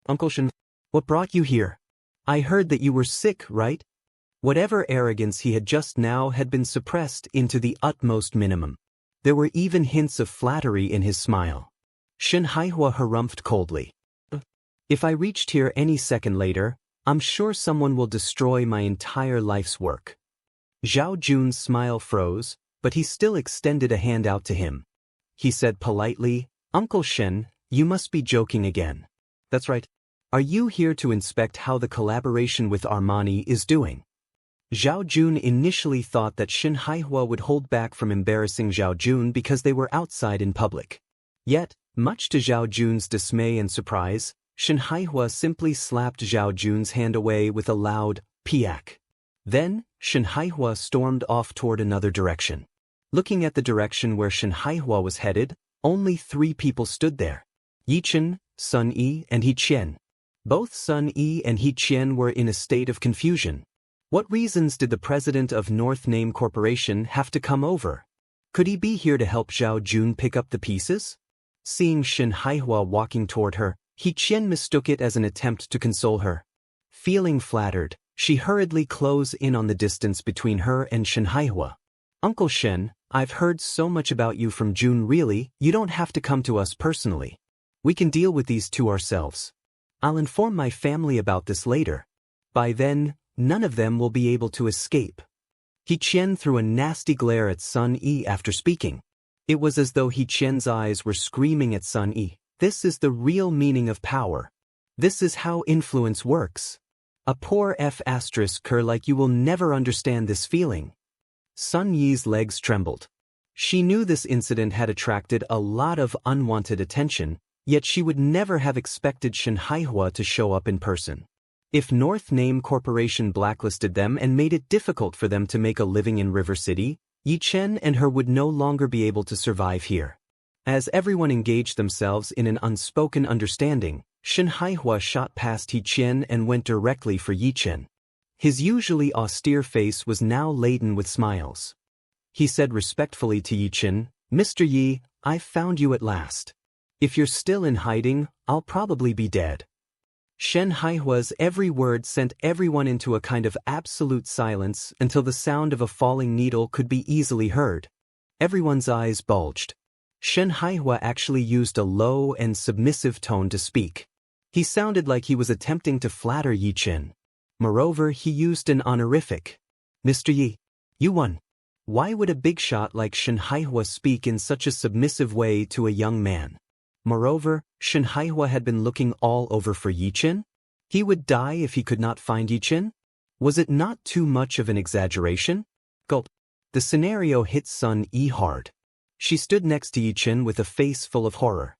"Uncle Shen, what brought you here? I heard that you were sick, right?" Whatever arrogance he had just now had been suppressed into the utmost minimum. There were even hints of flattery in his smile. Shen Haihua harumphed coldly. "If I reached here any second later, I'm sure someone will destroy my entire life's work." Zhao Jun's smile froze, but he still extended a hand out to him. He said politely, "Uncle Shen, you must be joking again." "That's right. Are you here to inspect how the collaboration with Armani is doing?" Zhao Jun initially thought that Shen Haihua would hold back from embarrassing Zhao Jun because they were outside in public. Yet, much to Zhao Jun's dismay and surprise, Shen Haihua simply slapped Zhao Jun's hand away with a loud piak. Then, Shen Haihua stormed off toward another direction. Looking at the direction where Shen Haihua was headed, only 3 people stood there. Yichen, Sun Yi, and He Qian. Both Sun Yi and He Qian were in a state of confusion. What reasons did the president of North Name Corporation have to come over? Could he be here to help Zhao Jun pick up the pieces? Seeing Shen Haihua walking toward her, He Qian mistook it as an attempt to console her. Feeling flattered, she hurriedly closed in on the distance between her and Shen Haihua. "Uncle Shen, I've heard so much about you from Jun. Really, you don't have to come to us personally. We can deal with these 2 ourselves. I'll inform my family about this later. By then, none of them will be able to escape." He Qian threw a nasty glare at Sun Yi after speaking. It was as though He Qian's eyes were screaming at Sun Yi, "This is the real meaning of power. This is how influence works. A poor F***er like you will never understand this feeling." Sun Yi's legs trembled. She knew this incident had attracted a lot of unwanted attention, yet she would never have expected Shen Haihua to show up in person. If North Name Corporation blacklisted them and made it difficult for them to make a living in River City, Yi Chen and her would no longer be able to survive here. As everyone engaged themselves in an unspoken understanding, Shen Haihua shot past Yi Chen and went directly for Yi Chen. His usually austere face was now laden with smiles. He said respectfully to Yi Chen, "Mr. Yi, I've found you at last. If you're still in hiding, I'll probably be dead." Shen Haihua's every word sent everyone into a kind of absolute silence until the sound of a falling needle could be easily heard. Everyone's eyes bulged. Shen Haihua actually used a low and submissive tone to speak. He sounded like he was attempting to flatter Yi Chen. Moreover, he used an honorific. "Mr. Yi, you won." Why would a big shot like Shen Haihua speak in such a submissive way to a young man? Moreover, Shen Haihua had been looking all over for Yi Chen? He would die if he could not find Yi Chen? Was it not too much of an exaggeration? Gulp. The scenario hit Sun Yi hard. She stood next to Yi Chen with a face full of horror.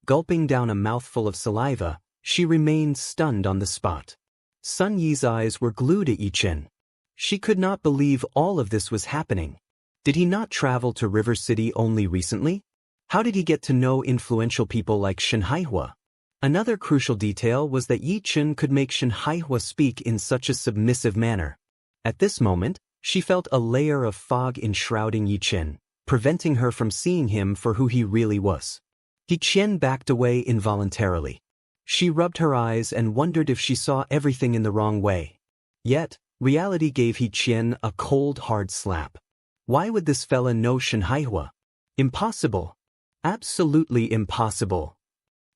Gulping down a mouthful of saliva, she remained stunned on the spot. Sun Yi's eyes were glued at Yi Chen. She could not believe all of this was happening. Did he not travel to River City only recently? How did he get to know influential people like Shen Haihua? Another crucial detail was that Yi Chen could make Shen Haihua speak in such a submissive manner. At this moment, she felt a layer of fog enshrouding Yi Chen, preventing her from seeing him for who he really was. Yi Chen backed away involuntarily. She rubbed her eyes and wondered if she saw everything in the wrong way. Yet, reality gave Yi Chen a cold, hard slap. Why would this fella know Shen Haihua? Impossible. Absolutely impossible.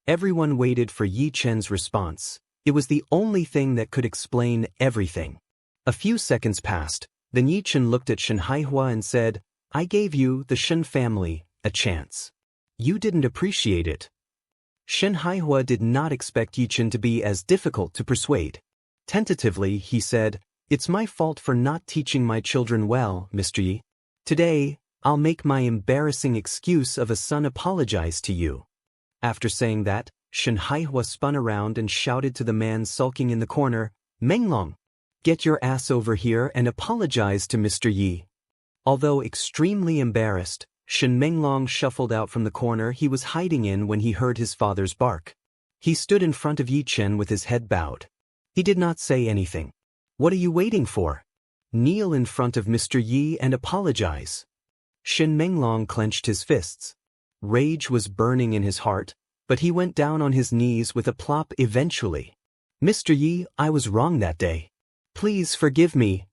Everyone waited for Yi Chen's response. It was the only thing that could explain everything. A few seconds passed, then Yi Chen looked at Shen Haihua and said, "I gave you, the Shen family, a chance. You didn't appreciate it." Shen Haihua did not expect Yi Chen to be as difficult to persuade. Tentatively, he said, "It's my fault for not teaching my children well, Mr. Yi. Today, I'll make my embarrassing excuse of a son apologize to you." After saying that, Shen Haihua spun around and shouted to the man sulking in the corner, "Menglong, get your ass over here and apologize to Mr. Yi." Although extremely embarrassed, Shen Menglong shuffled out from the corner he was hiding in when he heard his father's bark. He stood in front of Yi Chen with his head bowed. He did not say anything. "What are you waiting for? Kneel in front of Mr. Yi and apologize." Shen Menglong clenched his fists. Rage was burning in his heart, but he went down on his knees with a plop eventually. "Mr. Yi, I was wrong that day. Please forgive me."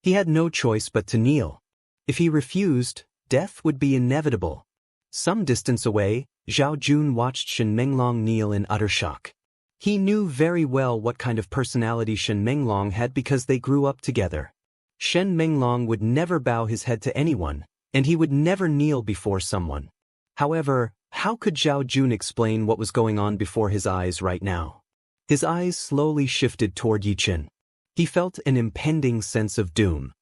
He had no choice but to kneel. If he refused, death would be inevitable. Some distance away, Zhao Jun watched Shen Menglong kneel in utter shock. He knew very well what kind of personality Shen Menglong had because they grew up together. Shen Menglong would never bow his head to anyone, and he would never kneel before someone. However, how could Zhao Jun explain what was going on before his eyes right now? His eyes slowly shifted toward Yi Chen. He felt an impending sense of doom.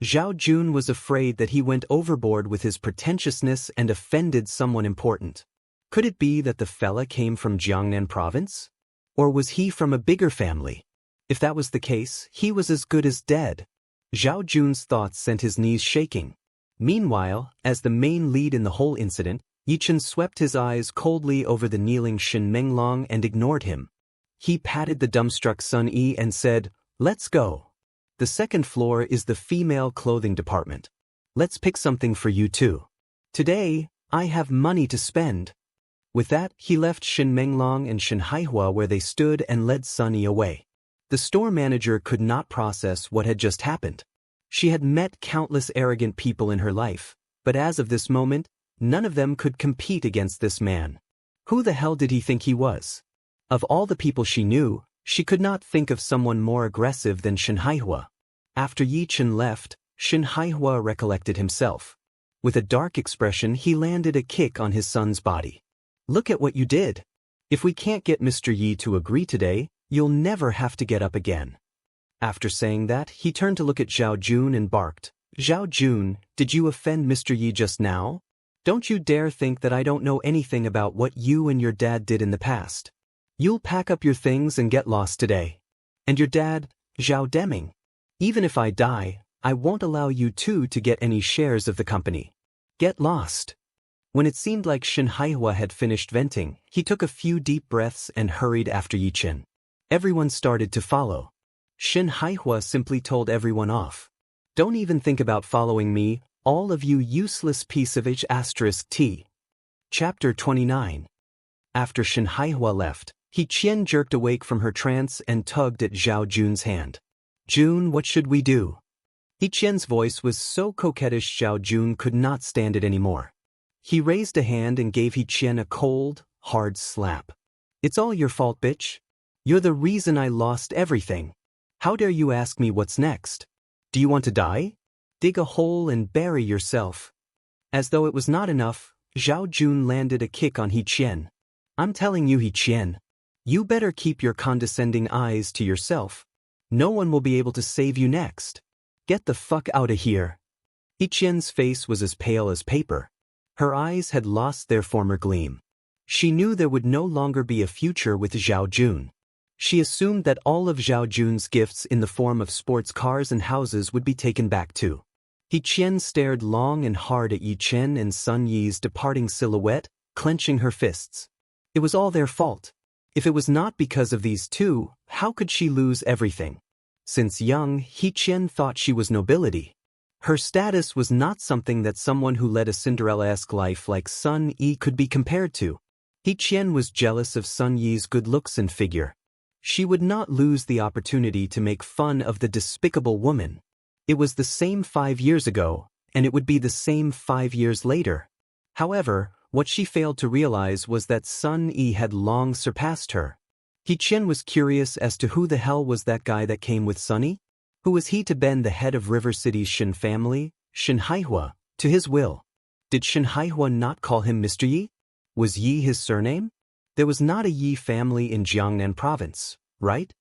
Zhao Jun was afraid that he went overboard with his pretentiousness and offended someone important. Could it be that the fella came from Jiangnan province? Or was he from a bigger family? If that was the case, he was as good as dead. Zhao Jun's thoughts sent his knees shaking. Meanwhile, as the main lead in the whole incident, Yi Chen swept his eyes coldly over the kneeling Shen Menglong and ignored him. He patted the dumbstruck Sun Yi and said, "Let's go. The second floor is the female clothing department. Let's pick something for you too. Today, I have money to spend." With that, he left Shen Menglong and Shen Haihua where they stood and led Sun Yi away. The store manager could not process what had just happened. She had met countless arrogant people in her life, but as of this moment, none of them could compete against this man. Who the hell did he think he was? Of all the people she knew, she could not think of someone more aggressive than Shen Haihua. After Yi Chen left, Shen Haihua recollected himself. With a dark expression, he landed a kick on his son's body. "Look at what you did. If we can't get Mr. Yi to agree today, you'll never have to get up again." After saying that, he turned to look at Zhao Jun and barked, "Zhao Jun, did you offend Mr. Yi just now? Don't you dare think that I don't know anything about what you and your dad did in the past. You'll pack up your things and get lost today. And your dad, Zhao Deming. Even if I die, I won't allow you two to get any shares of the company. Get lost. When it seemed like Shin Haihua had finished venting, he took a few deep breaths and hurried after Yi Chen. Everyone started to follow. Shin Haihua simply told everyone off. Don't even think about following me, all of you useless piece of H*T. Chapter 29. After Shin Haihua left, Yi Chen jerked awake from her trance and tugged at Zhao Jun's hand. Jun, what should we do? Yi Chen's voice was so coquettish Zhao Jun could not stand it anymore. He raised a hand and gave Yi Chen a cold, hard slap. It's all your fault, bitch. You're the reason I lost everything. How dare you ask me what's next? Do you want to die? Dig a hole and bury yourself. As though it was not enough, Zhao Jun landed a kick on Yi Chen. I'm telling you, Yi Chen, you better keep your condescending eyes to yourself. No one will be able to save you next. Get the fuck out of here. Yi Chen's face was as pale as paper. Her eyes had lost their former gleam. She knew there would no longer be a future with Zhao Jun. She assumed that all of Zhao Jun's gifts in the form of sports cars and houses would be taken back too. Yi Chen stared long and hard at Yi Chen and Sun Yi's departing silhouette, clenching her fists. It was all their fault. If it was not because of these two, how could she lose everything? Since young, Yi Chen thought she was nobility. Her status was not something that someone who led a Cinderella-esque life like Sun Yi could be compared to. Yi Chen was jealous of Sun Yi's good looks and figure. She would not lose the opportunity to make fun of the despicable woman. It was the same 5 years ago, and it would be the same 5 years later. However, what she failed to realize was that Sun Yi had long surpassed her. Yi Chen was curious as to who the hell was that guy that came with Sunny? Who was he to bend the head of River City's Shin family, Shin Haihua, to his will? Did Shin Haihua not call him Mr. Yi? Was Yi his surname? There was not a Yi family in Jiangnan province, right?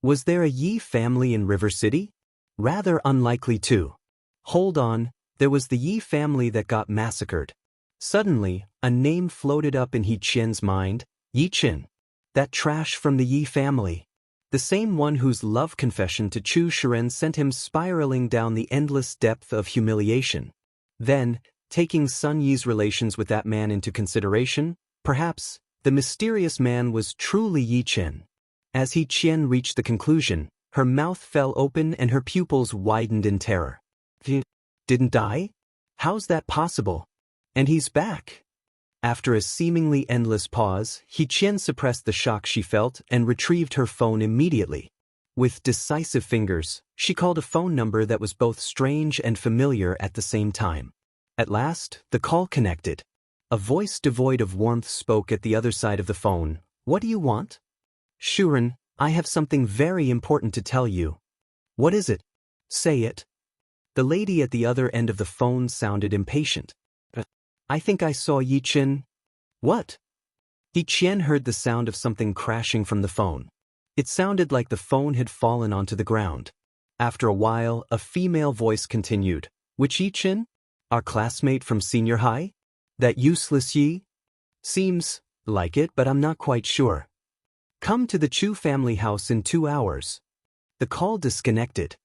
Was there a Yi family in River City? Rather unlikely too. Hold on, there was the Yi family that got massacred. Suddenly, a name floated up in Yi Chen's mind, Yi Chen. That trash from the Yi family. The same one whose love confession to Chu Shiren sent him spiraling down the endless depth of humiliation. Then, taking Sun Yi's relations with that man into consideration, perhaps, the mysterious man was truly Yi Chen. As Yi Chen reached the conclusion, her mouth fell open and her pupils widened in terror. Didn't die? How's that possible? And he's back. After a seemingly endless pause, Yi Chen suppressed the shock she felt and retrieved her phone immediately. With decisive fingers, she called a phone number that was both strange and familiar at the same time. At last, the call connected. A voice devoid of warmth spoke at the other side of the phone. What do you want? Shuren, I have something very important to tell you. What is it? Say it. The lady at the other end of the phone sounded impatient. I think I saw Yi Chen. What? Yi Chen heard the sound of something crashing from the phone. It sounded like the phone had fallen onto the ground. After a while, a female voice continued. Which Yi Chen? Our classmate from senior high? That useless Yi? Seems like it, but I'm not quite sure. Come to the Chu family house in 2 hours. The call disconnected.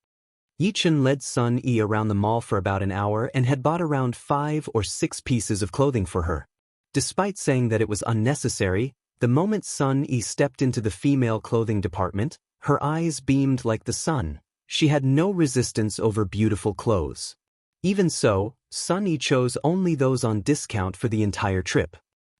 Yi Chen led Sun Yi around the mall for about an hour and had bought around 5 or 6 pieces of clothing for her. Despite saying that it was unnecessary, the moment Sun Yi stepped into the female clothing department, her eyes beamed like the sun. She had no resistance over beautiful clothes. Even so, Sun Yi chose only those on discount for the entire trip.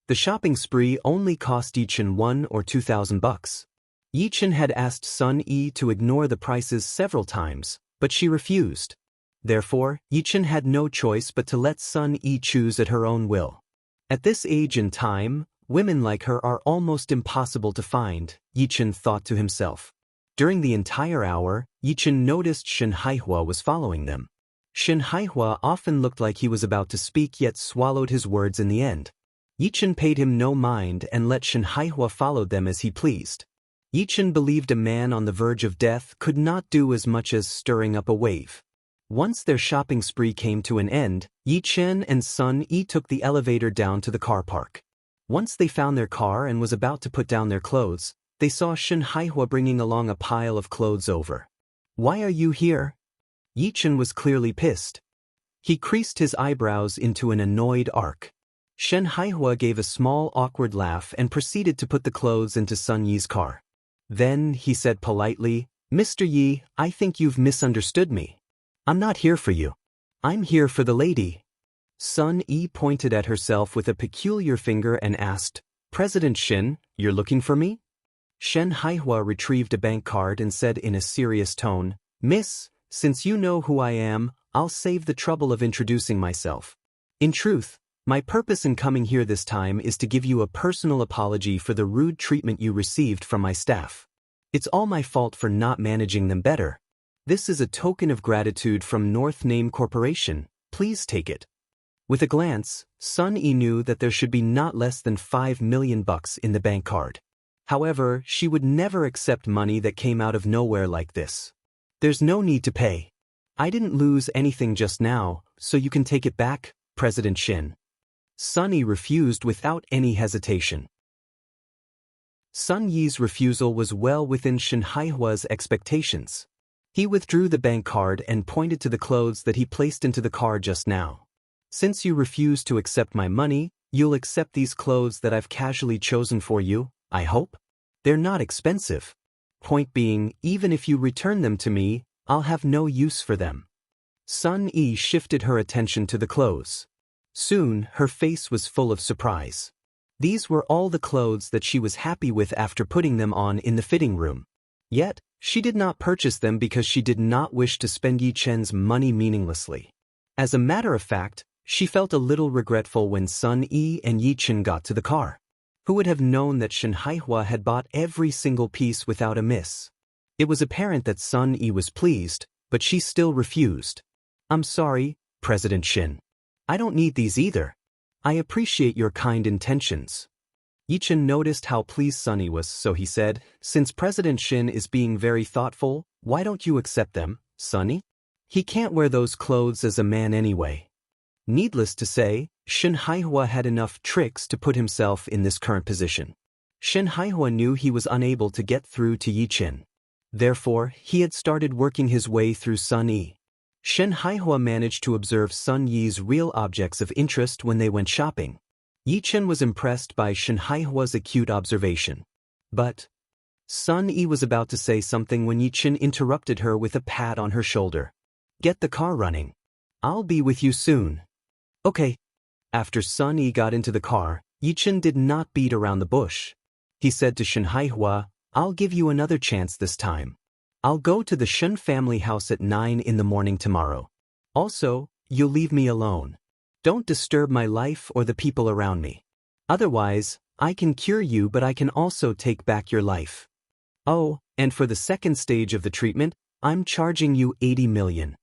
The shopping spree only cost Yi Chen $1,000 or $2,000. Yi Chen had asked Sun Yi to ignore the prices several times, but she refused. Therefore, Yi Chen had no choice but to let Sun Yi choose at her own will. At this age and time, women like her are almost impossible to find, Yi Chen thought to himself. During the entire hour, Yi Chen noticed Shin Haihua was following them. Shin Haihua often looked like he was about to speak yet swallowed his words in the end. Yi Chen paid him no mind and let Shin Haihua follow them as he pleased. Yi Chen believed a man on the verge of death could not do as much as stirring up a wave. Once their shopping spree came to an end, Yi Chen and Sun Yi took the elevator down to the car park. Once they found their car and was about to put down their clothes, they saw Shin Haihua bringing along a pile of clothes over. Why are you here? Yi Chen was clearly pissed. He creased his eyebrows into an annoyed arc. Shen Haihua gave a small awkward laugh and proceeded to put the clothes into Sun Yi's car. Then, he said politely, "Mr. Yi, I think you've misunderstood me. I'm not here for you. I'm here for the lady." Sun Yi pointed at herself with a peculiar finger and asked, "President Shen, you're looking for me?" Shen Haihua retrieved a bank card and said in a serious tone, "Miss, since you know who I am, I'll save the trouble of introducing myself. In truth, my purpose in coming here this time is to give you a personal apology for the rude treatment you received from my staff. It's all my fault for not managing them better. This is a token of gratitude from North Name Corporation. Please take it." With a glance, Sun Yi knew that there should be not less than $5 million in the bank card. However, she would never accept money that came out of nowhere like this. "There's no need to pay. I didn't lose anything just now, so you can take it back, President Shen." Sun Yi refused without any hesitation. Sun Yi's refusal was well within Shen Haihua's expectations. He withdrew the bank card and pointed to the clothes that he placed into the car just now. "Since you refuse to accept my money, you'll accept these clothes that I've casually chosen for you, I hope? They're not expensive. Point being, even if you return them to me, I'll have no use for them." Sun Yi shifted her attention to the clothes. Soon, her face was full of surprise. These were all the clothes that she was happy with after putting them on in the fitting room. Yet, she did not purchase them because she did not wish to spend Yi Chen's money meaninglessly. As a matter of fact, she felt a little regretful when Sun Yi and Yi Chen got to the car. Who would have known that Shen Haihua had bought every single piece without a miss? It was apparent that Sun Yi was pleased, but she still refused. "I'm sorry, President Shen. I don't need these either. I appreciate your kind intentions." Yi Chen noticed how pleased Sun Yi was, so he said, "Since President Shen is being very thoughtful, why don't you accept them, Sun Yi? He can't wear those clothes as a man anyway." Needless to say, Shen Haihua had enough tricks to put himself in this current position. Shen Haihua knew he was unable to get through to Yi Chen. Therefore, he had started working his way through Sun Yi. Shen Haihua managed to observe Sun Yi's real objects of interest when they went shopping. Yi Chen was impressed by Shen Haihua's acute observation. But Sun Yi was about to say something when Yi Chen interrupted her with a pat on her shoulder. "Get the car running. I'll be with you soon." "Okay." After Sun Yi got into the car, Yi Chen did not beat around the bush. He said to Shen Haihua, "I'll give you another chance this time. I'll go to the Shen family house at 9 in the morning tomorrow. Also, you'll leave me alone. Don't disturb my life or the people around me. Otherwise, I can cure you, but I can also take back your life. Oh, and for the second stage of the treatment, I'm charging you 80 million.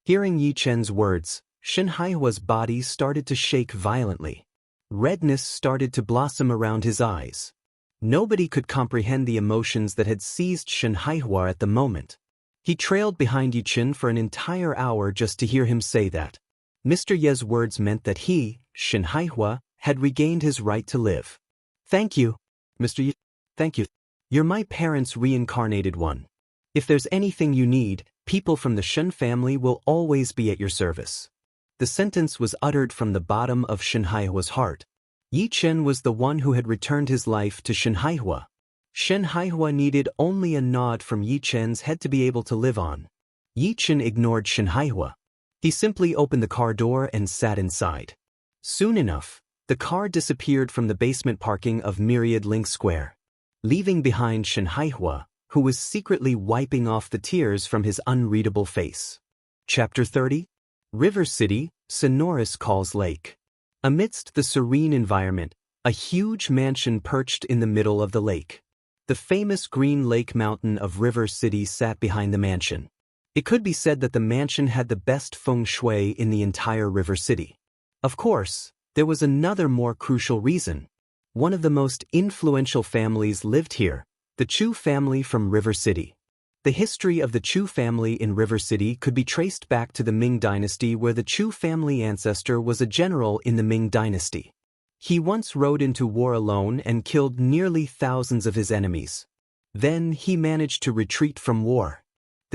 Hearing Yi Chen's words, Shen Haihua's body started to shake violently. Redness started to blossom around his eyes. Nobody could comprehend the emotions that had seized Shen Haihua at the moment. He trailed behind Yi Chen for an entire hour just to hear him say that. Mr. Ye's words meant that he, Shen Haihua, had regained his right to live. "Thank you, Mr. Yi. Thank you. You're my parents' reincarnated one. If there's anything you need, people from the Shen family will always be at your service." The sentence was uttered from the bottom of Shen Haihua's heart. Yi Chen was the one who had returned his life to Shen Haihua. Shen Haihua needed only a nod from Yi Chen's head to be able to live on. Yi Chen ignored Shen Haihua. He simply opened the car door and sat inside. Soon enough, the car disappeared from the basement parking of Myriad Link Square, leaving behind Shen Haihua, who was secretly wiping off the tears from his unreadable face. Chapter 30. River City, Sonoris Calls Lake. Amidst the serene environment, a huge mansion perched in the middle of the lake. The famous Green Lake Mountain of River City sat behind the mansion. It could be said that the mansion had the best feng shui in the entire River City. Of course, there was another more crucial reason. One of the most influential families lived here, the Chu family from River City. The history of the Chu family in River City could be traced back to the Ming Dynasty, where the Chu family ancestor was a general in the Ming Dynasty. He once rode into war alone and killed nearly thousands of his enemies. Then he managed to retreat from war.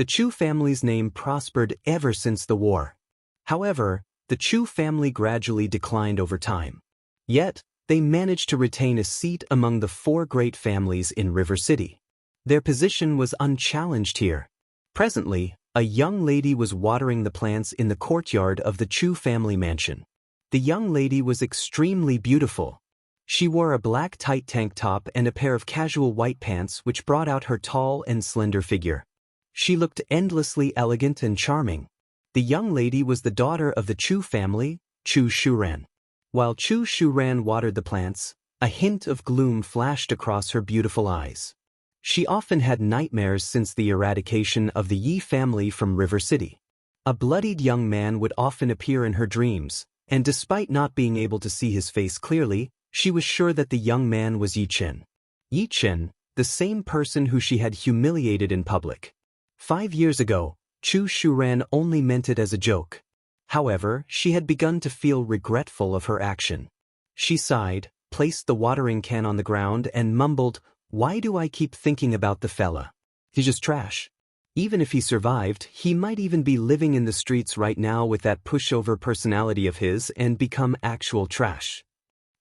The Chu family's name prospered ever since the war. However, the Chu family gradually declined over time. Yet, they managed to retain a seat among the 4 great families in River City. Their position was unchallenged here. Presently, a young lady was watering the plants in the courtyard of the Chu family mansion. The young lady was extremely beautiful. She wore a black tight tank top and a pair of casual white pants which brought out her tall and slender figure. She looked endlessly elegant and charming. The young lady was the daughter of the Chu family, Chu Shuran. While Chu Shuran watered the plants, a hint of gloom flashed across her beautiful eyes. She often had nightmares since the eradication of the Yi family from River City. A bloodied young man would often appear in her dreams, and despite not being able to see his face clearly, she was sure that the young man was Yi Chen. Yi Chen, the same person who she had humiliated in public. 5 years ago, Chu Shuran only meant it as a joke. However, she had begun to feel regretful of her action. She sighed, placed the watering can on the ground and mumbled, "Why do I keep thinking about the fella? He's just trash. Even if he survived, he might even be living in the streets right now with that pushover personality of his and become actual trash."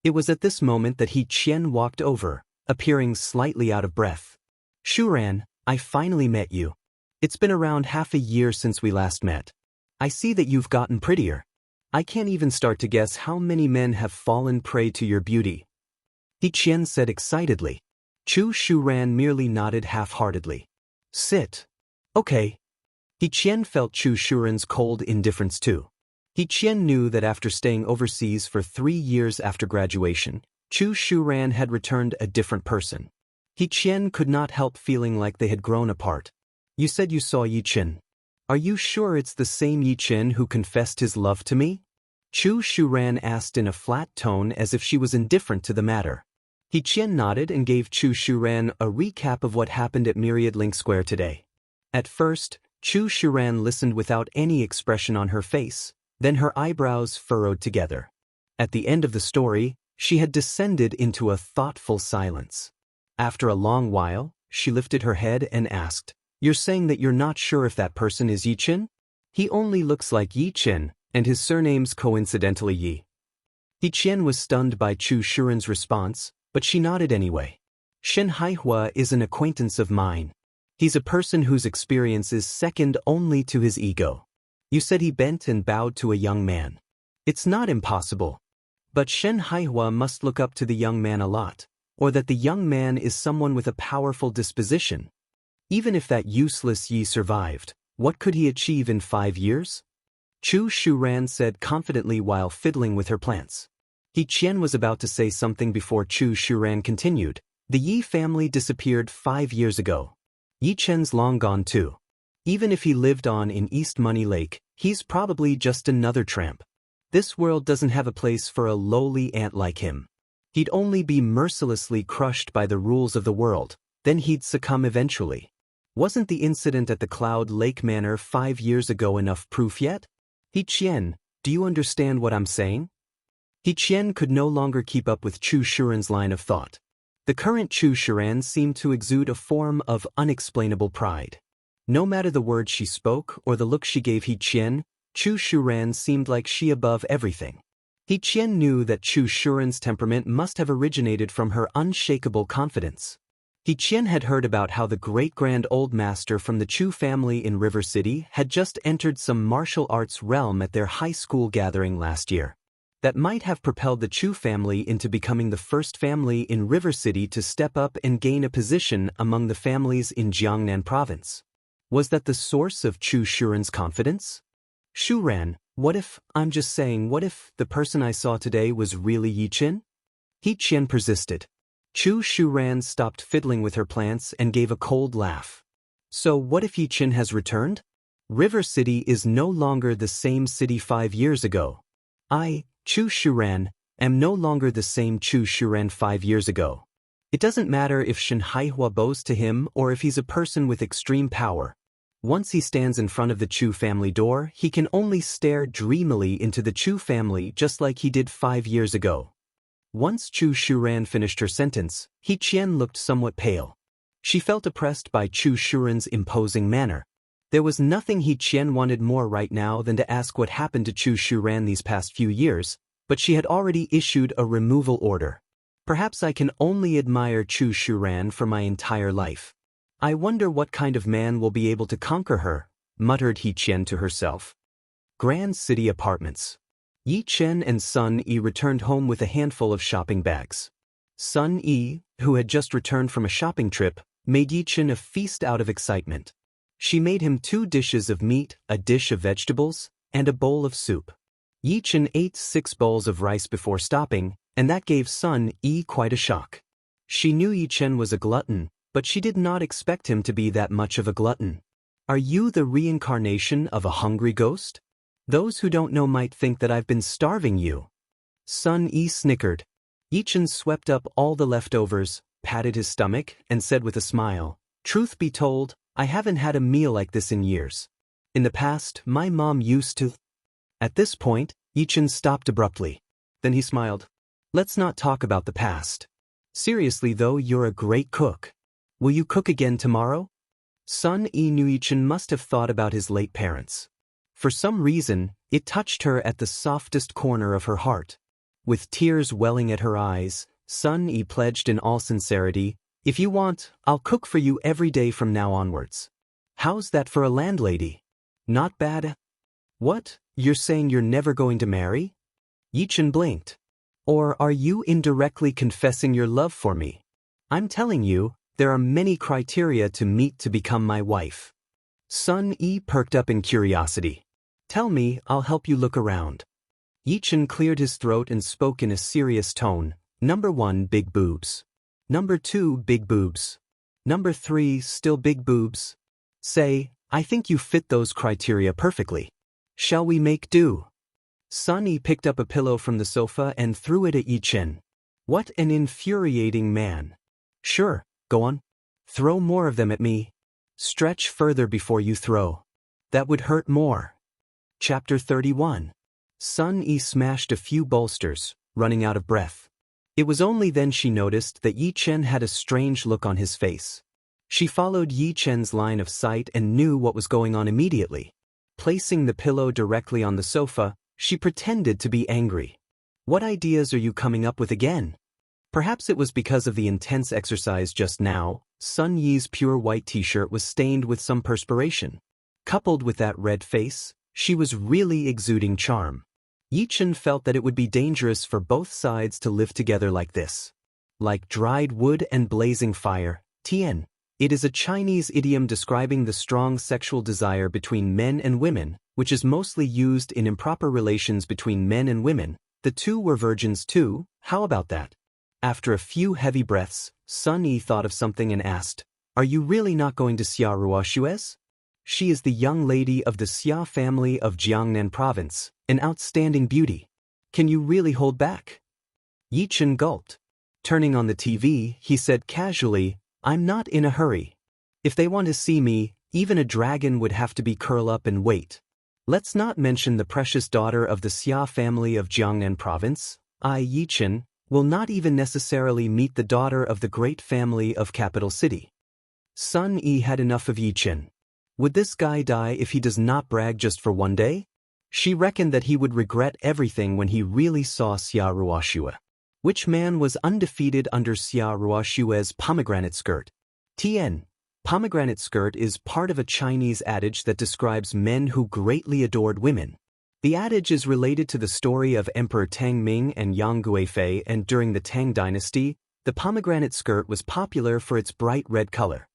It was at this moment that He Qian walked over, appearing slightly out of breath. "Shuran, I finally met you. It's been around half a year since we last met. I see that you've gotten prettier. I can't even start to guess how many men have fallen prey to your beauty." He Qian said excitedly. Chu Shuran merely nodded half-heartedly. "Sit." "Okay." He Qian felt Chu Shuran's cold indifference too. He Qian knew that after staying overseas for 3 years after graduation, Chu Shuran had returned a different person. He Qian could not help feeling like they had grown apart. "You said you saw Yi Chen. Are you sure it's the same Yi Chen who confessed his love to me?" Chu Shuran asked in a flat tone as if she was indifferent to the matter. He Qian nodded and gave Chu Shuran a recap of what happened at Myriad Link Square today. At first, Chu Shuran listened without any expression on her face, then her eyebrows furrowed together. At the end of the story, she had descended into a thoughtful silence. After a long while, she lifted her head and asked, "You're saying that you're not sure if that person is Yi Chen? He only looks like Yi Chen, and his surname's coincidentally Yi." Yi Chen was stunned by Chu Shuran's response, but she nodded anyway. "Shen Haihua is an acquaintance of mine. He's a person whose experience is second only to his ego. You said he bent and bowed to a young man. It's not impossible. But Shen Haihua must look up to the young man a lot, or that the young man is someone with a powerful disposition. Even if that useless Yi survived, what could he achieve in 5 years?" Chu Shuran said confidently while fiddling with her plants. He Qian was about to say something before Chu Shuran continued. "The Yi family disappeared 5 years ago. Yi Chen's long gone too. Even if he lived on in East Money Lake, he's probably just another tramp. This world doesn't have a place for a lowly ant like him. He'd only be mercilessly crushed by the rules of the world, then he'd succumb eventually. Wasn't the incident at the Cloud Lake Manor 5 years ago enough proof yet? He Qian, do you understand what I'm saying?" He Qian could no longer keep up with Chu Shuran's line of thought. The current Chu Shuran seemed to exude a form of unexplainable pride. No matter the words she spoke or the look she gave He Qian, Chu Shuran seemed like she above everything. He Qian knew that Chu Shuran's temperament must have originated from her unshakable confidence. He Qian had heard about how the great-grand old master from the Chu family in River City had just entered some martial arts realm at their high school gathering last year. That might have propelled the Chu family into becoming the first family in River City to step up and gain a position among the families in Jiangnan province. Was that the source of Chu Shuran's confidence? "Shuran, what if the person I saw today was really Yi Chen?" He Qian persisted. Chu Shuran stopped fiddling with her plants and gave a cold laugh. "So what if Yi Chen has returned? River City is no longer the same city 5 years ago. I, Chu Shuran, am no longer the same Chu Shuran 5 years ago. It doesn't matter if Shen Haihua bows to him or if he's a person with extreme power. Once he stands in front of the Chu family door, he can only stare dreamily into the Chu family just like he did 5 years ago." Once Chu Shuran finished her sentence, He Qian looked somewhat pale. She felt oppressed by Chu Shuran's imposing manner. There was nothing He Qian wanted more right now than to ask what happened to Chu Shuran these past few years, but she had already issued a removal order. Perhaps I can only admire Chu Shuran for my entire life. I wonder what kind of man will be able to conquer her, muttered He Qian to herself. Grand City Apartments. Yi Chen and Sun Yi returned home with a handful of shopping bags. Sun Yi, who had just returned from a shopping trip, made Yi Chen a feast out of excitement. She made him 2 dishes of meat, a dish of vegetables, and a bowl of soup. Yi Chen ate 6 bowls of rice before stopping, and that gave Sun Yi quite a shock. She knew Yi Chen was a glutton, but she did not expect him to be that much of a glutton. Are you the reincarnation of a hungry ghost? Those who don't know might think that I've been starving you. Sun Yi snickered. Yi Chen swept up all the leftovers, patted his stomach, and said with a smile, "Truth be told, I haven't had a meal like this in years. In the past, my mom used to—" At this point, Yi Chen stopped abruptly. Then he smiled. "Let's not talk about the past. Seriously though, you're a great cook. Will you cook again tomorrow?" Sun Yi knew Yi Chen must have thought about his late parents. For some reason, it touched her at the softest corner of her heart. With tears welling at her eyes, Sun Yi pledged in all sincerity, "If you want, I'll cook for you every day from now onwards. How's that for a landlady? Not bad?" "What, you're saying you're never going to marry?" Yi Chen blinked. "Or are you indirectly confessing your love for me? I'm telling you, there are many criteria to meet to become my wife." Sun Yi perked up in curiosity. "Tell me, I'll help you look around." Yi Chen cleared his throat and spoke in a serious tone. "Number 1, big boobs. Number 2, big boobs. Number 3, still big boobs. Say, I think you fit those criteria perfectly. Shall we make do?" Sun Yi picked up a pillow from the sofa and threw it at Yi Chen. What an infuriating man. "Sure, go on. Throw more of them at me. Stretch further before you throw. That would hurt more." Chapter 31. Sun Yi smashed a few bolsters, running out of breath. It was only then she noticed that Yi Chen had a strange look on his face. She followed Yi Chen's line of sight and knew what was going on immediately. Placing the pillow directly on the sofa, she pretended to be angry. "What ideas are you coming up with again?" Perhaps it was because of the intense exercise just now, Sun Yi's pure white t-shirt was stained with some perspiration. Coupled with that red face, she was really exuding charm. Yi Chen felt that it would be dangerous for both sides to live together like this. Like dried wood and blazing fire, Tian. It is a Chinese idiom describing the strong sexual desire between men and women, which is mostly used in improper relations between men and women. The two were virgins too, how about that? After a few heavy breaths, Sun Yi thought of something and asked, "Are you really not going to Xia Ruoshues? She is the young lady of the Xia family of Jiangnan province, an outstanding beauty. Can you really hold back?" Yi Chen gulped. Turning on the TV, he said casually, "I'm not in a hurry. If they want to see me, even a dragon would have to be curl up and wait. Let's not mention the precious daughter of the Xia family of Jiangnan province. I, Yi Chen, will not even necessarily meet the daughter of the great family of capital city." Sun Yi had enough of Yi Chen. Would this guy die if he does not brag just for one day? She reckoned that he would regret everything when he really saw Xia Ruoshue. Which man was undefeated under Xia Ruoshue's pomegranate skirt? Tian. Pomegranate skirt is part of a Chinese adage that describes men who greatly adored women. The adage is related to the story of Emperor Tang Ming and Yang Guifei, and during the Tang dynasty, the pomegranate skirt was popular for its bright red color.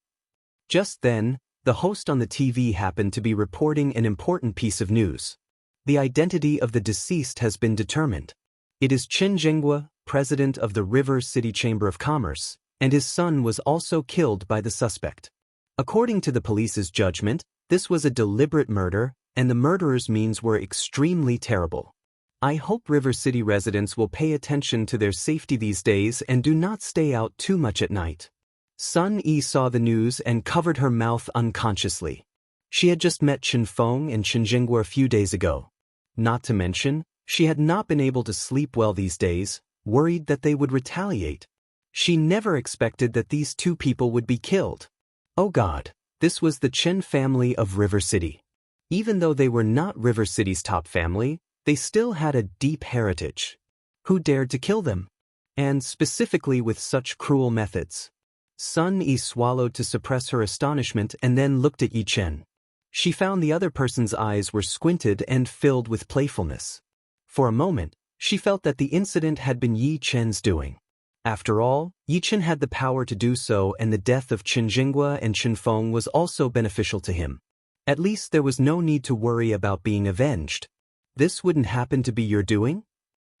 Just then, the host on the TV happened to be reporting an important piece of news. The identity of the deceased has been determined. It is Chen Zhenghua, president of the River City Chamber of Commerce, and his son was also killed by the suspect. According to the police's judgment, this was a deliberate murder, and the murderer's means were extremely terrible. I hope River City residents will pay attention to their safety these days and do not stay out too much at night. Sun Yi saw the news and covered her mouth unconsciously. She had just met Chen Feng and Chen Zhenghua a few days ago. Not to mention, she had not been able to sleep well these days, worried that they would retaliate. She never expected that these two people would be killed. Oh God, This was the Chen family of River City. Even though they were not River City's top family, they still had a deep heritage. Who dared to kill them? And specifically with such cruel methods? Sun Yi swallowed to suppress her astonishment and then looked at Yi Chen. She found the other person's eyes were squinted and filled with playfulness. For a moment, she felt that the incident had been Yi Chen's doing. After all, Yi Chen had the power to do so, and the death of Qin Jinghua and Qin Feng was also beneficial to him. At least there was no need to worry about being avenged. This wouldn't happen to be your doing?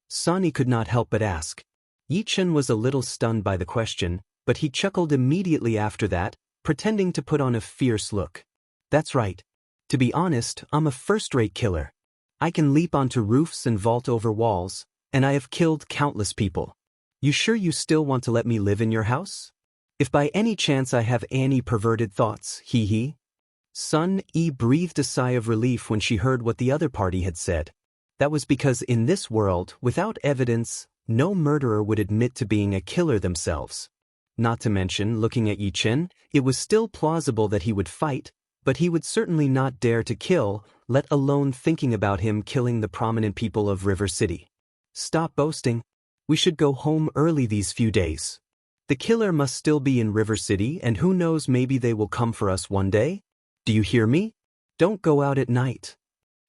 Sun Yi could not help but ask. Yi Chen was a little stunned by the question, but he chuckled immediately after that, pretending to put on a fierce look. That's right. To be honest, I'm a first-rate killer. I can leap onto roofs and vault over walls, and I have killed countless people. You sure you still want to let me live in your house? If by any chance I have any perverted thoughts, hee. Sun Yi breathed a sigh of relief when she heard what the other party had said. That was because in this world, without evidence, no murderer would admit to being a killer themselves. Not to mention, looking at Yi Chen, it was still plausible that he would fight, but he would certainly not dare to kill, let alone thinking about him killing the prominent people of River City. Stop boasting. We should go home early these few days. The killer must still be in River City, and who knows, maybe they will come for us one day? Do you hear me? Don't go out at night.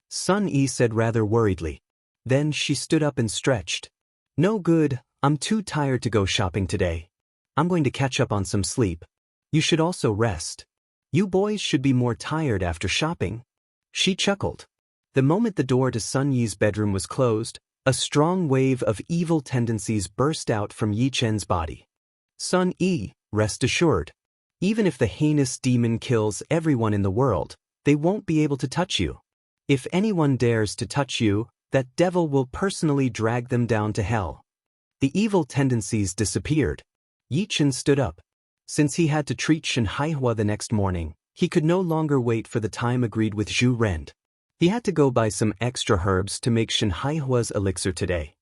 Sun Yi said rather worriedly. Then she stood up and stretched. No good, I'm too tired to go shopping today. I'm going to catch up on some sleep. You should also rest. You boys should be more tired after shopping. She chuckled. The moment the door to Sun Yi's bedroom was closed, a strong wave of evil tendencies burst out from Yi Chen's body. Sun Yi, rest assured. Even if the heinous demon kills everyone in the world, they won't be able to touch you. If anyone dares to touch you, that devil will personally drag them down to hell. The evil tendencies disappeared. Yi Chen stood up. Since he had to treat Shen Haihua the next morning, he could no longer wait for the time agreed with Zhu Ren. He had to go buy some extra herbs to make Shen Haihua's elixir today.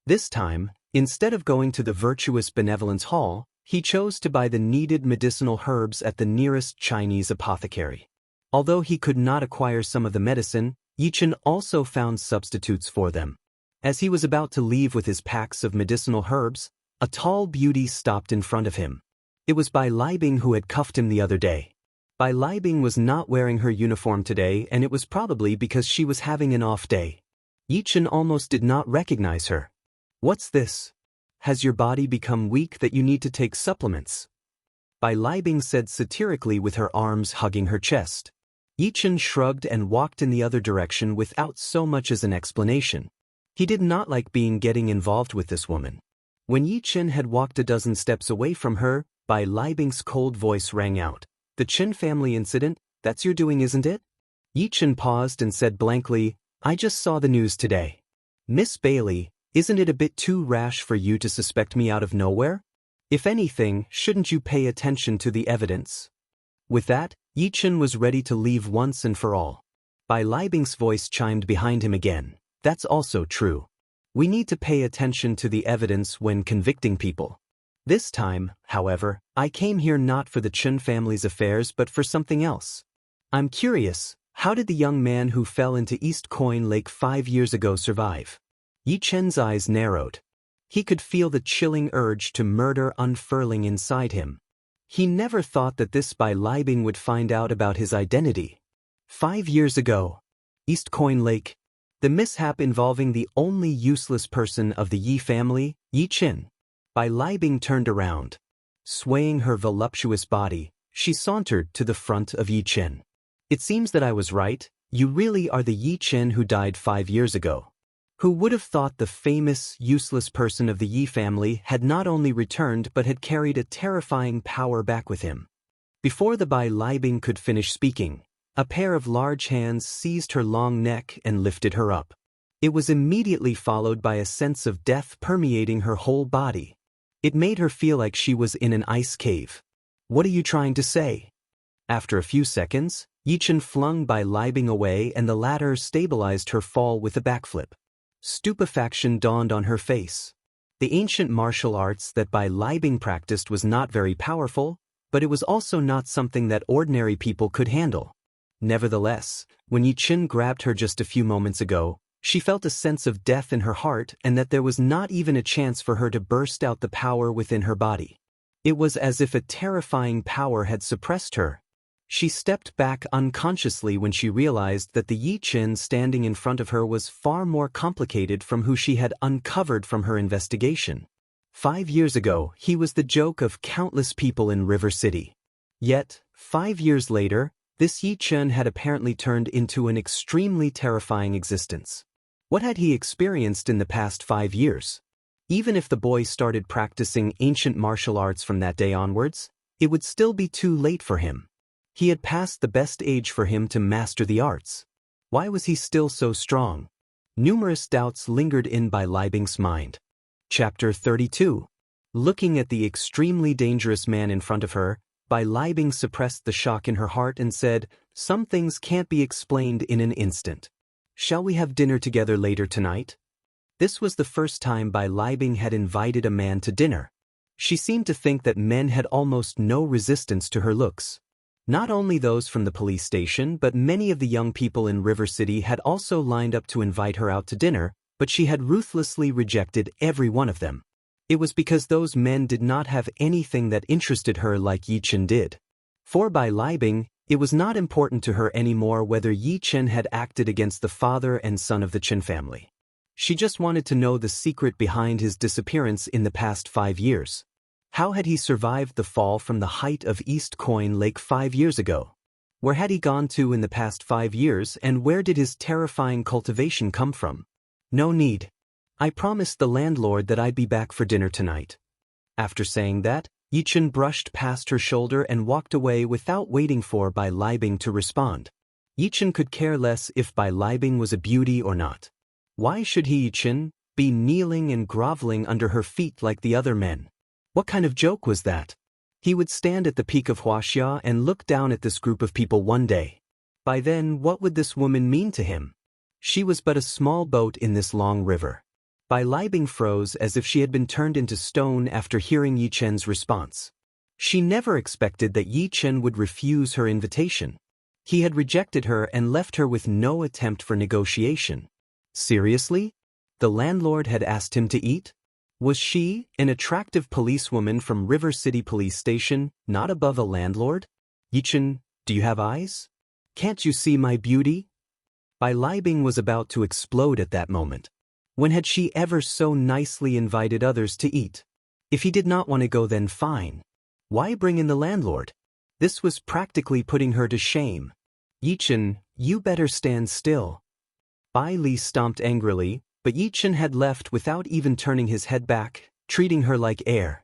This time, instead of going to the Virtuous Benevolence Hall, he chose to buy the needed medicinal herbs at the nearest Chinese apothecary. Although he could not acquire some of the medicine, Yi Chen also found substitutes for them. As he was about to leave with his packs of medicinal herbs, a tall beauty stopped in front of him. It was Bai Liebing who had cuffed him the other day. Bai Liebing was not wearing her uniform today, and it was probably because she was having an off day. Yi Chen almost did not recognize her. What's this? Has your body become weak that you need to take supplements? Bai Liebing said satirically with her arms hugging her chest. Yi Chen shrugged and walked in the other direction without so much as an explanation. He did not like getting involved with this woman. When Yi Chen had walked a dozen steps away from her, Bai Liebing's cold voice rang out. The Chen family incident, that's your doing, isn't it? Yi Chen paused and said blankly, I just saw the news today. Miss Bailey, isn't it a bit too rash for you to suspect me out of nowhere? If anything, shouldn't you pay attention to the evidence? With that, Yi Chen was ready to leave once and for all. Bai Liebing's voice chimed behind him again. That's also true. We need to pay attention to the evidence when convicting people. This time, however, I came here not for the Chen family's affairs but for something else. I'm curious, how did the young man who fell into East Coin Lake 5 years ago survive? Yi Chen's eyes narrowed. He could feel the chilling urge to murder unfurling inside him. He never thought that this Bai Liebing would find out about his identity. 5 years ago. East Coin Lake. The mishap involving the only useless person of the Yi family, Yi Chen. Bai Liebing turned around. Swaying her voluptuous body, she sauntered to the front of Yi Chen. It seems that I was right, you really are the Yi Chen who died 5 years ago. Who would have thought the famous, useless person of the Yi family had not only returned but had carried a terrifying power back with him? Before the Bai Liebing could finish speaking, a pair of large hands seized her long neck and lifted her up. It was immediately followed by a sense of death permeating her whole body. It made her feel like she was in an ice cave. What are you trying to say? After a few seconds, Yi Chen flung Bai Liebing away and the latter stabilized her fall with a backflip. Stupefaction dawned on her face. The ancient martial arts that Bai Liebing practiced was not very powerful, but it was also not something that ordinary people could handle. Nevertheless, when Yi Chen grabbed her just a few moments ago, she felt a sense of death in her heart and that there was not even a chance for her to burst out the power within her body. It was as if a terrifying power had suppressed her. She stepped back unconsciously when she realized that the Yi Chen standing in front of her was far more complicated from who she had uncovered from her investigation. 5 years ago, he was the joke of countless people in River City. Yet, 5 years later, this Yi Chen had apparently turned into an extremely terrifying existence. What had he experienced in the past 5 years? Even if the boy started practicing ancient martial arts from that day onwards, it would still be too late for him. He had passed the best age for him to master the arts. Why was he still so strong? Numerous doubts lingered in Bai Libing's mind. Chapter 32. Looking at the extremely dangerous man in front of her, Bai Libing suppressed the shock in her heart and said, "Some things can't be explained in an instant. Shall we have dinner together later tonight?" This was the first time Bai Libing had invited a man to dinner. She seemed to think that men had almost no resistance to her looks. Not only those from the police station, but many of the young people in River City had also lined up to invite her out to dinner, but she had ruthlessly rejected every one of them. It was because those men did not have anything that interested her like Yi Chen did. For Bai Libing, it was not important to her anymore whether Yi Chen had acted against the father and son of the Chen family. She just wanted to know the secret behind his disappearance in the past 5 years. How had he survived the fall from the height of East Coin Lake 5 years ago? Where had he gone to in the past 5 years, and where did his terrifying cultivation come from? No need. I promised the landlord that I'd be back for dinner tonight. After saying that, Yi Chen brushed past her shoulder and walked away without waiting for Bai Libing to respond. Yi Chen could care less if Bai Libing was a beauty or not. Why should he, Yi Chen, be kneeling and groveling under her feet like the other men? What kind of joke was that? He would stand at the peak of Huaxia and look down at this group of people one day. By then, what would this woman mean to him? She was but a small boat in this long river. Bai Libing froze as if she had been turned into stone after hearing Yi Chen's response. She never expected that Yi Chen would refuse her invitation. He had rejected her and left her with no attempt for negotiation. Seriously? The landlord had asked him to eat? Was she, an attractive policewoman from River City Police Station, not above a landlord? Yi Chen, do you have eyes? Can't you see my beauty? Bai Libing was about to explode at that moment. When had she ever so nicely invited others to eat? If he did not want to go, then fine. Why bring in the landlord? This was practically putting her to shame. Yi Chen, you better stand still. Bai Li stomped angrily, but Yi Chen had left without even turning his head back, treating her like air.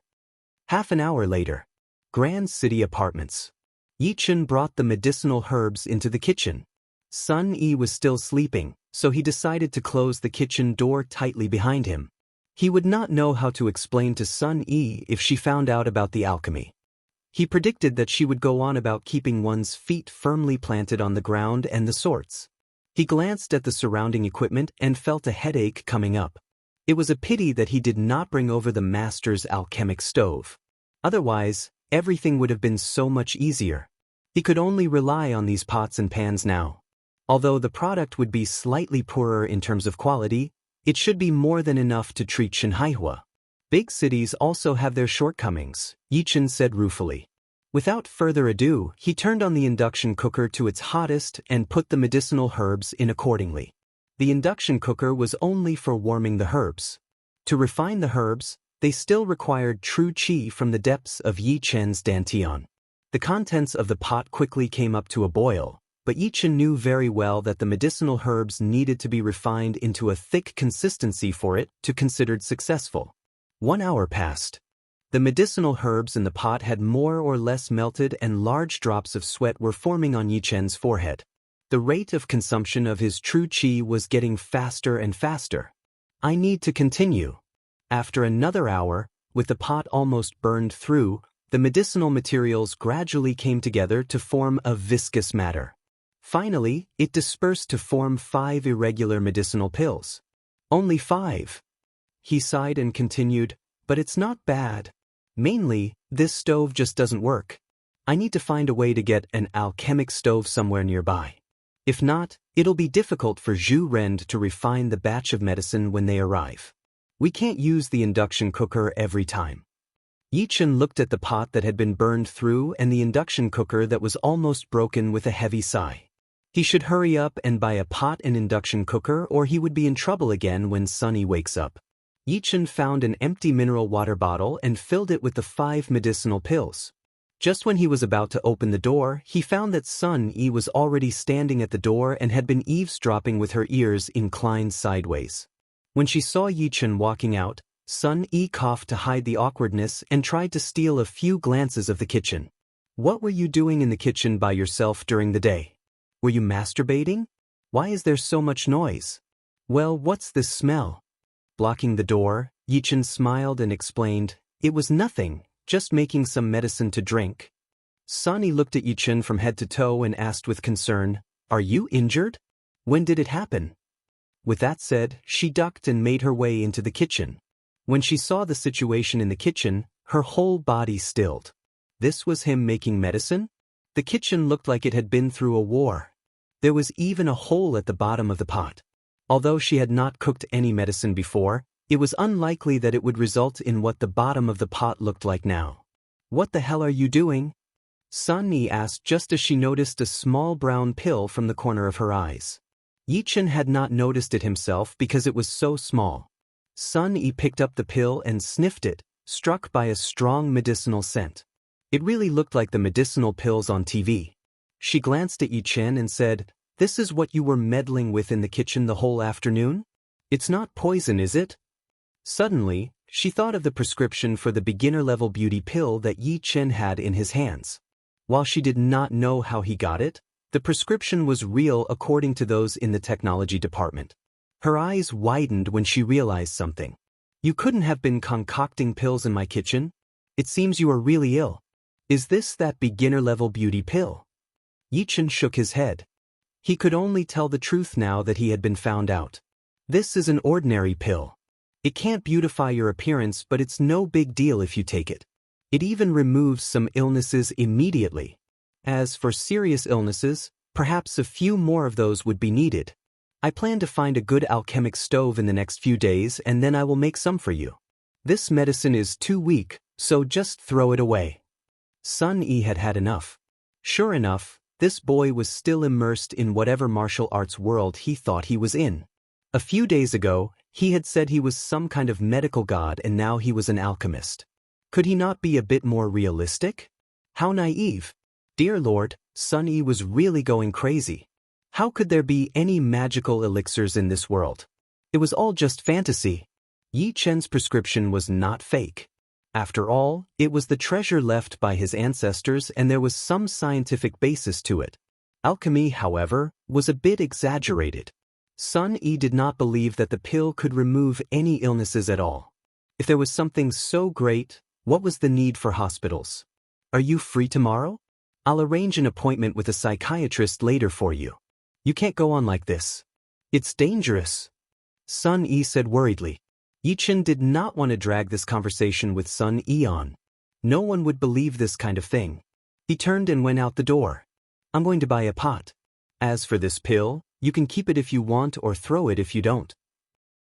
Half an hour later. Grand City Apartments. Yi Chen brought the medicinal herbs into the kitchen. Sun Yi was still sleeping, so he decided to close the kitchen door tightly behind him. He would not know how to explain to Sun Yi if she found out about the alchemy. He predicted that she would go on about keeping one's feet firmly planted on the ground and the sorts. He glanced at the surrounding equipment and felt a headache coming up. It was a pity that he did not bring over the master's alchemic stove. Otherwise, everything would have been so much easier. He could only rely on these pots and pans now. Although the product would be slightly poorer in terms of quality, it should be more than enough to treat Shanhaihua. Big cities also have their shortcomings, Yi Chen said ruefully. Without further ado, he turned on the induction cooker to its hottest and put the medicinal herbs in accordingly. The induction cooker was only for warming the herbs. To refine the herbs, they still required true qi from the depths of Yi Chen's dantian. The contents of the pot quickly came up to a boil, but Yi Chen knew very well that the medicinal herbs needed to be refined into a thick consistency for it to be considered successful. 1 hour passed. The medicinal herbs in the pot had more or less melted and large drops of sweat were forming on Yi Chen's forehead. The rate of consumption of his true qi was getting faster and faster. I need to continue. After another hour, with the pot almost burned through, the medicinal materials gradually came together to form a viscous matter. Finally, it dispersed to form 5 irregular medicinal pills. Only 5. He sighed and continued, but it's not bad. Mainly, this stove just doesn't work. I need to find a way to get an alchemic stove somewhere nearby. If not, it'll be difficult for Zhu Rend to refine the batch of medicine when they arrive. We can't use the induction cooker every time. Yi Chen looked at the pot that had been burned through and the induction cooker that was almost broken with a heavy sigh. He should hurry up and buy a pot and induction cooker or he would be in trouble again when Sunny wakes up. Yi Chen found an empty mineral water bottle and filled it with the 5 medicinal pills. Just when he was about to open the door, he found that Sun Yi was already standing at the door and had been eavesdropping with her ears inclined sideways. When she saw Yi Chen walking out, Sun Yi coughed to hide the awkwardness and tried to steal a few glances of the kitchen. What were you doing in the kitchen by yourself during the day? Were you masturbating? Why is there so much noise? Well, what's this smell? Blocking the door, Yi Chen smiled and explained, it was nothing. Just making some medicine to drink. Sun Yi looked at Yi Chen from head to toe and asked with concern, are you injured? When did it happen? With that said, she ducked and made her way into the kitchen. When she saw the situation in the kitchen, her whole body stilled. This was him making medicine? The kitchen looked like it had been through a war. There was even a hole at the bottom of the pot. Although she had not cooked any medicine before, it was unlikely that it would result in what the bottom of the pot looked like now. What the hell are you doing? Sun Yi asked just as she noticed a small brown pill from the corner of her eyes. Yi Chen had not noticed it himself because it was so small. Sun Yi picked up the pill and sniffed it, struck by a strong medicinal scent. It really looked like the medicinal pills on TV. She glanced at Yi Chen and said, this is what you were meddling with in the kitchen the whole afternoon? It's not poison, is it? Suddenly, she thought of the prescription for the beginner-level beauty pill that Yi Chen had in his hands. While she did not know how he got it, the prescription was real according to those in the technology department. Her eyes widened when she realized something. You couldn't have been concocting pills in my kitchen? It seems you are really ill. Is this that beginner-level beauty pill? Yi Chen shook his head. He could only tell the truth now that he had been found out. This is an ordinary pill. It can't beautify your appearance, but it's no big deal if you take it. It even removes some illnesses immediately. As for serious illnesses, perhaps a few more of those would be needed. I plan to find a good alchemic stove in the next few days and then I will make some for you. This medicine is too weak, so just throw it away. Sun Yi had had enough. Sure enough, this boy was still immersed in whatever martial arts world he thought he was in. A few days ago, he had said he was some kind of medical god and now he was an alchemist. Could he not be a bit more realistic? How naive. Dear Lord, Sun Yi was really going crazy. How could there be any magical elixirs in this world? It was all just fantasy. Yi Chen's prescription was not fake. After all, it was the treasure left by his ancestors and there was some scientific basis to it. Alchemy, however, was a bit exaggerated. Sun Yi did not believe that the pill could remove any illnesses at all. If there was something so great, what was the need for hospitals? Are you free tomorrow? I'll arrange an appointment with a psychiatrist later for you. You can't go on like this. It's dangerous. Sun Yi said worriedly. Yi Chen did not want to drag this conversation with Sun Yi on. No one would believe this kind of thing. He turned and went out the door. I'm going to buy a pot. As for this pill, you can keep it if you want or throw it if you don't.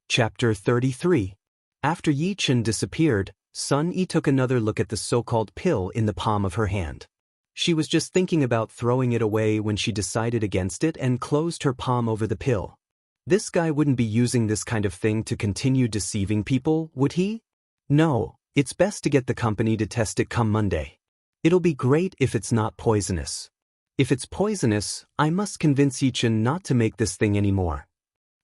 Chapter 33. After Yi Chen disappeared, Sun Yi took another look at the so-called pill in the palm of her hand. She was just thinking about throwing it away when she decided against it and closed her palm over the pill. This guy wouldn't be using this kind of thing to continue deceiving people, would he? No, it's best to get the company to test it come Monday. It'll be great if it's not poisonous. If it's poisonous, I must convince Yi Chen not to make this thing anymore.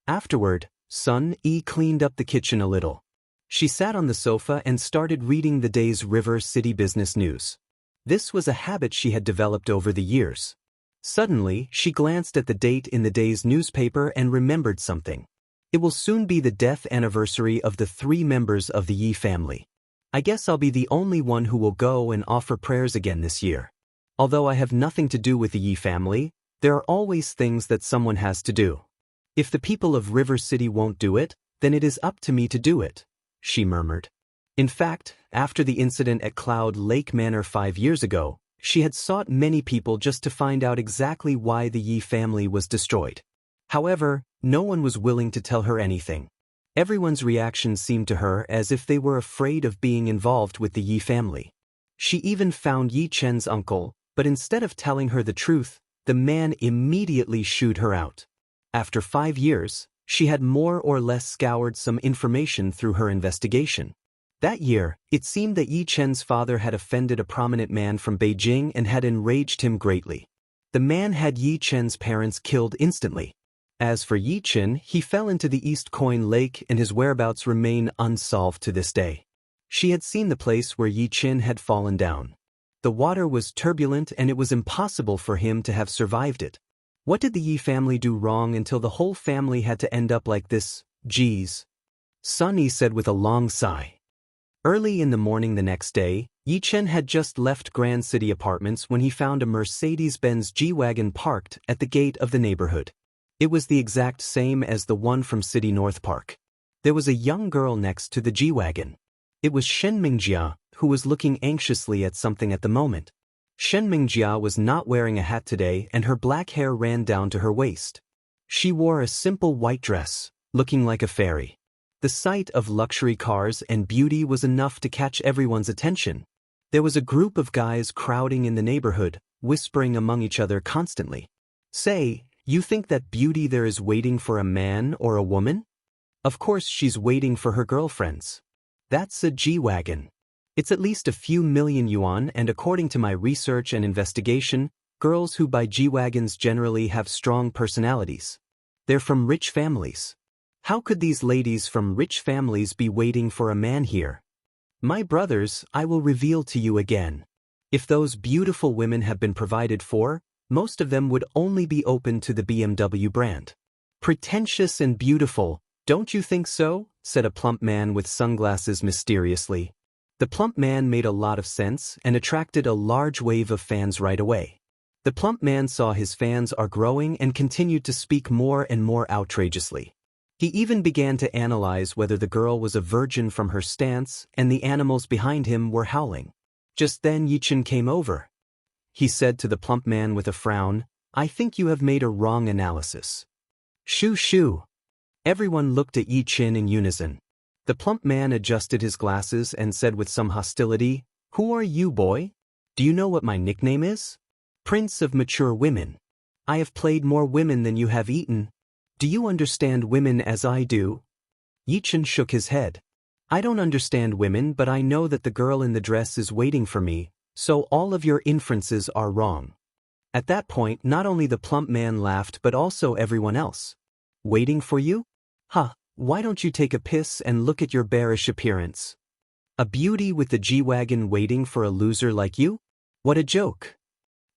Afterward, Sun Yi cleaned up the kitchen a little. She sat on the sofa and started reading the day's River City business news. This was a habit she had developed over the years. Suddenly, she glanced at the date in the day's newspaper and remembered something. It will soon be the death anniversary of the 3 members of the Yi family. I guess I'll be the only one who will go and offer prayers again this year. Although I have nothing to do with the Yi family, there are always things that someone has to do. If the people of River City won't do it, then it is up to me to do it, she murmured. In fact, after the incident at Cloud Lake Manor 5 years ago, She had sought many people just to find out exactly why the Yi family was destroyed. However, no one was willing to tell her anything. Everyone's reaction seemed to her as if they were afraid of being involved with the Yi family. She even found Yi Chen's uncle, but instead of telling her the truth, the man immediately shooed her out. After 5 years, she had more or less scoured some information through her investigation. That year, it seemed that Yi Chen's father had offended a prominent man from Beijing and had enraged him greatly. The man had Yi Chen's parents killed instantly. As for Yi Chen, he fell into the East Coin Lake and his whereabouts remain unsolved to this day. She had seen the place where Yi Chen had fallen down. The water was turbulent and it was impossible for him to have survived it. What did the Yi family do wrong until the whole family had to end up like this? Geez. Sun Yi said with a long sigh. Early in the morning the next day, Yi Chen had just left Grand City Apartments when he found a Mercedes-Benz G-Wagon parked at the gate of the neighborhood. It was the exact same as the one from City North Park. There was a young girl next to the G-Wagon. It was Shen Mingjia, who was looking anxiously at something at the moment. Shen Mingjia was not wearing a hat today and her black hair ran down to her waist. She wore a simple white dress, looking like a fairy. The sight of luxury cars and beauty was enough to catch everyone's attention. There was a group of guys crowding in the neighborhood, whispering among each other constantly. Say, you think that beauty there is waiting for a man or a woman? Of course she's waiting for her girlfriends. That's a G-Wagon. It's at least a few million yuan and according to my research and investigation, girls who buy G-Wagons generally have strong personalities. They're from rich families. How could these ladies from rich families be waiting for a man here? My brothers, I will reveal to you again. If those beautiful women have been provided for, most of them would only be open to the BMW brand. Pretentious and beautiful, don't you think so? Said a plump man with sunglasses mysteriously. The plump man made a lot of sense and attracted a large wave of fans right away. The plump man saw his fans are growing and continued to speak more and more outrageously. He even began to analyze whether the girl was a virgin from her stance and the animals behind him were howling. Just then Yi Chen came over. He said to the plump man with a frown, I think you have made a wrong analysis. Shoo shoo. Everyone looked at Yi Chen in unison. The plump man adjusted his glasses and said with some hostility, Who are you, boy? Do you know what my nickname is? Prince of Mature Women. I have played more women than you have eaten. Do you understand women as I do? Yi Chen shook his head. I don't understand women, but I know that the girl in the dress is waiting for me, so all of your inferences are wrong. At that point, not only the plump man laughed but also everyone else. Waiting for you? Huh, why don't you take a piss and look at your bearish appearance? A beauty with the G-Wagon waiting for a loser like you? What a joke.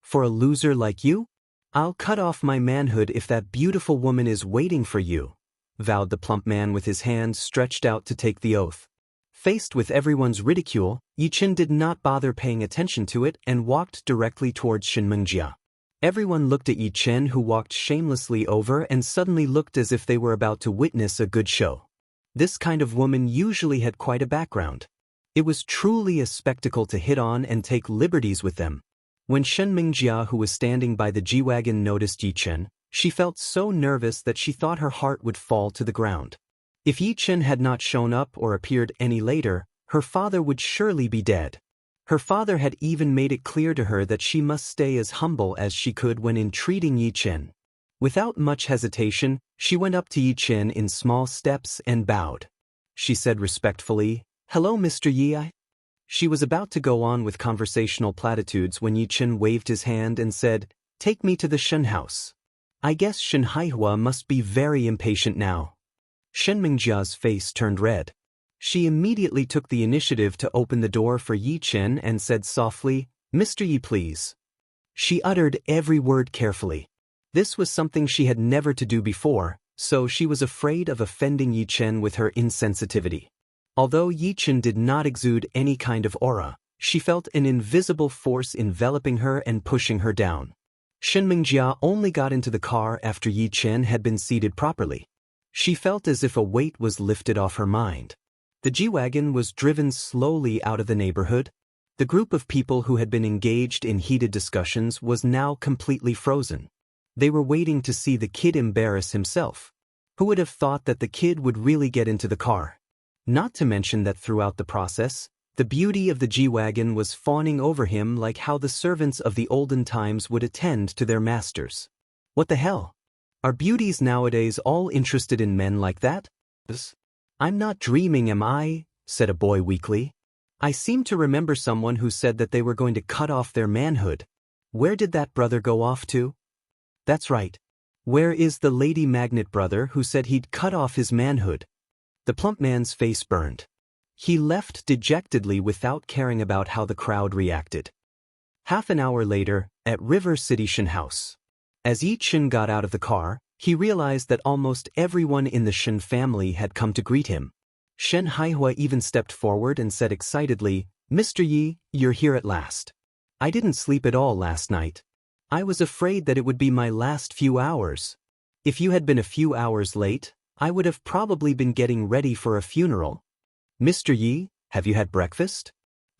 For a loser like you? I'll cut off my manhood if that beautiful woman is waiting for you, vowed the plump man with his hands stretched out to take the oath. Faced with everyone's ridicule, Yi Chen did not bother paying attention to it and walked directly towards Shen Mingjia. Everyone looked at Yi Chen, who walked shamelessly over and suddenly looked as if they were about to witness a good show. This kind of woman usually had quite a background. It was truly a spectacle to hit on and take liberties with them. When Shen Mingjia, who was standing by the G-Wagon, noticed Yi Chen, she felt so nervous that she thought her heart would fall to the ground. If Yi Chen had not shown up or appeared any later, her father would surely be dead. Her father had even made it clear to her that she must stay as humble as she could when entreating Yi Chen. Without much hesitation, she went up to Yi Chen in small steps and bowed. She said respectfully, Hello, Mr. Yi. She was about to go on with conversational platitudes when Yi Chen waved his hand and said, Take me to the Shen house. I guess Shen Haihua must be very impatient now. Shen Mingjia's face turned red. She immediately took the initiative to open the door for Yi Chen and said softly, Mr. Yi, please. She uttered every word carefully. This was something she had never to do before, so she was afraid of offending Yi Chen with her insensitivity. Although Yi Chen did not exude any kind of aura, she felt an invisible force enveloping her and pushing her down. Shen Mingjia only got into the car after Yi Chen had been seated properly. She felt as if a weight was lifted off her mind. The G-Wagon was driven slowly out of the neighborhood. The group of people who had been engaged in heated discussions was now completely frozen. They were waiting to see the kid embarrass himself. Who would have thought that the kid would really get into the car? Not to mention that throughout the process, the beauty of the G-Wagon was fawning over him like how the servants of the olden times would attend to their masters. What the hell? Are beauties nowadays all interested in men like that? I'm not dreaming, am I? Said a boy weakly. I seem to remember someone who said that they were going to cut off their manhood. Where did that brother go off to? That's right. Where is the lady magnet brother who said he'd cut off his manhood? The plump man's face burned. He left dejectedly without caring about how the crowd reacted. Half an hour later, at River City Shin House. As Yi Chen got out of the car, he realized that almost everyone in the Shin family had come to greet him. Shen Haihua even stepped forward and said excitedly, "Mr. Yi, you're here at last. I didn't sleep at all last night. I was afraid that it would be my last few hours. If you had been a few hours late, I would have probably been getting ready for a funeral. Mr. Yi, have you had breakfast?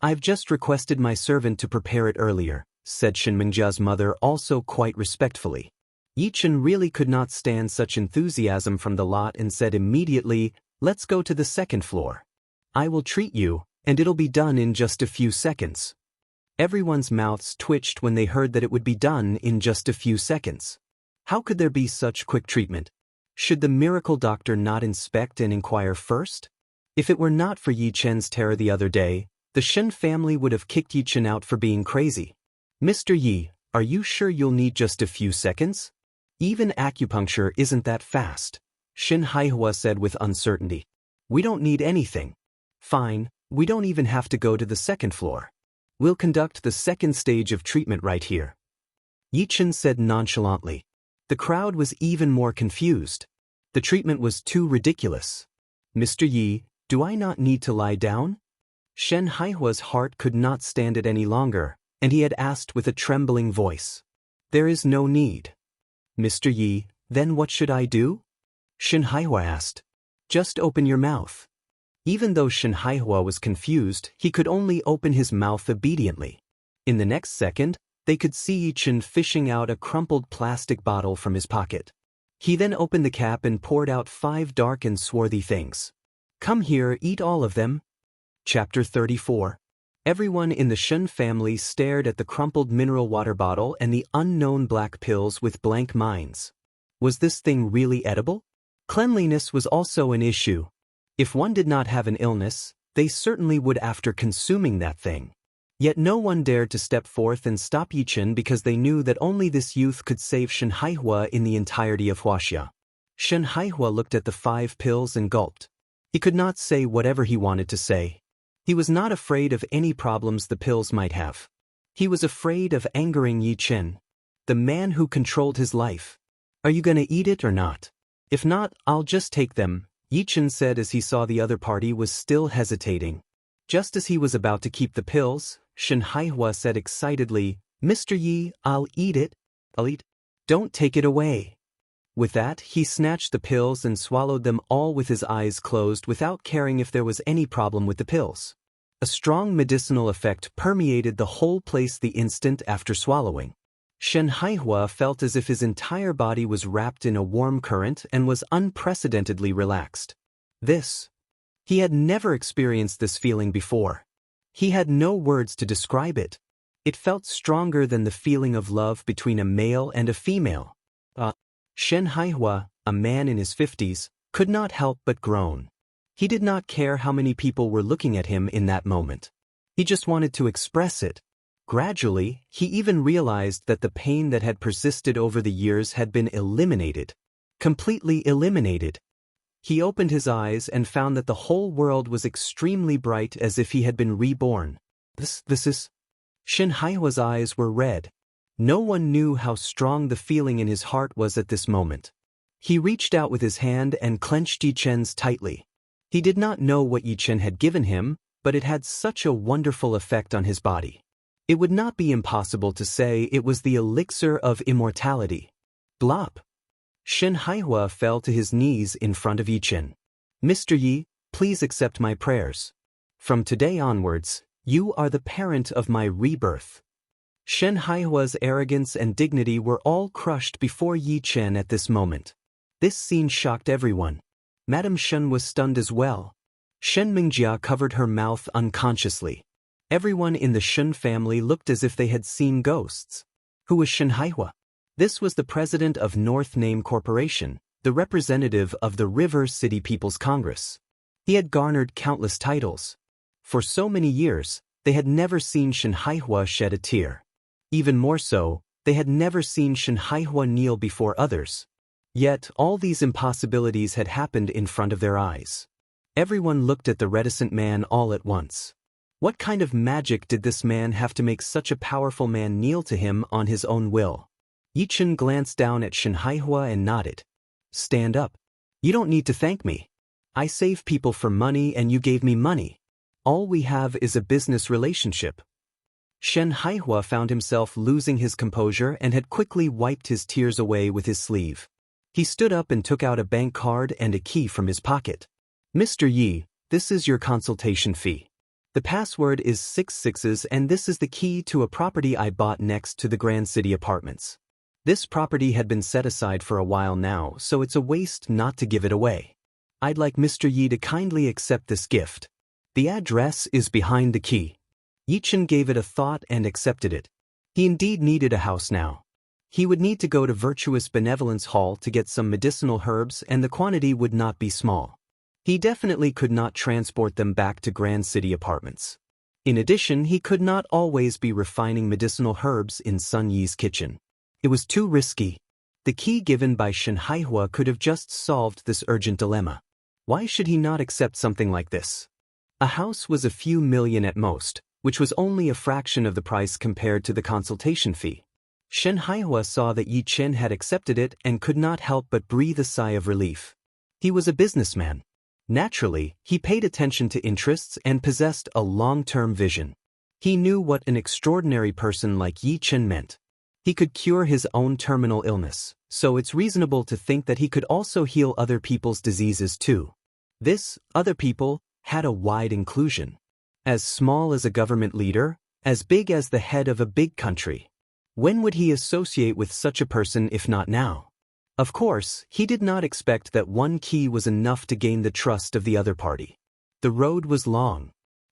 I've just requested my servant to prepare it earlier," said Shin Mingjia's mother also quite respectfully. Yi Chen really could not stand such enthusiasm from the lot and said immediately, "Let's go to the second floor. I will treat you, and it'll be done in just a few seconds." Everyone's mouths twitched when they heard that it would be done in just a few seconds. How could there be such quick treatment? Should the miracle doctor not inspect and inquire first? If it were not for Yi Chen's terror the other day, the Shen family would have kicked Yi Chen out for being crazy. "Mr. Yi, are you sure you'll need just a few seconds? Even acupuncture isn't that fast," Shin Haihua said with uncertainty. "We don't need anything. Fine, we don't even have to go to the second floor. We'll conduct the second stage of treatment right here," Yi Chen said nonchalantly. The crowd was even more confused. The treatment was too ridiculous. "Mr. Yi, do I not need to lie down?" Shen Haihua's heart could not stand it any longer, and he had asked with a trembling voice. "There is no need." "Mr. Yi, then what should I do?" Shin Haihua asked. "Just open your mouth." Even though Shin Haihua was confused, he could only open his mouth obediently. In the next second, they could see Yi Chen fishing out a crumpled plastic bottle from his pocket. He then opened the cap and poured out 5 dark and swarthy things. "Come here, eat all of them." Chapter 34. Everyone in the Shen family stared at the crumpled mineral water bottle and the unknown black pills with blank minds. Was this thing really edible? Cleanliness was also an issue. If one did not have an illness, they certainly would after consuming that thing. Yet no one dared to step forth and stop Yi Chen because they knew that only this youth could save Shen Haihua in the entirety of Huaxia. Shen Haihua looked at the 5 pills and gulped. He could not say whatever he wanted to say. He was not afraid of any problems the pills might have. He was afraid of angering Yi Chen, the man who controlled his life. "Are you gonna eat it or not? If not, I'll just take them," Yi Chen said as he saw the other party was still hesitating. Just as he was about to keep the pills, Shin Haihua said excitedly, "Mr. Yi, I'll eat it. I'll eat. Don't take it away." With that, he snatched the pills and swallowed them all with his eyes closed without caring if there was any problem with the pills. A strong medicinal effect permeated the whole place the instant after swallowing. Shen Haihua felt as if his entire body was wrapped in a warm current and was unprecedentedly relaxed. He had never experienced this feeling before. He had no words to describe it. It felt stronger than the feeling of love between a male and a female. Shen Haihua, a man in his 50s, could not help but groan. He did not care how many people were looking at him in that moment. He just wanted to express it. Gradually, he even realized that the pain that had persisted over the years had been eliminated. Completely eliminated. He opened his eyes and found that the whole world was extremely bright as if he had been reborn. This is... Shin Haihua's eyes were red. No one knew how strong the feeling in his heart was at this moment. He reached out with his hand and clenched Yi Chen's tightly. He did not know what Yi Chen had given him, but it had such a wonderful effect on his body. It would not be impossible to say it was the elixir of immortality. Blop. Shin Haihua fell to his knees in front of Yi Chen. "Mr. Yi, please accept my prayers. From today onwards, You are the parent of my rebirth. Shen Haihua's arrogance and dignity were all crushed before Yi Chen at this moment. This scene shocked everyone. Madame Shen was stunned as well. Shen Mingjia covered her mouth unconsciously. Everyone in the Shen family looked as if they had seen ghosts. Who was Shen Haihua? This was the president of North Name Corporation, the representative of the River City People's Congress. He had garnered countless titles. For so many years, they had never seen Shen Haihua shed a tear. Even more so, they had never seen Shen Haihua kneel before others. Yet, all these impossibilities had happened in front of their eyes. Everyone looked at the reticent man all at once. What kind of magic did this man have to make such a powerful man kneel to him on his own will? Yi Chen glanced down at Shen Haihua and nodded. Stand up. You don't need to thank me. I save people for money and you gave me money. All we have is a business relationship. Shen Haihua found himself losing his composure and had quickly wiped his tears away with his sleeve. He stood up and took out a bank card and a key from his pocket. Mr. Yi, this is your consultation fee. The password is 6 sixes and this is the key to a property I bought next to the Grand City Apartments. This property had been set aside for a while now, so it's a waste not to give it away. I'd like Mr. Yi to kindly accept this gift. The address is behind the key. Yi Chen gave it a thought and accepted it. He indeed needed a house now. He would need to go to Virtuous Benevolence Hall to get some medicinal herbs and the quantity would not be small. He definitely could not transport them back to Grand City Apartments. In addition, he could not always be refining medicinal herbs in Sun Yi's kitchen. It was too risky. The key given by Shen Haihua could have just solved this urgent dilemma. Why should he not accept something like this? A house was a few million at most, which was only a fraction of the price compared to the consultation fee. Shen Haihua saw that Yi Chen had accepted it and could not help but breathe a sigh of relief. He was a businessman. Naturally, he paid attention to interests and possessed a long-term vision. He knew what an extraordinary person like Yi Chen meant. He could cure his own terminal illness, so it's reasonable to think that he could also heal other people's diseases too. This, other people, had a wide inclusion. As small as a government leader, as big as the head of a big country. When would he associate with such a person if not now? Of course, he did not expect that one key was enough to gain the trust of the other party. The road was long.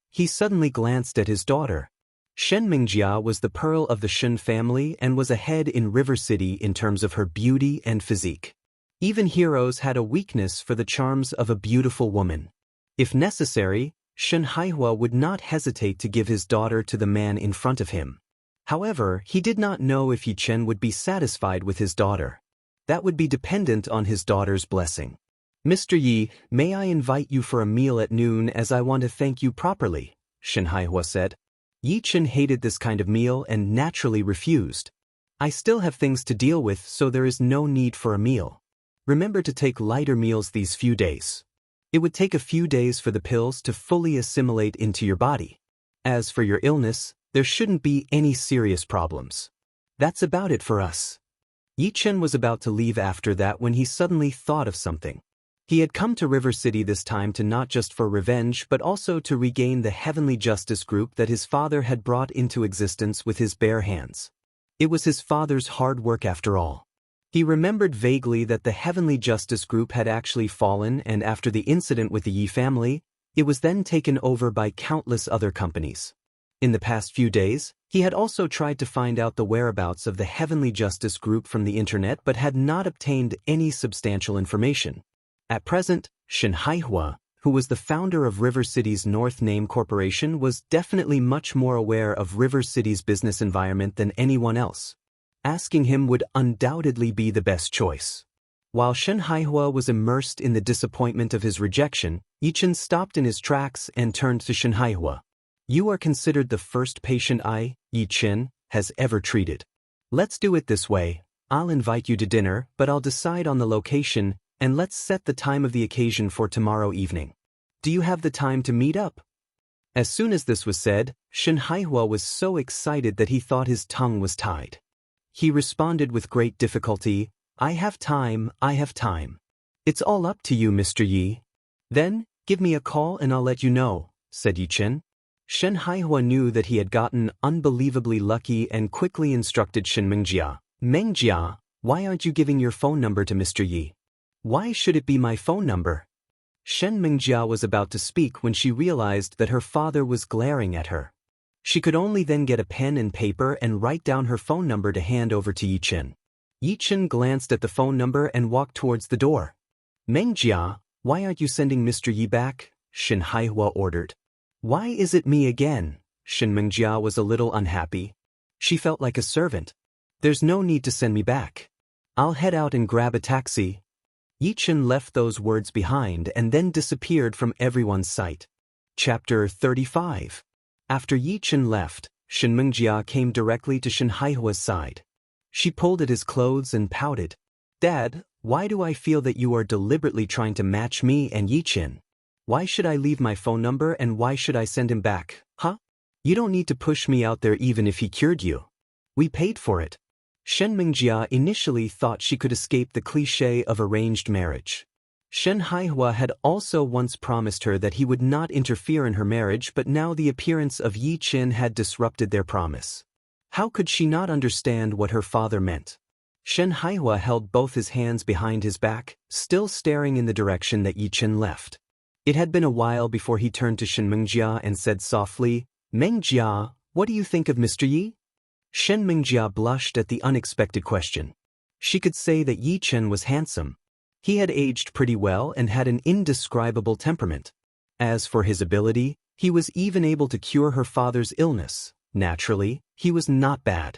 He suddenly glanced at his daughter. Shen Mingjia was the pearl of the Shen family and was ahead in River City in terms of her beauty and physique. Even heroes had a weakness for the charms of a beautiful woman. If necessary, Shen Haihua would not hesitate to give his daughter to the man in front of him. However, he did not know if Yi Chen would be satisfied with his daughter. That would be dependent on his daughter's blessing. Mr. Yi, may I invite you for a meal at noon as I want to thank you properly, Shen Haihua said. Yi Chen hated this kind of meal and naturally refused. I still have things to deal with, so there is no need for a meal. Remember to take lighter meals these few days. It would take a few days for the pills to fully assimilate into your body. As for your illness, there shouldn't be any serious problems. That's about it for us. Yi Chen was about to leave after that when he suddenly thought of something. He had come to River City this time to not just for revenge but also to regain the Heavenly Justice Group that his father had brought into existence with his bare hands. It was his father's hard work after all. He remembered vaguely that the Heavenly Justice Group had actually fallen, and after the incident with the Yi family, it was then taken over by countless other companies. In the past few days, he had also tried to find out the whereabouts of the Heavenly Justice Group from the internet but had not obtained any substantial information. At present, Shen Haihua, who was the founder of River City's North Name Corporation, was definitely much more aware of River City's business environment than anyone else. Asking him would undoubtedly be the best choice. While Shen Haihua was immersed in the disappointment of his rejection, Yi Chen stopped in his tracks and turned to Shen Haihua. You are considered the first patient I, Yi Chen, has ever treated. Let's do it this way. I'll invite you to dinner, but I'll decide on the location, and let's set the time of the occasion for tomorrow evening. Do you have the time to meet up? As soon as this was said, Shen Haihua was so excited that he thought his tongue was tied. He responded with great difficulty, I have time, I have time. It's all up to you, Mr. Yi. Then, give me a call and I'll let you know, said Yi Chen. Shen Haihua knew that he had gotten unbelievably lucky and quickly instructed Shen Mengjia. Mengjia, why aren't you giving your phone number to Mr. Yi? Why should it be my phone number? Shen Mengjia was about to speak when she realized that her father was glaring at her. She could only then get a pen and paper and write down her phone number to hand over to Yi Chen. Yi Chen glanced at the phone number and walked towards the door. Mengjia, why aren't you sending Mr. Yi back? Shen Haihua ordered. Why is it me again? Shen Mengjia was a little unhappy. She felt like a servant. There's no need to send me back. I'll head out and grab a taxi. Yi Chen left those words behind and then disappeared from everyone's sight. Chapter 35. After Yi Chen left, Shen Mengjia came directly to Shen Haihua's side. She pulled at his clothes and pouted. Dad, why do I feel that you are deliberately trying to match me and Yi Chen? Why should I leave my phone number and why should I send him back, huh? You don't need to push me out there even if he cured you. We paid for it. Shen Mengjia initially thought she could escape the cliché of arranged marriage. Shen Haihua had also once promised her that he would not interfere in her marriage, but now the appearance of Yi Chen had disrupted their promise. How could she not understand what her father meant? Shen Haihua held both his hands behind his back, still staring in the direction that Yi Chen left. It had been a while before he turned to Shen Mengjia and said softly, Mengjia, what do you think of Mr. Yi? Shen Mengjia blushed at the unexpected question. She could say that Yi Chen was handsome. He had aged pretty well and had an indescribable temperament. As for his ability, he was even able to cure her father's illness. Naturally, he was not bad.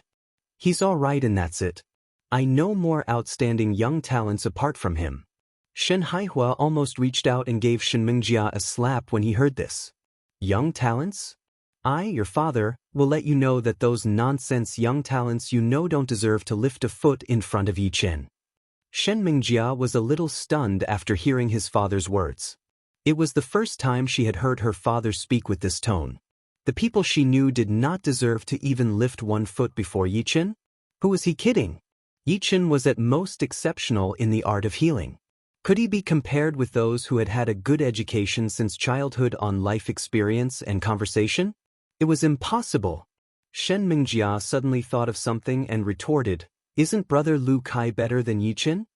He's all right and that's it. I know more outstanding young talents apart from him. Shen Haihua almost reached out and gave Shen Mengjia a slap when he heard this. Young talents? I, your father, will let you know that those nonsense young talents you know don't deserve to lift a foot in front of Yi Chen. Shen Mengjia was a little stunned after hearing his father's words. It was the first time she had heard her father speak with this tone. The people she knew did not deserve to even lift one foot before Yi Chen? Who was he kidding? Yi Chen was at most exceptional in the art of healing. Could he be compared with those who had had a good education since childhood on life experience and conversation? It was impossible. Shen Mengjia suddenly thought of something and retorted, Isn't brother Lu Kai better than Yi Chen?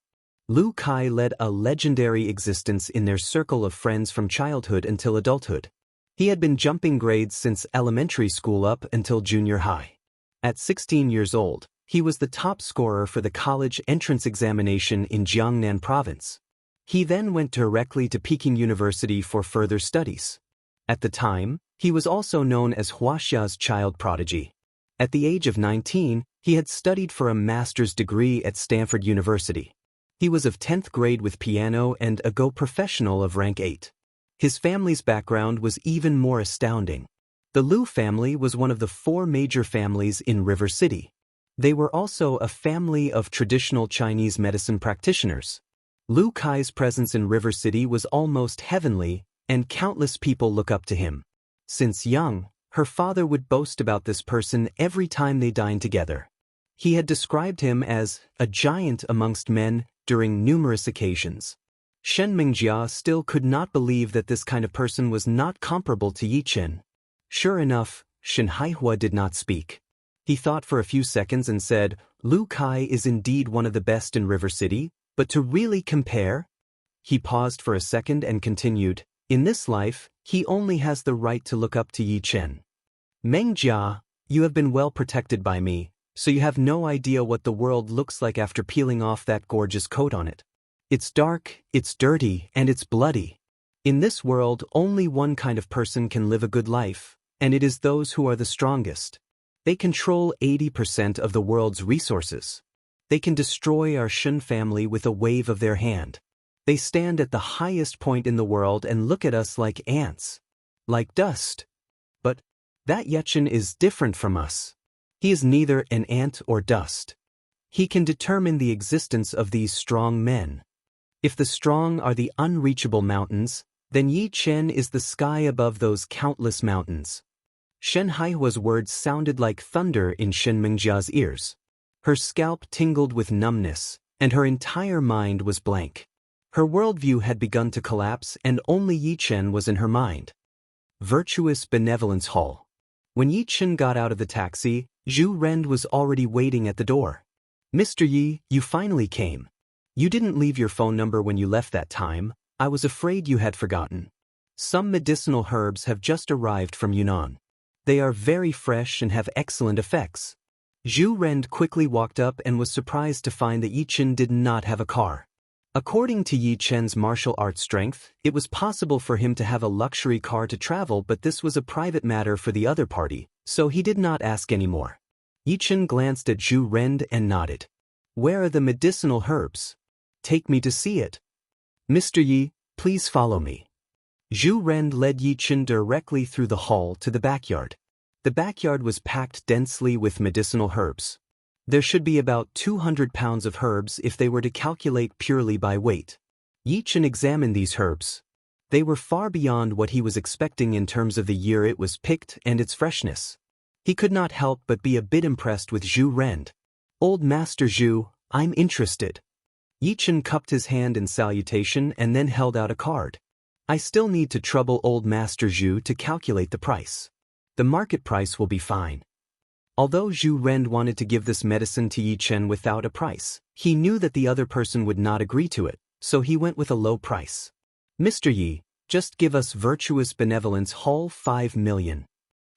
Lu Kai led a legendary existence in their circle of friends from childhood until adulthood. He had been jumping grades since elementary school up until junior high. At 16 years old, he was the top scorer for the college entrance examination in Jiangnan province. He then went directly to Peking University for further studies. At the time, he was also known as Huaxia's child prodigy. At the age of 19, he had studied for a master's degree at Stanford University. He was of 10th grade with piano and a Go professional of rank 8. His family's background was even more astounding. The Lu family was one of the 4 major families in River City. They were also a family of traditional Chinese medicine practitioners. Lu Kai's presence in River City was almost heavenly, and countless people look up to him. Since young, her father would boast about this person every time they dined together. He had described him as a giant amongst men during numerous occasions. Shen Mengjia still could not believe that this kind of person was not comparable to Yi Chen. Sure enough, Shen Haihua did not speak. He thought for a few seconds and said, Lu Kai is indeed one of the best in River City, but to really compare? He paused for a second and continued, In this life, he only has the right to look up to Yi Chen. Mengjia, you have been well protected by me, so you have no idea what the world looks like after peeling off that gorgeous coat on it. It's dark, it's dirty, and it's bloody. In this world, only one kind of person can live a good life, and it is those who are the strongest. They control 80% of the world's resources. They can destroy our Shun family with a wave of their hand. They stand at the highest point in the world and look at us like ants, like dust. But that Yechen is different from us. He is neither an ant or dust. He can determine the existence of these strong men. If the strong are the unreachable mountains, then Yi Chen is the sky above those countless mountains. Shen Haihua's words sounded like thunder in Shen Mengjia's ears. Her scalp tingled with numbness, and her entire mind was blank. Her worldview had begun to collapse and only Yi Chen was in her mind. Virtuous Benevolence Hall. When Yi Chen got out of the taxi, Zhu Ren was already waiting at the door. Mr. Yi, you finally came. You didn't leave your phone number when you left that time. I was afraid you had forgotten. Some medicinal herbs have just arrived from Yunnan. They are very fresh and have excellent effects. Zhu Ren quickly walked up and was surprised to find that Yi Chen did not have a car. According to Yi Chen's martial arts strength, it was possible for him to have a luxury car to travel, but this was a private matter for the other party, so he did not ask any more. Yi Chen glanced at Zhu Ren and nodded. Where are the medicinal herbs? Take me to see it. Mr. Yi, please follow me. Zhu Ren led Yi Chen directly through the hall to the backyard. The backyard was packed densely with medicinal herbs. There should be about 200 pounds of herbs if they were to calculate purely by weight. Yi Chen examined these herbs. They were far beyond what he was expecting in terms of the year it was picked and its freshness. He could not help but be a bit impressed with Zhu Ren. Old Master Zhu, I'm interested. Yi Chen cupped his hand in salutation and then held out a card. I still need to trouble Old Master Zhu to calculate the price. The market price will be fine. Although Zhu Ren wanted to give this medicine to Yi Chen without a price, he knew that the other person would not agree to it, so he went with a low price. Mr. Yi, just give us Virtuous Benevolence Hall 5 million.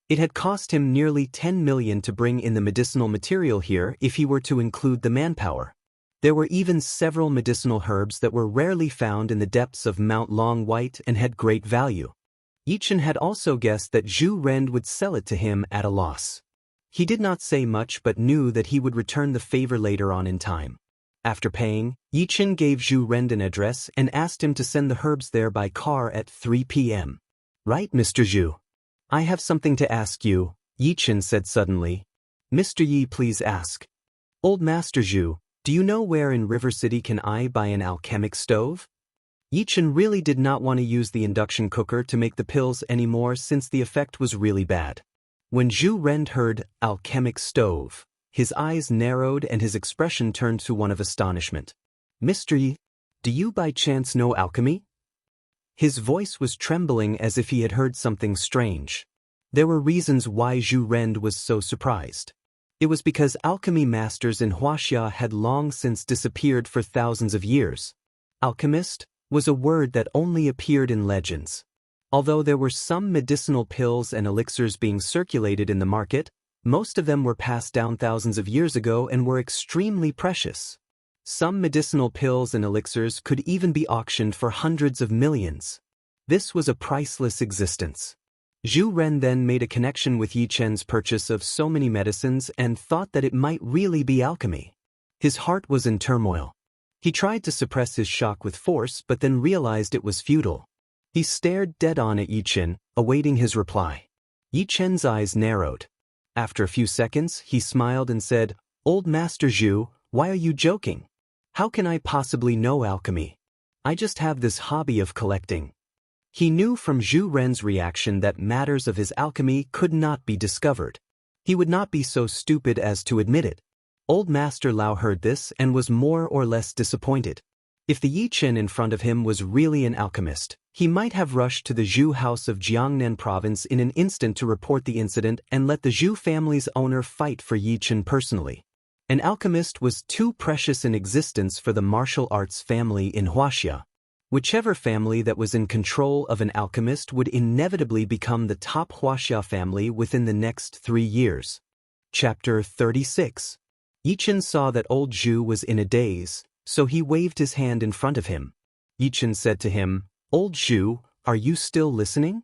It had cost him nearly 10 million to bring in the medicinal material here if he were to include the manpower. There were even several medicinal herbs that were rarely found in the depths of Mount Long White and had great value. Yi Chen had also guessed that Zhu Ren would sell it to him at a loss. He did not say much but knew that he would return the favor later on in time. After paying, Yi Chen gave Zhu Ren an address and asked him to send the herbs there by car at 3 p.m. Right, Mr. Zhu? I have something to ask you, Yi Chen said suddenly. Mr. Yi, please ask. Old Master Zhu, do you know where in River City can I buy an alchemic stove? Yi Chen really did not want to use the induction cooker to make the pills anymore since the effect was really bad. When Zhu Ren heard alchemic stove, his eyes narrowed and his expression turned to one of astonishment. Mr. Yi, do you by chance know alchemy? His voice was trembling as if he had heard something strange. There were reasons why Zhu Ren was so surprised. It was because alchemy masters in Huaxia had long since disappeared for thousands of years. Alchemist was a word that only appeared in legends. Although there were some medicinal pills and elixirs being circulated in the market, most of them were passed down thousands of years ago and were extremely precious. Some medicinal pills and elixirs could even be auctioned for hundreds of millions. This was a priceless existence. Zhu Ren then made a connection with Yi Chen's purchase of so many medicines and thought that it might really be alchemy. His heart was in turmoil. He tried to suppress his shock with force but then realized it was futile. He stared dead-on at Yi Chen, awaiting his reply. Yi Chen's eyes narrowed. After a few seconds, he smiled and said, Old Master Zhu, why are you joking? How can I possibly know alchemy? I just have this hobby of collecting. He knew from Zhu Ren's reaction that matters of his alchemy could not be discovered. He would not be so stupid as to admit it. Old Master Lao heard this and was more or less disappointed. If the Yi Chen in front of him was really an alchemist, he might have rushed to the Zhu house of Jiangnan province in an instant to report the incident and let the Zhu family's owner fight for Yi Chen personally. An alchemist was too precious in existence for the martial arts family in Huaxia. Whichever family that was in control of an alchemist would inevitably become the top Huaxia family within the next 3 years. Chapter 36. Yi Chen saw that old Zhu was in a daze, so he waved his hand in front of him. Yi Chen said to him, Old Zhu, are you still listening?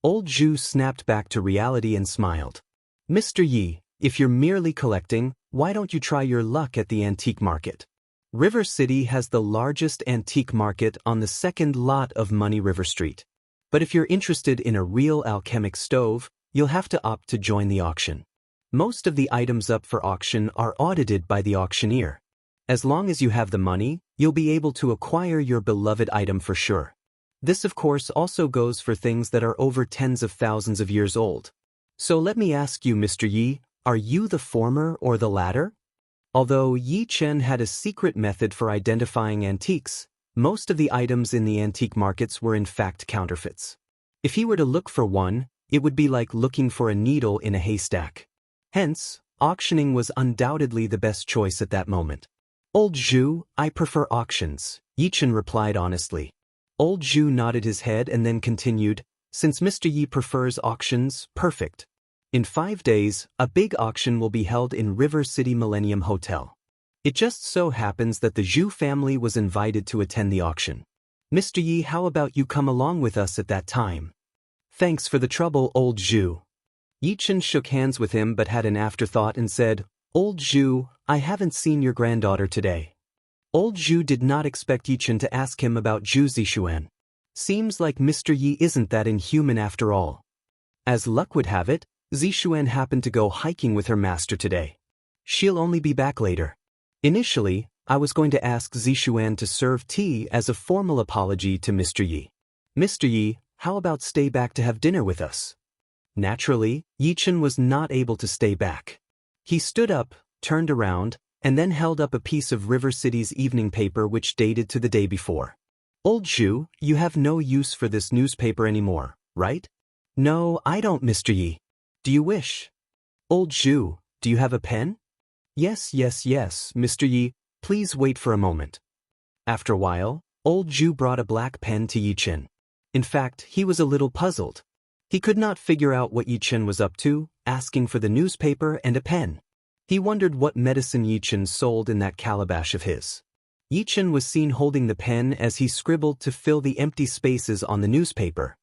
Old Zhu snapped back to reality and smiled. Mr. Yi, if you're merely collecting, why don't you try your luck at the antique market? River City has the largest antique market on the second lot of Money River Street. But if you're interested in a real alchemic stove, you'll have to opt to join the auction. Most of the items up for auction are audited by the auctioneer. As long as you have the money, you'll be able to acquire your beloved item for sure. This of course also goes for things that are over tens of thousands of years old. So let me ask you, Mr. Yi, are you the former or the latter? Although Yi Chen had a secret method for identifying antiques, most of the items in the antique markets were in fact counterfeits. If he were to look for one, it would be like looking for a needle in a haystack. Hence, auctioning was undoubtedly the best choice at that moment. Old Zhu, I prefer auctions, Yichen replied honestly. Old Zhu nodded his head and then continued, since Mr. Yi prefers auctions, perfect. In 5 days, a big auction will be held in River City Millennium Hotel. It just so happens that the Zhu family was invited to attend the auction. Mr. Yi, how about you come along with us at that time? Thanks for the trouble, Old Zhu. Yichen shook hands with him but had an afterthought and said, Old Zhu, I haven't seen your granddaughter today. Old Zhu did not expect Yichen to ask him about Zhu Zixuan. Seems like Mr. Yi isn't that inhuman after all. As luck would have it, Zixuan happened to go hiking with her master today. She'll only be back later. Initially, I was going to ask Zixuan to serve tea as a formal apology to Mr. Yi. Mr. Yi, how about stay back to have dinner with us? Naturally, Yichen was not able to stay back. He stood up, turned around, and then held up a piece of River City's evening paper which dated to the day before. Old Zhu, you have no use for this newspaper anymore, right? No, I don't, Mr. Yi. Do you wish? Old Zhu, do you have a pen? Yes, Mr. Yi, please wait for a moment. After a while, Old Zhu brought a black pen to Yichen. In fact, he was a little puzzled. He could not figure out what Yichen was up to, asking for the newspaper and a pen. He wondered what medicine Yichen sold in that calabash of his. Yichen was seen holding the pen as he scribbled to fill the empty spaces on the newspaper.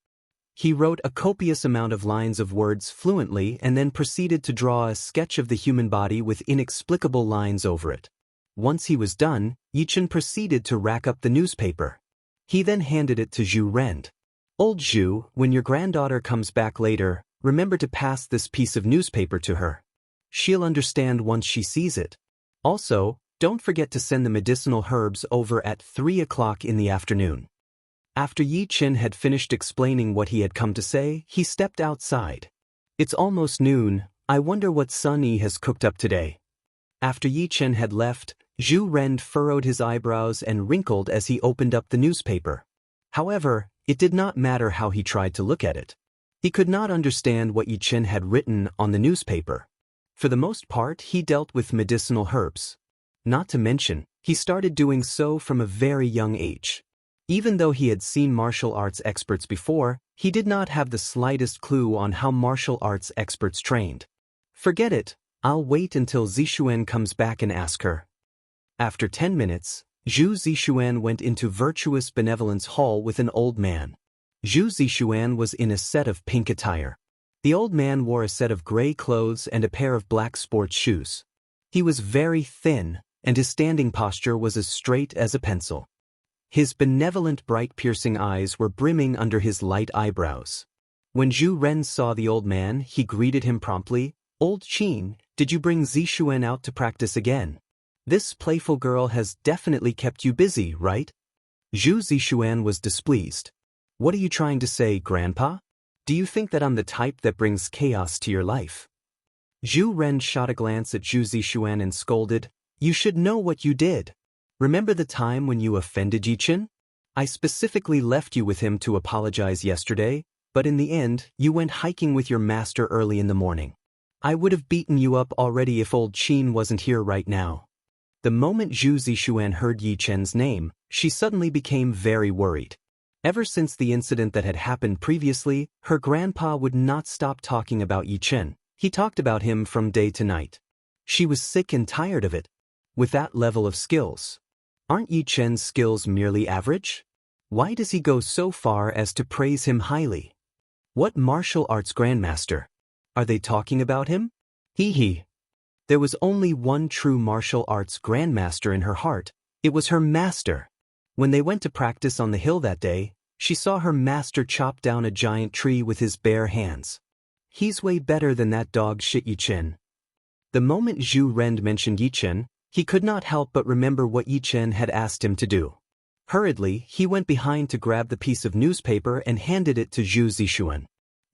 He wrote a copious amount of lines of words fluently and then proceeded to draw a sketch of the human body with inexplicable lines over it. Once he was done, Yichen proceeded to rack up the newspaper. He then handed it to Zhu Ren. Old Zhu, when your granddaughter comes back later, remember to pass this piece of newspaper to her. She'll understand once she sees it. Also, don't forget to send the medicinal herbs over at 3 o'clock in the afternoon. After Yichen had finished explaining what he had come to say, he stepped outside. It's almost noon, I wonder what Sunny has cooked up today. After Yichen had left, Zhu Ren furrowed his eyebrows and wrinkled as he opened up the newspaper. However, it did not matter how he tried to look at it. He could not understand what Yichen had written on the newspaper. For the most part, he dealt with medicinal herbs. Not to mention, he started doing so from a very young age. Even though he had seen martial arts experts before, he did not have the slightest clue on how martial arts experts trained. Forget it, I'll wait until Zixuan comes back and ask her. After 10 minutes, Zhu Zixuan went into Virtuous Benevolence Hall with an old man. Zhu Zixuan was in a set of pink attire. The old man wore a set of gray clothes and a pair of black sports shoes. He was very thin, and his standing posture was as straight as a pencil. His benevolent bright piercing eyes were brimming under his light eyebrows. When Zhu Ren saw the old man, he greeted him promptly, Old Qin, did you bring Zixuan out to practice again? This playful girl has definitely kept you busy, right? Zhu Zixuan was displeased. What are you trying to say, Grandpa? Do you think that I'm the type that brings chaos to your life? Zhu Ren shot a glance at Zhu Zixuan and scolded, You should know what you did. Remember the time when you offended Yichen? I specifically left you with him to apologize yesterday, but in the end, you went hiking with your master early in the morning. I would have beaten you up already if old Qin wasn't here right now. The moment Zhu Zixuan heard Yichen's name, she suddenly became very worried. Ever since the incident that had happened previously, her grandpa would not stop talking about Yichen. He talked about him from day to night. She was sick and tired of it. With that level of skills. Aren't Yichen's skills merely average? Why does he go so far as to praise him highly? What martial arts grandmaster? Are they talking about him? Hee. There was only one true martial arts grandmaster in her heart. It was her master. When they went to practice on the hill that day, she saw her master chop down a giant tree with his bare hands. He's way better than that dog shit Yichen. The moment Zhu Ren mentioned Yichen, he could not help but remember what Yichen had asked him to do. Hurriedly, he went behind to grab the piece of newspaper and handed it to Zhu Zixuan.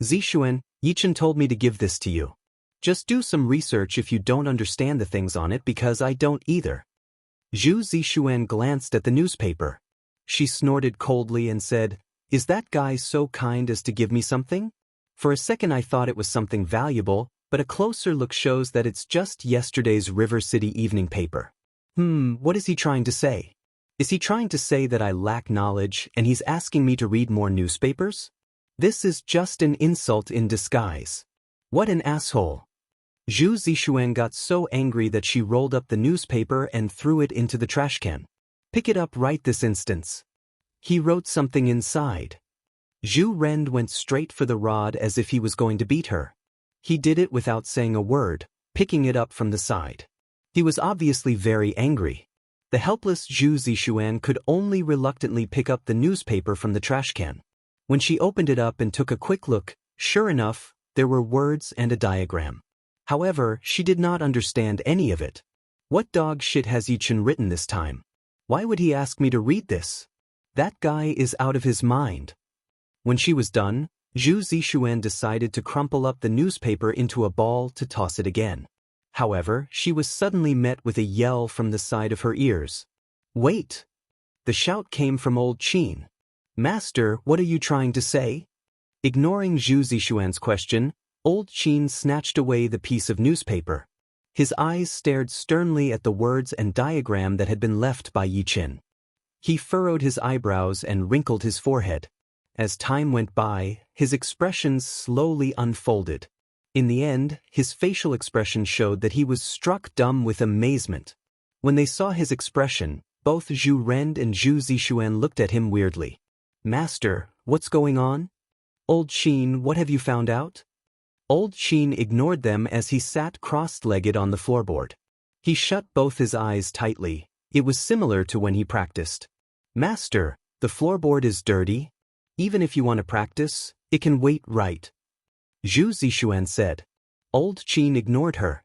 Zixuan, Yichen told me to give this to you. Just do some research if you don't understand the things on it because I don't either. Zhu Zixuan glanced at the newspaper. She snorted coldly and said, Is that guy so kind as to give me something? For a second I thought it was something valuable, but a closer look shows that it's just yesterday's River City evening paper. What is he trying to say? Is he trying to say that I lack knowledge and he's asking me to read more newspapers? This is just an insult in disguise. What an asshole. Zhu Zixuan got so angry that she rolled up the newspaper and threw it into the trash can. Pick it up right this instant. He wrote something inside. Zhu Ren went straight for the rod as if he was going to beat her. He did it without saying a word, picking it up from the side. He was obviously very angry. The helpless Zhu Zixuan could only reluctantly pick up the newspaper from the trash can. When she opened it up and took a quick look, sure enough, there were words and a diagram. However, she did not understand any of it. What dog shit has Yichen written this time? Why would he ask me to read this? That guy is out of his mind. When she was done, Zhu Zixuan decided to crumple up the newspaper into a ball to toss it again. However, she was suddenly met with a yell from the side of her ears. Wait! The shout came from old Qin. Master, what are you trying to say? Ignoring Zhu Zixuan's question, old Qin snatched away the piece of newspaper. His eyes stared sternly at the words and diagram that had been left by Yichen. He furrowed his eyebrows and wrinkled his forehead. As time went by, his expressions slowly unfolded. In the end, his facial expression showed that he was struck dumb with amazement. When they saw his expression, both Zhu Ren and Zhu Zixuan looked at him weirdly. Master, what's going on? Old Qin, what have you found out? Old Qin ignored them as he sat cross-legged on the floorboard. He shut both his eyes tightly. It was similar to when he practiced. Master, the floorboard is dirty. Even if you want to practice, it can wait, right? Zhu Zixuan said. Old Qin ignored her.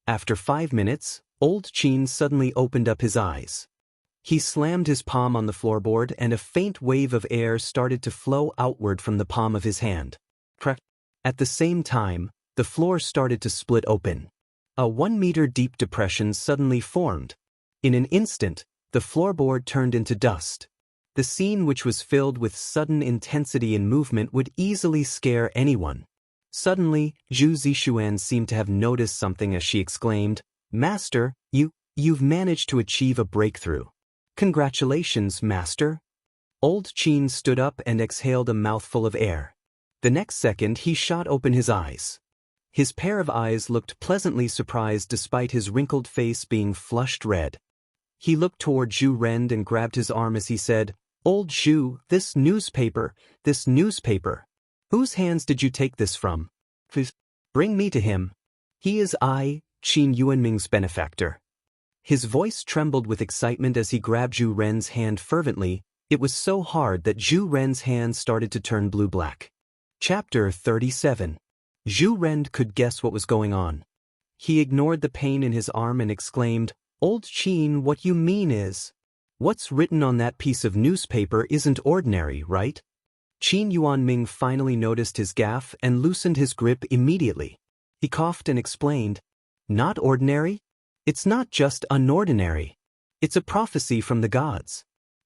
After 5 minutes, old Qin suddenly opened up his eyes. He slammed his palm on the floorboard and a faint wave of air started to flow outward from the palm of his hand. Crack. At the same time, the floor started to split open. A 1-meter deep depression suddenly formed. In an instant, the floorboard turned into dust. The scene, which was filled with sudden intensity and movement, would easily scare anyone. Suddenly, Zhu Zixuan seemed to have noticed something as she exclaimed, Master, you've managed to achieve a breakthrough. Congratulations, Master. Old Qin stood up and exhaled a mouthful of air. The next second he shot open his eyes. His pair of eyes looked pleasantly surprised despite his wrinkled face being flushed red. He looked toward Zhu Ren and grabbed his arm as he said, Old Zhu, this newspaper. Whose hands did you take this from? Please, bring me to him. He is Qin Yuanming's benefactor. His voice trembled with excitement as he grabbed Zhu Ren's hand fervently. It was so hard that Zhu Ren's hand started to turn blue-black. Chapter 37. Zhu Ren could guess what was going on. He ignored the pain in his arm and exclaimed, Old Qin, what you mean is, what's written on that piece of newspaper isn't ordinary, right? Qin Yuanming finally noticed his gaffe and loosened his grip immediately. He coughed and explained, Not ordinary? It's not just unordinary. It's a prophecy from the gods.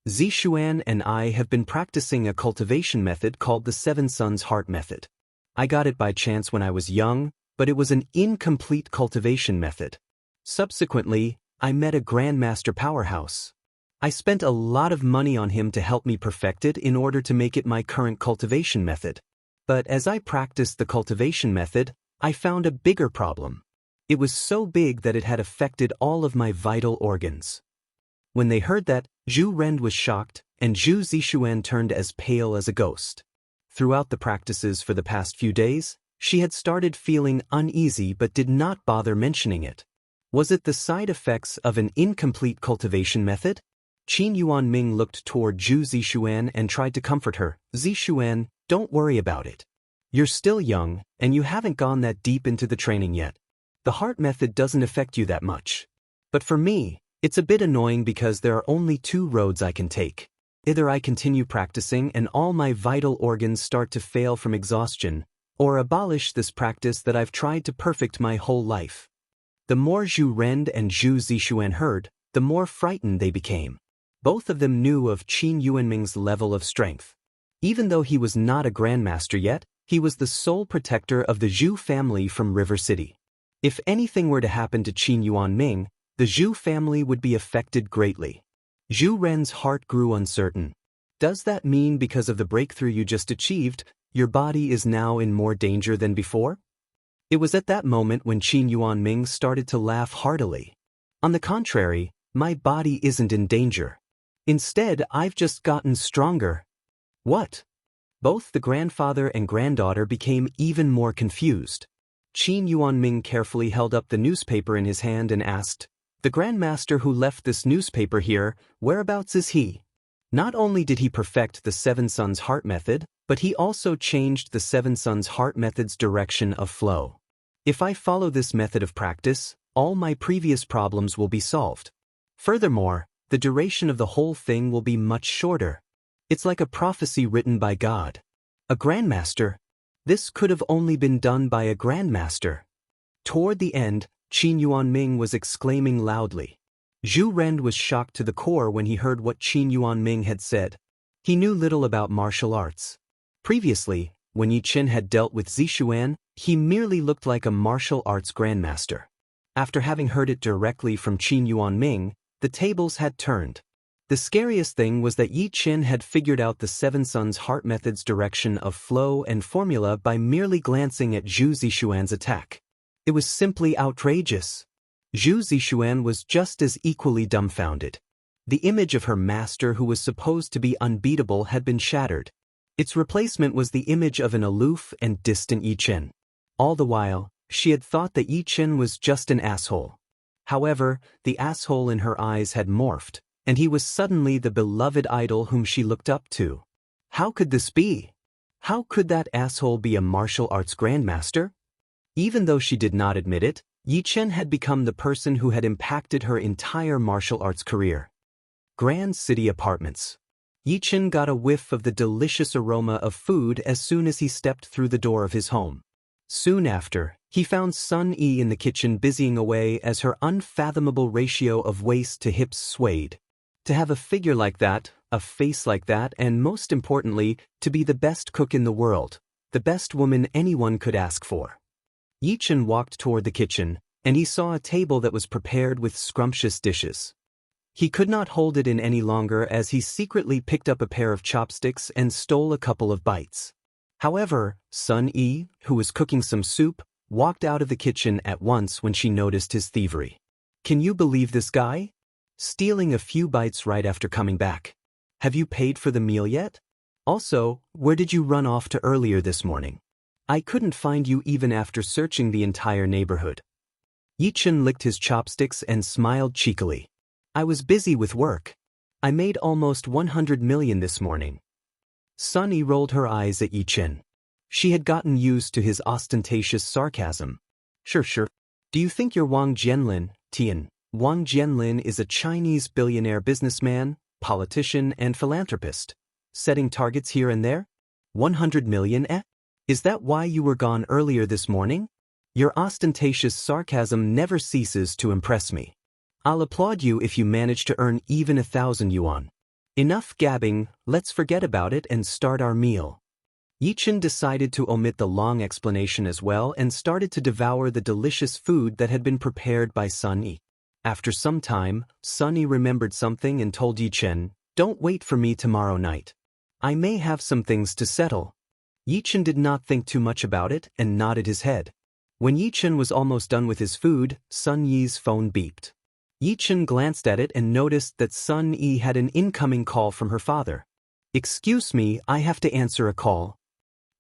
Zixuan and I have been practicing a cultivation method called the Seven Sons Heart Method. I got it by chance when I was young, but it was an incomplete cultivation method. Subsequently, I met a grandmaster powerhouse. I spent a lot of money on him to help me perfect it in order to make it my current cultivation method. But as I practiced the cultivation method, I found a bigger problem. It was so big that it had affected all of my vital organs. When they heard that, Zhu Ren was shocked, and Zhu Zixuan turned as pale as a ghost. Throughout the practices for the past few days, she had started feeling uneasy but did not bother mentioning it. Was it the side effects of an incomplete cultivation method? Qin Yuanming looked toward Zhu Zixuan and tried to comfort her. Zixuan, don't worry about it. You're still young, and you haven't gone that deep into the training yet. The heart method doesn't affect you that much. But for me, it's a bit annoying because there are only 2 roads I can take. Either I continue practicing and all my vital organs start to fail from exhaustion, or abolish this practice that I've tried to perfect my whole life. The more Zhu Ren and Zhu Zixuan heard, the more frightened they became. Both of them knew of Qin Yuanming's level of strength. Even though he was not a grandmaster yet, he was the sole protector of the Zhu family from River City. If anything were to happen to Qin Yuanming, the Zhu family would be affected greatly. Zhu Ren's heart grew uncertain. Does that mean because of the breakthrough you just achieved, your body is now in more danger than before? It was at that moment when Qin Yuanming started to laugh heartily. On the contrary, my body isn't in danger. Instead, I've just gotten stronger. What? Both the grandfather and granddaughter became even more confused. Qin Yuanming carefully held up the newspaper in his hand and asked, "The grandmaster who left this newspaper here, whereabouts is he?" Not only did he perfect the Seven Sons Heart Method, but he also changed the Seven Sons Heart Method's direction of flow. If I follow this method of practice, all my previous problems will be solved. Furthermore, the duration of the whole thing will be much shorter. It's like a prophecy written by God. A grandmaster? This could have only been done by a grandmaster. Toward the end, Qin Yuanming was exclaiming loudly. Zhu Ren was shocked to the core when he heard what Qin Yuanming had said. He knew little about martial arts. Previously, when Yi Qin had dealt with Zishuan, he merely looked like a martial arts grandmaster. After having heard it directly from Qin Yuanming, the tables had turned. The scariest thing was that Yi Qin had figured out the Seven Sons Heart Method's direction of flow and formula by merely glancing at Zhu Zishuan's attack. It was simply outrageous. Zhu Zishuan was just as equally dumbfounded. The image of her master who was supposed to be unbeatable had been shattered. Its replacement was the image of an aloof and distant Yi Qin. All the while, she had thought that Yi Qin was just an asshole. However, the asshole in her eyes had morphed, and he was suddenly the beloved idol whom she looked up to. How could this be? How could that asshole be a martial arts grandmaster? Even though she did not admit it, Yi Qin had become the person who had impacted her entire martial arts career. Grand City Apartments. Yi Qin got a whiff of the delicious aroma of food as soon as he stepped through the door of his home. Soon after, he found Sun Yi in the kitchen busying away as her unfathomable ratio of waist to hips swayed. To have a figure like that, a face like that, and most importantly, to be the best cook in the world, the best woman anyone could ask for. Yi Qin walked toward the kitchen, and he saw a table that was prepared with scrumptious dishes. He could not hold it in any longer as he secretly picked up a pair of chopsticks and stole a couple of bites. However, Sun Yi, who was cooking some soup, walked out of the kitchen at once when she noticed his thievery. Can you believe this guy? Stealing a few bites right after coming back. Have you paid for the meal yet? Also, where did you run off to earlier this morning? I couldn't find you even after searching the entire neighborhood. Yi Qin licked his chopsticks and smiled cheekily. I was busy with work. I made almost 100 million this morning. Sun Yi rolled her eyes at Yi Qin. She had gotten used to his ostentatious sarcasm. Sure. Do you think you're Wang Jianlin, Tian? Wang Jianlin is a Chinese billionaire businessman, politician, and philanthropist. Setting targets here and there? 100 million, eh? Is that why you were gone earlier this morning? Your ostentatious sarcasm never ceases to impress me. I'll applaud you if you manage to earn even 1,000 yuan. Enough gabbing, let's forget about it and start our meal. Yi Qin decided to omit the long explanation as well and started to devour the delicious food that had been prepared by Sun Yi. After some time, Sun Yi remembered something and told Yi Qin, "Don't wait for me tomorrow night. I may have some things to settle." Yi Qin did not think too much about it and nodded his head. When Yi Qin was almost done with his food, Sun Yi's phone beeped. Yi Qin glanced at it and noticed that Sun Yi had an incoming call from her father. "Excuse me, I have to answer a call."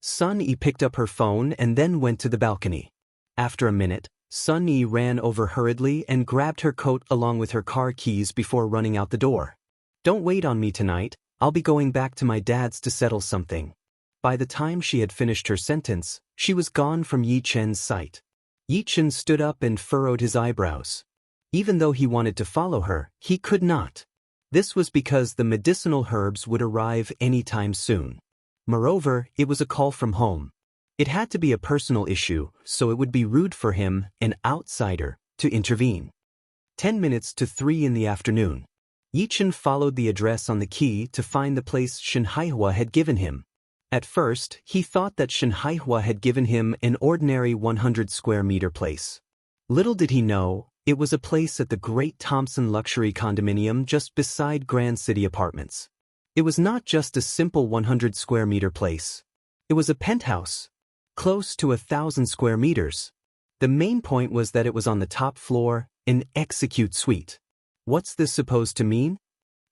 Sun Yi picked up her phone and then went to the balcony. After a minute, Sun Yi ran over hurriedly and grabbed her coat along with her car keys before running out the door. "Don't wait on me tonight, I'll be going back to my dad's to settle something." By the time she had finished her sentence, she was gone from Yi Qin's sight. Yi Qin stood up and furrowed his eyebrows. Even though he wanted to follow her, he could not. This was because the medicinal herbs would arrive any time soon. Moreover, it was a call from home. It had to be a personal issue, so it would be rude for him, an outsider, to intervene. 10 minutes to 3 in the afternoon. Yi Qin followed the address on the key to find the place Shen Haihua had given him. At first, he thought that Shinhaihua had given him an ordinary 100-square-meter place. Little did he know, it was a place at the Great Thompson Luxury Condominium just beside Grand City Apartments. It was not just a simple 100-square-meter place. It was a penthouse. Close to 1,000 square meters. The main point was that it was on the top floor, an execute suite. What's this supposed to mean?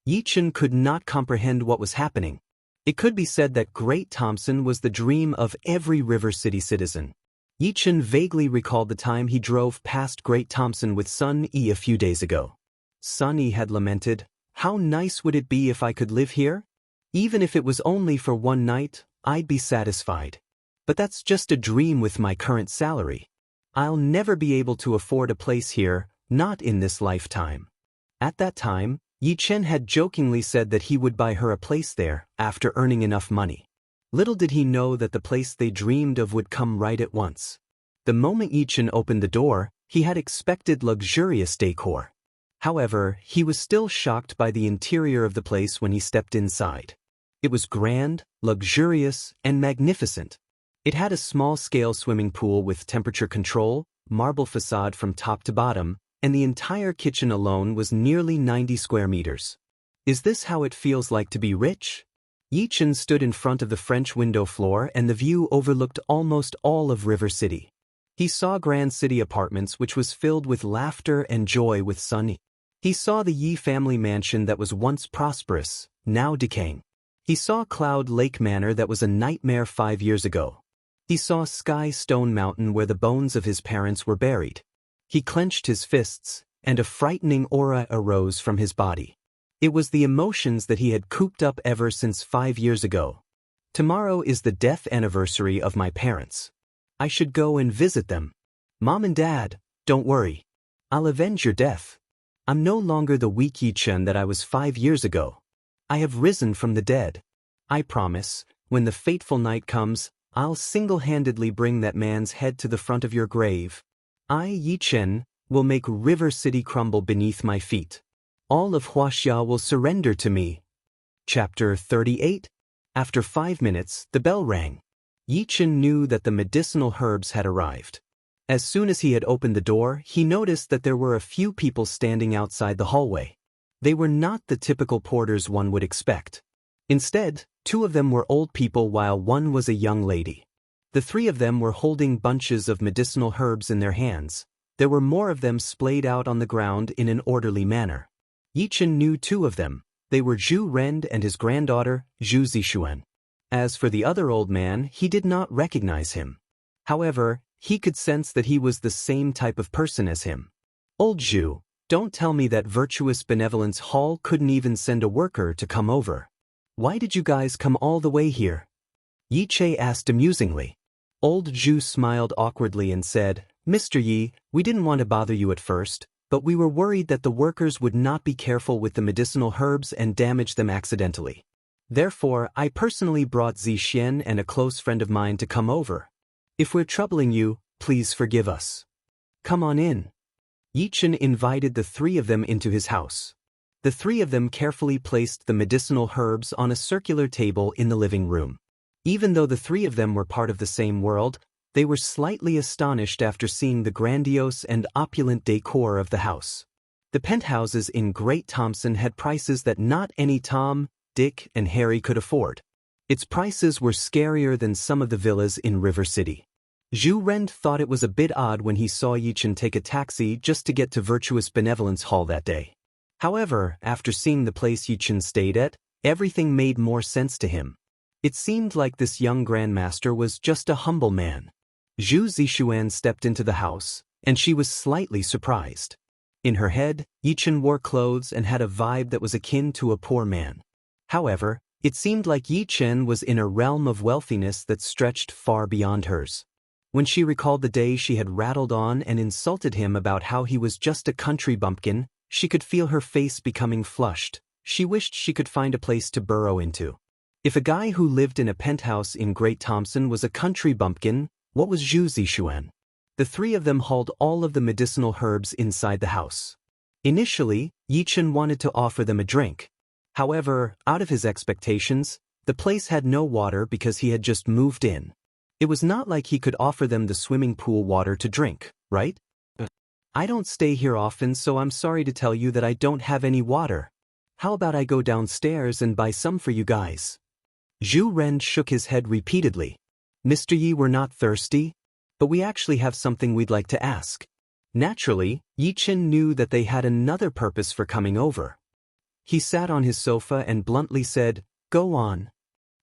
Yi-Chen could not comprehend what was happening. It could be said that Great Thompson was the dream of every River City citizen. Yi-Chen vaguely recalled the time he drove past Great Thompson with Sun Yi a few days ago. Sun Yi had lamented, "How nice would it be if I could live here? Even if it was only for one night, I'd be satisfied. But that's just a dream with my current salary. I'll never be able to afford a place here, not in this lifetime." At that time, Yi-Chen had jokingly said that he would buy her a place there after earning enough money. Little did he know that the place they dreamed of would come right at once. The moment Yi-Chen opened the door, he had expected luxurious decor. However, he was still shocked by the interior of the place when he stepped inside. It was grand, luxurious, and magnificent. It had a small-scale swimming pool with temperature control, marble facade from top to bottom, and the entire kitchen alone was nearly 90 square meters. Is this how it feels like to be rich? Yi-Chen stood in front of the French window floor and the view overlooked almost all of River City. He saw Grand City Apartments which was filled with laughter and joy with Sun Yi. He saw the Yi family mansion that was once prosperous, now decaying. He saw Cloud Lake Manor that was a nightmare 5 years ago. He saw Sky Stone Mountain where the bones of his parents were buried. He clenched his fists, and a frightening aura arose from his body. It was the emotions that he had cooped up ever since 5 years ago. Tomorrow is the death anniversary of my parents. I should go and visit them. Mom and Dad, don't worry. I'll avenge your death. I'm no longer the weak Yi-Chen that I was 5 years ago. I have risen from the dead. I promise, when the fateful night comes, I'll single-handedly bring that man's head to the front of your grave. I, Yi-Chen, will make River City crumble beneath my feet. All of Huaxia will surrender to me. Chapter 38. After 5 minutes, the bell rang. Yi-Chen knew that the medicinal herbs had arrived. As soon as he had opened the door, he noticed that there were a few people standing outside the hallway. They were not the typical porters one would expect. Instead, 2 of them were old people while one was a young lady. The 3 of them were holding bunches of medicinal herbs in their hands. There were more of them splayed out on the ground in an orderly manner. Yi-Chen knew 2 of them. They were Zhu Ren and his granddaughter, Zhu Zixuan. As for the other old man, he did not recognize him. However, he could sense that he was the same type of person as him. Old Zhu, don't tell me that Virtuous Benevolence Hall couldn't even send a worker to come over. Why did you guys come all the way here? Yi-Che asked amusingly. Old Zhu smiled awkwardly and said, Mr. Yi, we didn't want to bother you at first, but we were worried that the workers would not be careful with the medicinal herbs and damage them accidentally. Therefore, I personally brought Zixuan and a close friend of mine to come over. If we're troubling you, please forgive us. Come on in. Yi-Chen invited the 3 of them into his house. The 3 of them carefully placed the medicinal herbs on a circular table in the living room. Even though the 3 of them were part of the same world, they were slightly astonished after seeing the grandiose and opulent decor of the house. The penthouses in Great Thompson had prices that not any Tom, Dick, and Harry could afford. Its prices were scarier than some of the villas in River City. Zhu Ren thought it was a bit odd when he saw Yi-Chen take a taxi just to get to Virtuous Benevolence Hall that day. However, after seeing the place Yi-Chen stayed at, everything made more sense to him. It seemed like this young grandmaster was just a humble man. Zhu Zixuan stepped into the house, and she was slightly surprised. In her head, Yi-Chen wore clothes and had a vibe that was akin to a poor man. However, it seemed like Yi-Chen was in a realm of wealthiness that stretched far beyond hers. When she recalled the day she had rattled on and insulted him about how he was just a country bumpkin, she could feel her face becoming flushed. She wished she could find a place to burrow into. If a guy who lived in a penthouse in Great Thompson was a country bumpkin, what was Zhu Zixuan? The 3 of them hauled all of the medicinal herbs inside the house. Initially, Yi-Chen wanted to offer them a drink. However, out of his expectations, The place had no water because he had just moved in. It was not like he could offer them the swimming pool water to drink, right? I don't stay here often, so I'm sorry to tell you that I don't have any water. How about I go downstairs and buy some for you guys? Zhu Ren shook his head repeatedly. Mr. Yi, we're not thirsty, but we actually have something we'd like to ask. Naturally, Yi Qin knew that they had another purpose for coming over. He sat on his sofa and bluntly said, "Go on."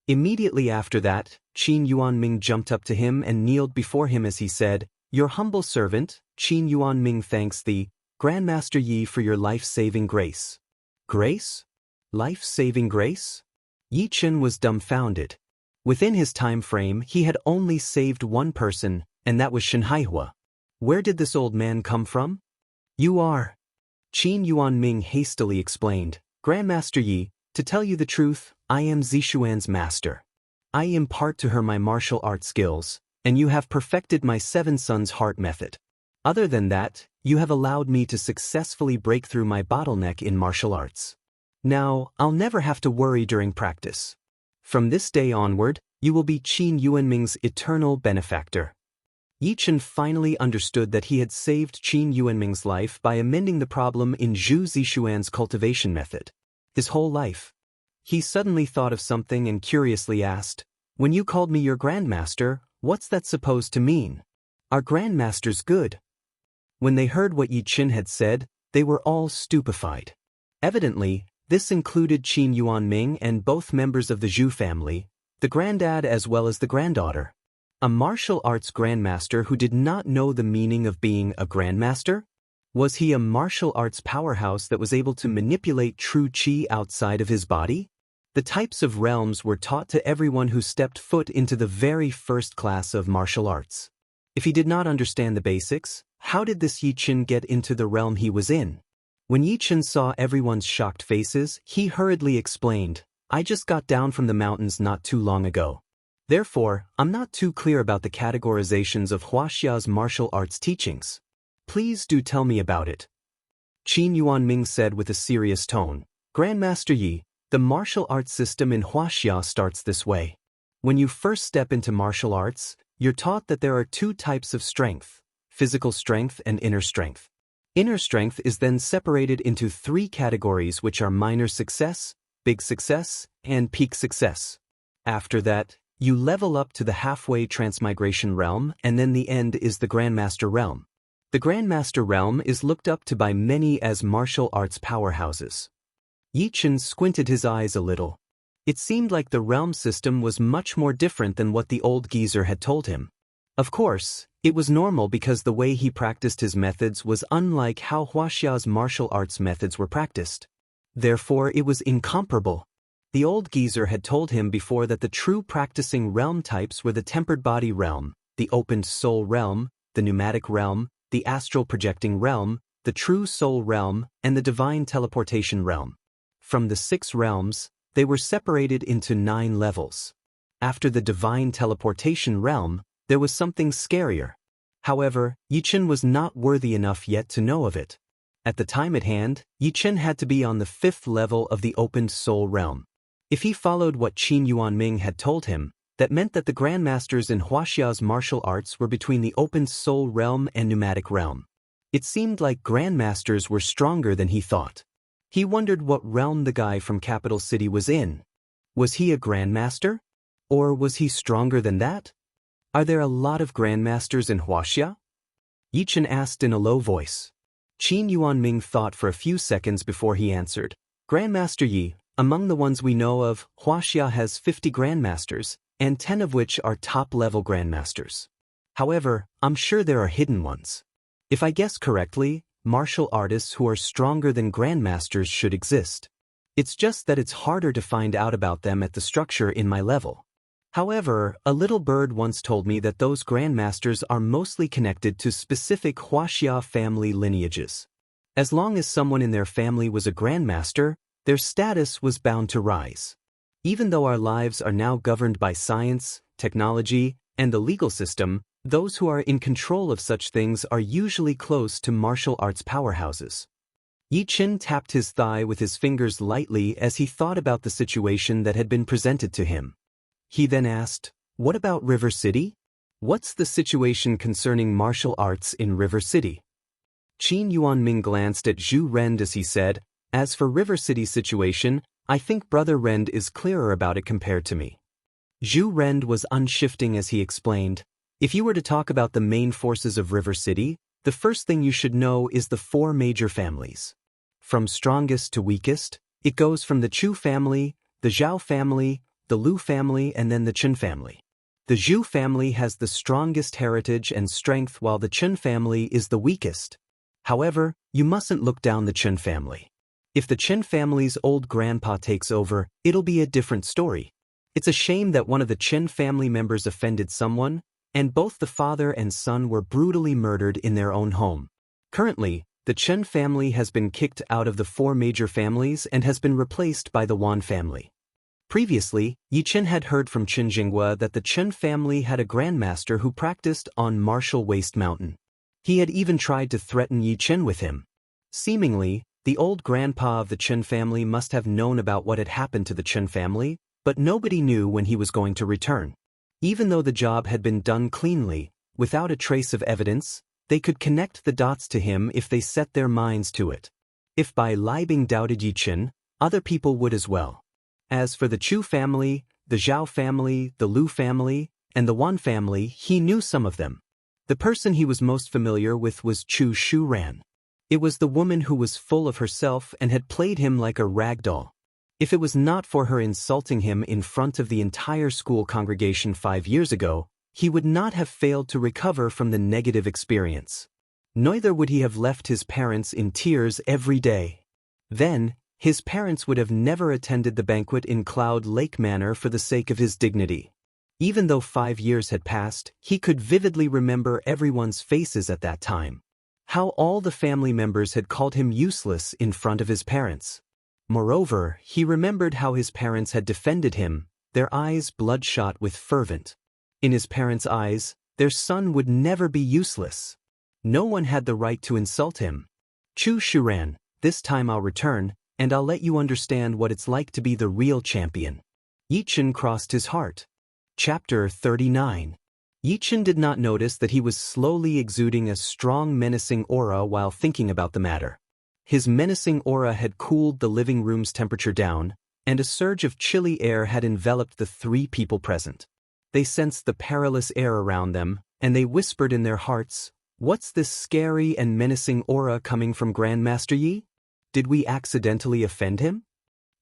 Immediately after that, Qin Yuanming jumped up to him and kneeled before him as he said, "Your humble servant, Qin Yuanming, thanks thee, Grandmaster Yi, for your life-saving grace." Grace? Life-saving grace? Yi Qin was dumbfounded. Within his time frame, he had only saved one person, and that was Shen Haihua. Where did this old man come from? You are. Qin Yuanming hastily explained, "Grandmaster Yi, to tell you the truth, I am Zixuan's master. I impart to her my martial arts skills, and you have perfected my 7 sons' heart method. Other than that, you have allowed me to successfully break through my bottleneck in martial arts. Now, I'll never have to worry during practice. From this day onward, you will be Qin Yuanming's eternal benefactor." Yi Qin finally understood that he had saved Qin Yuanming's life by amending the problem in Zhu Zixuan's cultivation method. His whole life. He suddenly thought of something and curiously asked, "When you called me your grandmaster, what's that supposed to mean? Are grandmasters good?" When they heard what Yi Qin had said, they were all stupefied. Evidently, this included Qin Yuanming and both members of the Zhu family, the granddad as well as the granddaughter. A martial arts grandmaster who did not know the meaning of being a grandmaster? Was he a martial arts powerhouse that was able to manipulate true qi outside of his body? The types of realms were taught to everyone who stepped foot into the very first class of martial arts. If he did not understand the basics, how did this Yi Qin get into the realm he was in? When Yi Qin saw everyone's shocked faces, he hurriedly explained, "I just got down from the mountains not too long ago. Therefore, I'm not too clear about the categorizations of Huaxia's martial arts teachings. Please do tell me about it." Qin Yuanming said with a serious tone, "Grandmaster Yi, the martial arts system in Huaxia starts this way. When you first step into martial arts, you're taught that there are 2 types of strength, physical strength and inner strength. Inner strength is then separated into 3 categories, which are minor success, big success, and peak success. After that, you level up to the halfway transmigration realm, and then the end is the Grandmaster realm. The Grandmaster realm is looked up to by many as martial arts powerhouses." Yi Qin squinted his eyes a little. It seemed like the realm system was much more different than what the old geezer had told him. Of course, it was normal because the way he practiced his methods was unlike how Huaxia's martial arts methods were practiced. Therefore, it was incomparable. The old geezer had told him before that the true practicing realm types were the tempered body realm, the opened soul realm, the pneumatic realm, the astral projecting realm, the true soul realm, and the divine teleportation realm. From the 6 realms, they were separated into 9 levels. After the divine teleportation realm, there was something scarier. However, Yi Qin was not worthy enough yet to know of it. At the time at hand, Yi Qin had to be on the 5th level of the opened soul realm. If he followed what Qin Yuanming had told him, that meant that the grandmasters in Huaxia's martial arts were between the opened soul realm and pneumatic realm. It seemed like grandmasters were stronger than he thought. He wondered what realm the guy from Capital City was in. Was he a grandmaster? Or was he stronger than that? Are there a lot of grandmasters in Huaxia? Yi Qin asked in a low voice. Qin Yuanming thought for a few seconds before he answered, "Grandmaster Yi, among the ones we know of, Huaxia has 50 grandmasters, and 10 of which are top-level grandmasters. However, I'm sure there are hidden ones. If I guess correctly, martial artists who are stronger than grandmasters should exist. It's just that it's harder to find out about them at the structure in my level. However, a little bird once told me that those grandmasters are mostly connected to specific Huaxia family lineages. As long as someone in their family was a grandmaster, their status was bound to rise. Even though our lives are now governed by science, technology, and the legal system, those who are in control of such things are usually close to martial arts powerhouses. Yi Chen tapped his thigh with his fingers lightly as he thought about the situation that had been presented to him. He then asked, "What about River City? What's the situation concerning martial arts in River City?" Qin Yuanming glanced at Zhu Rend as he said, "As for River City's situation, I think Brother Rend is clearer about it compared to me." Zhu Rend was unshifting as he explained, "If you were to talk about the main forces of River City, the first thing you should know is the four major families. From strongest to weakest, it goes from the Chu family, the Zhao family, the Lu family, and then the Chen family. The Zhu family has the strongest heritage and strength while the Chen family is the weakest. However, you mustn't look down the Chen family. If the Chen family's old grandpa takes over, it'll be a different story. It's a shame that one of the Chen family members offended someone, and both the father and son were brutally murdered in their own home. Currently, the Chen family has been kicked out of the four major families and has been replaced by the Wan family." Previously, Yi Chen had heard from Qin Jinghua that the Chen family had a grandmaster who practiced on Martial Waste Mountain. He had even tried to threaten Yi Chen with him. Seemingly, the old grandpa of the Chen family must have known about what had happened to the Chen family, but nobody knew when he was going to return. Even though the job had been done cleanly, without a trace of evidence, they could connect the dots to him if they set their minds to it. If Bai Liebing doubted Yi Chen, other people would as well. As for the Chu family, the Zhao family, the Lu family, and the Wan family, he knew some of them. The person he was most familiar with was Chu Shuran. It was the woman who was full of herself and had played him like a rag doll. If it was not for her insulting him in front of the entire school congregation 5 years ago, he would not have failed to recover from the negative experience. Neither would he have left his parents in tears every day. Then, his parents would have never attended the banquet in Cloud Lake Manor for the sake of his dignity. Even though 5 years had passed, he could vividly remember everyone's faces at that time. How all the family members had called him useless in front of his parents. Moreover, he remembered how his parents had defended him, their eyes bloodshot with fervent. In his parents' eyes, their son would never be useless. No one had the right to insult him. "Chu Shuran, this time I'll return, and I'll let you understand what it's like to be the real champion." Yi Chen crossed his heart. Chapter 39. Yi Chen did not notice that he was slowly exuding a strong menacing aura while thinking about the matter. His menacing aura had cooled the living room's temperature down, and a surge of chilly air had enveloped the 3 people present. They sensed the perilous air around them, and they whispered in their hearts, "What's this scary and menacing aura coming from Grandmaster Yi? Did we accidentally offend him?"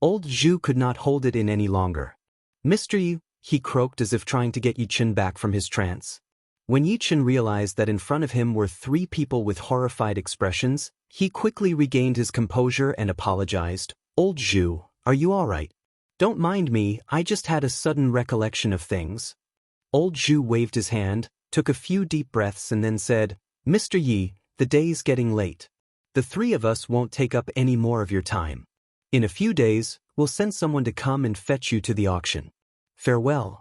Old Zhu could not hold it in any longer. "Mr. Yi," he croaked as if trying to get Yi Chen back from his trance. When Yi Chen realized that in front of him were 3 people with horrified expressions, he quickly regained his composure and apologized. "Old Zhu, are you all right? Don't mind me, I just had a sudden recollection of things." Old Zhu waved his hand, took a few deep breaths and then said, "Mr. Yi, the day's getting late. The 3 of us won't take up any more of your time. In a few days, we'll send someone to come and fetch you to the auction. Farewell."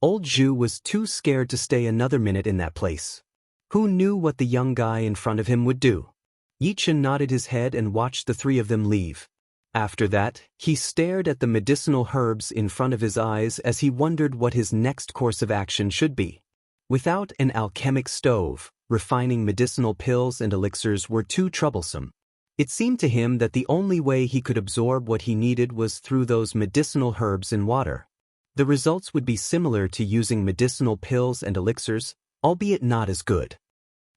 Old Zhu was too scared to stay another minute in that place. Who knew what the young guy in front of him would do? Yi Chen nodded his head and watched the 3 of them leave. After that, he stared at the medicinal herbs in front of his eyes as he wondered what his next course of action should be. Without an alchemic stove, refining medicinal pills and elixirs were too troublesome. It seemed to him that the only way he could absorb what he needed was through those medicinal herbs in water. The results would be similar to using medicinal pills and elixirs, albeit not as good.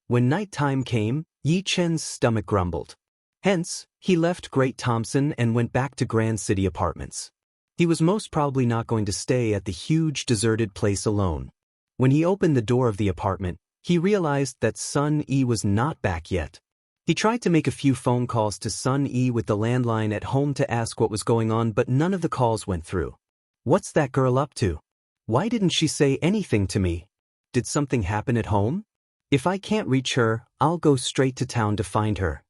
When nighttime came, Yi Chen's stomach grumbled. Hence, he left Great Thompson and went back to Grand City Apartments. He was most probably not going to stay at the huge deserted place alone. When he opened the door of the apartment, he realized that Sun Yi was not back yet. He tried to make a few phone calls to Sun Yi with the landline at home to ask what was going on, but none of the calls went through. What's that girl up to? Why didn't she say anything to me? Did something happen at home? If I can't reach her, I'll go straight to town to find her.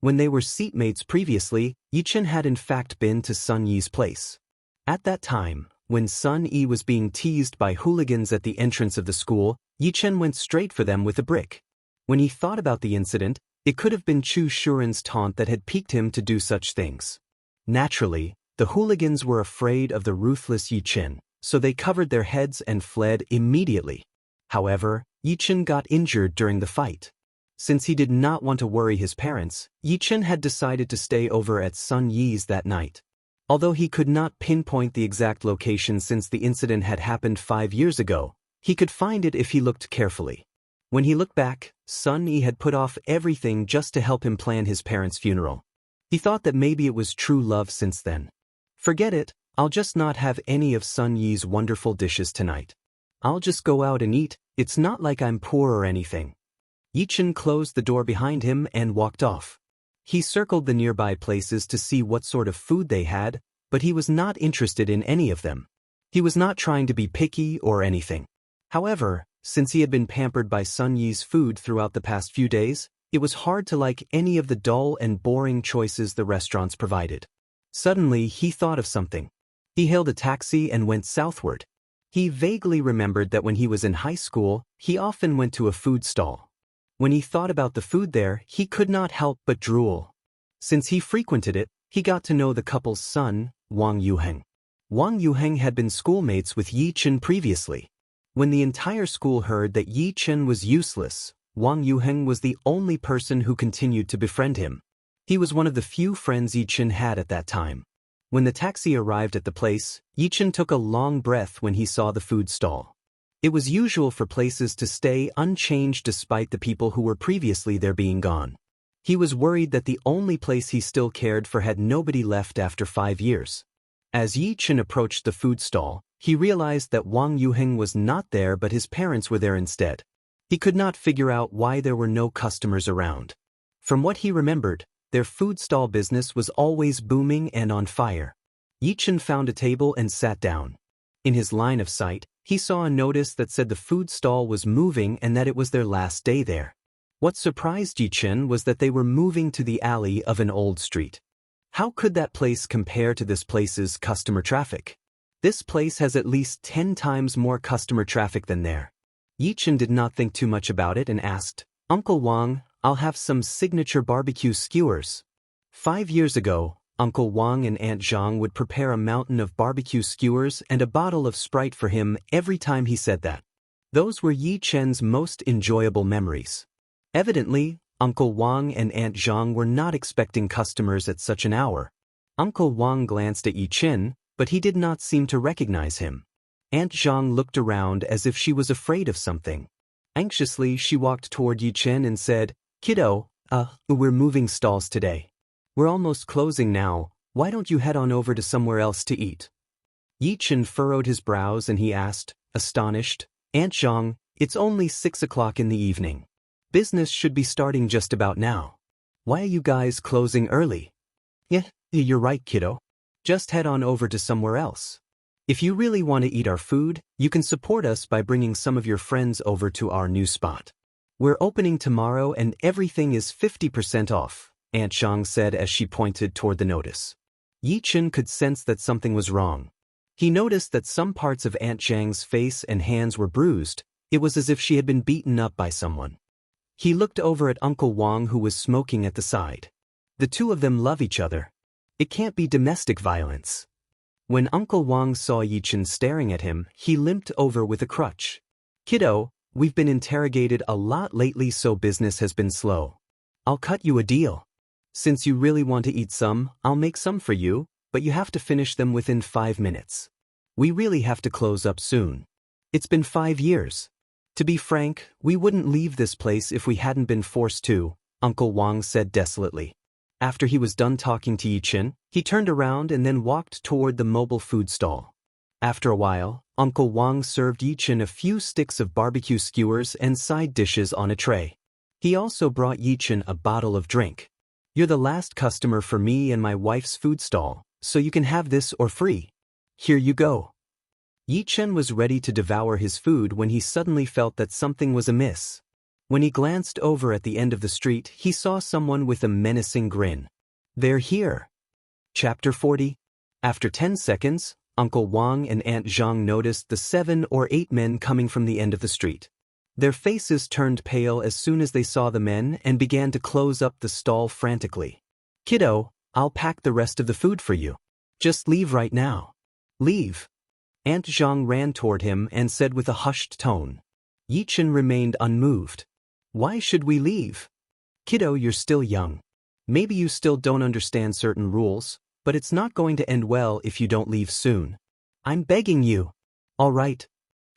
When they were seatmates previously, Yi Chen had in fact been to Sun Yi's place. At that time, when Sun Yi was being teased by hooligans at the entrance of the school, Yi Chen went straight for them with a brick. When he thought about the incident, It could have been Chu Shuren's taunt that had piqued him to do such things. Naturally, the hooligans were afraid of the ruthless Yi Chen, so they covered their heads and fled immediately. However, Yi Chen got injured during the fight. Since he did not want to worry his parents, Yi Chen had decided to stay over at Sun Yi's that night. Although he could not pinpoint the exact location since the incident had happened 5 years ago, he could find it if he looked carefully. When he looked back, Sun Yi had put off everything just to help him plan his parents' funeral. He thought that maybe it was true love since then. Forget it, I'll just not have any of Sun Yi's wonderful dishes tonight. I'll just go out and eat, it's not like I'm poor or anything. Yi Chen closed the door behind him and walked off. He circled the nearby places to see what sort of food they had, but he was not interested in any of them. He was not trying to be picky or anything. However, since he had been pampered by Sun Yi's food throughout the past few days, it was hard to like any of the dull and boring choices the restaurants provided. Suddenly, he thought of something. He hailed a taxi and went southward. He vaguely remembered that when he was in high school, he often went to a food stall. When he thought about the food there, he could not help but drool. Since he frequented it, he got to know the couple's son, Wang Yuheng. Wang Yuheng had been schoolmates with Yi Chen previously. When the entire school heard that Yi Chen was useless, Wang Yuheng was the only person who continued to befriend him. He was one of the few friends Yi Chen had at that time. When the taxi arrived at the place, Yi Chen took a long breath when he saw the food stall. It was usual for places to stay unchanged despite the people who were previously there being gone. He was worried that the only place he still cared for had nobody left after 5 years. As Yi Chen approached the food stall, he realized that Wang Yuheng was not there but his parents were there instead. He could not figure out why there were no customers around. From what he remembered, their food stall business was always booming and on fire. Yi Chen found a table and sat down. In his line of sight, he saw a notice that said the food stall was moving and that it was their last day there. What surprised Yi Chen was that they were moving to the alley of an old street. How could that place compare to this place's customer traffic? This place has at least 10 times more customer traffic than there. Yi Chen did not think too much about it and asked, "Uncle Wang, I'll have some signature barbecue skewers." 5 years ago, Uncle Wang and Aunt Zhang would prepare a mountain of barbecue skewers and a bottle of Sprite for him every time he said that. Those were Yi Chen's most enjoyable memories. Evidently, Uncle Wang and Aunt Zhang were not expecting customers at such an hour. Uncle Wang glanced at Yi Chen, but he did not seem to recognize him. Aunt Zhang looked around as if she was afraid of something. Anxiously, she walked toward Yi Chen and said, "Kiddo, we're moving stalls today. We're almost closing now, why don't you head on over to somewhere else to eat?" Yi Chen furrowed his brows and he asked, astonished, "Aunt Zhang, it's only 6 o'clock in the evening. Business should be starting just about now. Why are you guys closing early?" "Yeah, you're right, kiddo. Just head on over to somewhere else. If you really want to eat our food, you can support us by bringing some of your friends over to our new spot. We're opening tomorrow and everything is 50% off. Aunt Zhang said as she pointed toward the notice. Yi Chen could sense that something was wrong. He noticed that some parts of Aunt Zhang's face and hands were bruised. It was as if she had been beaten up by someone. He looked over at Uncle Wang who was smoking at the side. The two of them love each other. It can't be domestic violence. When Uncle Wang saw Yi Chen staring at him, he limped over with a crutch. "Kiddo, we've been interrogated a lot lately so business has been slow. I'll cut you a deal. Since you really want to eat some, I'll make some for you, but you have to finish them within 5 minutes. We really have to close up soon. It's been 5 years. To be frank, we wouldn't leave this place if we hadn't been forced to," Uncle Wang said desolately. After he was done talking to Yi Chen, he turned around and then walked toward the mobile food stall. After a while, Uncle Wang served Yi Chen a few sticks of barbecue skewers and side dishes on a tray. He also brought Yi Chen a bottle of drink. "You're the last customer for me and my wife's food stall, so you can have this or free. Here you go." Yi Chen was ready to devour his food when he suddenly felt that something was amiss. When he glanced over at the end of the street, he saw someone with a menacing grin. "They're here." Chapter 40. After 10 seconds, Uncle Wang and Aunt Zhang noticed the 7 or 8 men coming from the end of the street. Their faces turned pale as soon as they saw the men and began to close up the stall frantically. "Kiddo, I'll pack the rest of the food for you. Just leave right now." "Leave." Aunt Zhang ran toward him and said with a hushed tone. Yichen remained unmoved. "Why should we leave? Kiddo, you're still young. Maybe you still don't understand certain rules, but it's not going to end well if you don't leave soon. I'm begging you." "All right."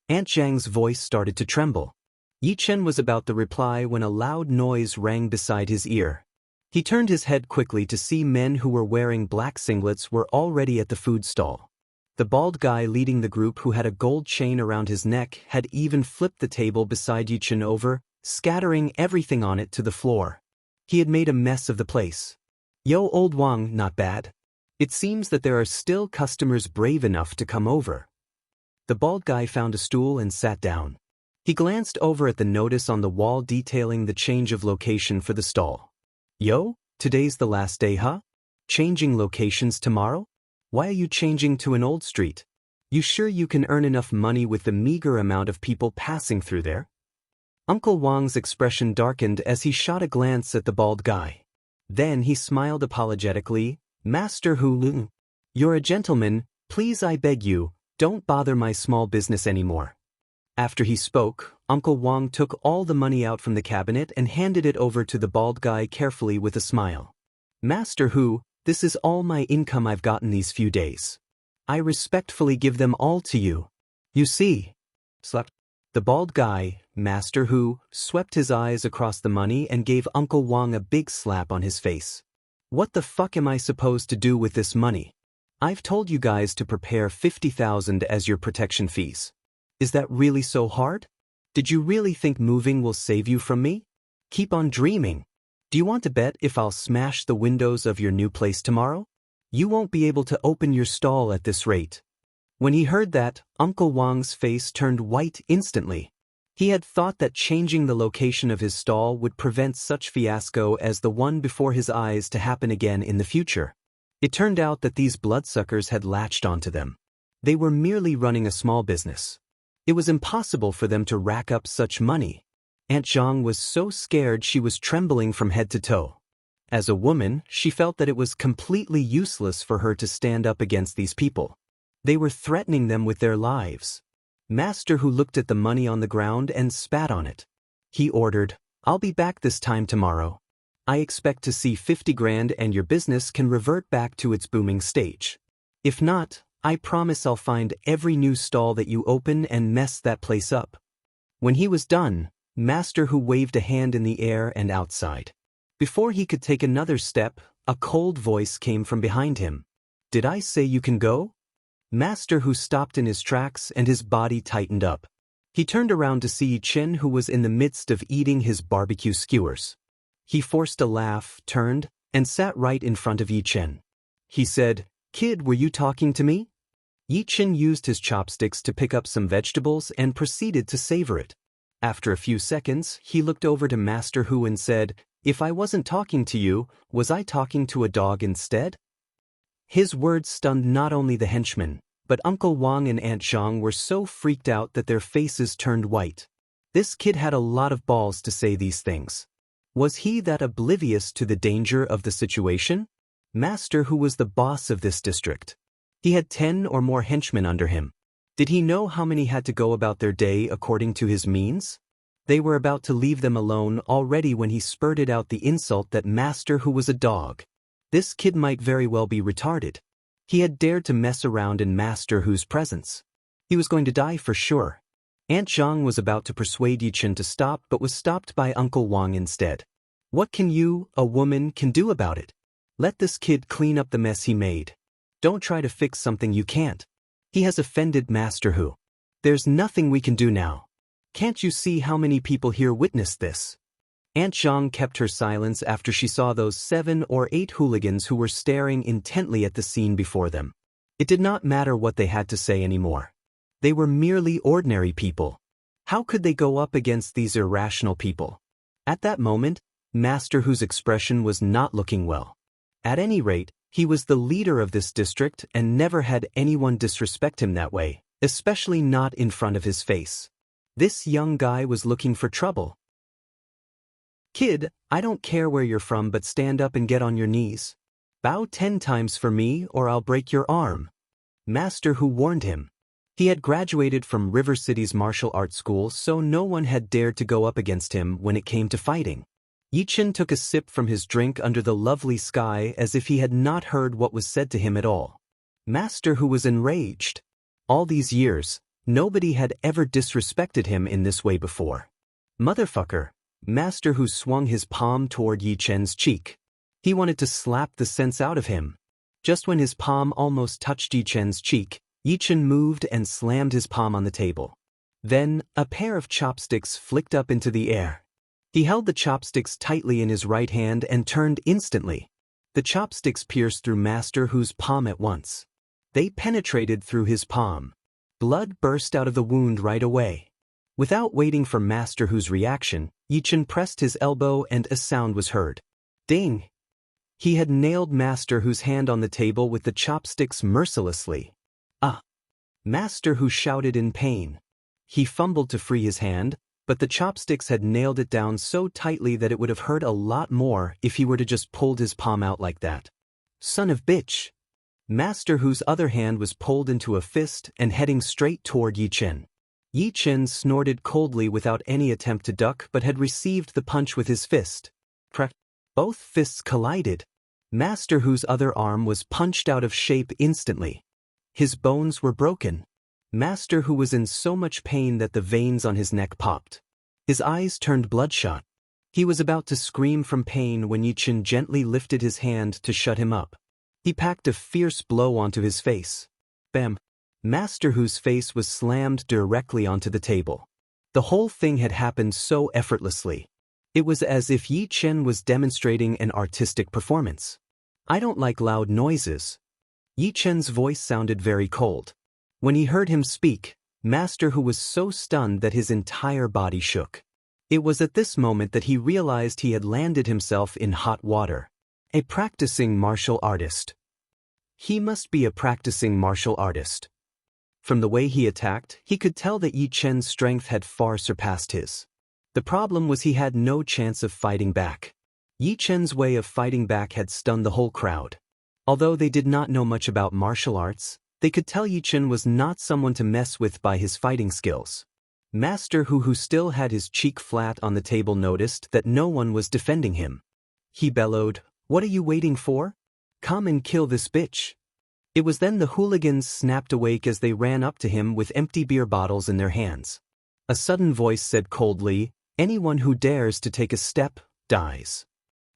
Aunt Zhang's voice started to tremble. Yichen was about to reply when a loud noise rang beside his ear. He turned his head quickly to see men who were wearing black singlets were already at the food stall. The bald guy leading the group, who had a gold chain around his neck, had even flipped the table beside Yichen over, scattering everything on it to the floor. He had made a mess of the place. "Yo, old Wang, not bad. It seems that there are still customers brave enough to come over." The bald guy found a stool and sat down. He glanced over at the notice on the wall detailing the change of location for the stall. "Yo, today's the last day, huh? Changing locations tomorrow? Why are you changing to an old street? You sure you can earn enough money with the meager amount of people passing through there?" Uncle Wang's expression darkened as he shot a glance at the bald guy. Then he smiled apologetically. "Master Hulu, you're a gentleman, please, I beg you, don't bother my small business anymore." After he spoke, Uncle Wang took all the money out from the cabinet and handed it over to the bald guy carefully with a smile. "Master Hu, this is all my income I've gotten these few days. I respectfully give them all to you. You see." The bald guy, Master Hu, swept his eyes across the money and gave Uncle Wang a big slap on his face. "What the fuck am I supposed to do with this money? I've told you guys to prepare 50,000 as your protection fees. Is that really so hard? Did you really think moving will save you from me? Keep on dreaming. Do you want to bet if I'll smash the windows of your new place tomorrow? You won't be able to open your stall at this rate." When he heard that, Uncle Wang's face turned white instantly. He had thought that changing the location of his stall would prevent such fiasco as the one before his eyes to happen again in the future. It turned out that these bloodsuckers had latched onto them. They were merely running a small business. It was impossible for them to rack up such money. Aunt Zhang was so scared she was trembling from head to toe. As a woman, she felt that it was completely useless for her to stand up against these people. They were threatening them with their lives. Master Hu looked at the money on the ground and spat on it. He ordered, "I'll be back this time tomorrow. I expect to see 50 grand and your business can revert back to its booming stage. If not, I promise I'll find every new stall that you open and mess that place up." When he was done, Master Hu waved a hand in the air and outside. Before he could take another step, a cold voice came from behind him. "Did I say you can go?" Master Hu stopped in his tracks and his body tightened up. He turned around to see Chen, who was in the midst of eating his barbecue skewers. He forced a laugh, turned, and sat right in front of Yi Chen. He said, "Kid, were you talking to me?" Yi Chen used his chopsticks to pick up some vegetables and proceeded to savor it. After a few seconds, he looked over to Master Hu and said, "If I wasn't talking to you, was I talking to a dog instead?" His words stunned not only the henchmen, but Uncle Wang and Aunt Zhang were so freaked out that their faces turned white. This kid had a lot of balls to say these things. Was he that oblivious to the danger of the situation? Master Hu was the boss of this district. He had 10 or more henchmen under him. Did he know how many had to go about their day according to his means? They were about to leave them alone already when he spurted out the insult that Master Hu was a dog. This kid might very well be retarded. He had dared to mess around in Master Hu's presence. He was going to die for sure. Aunt Zhang was about to persuade Yichen to stop but was stopped by Uncle Wang instead. "What can you, a woman, can do about it? Let this kid clean up the mess he made. Don't try to fix something you can't. He has offended Master Hu. There's nothing we can do now. Can't you see how many people here witnessed this?" Aunt Zhang kept her silence after she saw those 7 or 8 hooligans who were staring intently at the scene before them. It did not matter what they had to say anymore. They were merely ordinary people. How could they go up against these irrational people? At that moment, Master Hu's expression was not looking well. At any rate, he was the leader of this district and never had anyone disrespect him that way, especially not in front of his face. This young guy was looking for trouble. "Kid, I don't care where you're from, but stand up and get on your knees. Bow 10 times for me or I'll break your arm." Master Hu warned him. He had graduated from River City's martial arts school, so no one had dared to go up against him when it came to fighting. Yichen took a sip from his drink under the lovely sky as if he had not heard what was said to him at all. Master Hu was enraged. All these years, nobody had ever disrespected him in this way before. "Motherfucker." Master Hu swung his palm toward Yichen's cheek. He wanted to slap the sense out of him. Just when his palm almost touched Yichen's cheek, Yichen moved and slammed his palm on the table. Then, a pair of chopsticks flicked up into the air. He held the chopsticks tightly in his right hand and turned instantly. The chopsticks pierced through Master Hu's palm at once. They penetrated through his palm. Blood burst out of the wound right away. Without waiting for Master Hu's reaction, Yichen pressed his elbow and a sound was heard. Ding! He had nailed Master Hu's hand on the table with the chopsticks mercilessly. Ah! Master Hu shouted in pain. He fumbled to free his hand, but the chopsticks had nailed it down so tightly that it would have hurt a lot more if he were to just pulled his palm out like that. Son of bitch! Master Hu's other hand was pulled into a fist and heading straight toward Yichen. Yichen snorted coldly without any attempt to duck but had received the punch with his fist. Crack! Both fists collided. Master Hu's other arm was punched out of shape instantly. His bones were broken. Master Hu was in so much pain that the veins on his neck popped. His eyes turned bloodshot. He was about to scream from pain when Yichen gently lifted his hand to shut him up. He packed a fierce blow onto his face. Bam! Master Hu's face was slammed directly onto the table. The whole thing had happened so effortlessly. It was as if Yichen was demonstrating an artistic performance. "I don't like loud noises." Yichen's voice sounded very cold. When he heard him speak, Master Hu was so stunned that his entire body shook. It was at this moment that he realized he had landed himself in hot water. A practicing martial artist. He must be a practicing martial artist. From the way he attacked, he could tell that Yichen's strength had far surpassed his. The problem was he had no chance of fighting back. Yichen's way of fighting back had stunned the whole crowd. Although they did not know much about martial arts, they could tell Yichen was not someone to mess with by his fighting skills. Master Hu, who still had his cheek flat on the table, noticed that no one was defending him. He bellowed, "What are you waiting for? Come and kill this bitch." It was then the hooligans snapped awake as they ran up to him with empty beer bottles in their hands. A sudden voice said coldly, "Anyone who dares to take a step, dies."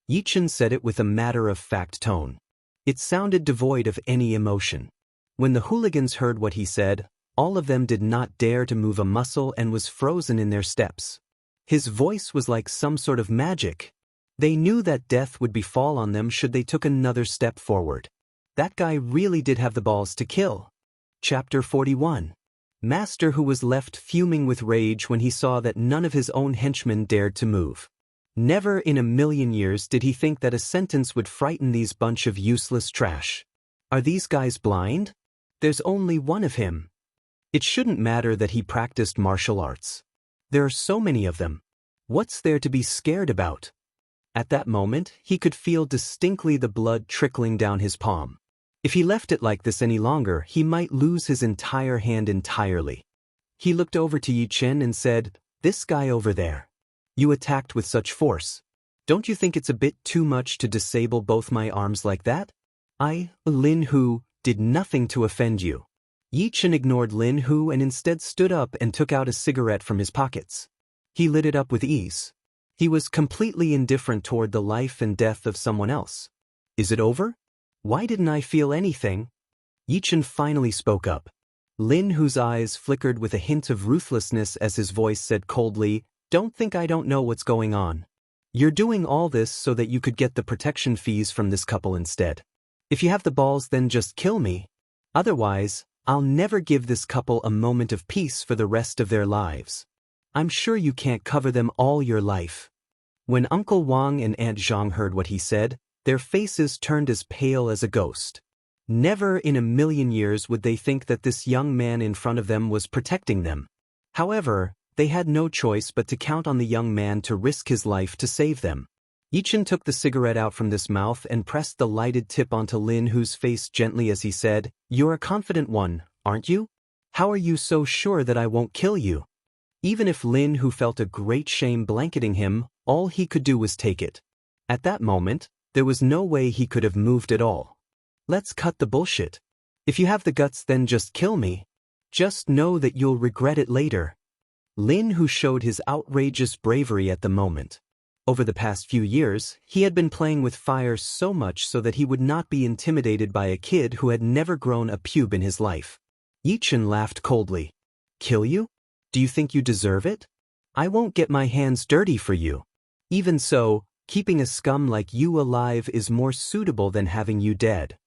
Yichen said it with a matter-of-fact tone. It sounded devoid of any emotion. When the hooligans heard what he said, all of them did not dare to move a muscle and was frozen in their steps. His voice was like some sort of magic. They knew that death would befall on them should they took another step forward. That guy really did have the balls to kill. Chapter 41. Master Hu was left fuming with rage when he saw that none of his own henchmen dared to move. Never in a million years did he think that a sentence would frighten these bunch of useless trash. Are these guys blind? There's only one of him. It shouldn't matter that he practiced martial arts. There are so many of them. What's there to be scared about? At that moment, he could feel distinctly the blood trickling down his palm. If he left it like this any longer, he might lose his entire hand entirely. He looked over to Yichen and said, "This guy over there. You attacked with such force. Don't you think it's a bit too much to disable both my arms like that? I, Lin Hu, did nothing to offend you." Yichen ignored Lin Hu and instead stood up and took out a cigarette from his pockets. He lit it up with ease. He was completely indifferent toward the life and death of someone else. "Is it over? Why didn't I feel anything?" Yichen finally spoke up. Lin Hu's eyes flickered with a hint of ruthlessness as his voice said coldly, "Don't think I don't know what's going on. You're doing all this so that you could get the protection fees from this couple instead. If you have the balls, then just kill me. Otherwise, I'll never give this couple a moment of peace for the rest of their lives. I'm sure you can't cover them all your life." When Uncle Wang and Aunt Zhang heard what he said, their faces turned as pale as a ghost. Never in a million years would they think that this young man in front of them was protecting them. However, They had no choice but to count on the young man to risk his life to save them. Yichen took the cigarette out from this mouth and pressed the lighted tip onto Lin Hu's face gently as he said, "You're a confident one, aren't you? How are you so sure that I won't kill you?" Even if Lin Hu felt a great shame blanketing him, all he could do was take it. At that moment, there was no way he could have moved at all. "Let's cut the bullshit. If you have the guts, then just kill me. Just know that you'll regret it later." Lin Hu showed his outrageous bravery at the moment. Over the past few years, he had been playing with fire so much so that he would not be intimidated by a kid who had never grown a pube in his life. Yichen laughed coldly. "Kill you? Do you think you deserve it? I won't get my hands dirty for you. Even so, keeping a scum like you alive is more suitable than having you dead."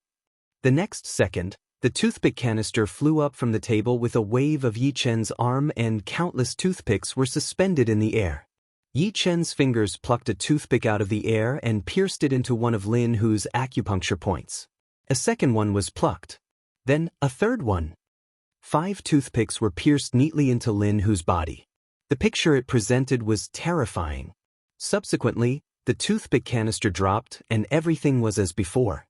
The next second, the toothpick canister flew up from the table with a wave of Yichen's arm and countless toothpicks were suspended in the air. Yichen's fingers plucked a toothpick out of the air and pierced it into one of Lin Hu's acupuncture points. A second one was plucked. Then, a third one. 5 toothpicks were pierced neatly into Lin Hu's body. The picture it presented was terrifying. Subsequently, the toothpick canister dropped and everything was as before.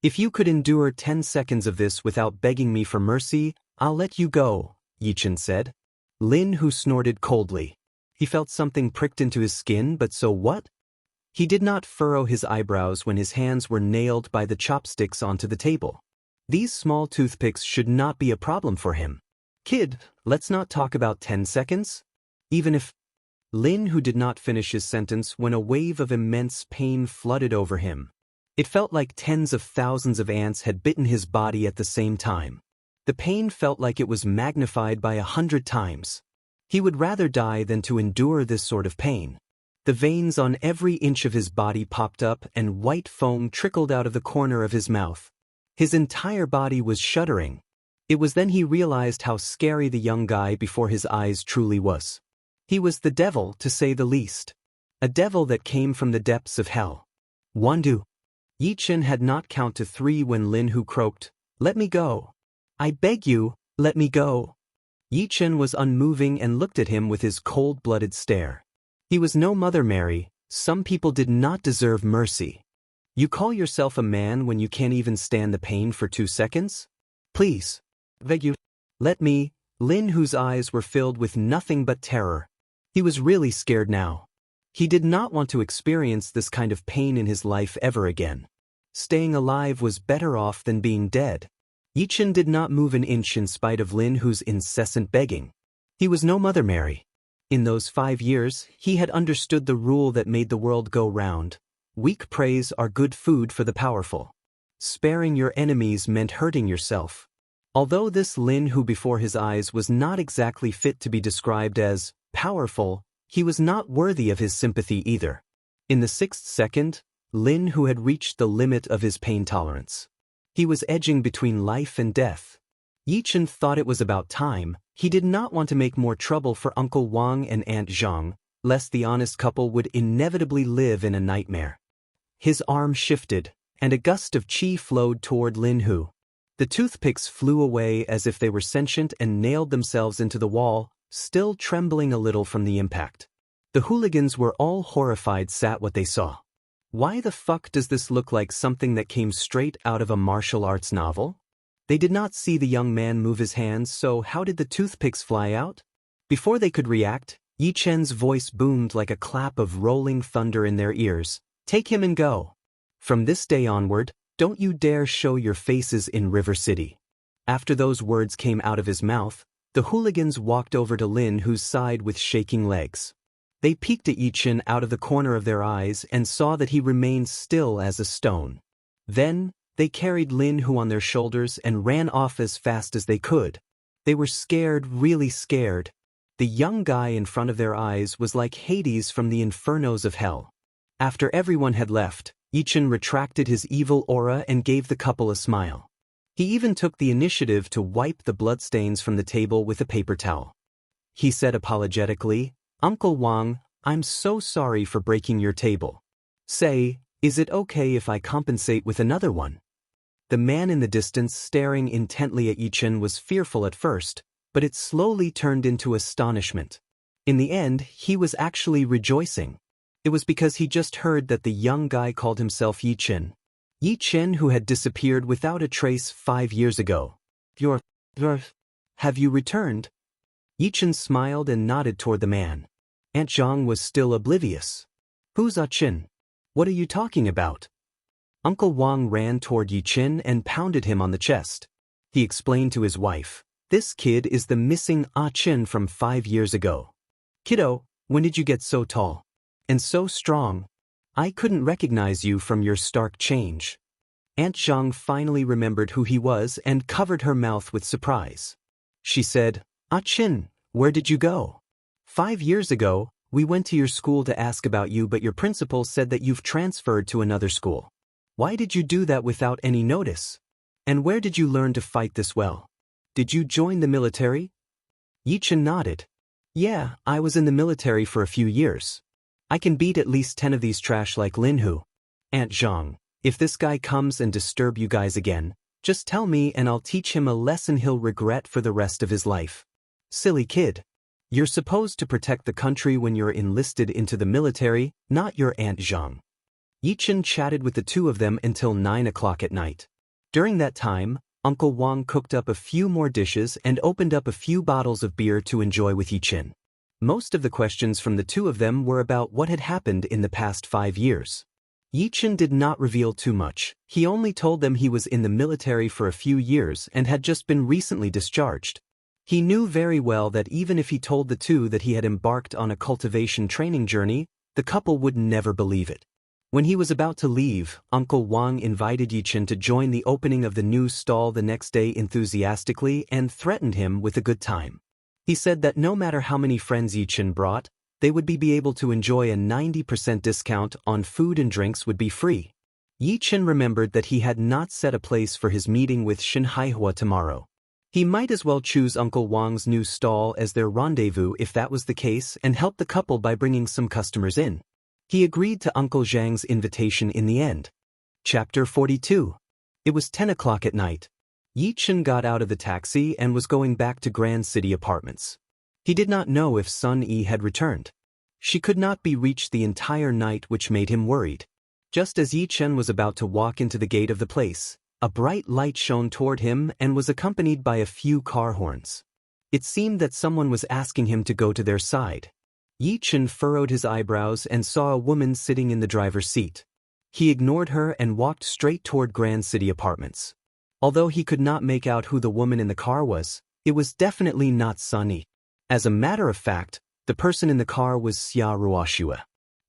"If you could endure 10 seconds of this without begging me for mercy, I'll let you go," Yichen said. Lin Hu snorted coldly. He felt something pricked into his skin, but so what? He did not furrow his eyebrows when his hands were nailed by the chopsticks onto the table. These small toothpicks should not be a problem for him. "Kid, let's not talk about 10 seconds. Even if—" Lin Hu did not finish his sentence when a wave of immense pain flooded over him. It felt like tens of thousands of ants had bitten his body at the same time. The pain felt like it was magnified by 100 times. He would rather die than to endure this sort of pain. The veins on every inch of his body popped up and white foam trickled out of the corner of his mouth. His entire body was shuddering. It was then he realized how scary the young guy before his eyes truly was. He was the devil, to say the least. A devil that came from the depths of hell. "Wandu." Yichen had not counted to 3 when Lin Hu croaked, "Let me go. I beg you, let me go." Yichen was unmoving and looked at him with his cold-blooded stare. He was no Mother Mary. Some people did not deserve mercy. You call yourself a man when you can't even stand the pain for 2 seconds? "Please. Beg you. Let me." Lin Hu's eyes were filled with nothing but terror. He was really scared now. He did not want to experience this kind of pain in his life ever again. Staying alive was better off than being dead. Yichen did not move an inch in spite of Lin Hu's incessant begging. He was no Mother Mary. In those 5 years, he had understood the rule that made the world go round. Weak praise are good food for the powerful. Sparing your enemies meant hurting yourself. Although this Lin Hu before his eyes was not exactly fit to be described as powerful, he was not worthy of his sympathy either. In the 6th second, Lin Hu had reached the limit of his pain tolerance. He was edging between life and death. Yichen thought it was about time. He did not want to make more trouble for Uncle Wang and Aunt Zhang, lest the honest couple would inevitably live in a nightmare. His arm shifted, and a gust of qi flowed toward Lin Hu. The toothpicks flew away as if they were sentient and nailed themselves into the wall, still trembling a little from the impact. The hooligans were all horrified at what they saw. Why the fuck does this look like something that came straight out of a martial arts novel? They did not see the young man move his hands, so how did the toothpicks fly out? Before they could react, Yichen's voice boomed like a clap of rolling thunder in their ears. "Take him and go. From this day onward, don't you dare show your faces in River City." After those words came out of his mouth, the hooligans walked over to Lin Hu's side with shaking legs. They peeked at Yichen out of the corner of their eyes and saw that he remained still as a stone. Then, they carried Lin Hu on their shoulders and ran off as fast as they could. They were scared, really scared. The young guy in front of their eyes was like Hades from the infernos of hell. After everyone had left, Yichen retracted his evil aura and gave the couple a smile. He even took the initiative to wipe the bloodstains from the table with a paper towel. He said apologetically, "Uncle Wang, I'm so sorry for breaking your table. Say, is it okay if I compensate with another one?" The man in the distance staring intently at Yichen was fearful at first, but it slowly turned into astonishment. In the end, he was actually rejoicing. It was because he just heard that the young guy called himself Yi Chen. Yi Chen, who had disappeared without a trace 5 years ago. You're... have you returned? Yi Chen smiled and nodded toward the man. Aunt Zhang was still oblivious. Who's Ah Chen? What are you talking about? Uncle Wang ran toward Yi Chen and pounded him on the chest. He explained to his wife, "This kid is the missing Ah Chen from 5 years ago. Kiddo, when did you get so tall? And so strong? I couldn't recognize you from your stark change." Aunt Zhang finally remembered who he was and covered her mouth with surprise. She said, "Ah Chen, where did you go? 5 years ago, we went to your school to ask about you, but your principal said that you've transferred to another school. Why did you do that without any notice? And where did you learn to fight this well? Did you join the military?" Yi Chen nodded. "Yeah, I was in the military for a few years. I can beat at least 10 of these trash like Lin Hu. Aunt Zhang, if this guy comes and disturb you guys again, just tell me and I'll teach him a lesson he'll regret for the rest of his life. Silly kid. You're supposed to protect the country when you're enlisted into the military, not your Aunt Zhang." Yi Chen chatted with the two of them until 9 o'clock at night. During that time, Uncle Wang cooked up a few more dishes and opened up a few bottles of beer to enjoy with Yi Chen. Most of the questions from the two of them were about what had happened in the past 5 years. Yi Chen did not reveal too much. He only told them he was in the military for a few years and had just been recently discharged. He knew very well that even if he told the two that he had embarked on a cultivation training journey, the couple would never believe it. When he was about to leave, Uncle Wang invited Yi Chen to join the opening of the new stall the next day enthusiastically and threatened him with a good time. He said that no matter how many friends Yi Chen brought, they would be able to enjoy a 90% discount on food and drinks would be free. Yi Chen remembered that he had not set a place for his meeting with Shin Haihua tomorrow. He might as well choose Uncle Wang's new stall as their rendezvous if that was the case and help the couple by bringing some customers in. He agreed to Uncle Zhang's invitation in the end. Chapter 42. It was 10 o'clock at night. Yi Chen got out of the taxi and was going back to Grand City Apartments. He did not know if Sun Yi had returned. She could not be reached the entire night, which made him worried. Just as Yi Chen was about to walk into the gate of the place, a bright light shone toward him and was accompanied by a few car horns. It seemed that someone was asking him to go to their side. Yi Chen furrowed his eyebrows and saw a woman sitting in the driver's seat. He ignored her and walked straight toward Grand City Apartments. Although he could not make out who the woman in the car was, it was definitely not Sun Yi. As a matter of fact, the person in the car was Xia Ruoxue.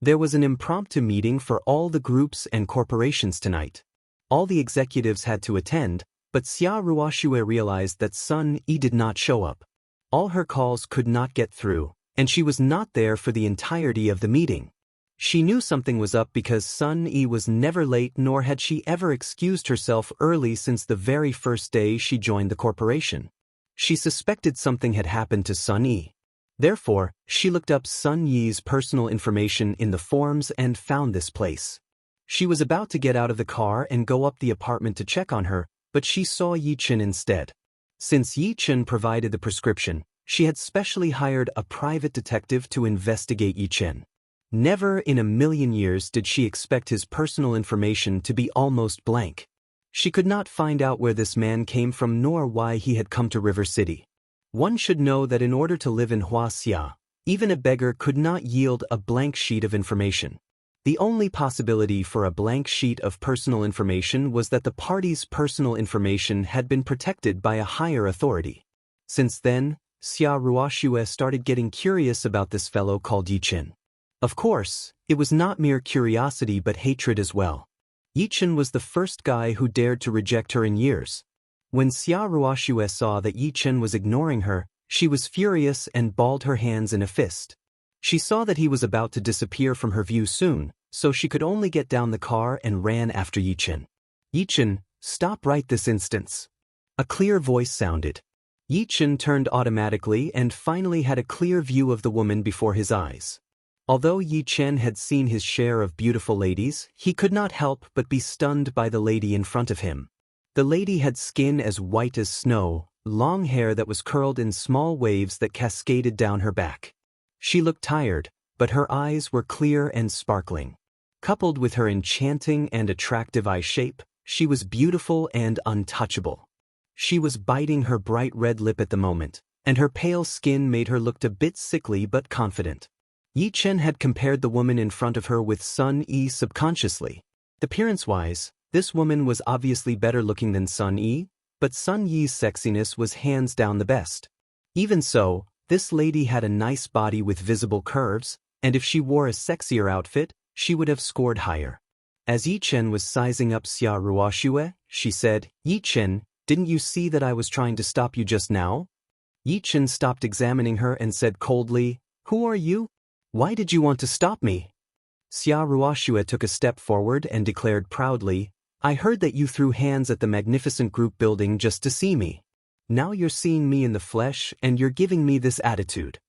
There was an impromptu meeting for all the groups and corporations tonight. All the executives had to attend, but Xia Ruoxue realized that Sun Yi did not show up. All her calls could not get through, and she was not there for the entirety of the meeting. She knew something was up because Sun Yi was never late, nor had she ever excused herself early since the very first day she joined the corporation. She suspected something had happened to Sun Yi. Therefore, she looked up Sun Yi's personal information in the forums and found this place. She was about to get out of the car and go up the apartment to check on her, but she saw Yi Chen instead. Since Yi Chen provided the prescription, she had specially hired a private detective to investigate Yi Chen. Never in a million years did she expect his personal information to be almost blank. She could not find out where this man came from nor why he had come to River City. One should know that in order to live in Huaxia, even a beggar could not yield a blank sheet of information. The only possibility for a blank sheet of personal information was that the party's personal information had been protected by a higher authority. Since then, Xia Ruoxue started getting curious about this fellow called Yi Chen. Of course, it was not mere curiosity but hatred as well. Yi Chen was the first guy who dared to reject her in years. When Xia Ruoxue saw that Yi Chen was ignoring her, she was furious and balled her hands in a fist. She saw that he was about to disappear from her view soon, so she could only get down the car and ran after Yi Chen. "Yi Chen, stop right this instant." A clear voice sounded. Yi Chen turned automatically and finally had a clear view of the woman before his eyes. Although Yi Chen had seen his share of beautiful ladies, he could not help but be stunned by the lady in front of him. The lady had skin as white as snow, long hair that was curled in small waves that cascaded down her back. She looked tired, but her eyes were clear and sparkling. Coupled with her enchanting and attractive eye shape, she was beautiful and untouchable. She was biting her bright red lip at the moment, and her pale skin made her look a bit sickly but confident. Yi Chen had compared the woman in front of her with Sun Yi subconsciously. Appearance-wise, this woman was obviously better looking than Sun Yi, but Sun Yi's sexiness was hands down the best. Even so, this lady had a nice body with visible curves, and if she wore a sexier outfit, she would have scored higher. As Yi Chen was sizing up Xia Ruoxue, she said, "Yi Chen, didn't you see that I was trying to stop you just now?" Yi Chen stopped examining her and said coldly, "Who are you? Why did you want to stop me?" Xia Ruoxue took a step forward and declared proudly, "I heard that you threw hands at the magnificent group building just to see me. Now you're seeing me in the flesh and you're giving me this attitude."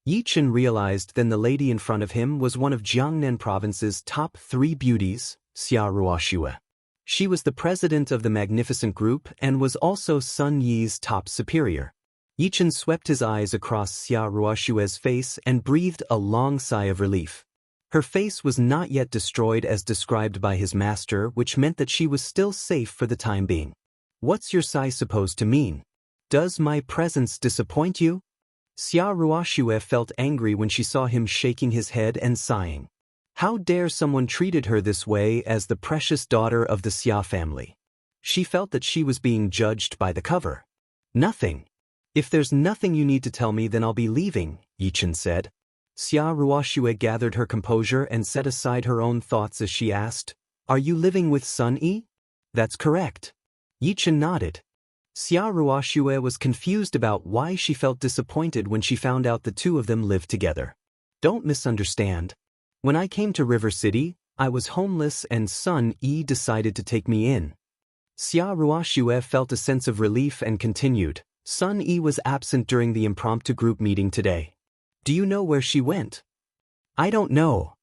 Yi Chen realized then the lady in front of him was one of Jiangnan province's top 3 beauties, Xia Ruoxue. She was the president of the magnificent group and was also Sun Yi's top superior. Yi Chen swept his eyes across Xia Ruoxue's face and breathed a long sigh of relief. Her face was not yet destroyed as described by his master, which meant that she was still safe for the time being. "What's your sigh supposed to mean? Does my presence disappoint you?" Xia Ruoxue felt angry when she saw him shaking his head and sighing. How dare someone treated her this way as the precious daughter of the Xia family? She felt that she was being judged by the cover. "Nothing. If there's nothing you need to tell me, then I'll be leaving," Yi Chen said. Xia Ruoxue gathered her composure and set aside her own thoughts as she asked, "Are you living with Sun Yi?" "That's correct." Yi Chen nodded. Xia Ruoxue was confused about why she felt disappointed when she found out the two of them lived together. "Don't misunderstand. When I came to River City, I was homeless and Sun Yi decided to take me in." Xia Ruoxue felt a sense of relief and continued, "Sun Yi was absent during the impromptu group meeting today. Do you know where she went?" "I don't know."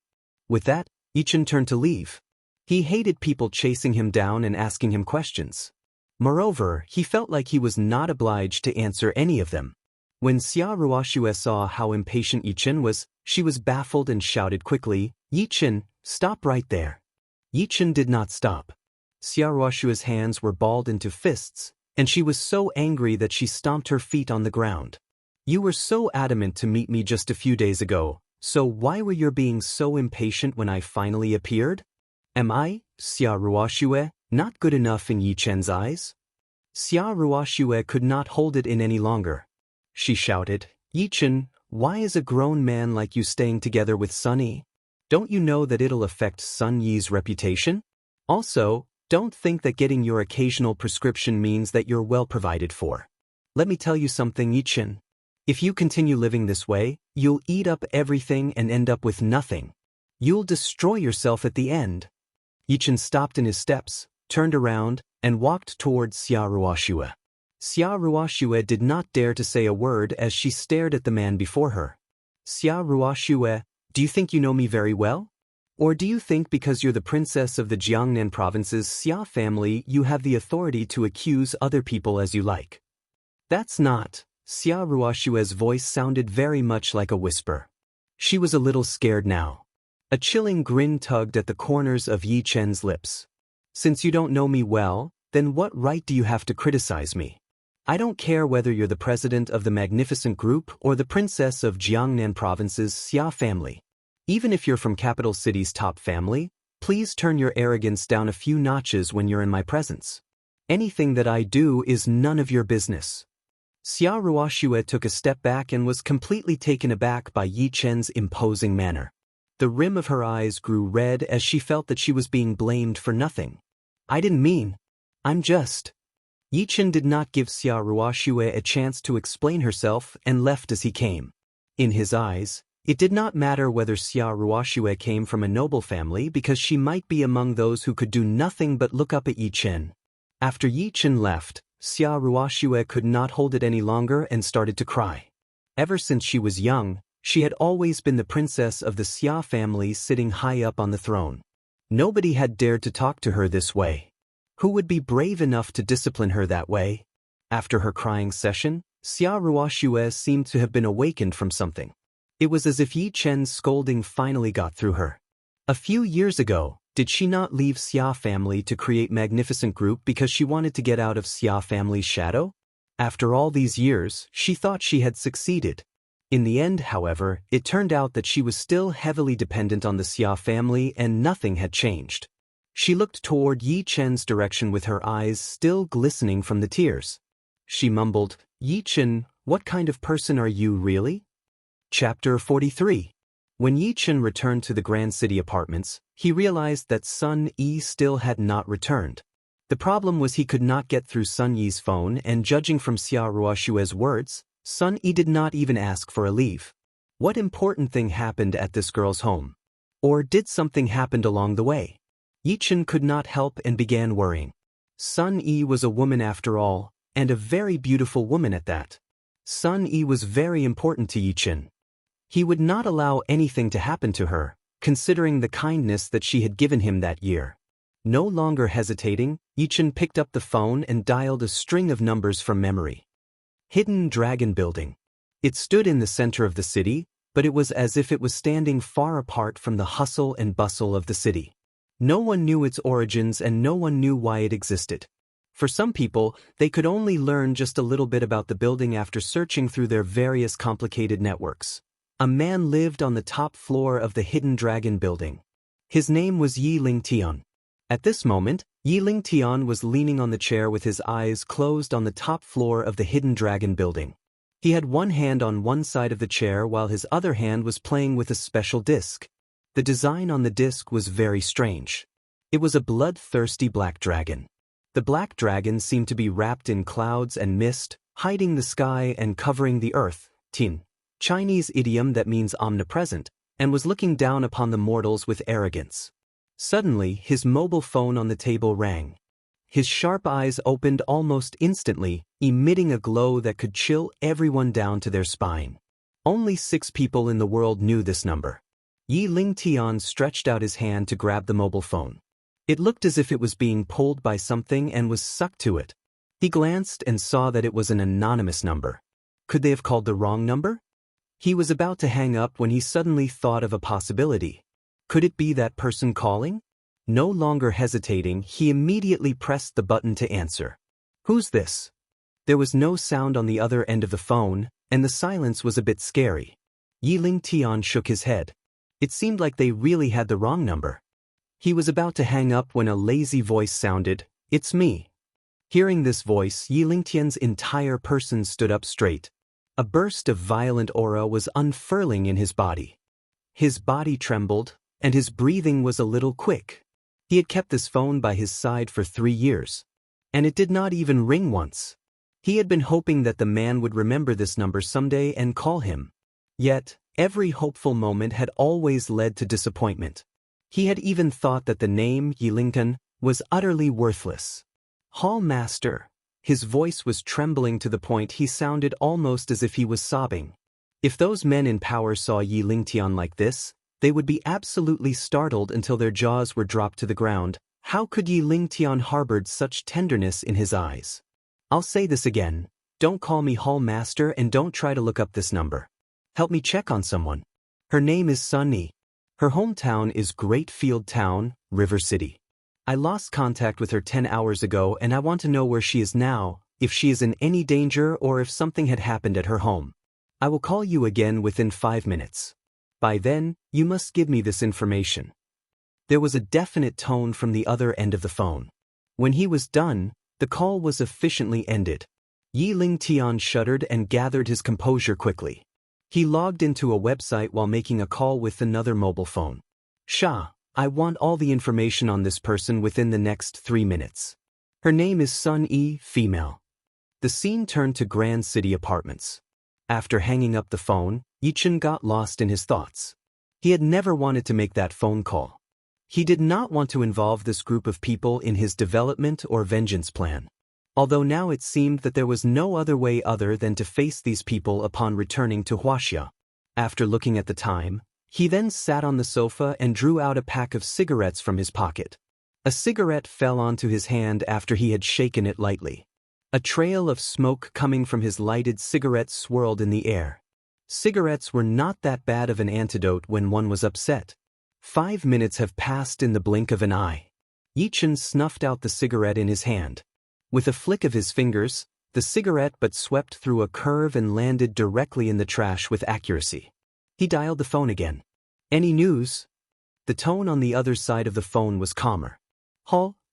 With that, Yi Chen turned to leave. He hated people chasing him down and asking him questions. Moreover, he felt like he was not obliged to answer any of them. When Xia Ruoxue saw how impatient Yi Chen was, she was baffled and shouted quickly, "Yi Chen, stop right there." Yi Chen did not stop. Xia Ruoxue's hands were balled into fists, and she was so angry that she stomped her feet on the ground. "You were so adamant to meet me just a few days ago, so why were you being so impatient when I finally appeared? Am I, Xia Ruoxue, not good enough in Yi Chen's eyes?" Xia Ruoxue could not hold it in any longer. She shouted, "Yi Chen, why is a grown man like you staying together with Sun Yi? Don't you know that it'll affect Sun Yi's reputation? Also, don't think that getting your occasional prescription means that you're well provided for. Let me tell you something, Yi Chen. If you continue living this way, you'll eat up everything and end up with nothing. You'll destroy yourself at the end." Yi Chen stopped in his steps, turned around, and walked towards Xia Ruoxue. Xia Ruoxue did not dare to say a word as she stared at the man before her. "Xia Ruoxue, do you think you know me very well? Or do you think because you're the princess of the Jiangnan province's Xia family you have the authority to accuse other people as you like?" "That's not." Xia Ruoxue's voice sounded very much like a whisper. She was a little scared now. A chilling grin tugged at the corners of Yi Chen's lips. "Since you don't know me well, then what right do you have to criticize me? I don't care whether you're the president of the magnificent group or the princess of Jiangnan province's Xia family. Even if you're from capital city's top family, please turn your arrogance down a few notches when you're in my presence. Anything that I do is none of your business." Xia Ruoxue took a step back and was completely taken aback by Yi Chen's imposing manner. The rim of her eyes grew red as she felt that she was being blamed for nothing. "I didn't mean. I'm just." Yi Chen did not give Xia Ruoxue a chance to explain herself and left as he came. In his eyes, it did not matter whether Xia Ruoxue came from a noble family because she might be among those who could do nothing but look up at Yi Chen. After Yi Chen left, Xia Ruoxue could not hold it any longer and started to cry. Ever since she was young, she had always been the princess of the Xia family sitting high up on the throne. Nobody had dared to talk to her this way. Who would be brave enough to discipline her that way? After her crying session, Xia Ruoxue seemed to have been awakened from something. It was as if Yi Chen's scolding finally got through her. A few years ago, did she not leave Xia family to create Magnificent Group because she wanted to get out of Xia family's shadow? After all these years, she thought she had succeeded. In the end, however, it turned out that she was still heavily dependent on the Xia family and nothing had changed. She looked toward Yi Chen's direction with her eyes still glistening from the tears. She mumbled, "Yi Chen, what kind of person are you really?" Chapter 43. When Yi Chen returned to the Grand City apartments, he realized that Sun Yi still had not returned. The problem was he could not get through Sun Yi's phone, and judging from Xia Ruoshue's words, Sun Yi did not even ask for a leave. What important thing happened at this girl's home? Or did something happen along the way? Yi Chen could not help and began worrying. Sun Yi was a woman after all, and a very beautiful woman at that. Sun Yi was very important to Yi Chen. He would not allow anything to happen to her, considering the kindness that she had given him that year. No longer hesitating, Yi Chen picked up the phone and dialed a string of numbers from memory. Hidden Dragon Building. It stood in the center of the city, but it was as if it was standing far apart from the hustle and bustle of the city. No one knew its origins and no one knew why it existed. For some people, they could only learn just a little bit about the building after searching through their various complicated networks. A man lived on the top floor of the Hidden Dragon Building. His name was Yi Lingtian. At this moment, Yi Lingtian was leaning on the chair with his eyes closed on the top floor of the Hidden Dragon Building. He had one hand on one side of the chair while his other hand was playing with a special disc. The design on the disc was very strange. It was a bloodthirsty black dragon. The black dragon seemed to be wrapped in clouds and mist, hiding the sky and covering the earth, Tin, Chinese idiom that means omnipresent, and was looking down upon the mortals with arrogance. Suddenly, his mobile phone on the table rang. His sharp eyes opened almost instantly, emitting a glow that could chill everyone down to their spine. Only 6 people in the world knew this number. Yi Lingtian stretched out his hand to grab the mobile phone. It looked as if it was being pulled by something and was sucked to it. He glanced and saw that it was an anonymous number. Could they have called the wrong number? He was about to hang up when he suddenly thought of a possibility. Could it be that person calling? No longer hesitating, he immediately pressed the button to answer. "Who's this?" There was no sound on the other end of the phone, and the silence was a bit scary. Yi Lingtian shook his head. It seemed like they really had the wrong number. He was about to hang up when a lazy voice sounded, "It's me." Hearing this voice, Yi Lingtian's entire person stood up straight. A burst of violent aura was unfurling in his body. His body trembled, and his breathing was a little quick. He had kept this phone by his side for 3 years. And it did not even ring once. He had been hoping that the man would remember this number someday and call him. Yet, every hopeful moment had always led to disappointment. He had even thought that the name, Yi Lingtian, was utterly worthless. "Hall Master." His voice was trembling to the point he sounded almost as if he was sobbing. If those men in power saw Yi Lingtian like this, they would be absolutely startled until their jaws were dropped to the ground. How could Yi Lingtian harbored such tenderness in his eyes? "I'll say this again. Don't call me Hall Master and don't try to look up this number. Help me check on someone. Her name is Sun Yi. Her hometown is Great Field Town, River City. I lost contact with her 10 hours ago and I want to know where she is now, if she is in any danger or if something had happened at her home. I will call you again within 5 minutes. By then, you must give me this information." There was a definite tone from the other end of the phone. When he was done, the call was efficiently ended. Yi Lingtian shuddered and gathered his composure quickly. He logged into a website while making a call with another mobile phone. "Sha, I want all the information on this person within the next 3 minutes. Her name is Sun Yi, female." The scene turned to Grand City apartments. After hanging up the phone, Yi Chen got lost in his thoughts. He had never wanted to make that phone call. He did not want to involve this group of people in his development or vengeance plan. Although now it seemed that there was no other way other than to face these people upon returning to Huaxia. After looking at the time, he then sat on the sofa and drew out a pack of cigarettes from his pocket. A cigarette fell onto his hand after he had shaken it lightly. A trail of smoke coming from his lighted cigarette swirled in the air. Cigarettes were not that bad of an antidote when one was upset. 5 minutes have passed in the blink of an eye. Yichen snuffed out the cigarette in his hand. With a flick of his fingers, the cigarette but swept through a curve and landed directly in the trash with accuracy. He dialed the phone again. Any news? The tone on the other side of the phone was calmer.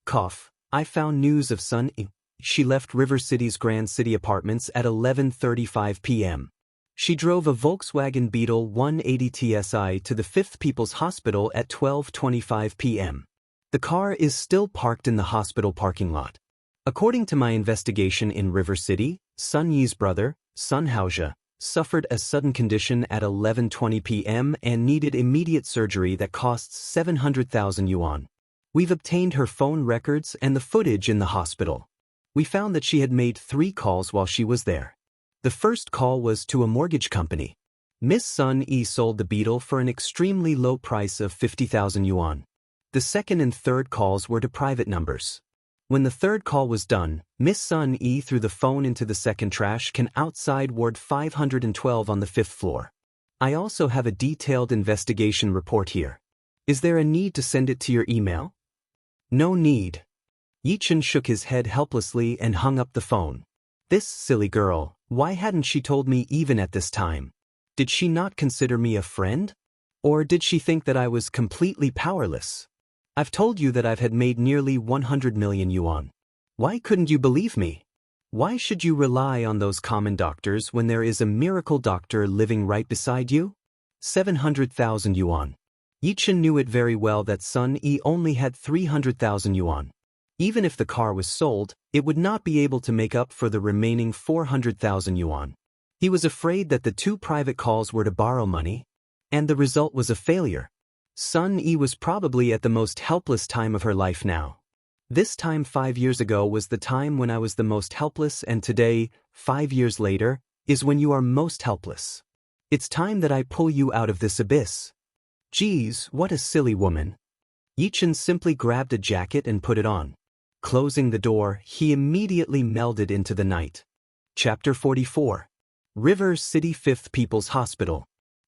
Cough, I found news of Sun E. She left River City's Grand City Apartments at 11:35 p.m. She drove a Volkswagen Beetle 180 TSI to the 5th People's Hospital at 12:25 p.m. The car is still parked in the hospital parking lot. According to my investigation in River City, Sun Yi's brother, Sun Haozhe, suffered a sudden condition at 11:20 p.m. and needed immediate surgery that costs 700,000 yuan. We've obtained her phone records and the footage in the hospital. We found that she had made 3 calls while she was there. The first call was to a mortgage company. Miss Sun E sold the Beetle for an extremely low price of 50,000 yuan. The second and third calls were to private numbers. When the third call was done, Miss Sun E threw the phone into the second trash can outside Ward 512 on the 5th floor. I also have a detailed investigation report here. Is there a need to send it to your email? No need. Yichen shook his head helplessly and hung up the phone. This silly girl, why hadn't she told me even at this time? Did she not consider me a friend? Or did she think that I was completely powerless? I've told you that I've had made nearly 100 million yuan. Why couldn't you believe me? Why should you rely on those common doctors when there is a miracle doctor living right beside you? 700,000 yuan. Yichen knew it very well that Sun E only had 300,000 yuan. Even if the car was sold, it would not be able to make up for the remaining 400,000 yuan. He was afraid that the 2 private calls were to borrow money, and the result was a failure. Sun E was probably at the most helpless time of her life now. This time 5 years ago was the time when I was the most helpless, and today, 5 years later, is when you are most helpless. It's time that I pull you out of this abyss. Geez, what a silly woman. Yichen simply grabbed a jacket and put it on. Closing the door, he immediately melded into the night. Chapter 44. River City 5th People's Hospital.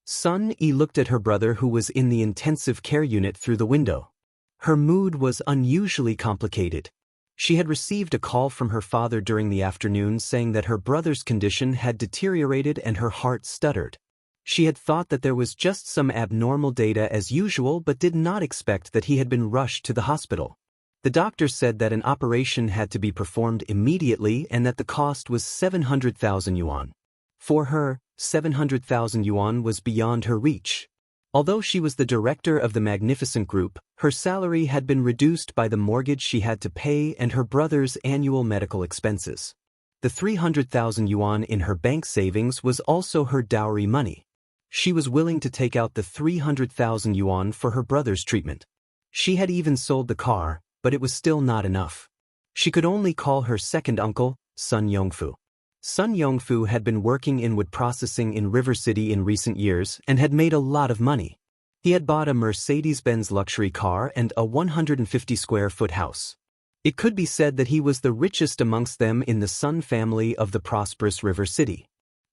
Sun E looked at her brother who was in the intensive care unit through the window. Her mood was unusually complicated. She had received a call from her father during the afternoon saying that her brother's condition had deteriorated and her heart stuttered. She had thought that there was just some abnormal data as usual but did not expect that he had been rushed to the hospital. The doctor said that an operation had to be performed immediately and that the cost was 700,000 yuan. For her, 700,000 yuan was beyond her reach. Although she was the director of the Magnificent Group, her salary had been reduced by the mortgage she had to pay and her brother's annual medical expenses. The 300,000 yuan in her bank savings was also her dowry money. She was willing to take out the 300,000 yuan for her brother's treatment. She had even sold the car, but it was still not enough. She could only call her second uncle, Sun Yongfu. Sun Yongfu had been working in wood processing in River City in recent years and had made a lot of money. He had bought a Mercedes-Benz luxury car and a 150-square-foot house. It could be said that he was the richest amongst them in the Sun family of the prosperous River City.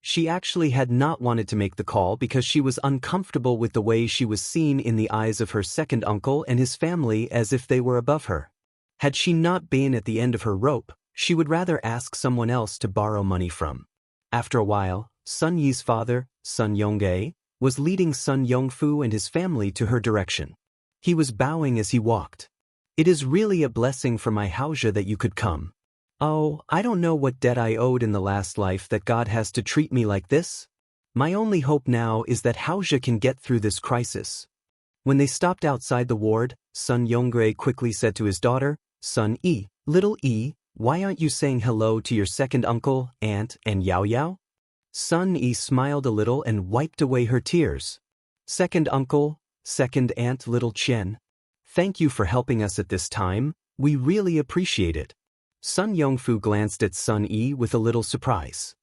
She actually had not wanted to make the call because she was uncomfortable with the way she was seen in the eyes of her second uncle and his family as if they were above her. Had she not been at the end of her rope, she would rather ask someone else to borrow money from. After a while, Sun Yi's father, Sun Yongge, was leading Sun Yongfu and his family to her direction. He was bowing as he walked. It is really a blessing for my Haozhe that you could come. Oh, I don't know what debt I owed in the last life that God has to treat me like this. My only hope now is that Haozhe can get through this crisis. When they stopped outside the ward, Sun Yongge quickly said to his daughter, Sun E, little E, why aren't you saying hello to your second uncle, aunt, and Yao Yao? Sun E smiled a little and wiped away her tears. Second uncle, second aunt little Chen. Thank you for helping us at this time, we really appreciate it. Sun Yongfu glanced at Sun E with a little surprise.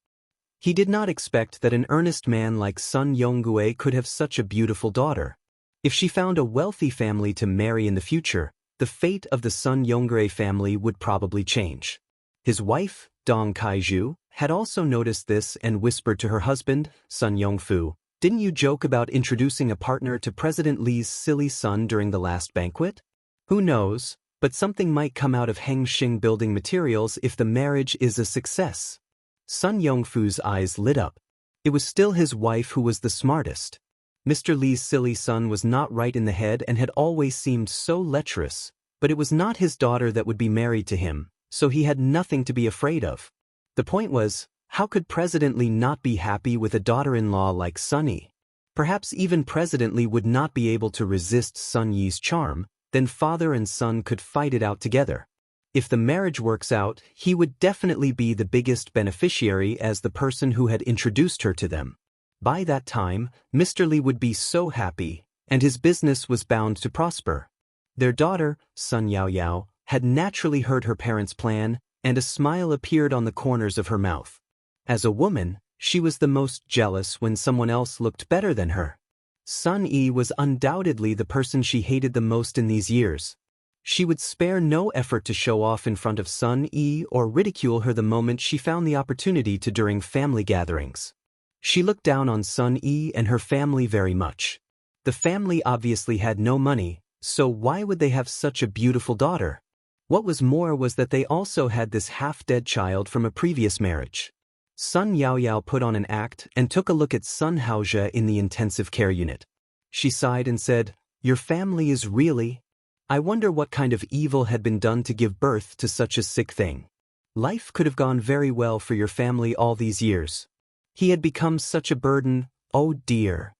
He did not expect that an earnest man like Sun Yonggue could have such a beautiful daughter. If she found a wealthy family to marry in the future, the fate of the Sun Yonggue family would probably change. His wife, Dong Kaiju, had also noticed this and whispered to her husband, Sun Yongfu, "Didn't you joke about introducing a partner to President Li's silly son during the last banquet? Who knows, but something might come out of Hengxing Building Materials if the marriage is a success." Sun Yongfu's eyes lit up. It was still his wife who was the smartest. Mr. Li's silly son was not right in the head and had always seemed so lecherous, but it was not his daughter that would be married to him, so he had nothing to be afraid of. The point was, how could President Li not be happy with a daughter-in-law like Sun Yi? Perhaps even President Li would not be able to resist Sun Yi's charm, then father and son could fight it out together. If the marriage works out, he would definitely be the biggest beneficiary as the person who had introduced her to them. By that time, Mr. Li would be so happy, and his business was bound to prosper. Their daughter, Sun Yaoyao, had naturally heard her parents' plan, and a smile appeared on the corners of her mouth. As a woman, she was the most jealous when someone else looked better than her. Sun Yi was undoubtedly the person she hated the most in these years. She would spare no effort to show off in front of Sun Yi or ridicule her the moment she found the opportunity to during family gatherings. She looked down on Sun Yi and her family very much. The family obviously had no money, so why would they have such a beautiful daughter? What was more was that they also had this half-dead child from a previous marriage. Sun Yaoyao put on an act and took a look at Sun Haozhe in the intensive care unit. She sighed and said, "Your family is really... I wonder what kind of evil had been done to give birth to such a sick thing. Life could have gone very well for your family all these years. He had become such a burden, oh dear."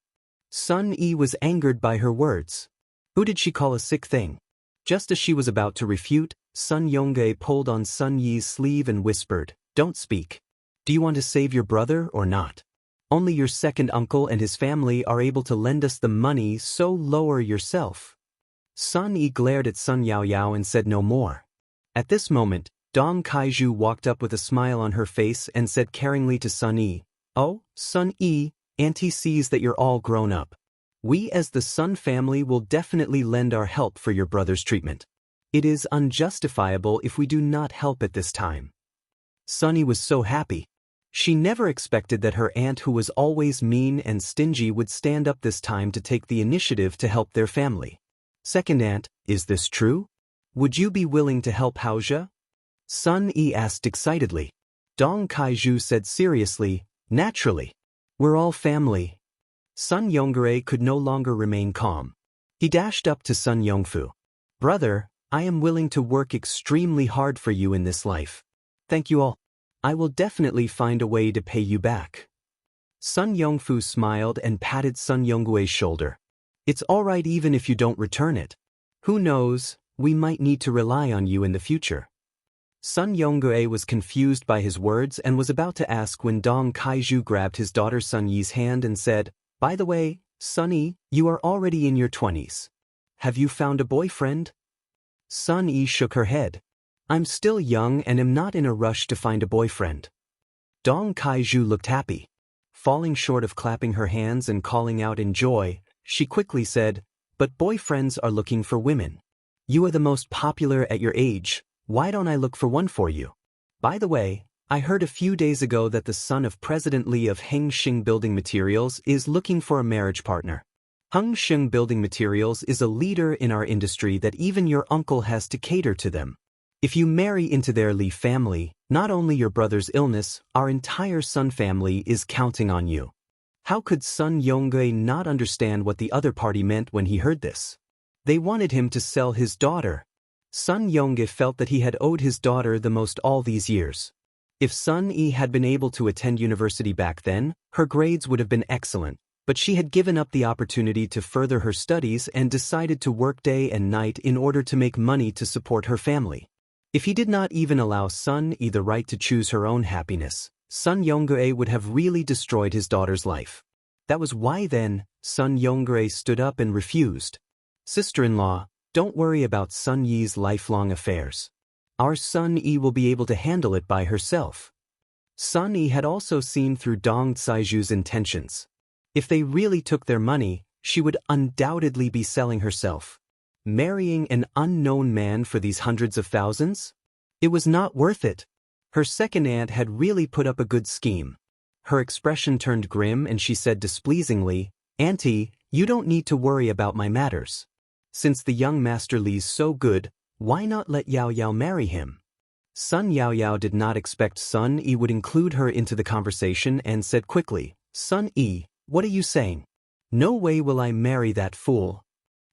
Sun Yi was angered by her words. Who did she call a sick thing? Just as she was about to refute, Sun Yongge pulled on Sun Yi's sleeve and whispered, "Don't speak. Do you want to save your brother or not? Only your second uncle and his family are able to lend us the money, so lower yourself." Sun Yi glared at Sun Yaoyao and said no more. At this moment, Dong Kaiju walked up with a smile on her face and said caringly to Sun Yi, "Oh, Sun Yi, Auntie sees that you're all grown up. We as the Sun family will definitely lend our help for your brother's treatment. It is unjustifiable if we do not help at this time." Sun Yi was so happy. She never expected that her aunt, who was always mean and stingy, would stand up this time to take the initiative to help their family. "Second aunt, is this true? Would you be willing to help Haozhe?" Sun Yi asked excitedly. Dong Kaiju said seriously, "Naturally. We're all family." Sun Yongere could no longer remain calm. He dashed up to Sun Yongfu. "Brother, I am willing to work extremely hard for you in this life. Thank you all. I will definitely find a way to pay you back." Sun Yongfu smiled and patted Sun Yonggue's shoulder. "It's all right even if you don't return it. Who knows, we might need to rely on you in the future." Sun Yonggue was confused by his words and was about to ask when Dong Kaiju grabbed his daughter Sun Yi's hand and said, "By the way, Sun Yi, you are already in your 20s. Have you found a boyfriend?" Sun Yi shook her head. "I'm still young and am not in a rush to find a boyfriend." Dong Kaiju looked happy. Falling short of clapping her hands and calling out in joy, she quickly said, "But boyfriends are looking for women. You are the most popular at your age. Why don't I look for one for you? By the way, I heard a few days ago that the son of President Li of Hengxing Building Materials is looking for a marriage partner. Hengxing Building Materials is a leader in our industry that even your uncle has to cater to them. If you marry into their Li family, not only your brother's illness, our entire Sun family is counting on you." How could Sun Yongge not understand what the other party meant when he heard this? They wanted him to sell his daughter. Sun Yongge felt that he had owed his daughter the most all these years. If Sun Yi had been able to attend university back then, her grades would have been excellent, but she had given up the opportunity to further her studies and decided to work day and night in order to make money to support her family. If he did not even allow Sun Yi the right to choose her own happiness, Sun Yongge would have really destroyed his daughter's life. That was why then, Sun Yongge stood up and refused. "Sister-in-law, don't worry about Sun Yi's lifelong affairs. Our Sun Yi will be able to handle it by herself." Sun Yi had also seen through Dong Caiju's intentions. If they really took their money, she would undoubtedly be selling herself. Marrying an unknown man for these hundreds of thousands? It was not worth it. Her second aunt had really put up a good scheme. Her expression turned grim and she said displeasingly, "Auntie, you don't need to worry about my matters. Since the young Master Li's so good, why not let Yao Yao marry him?" Sun Yao Yao did not expect Sun Yi would include her into the conversation and said quickly, "Sun Yi, what are you saying? No way will I marry that fool."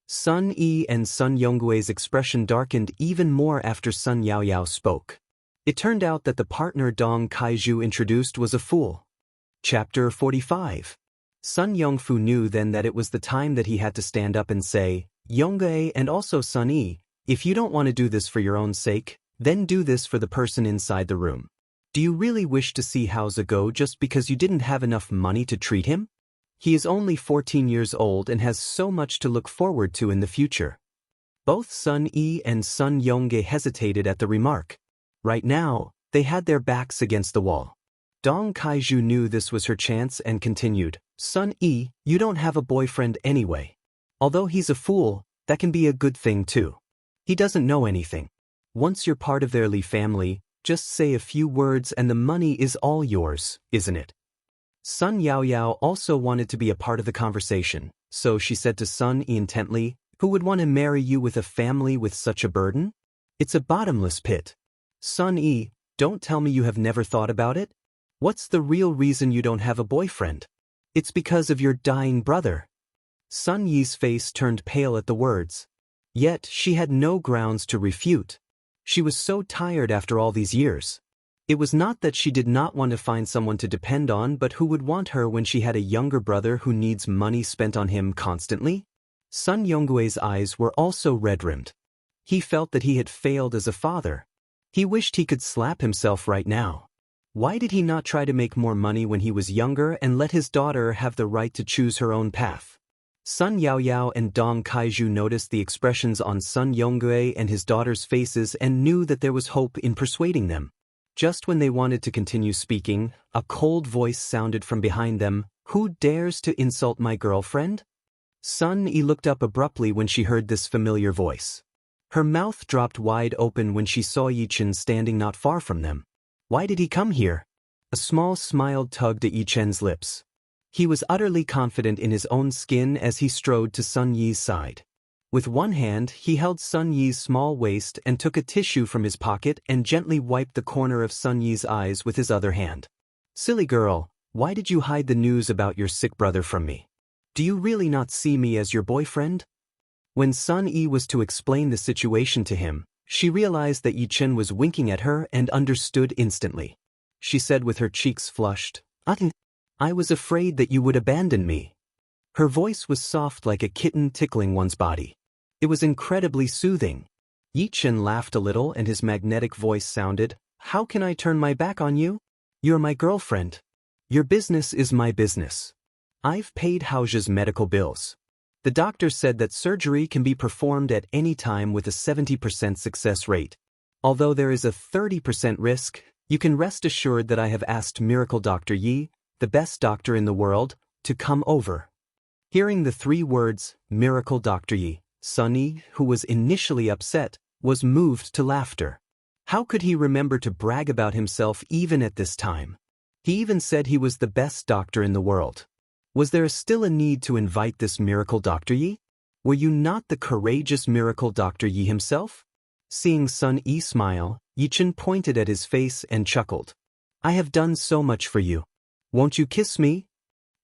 Sun Yi and Sun Yonggui's expression darkened even more after Sun Yao Yao spoke. It turned out that the partner Dong Kaiju introduced was a fool. Chapter 45. Sun Yongfu knew then that it was the time that he had to stand up and say, "Yonggue and also Sun Yi, if you don't want to do this for your own sake, then do this for the person inside the room. Do you really wish to see Haoze go just because you didn't have enough money to treat him? He is only 14 years old and has so much to look forward to in the future." Both Sun Yi and Sun Yongge hesitated at the remark. Right now, they had their backs against the wall. Dong Kaiju knew this was her chance and continued, "Sun Yi, you don't have a boyfriend anyway. Although he's a fool, that can be a good thing too. He doesn't know anything. Once you're part of their Li family, just say a few words and the money is all yours, isn't it?" Sun Yao Yao also wanted to be a part of the conversation, so she said to Sun Yi intently, "Who would want to marry you with a family with such a burden? It's a bottomless pit. Sun Yi, don't tell me you have never thought about it? What's the real reason you don't have a boyfriend? It's because of your dying brother." Sun Yi's face turned pale at the words. Yet she had no grounds to refute. She was so tired after all these years. It was not that she did not want to find someone to depend on, but who would want her when she had a younger brother who needs money spent on him constantly? Sun Yonggui's eyes were also red-rimmed. He felt that he had failed as a father. He wished he could slap himself right now. Why did he not try to make more money when he was younger and let his daughter have the right to choose her own path? Sun Yao Yao and Dong Kaiju noticed the expressions on Sun Yonggui and his daughter's faces and knew that there was hope in persuading them. Just when they wanted to continue speaking, a cold voice sounded from behind them, "Who dares to insult my girlfriend?" Sun Yi looked up abruptly when she heard this familiar voice. Her mouth dropped wide open when she saw Yi Chen standing not far from them. Why did he come here? A small smile tugged at Yi Chen's lips. He was utterly confident in his own skin as he strode to Sun Yi's side. With one hand, he held Sun Yi's small waist and took a tissue from his pocket and gently wiped the corner of Sun Yi's eyes with his other hand. "Silly girl, why did you hide the news about your sick brother from me? Do you really not see me as your boyfriend?" When Sun Yi was to explain the situation to him, she realized that Yi Chen was winking at her and understood instantly. She said with her cheeks flushed, "I was afraid that you would abandon me." Her voice was soft like a kitten tickling one's body. It was incredibly soothing. Yi Chen laughed a little and his magnetic voice sounded, "How can I turn my back on you? You're my girlfriend. Your business is my business. I've paid Haoze's medical bills. The doctor said that surgery can be performed at any time with a 70% success rate. Although there is a 30% risk, you can rest assured that I have asked Miracle Dr. Yi, the best doctor in the world, to come over." Hearing the three words, Miracle Dr. Yi, Sun Yi, who was initially upset, was moved to laughter. How could he remember to brag about himself even at this time? He even said he was the best doctor in the world. Was there still a need to invite this Miracle Dr. Yi? Were you not the courageous Miracle Dr. Yi himself? Seeing Sun Yi smile, Yi Chen pointed at his face and chuckled. "I have done so much for you. Won't you kiss me?"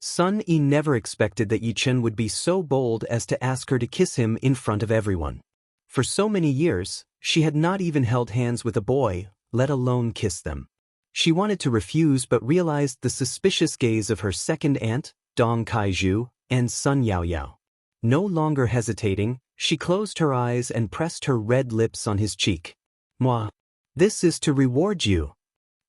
Sun Yi never expected that Yi Chen would be so bold as to ask her to kiss him in front of everyone. For so many years, she had not even held hands with a boy, let alone kiss them. She wanted to refuse but realized the suspicious gaze of her second aunt, Dong Kaiju, and Sun Yao Yao. No longer hesitating, she closed her eyes and pressed her red lips on his cheek. "Moi. This is to reward you."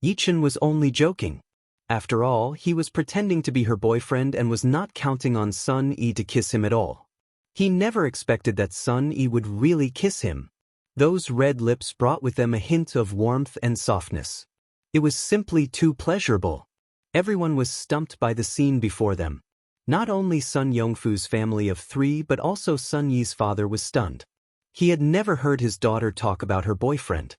Yi Chen was only joking. After all, he was pretending to be her boyfriend and was not counting on Sun Yi to kiss him at all. He never expected that Sun Yi would really kiss him. Those red lips brought with them a hint of warmth and softness. It was simply too pleasurable. Everyone was stumped by the scene before them. Not only Sun Yongfu's family of three but also Sun Yi's father was stunned. He had never heard his daughter talk about her boyfriend.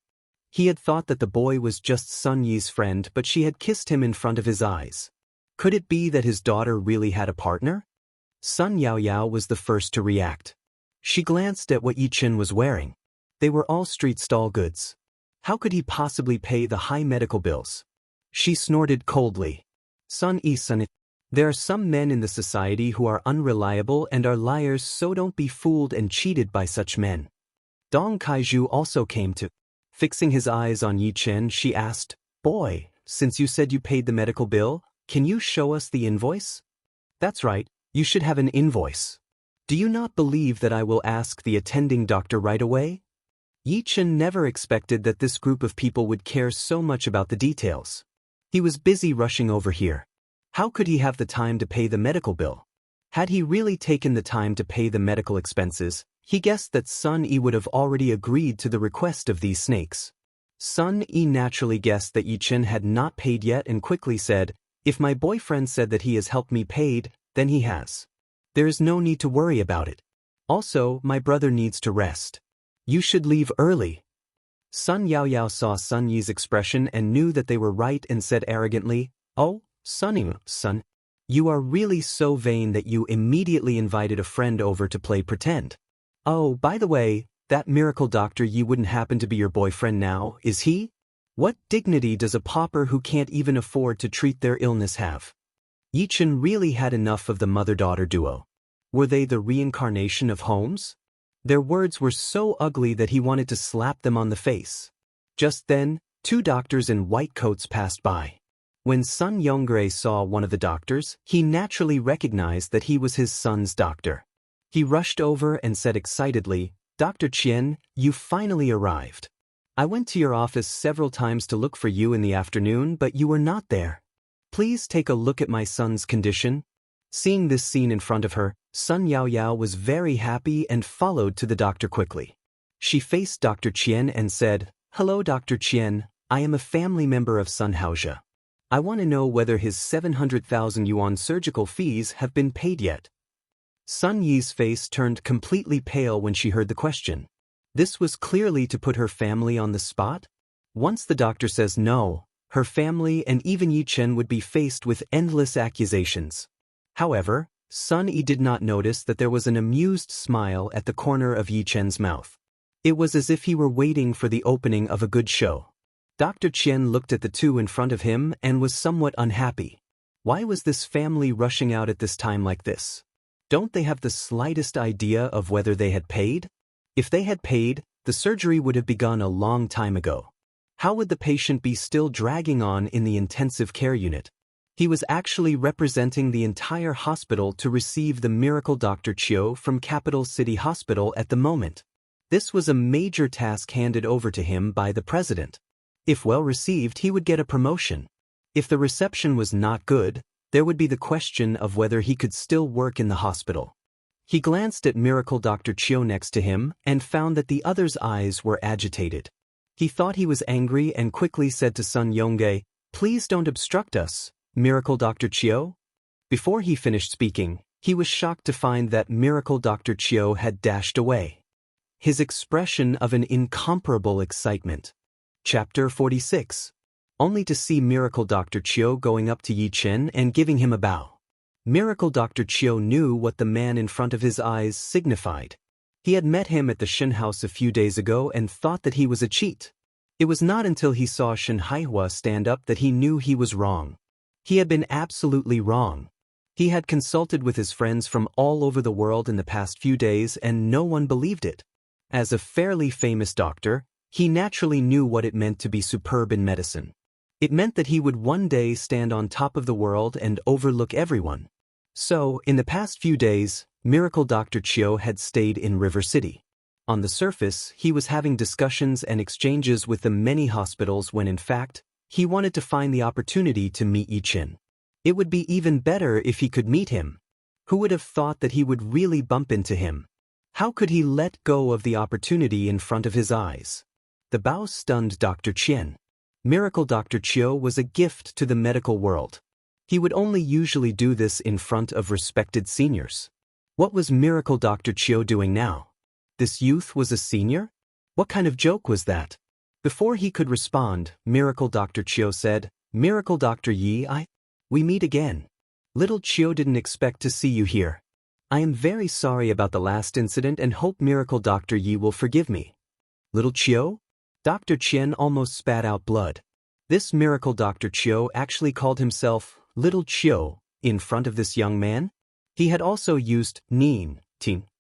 He had thought that the boy was just Sun Yi's friend, but she had kissed him in front of his eyes. Could it be that his daughter really had a partner? Sun Yaoyao was the first to react. She glanced at what Yi Chen was wearing. They were all street stall goods. How could he possibly pay the high medical bills? She snorted coldly. Sun Yi-sun, there are some men in the society who are unreliable and are liars, so don't be fooled and cheated by such men. Dong Kaiju also came to. Fixing his eyes on Yi Chen, she asked, Boy, since you said you paid the medical bill, can you show us the invoice? That's right, you should have an invoice. Do you not believe that I will ask the attending doctor right away? Yi Chen never expected that this group of people would care so much about the details. He was busy rushing over here. How could he have the time to pay the medical bill? Had he really taken the time to pay the medical expenses, he guessed that Sun Yi would have already agreed to the request of these snakes. Sun Yi naturally guessed that Yi Chen had not paid yet and quickly said, If my boyfriend said that he has helped me paid, then he has. There is no need to worry about it. Also, my brother needs to rest. You should leave early. Sun Yaoyao saw Sun Yi's expression and knew that they were right and said arrogantly, Oh, Sun, you are really so vain that you immediately invited a friend over to play pretend. Oh, by the way, that miracle doctor Yi wouldn't happen to be your boyfriend now, is he? What dignity does a pauper who can't even afford to treat their illness have? Yi Chen really had enough of the mother-daughter duo. Were they the reincarnation of Holmes? Their words were so ugly that he wanted to slap them on the face. Just then, two doctors in white coats passed by. When Sun Yongray saw one of the doctors, he naturally recognized that he was his son's doctor. He rushed over and said excitedly, Dr. Qian, you finally arrived. I went to your office several times to look for you in the afternoon, but you were not there. Please take a look at my son's condition. Seeing this scene in front of her, Sun Yaoyao was very happy and followed to the doctor quickly. She faced Dr. Qian and said, Hello Dr. Qian, I am a family member of Sun Haozhe. I want to know whether his 700,000 yuan surgical fees have been paid yet. Sun Yi's face turned completely pale when she heard the question. This was clearly to put her family on the spot. Once the doctor says no, her family and even Yi Chen would be faced with endless accusations. However, Sun Yi did not notice that there was an amused smile at the corner of Yi Chen's mouth. It was as if he were waiting for the opening of a good show. Dr. Qian looked at the two in front of him and was somewhat unhappy. Why was this family rushing out at this time like this? Don't they have the slightest idea of whether they had paid? If they had paid, the surgery would have begun a long time ago. How would the patient be still dragging on in the intensive care unit? He was actually representing the entire hospital to receive the miracle Dr. Chiu from Capital City Hospital at the moment. This was a major task handed over to him by the president. If well received, he would get a promotion. If the reception was not good, there would be the question of whether he could still work in the hospital. He glanced at miracle Dr. Chiu next to him and found that the other's eyes were agitated. He thought he was angry and quickly said to Sun Yongge, Please don't obstruct us, miracle Dr. Chiu. Before he finished speaking, he was shocked to find that miracle Dr. Chiu had dashed away. His expression of an incomparable excitement. Chapter 46. Only to see miracle Dr. Chiu going up to Yi Chen and giving him a bow. Miracle Dr. Chiu knew what the man in front of his eyes signified. He had met him at the Shen house a few days ago and thought that he was a cheat. It was not until he saw Shen Haihua stand up that he knew he was wrong. He had been absolutely wrong. He had consulted with his friends from all over the world in the past few days and no one believed it. As a fairly famous doctor, he naturally knew what it meant to be superb in medicine. It meant that he would one day stand on top of the world and overlook everyone. So, in the past few days, miracle Dr. Chiu had stayed in River City. On the surface, he was having discussions and exchanges with the many hospitals when in fact, he wanted to find the opportunity to meet Yi Chen. It would be even better if he could meet him. Who would have thought that he would really bump into him? How could he let go of the opportunity in front of his eyes? The bow stunned Dr. Qian. Miracle Dr. Chiu was a gift to the medical world. He would only usually do this in front of respected seniors. What was Miracle Dr. Chiu doing now? This youth was a senior? What kind of joke was that? Before he could respond, Miracle Dr. Chiu said, "Miracle Dr. Yi, we meet again. Little Chiu didn't expect to see you here. I am very sorry about the last incident and hope Miracle Dr. Yi will forgive me." Little Chiu? Dr. Chen almost spat out blood. This Miracle Dr. Chiu actually called himself Little Chiu in front of this young man? He had also used Nin.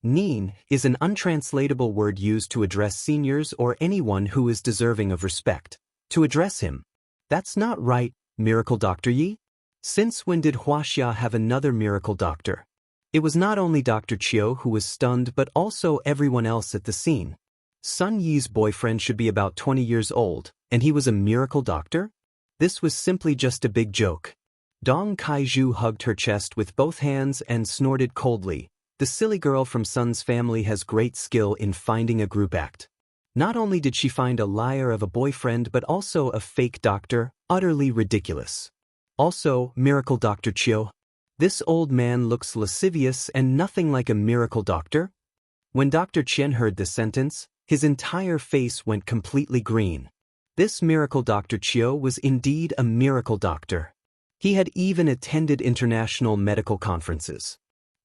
Nin is an untranslatable word used to address seniors or anyone who is deserving of respect. To address him. That's not right, Miracle Dr. Yi. Since when did Huaxia have another miracle doctor? It was not only Dr. Chiu who was stunned but also everyone else at the scene. Sun Yi's boyfriend should be about 20 years old, and he was a miracle doctor? This was simply just a big joke. Dong Kaiju hugged her chest with both hands and snorted coldly. The silly girl from Sun's family has great skill in finding a group act. Not only did she find a liar of a boyfriend but also a fake doctor, utterly ridiculous. Also, Miracle Dr. Chiu. This old man looks lascivious and nothing like a miracle doctor. When Dr. Chen heard this sentence, his entire face went completely green. This Miracle Dr. Chiu was indeed a miracle doctor. He had even attended international medical conferences.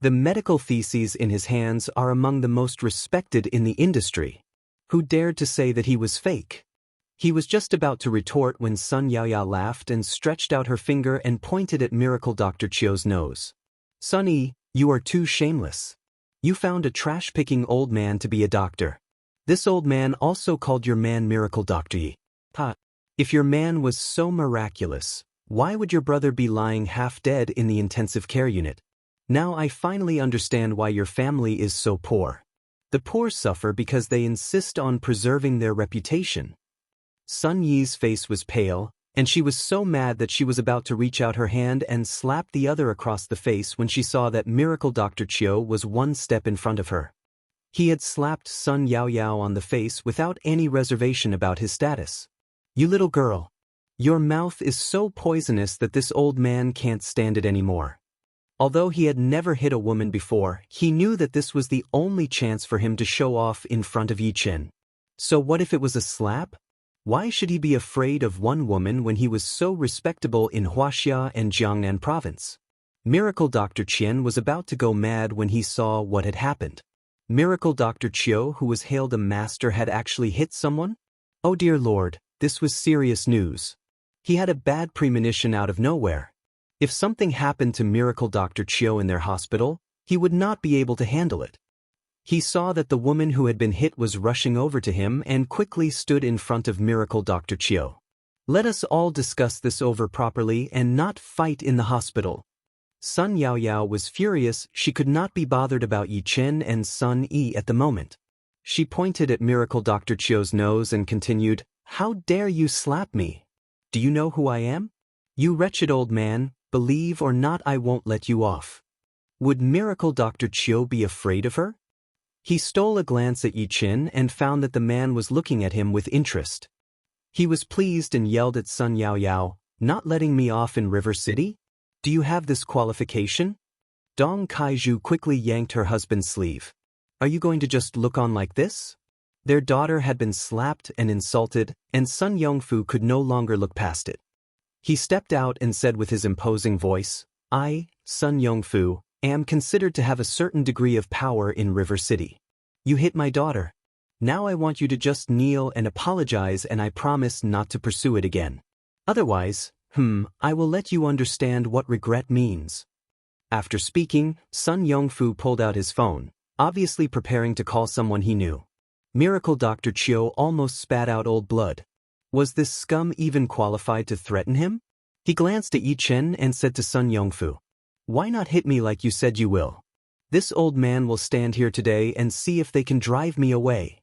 The medical theses in his hands are among the most respected in the industry. Who dared to say that he was fake? He was just about to retort when Sun Yaoyao laughed and stretched out her finger and pointed at Miracle Dr. Chiu's nose. "Sunny, you are too shameless. You found a trash-picking old man to be a doctor. This old man also called your man Miracle Dr. Yi. If your man was so miraculous, why would your brother be lying half dead in the intensive care unit? Now I finally understand why your family is so poor. The poor suffer because they insist on preserving their reputation." Sun Yi's face was pale, and she was so mad that she was about to reach out her hand and slap the other across the face when she saw that Miracle Dr. Chiu was one step in front of her. He had slapped Sun Yaoyao on the face without any reservation about his status. "You little girl. Your mouth is so poisonous that this old man can't stand it anymore." Although he had never hit a woman before, he knew that this was the only chance for him to show off in front of Yi Chen. So what if it was a slap? Why should he be afraid of one woman when he was so respectable in Huaxia and Jiangnan province? Miracle Dr. Chen was about to go mad when he saw what had happened. Miracle Dr. Chiu, who was hailed a master, had actually hit someone? Oh dear Lord, this was serious news. He had a bad premonition out of nowhere. If something happened to Miracle Dr. Chiu in their hospital, he would not be able to handle it. He saw that the woman who had been hit was rushing over to him and quickly stood in front of Miracle Dr. Chiu. "Let us all discuss this over properly and not fight in the hospital." Sun Yaoyao was furious. She could not be bothered about Yi Chen and Sun Yi at the moment. She pointed at Miracle Dr. Chiu's nose and continued, "How dare you slap me? Do you know who I am? You wretched old man, believe or not I won't let you off." Would Miracle Dr. Chiu be afraid of her? He stole a glance at Yi Chen and found that the man was looking at him with interest. He was pleased and yelled at Sun Yaoyao, "Not letting me off in River City? Do you have this qualification?" Dong Kaiju quickly yanked her husband's sleeve. "Are you going to just look on like this?" Their daughter had been slapped and insulted, and Sun Yongfu could no longer look past it. He stepped out and said with his imposing voice, "I, Sun Yongfu, am considered to have a certain degree of power in River City. You hit my daughter. Now I want you to just kneel and apologize, and I promise not to pursue it again. Otherwise, I will let you understand what regret means." After speaking, Sun Yongfu pulled out his phone, obviously preparing to call someone he knew. Miracle Dr. Chiu almost spat out old blood. Was this scum even qualified to threaten him? He glanced at Yi Chen and said to Sun Yongfu, "Why not hit me like you said you will? This old man will stand here today and see if they can drive me away."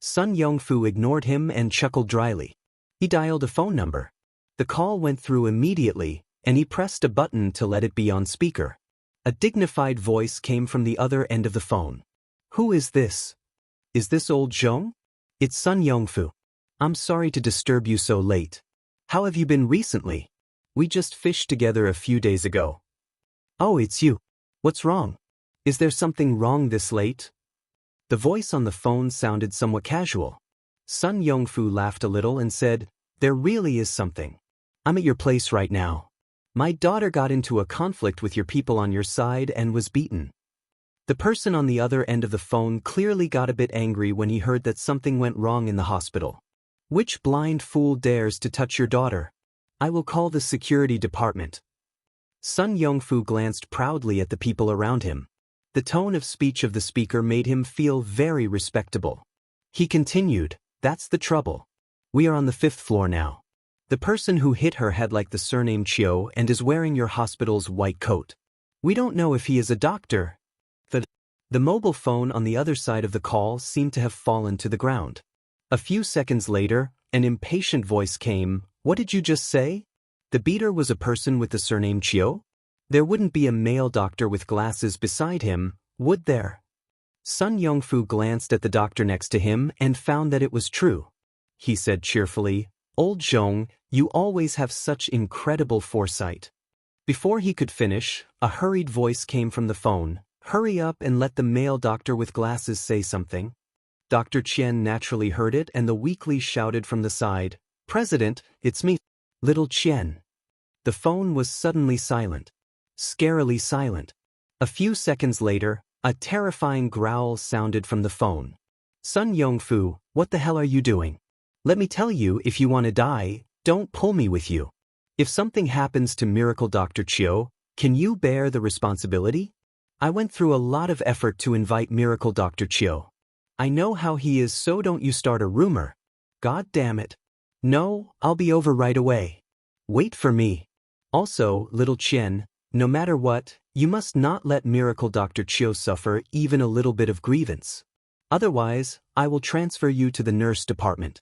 Sun Yongfu ignored him and chuckled dryly. He dialed a phone number. The call went through immediately, and he pressed a button to let it be on speaker. A dignified voice came from the other end of the phone. "Who is this? Is this old Zhong?" "It's Sun Yongfu. I'm sorry to disturb you so late. How have you been recently? We just fished together a few days ago." "Oh, it's you. What's wrong? Is there something wrong this late?" The voice on the phone sounded somewhat casual. Sun Yongfu laughed a little and said, "There really is something. I'm at your place right now. My daughter got into a conflict with your people on your side and was beaten." The person on the other end of the phone clearly got a bit angry when he heard that something went wrong in the hospital. "Which blind fool dares to touch your daughter? I will call the security department." Sun Yongfu glanced proudly at the people around him. The tone of speech of the speaker made him feel very respectable. He continued, "That's the trouble. We are on the 5th floor now. The person who hit her had like the surname Chiu and is wearing your hospital's white coat. We don't know if he is a doctor." The mobile phone on the other side of the call seemed to have fallen to the ground. A few seconds later, an impatient voice came, "What did you just say? The beater was a person with the surname Chiu? There wouldn't be a male doctor with glasses beside him, would there?" Sun Yongfu glanced at the doctor next to him and found that it was true. He said cheerfully, "Old Zhong, you always have such incredible foresight." Before he could finish, a hurried voice came from the phone, "Hurry up and let the male doctor with glasses say something." Dr. Chen naturally heard it and the weakly shouted from the side, "President, it's me, little Chen." The phone was suddenly silent. Scarily silent. A few seconds later, a terrifying growl sounded from the phone. "Sun Yongfu, what the hell are you doing? Let me tell you, if you want to die, don't pull me with you. If something happens to Miracle Dr. Chiu, can you bear the responsibility? I went through a lot of effort to invite Miracle Dr. Chiu. I know how he is, so don't you start a rumor. God damn it. No, I'll be over right away. Wait for me. Also, little Chen, no matter what, you must not let Miracle Dr. Chiu suffer even a little bit of grievance. Otherwise, I will transfer you to the nurse department."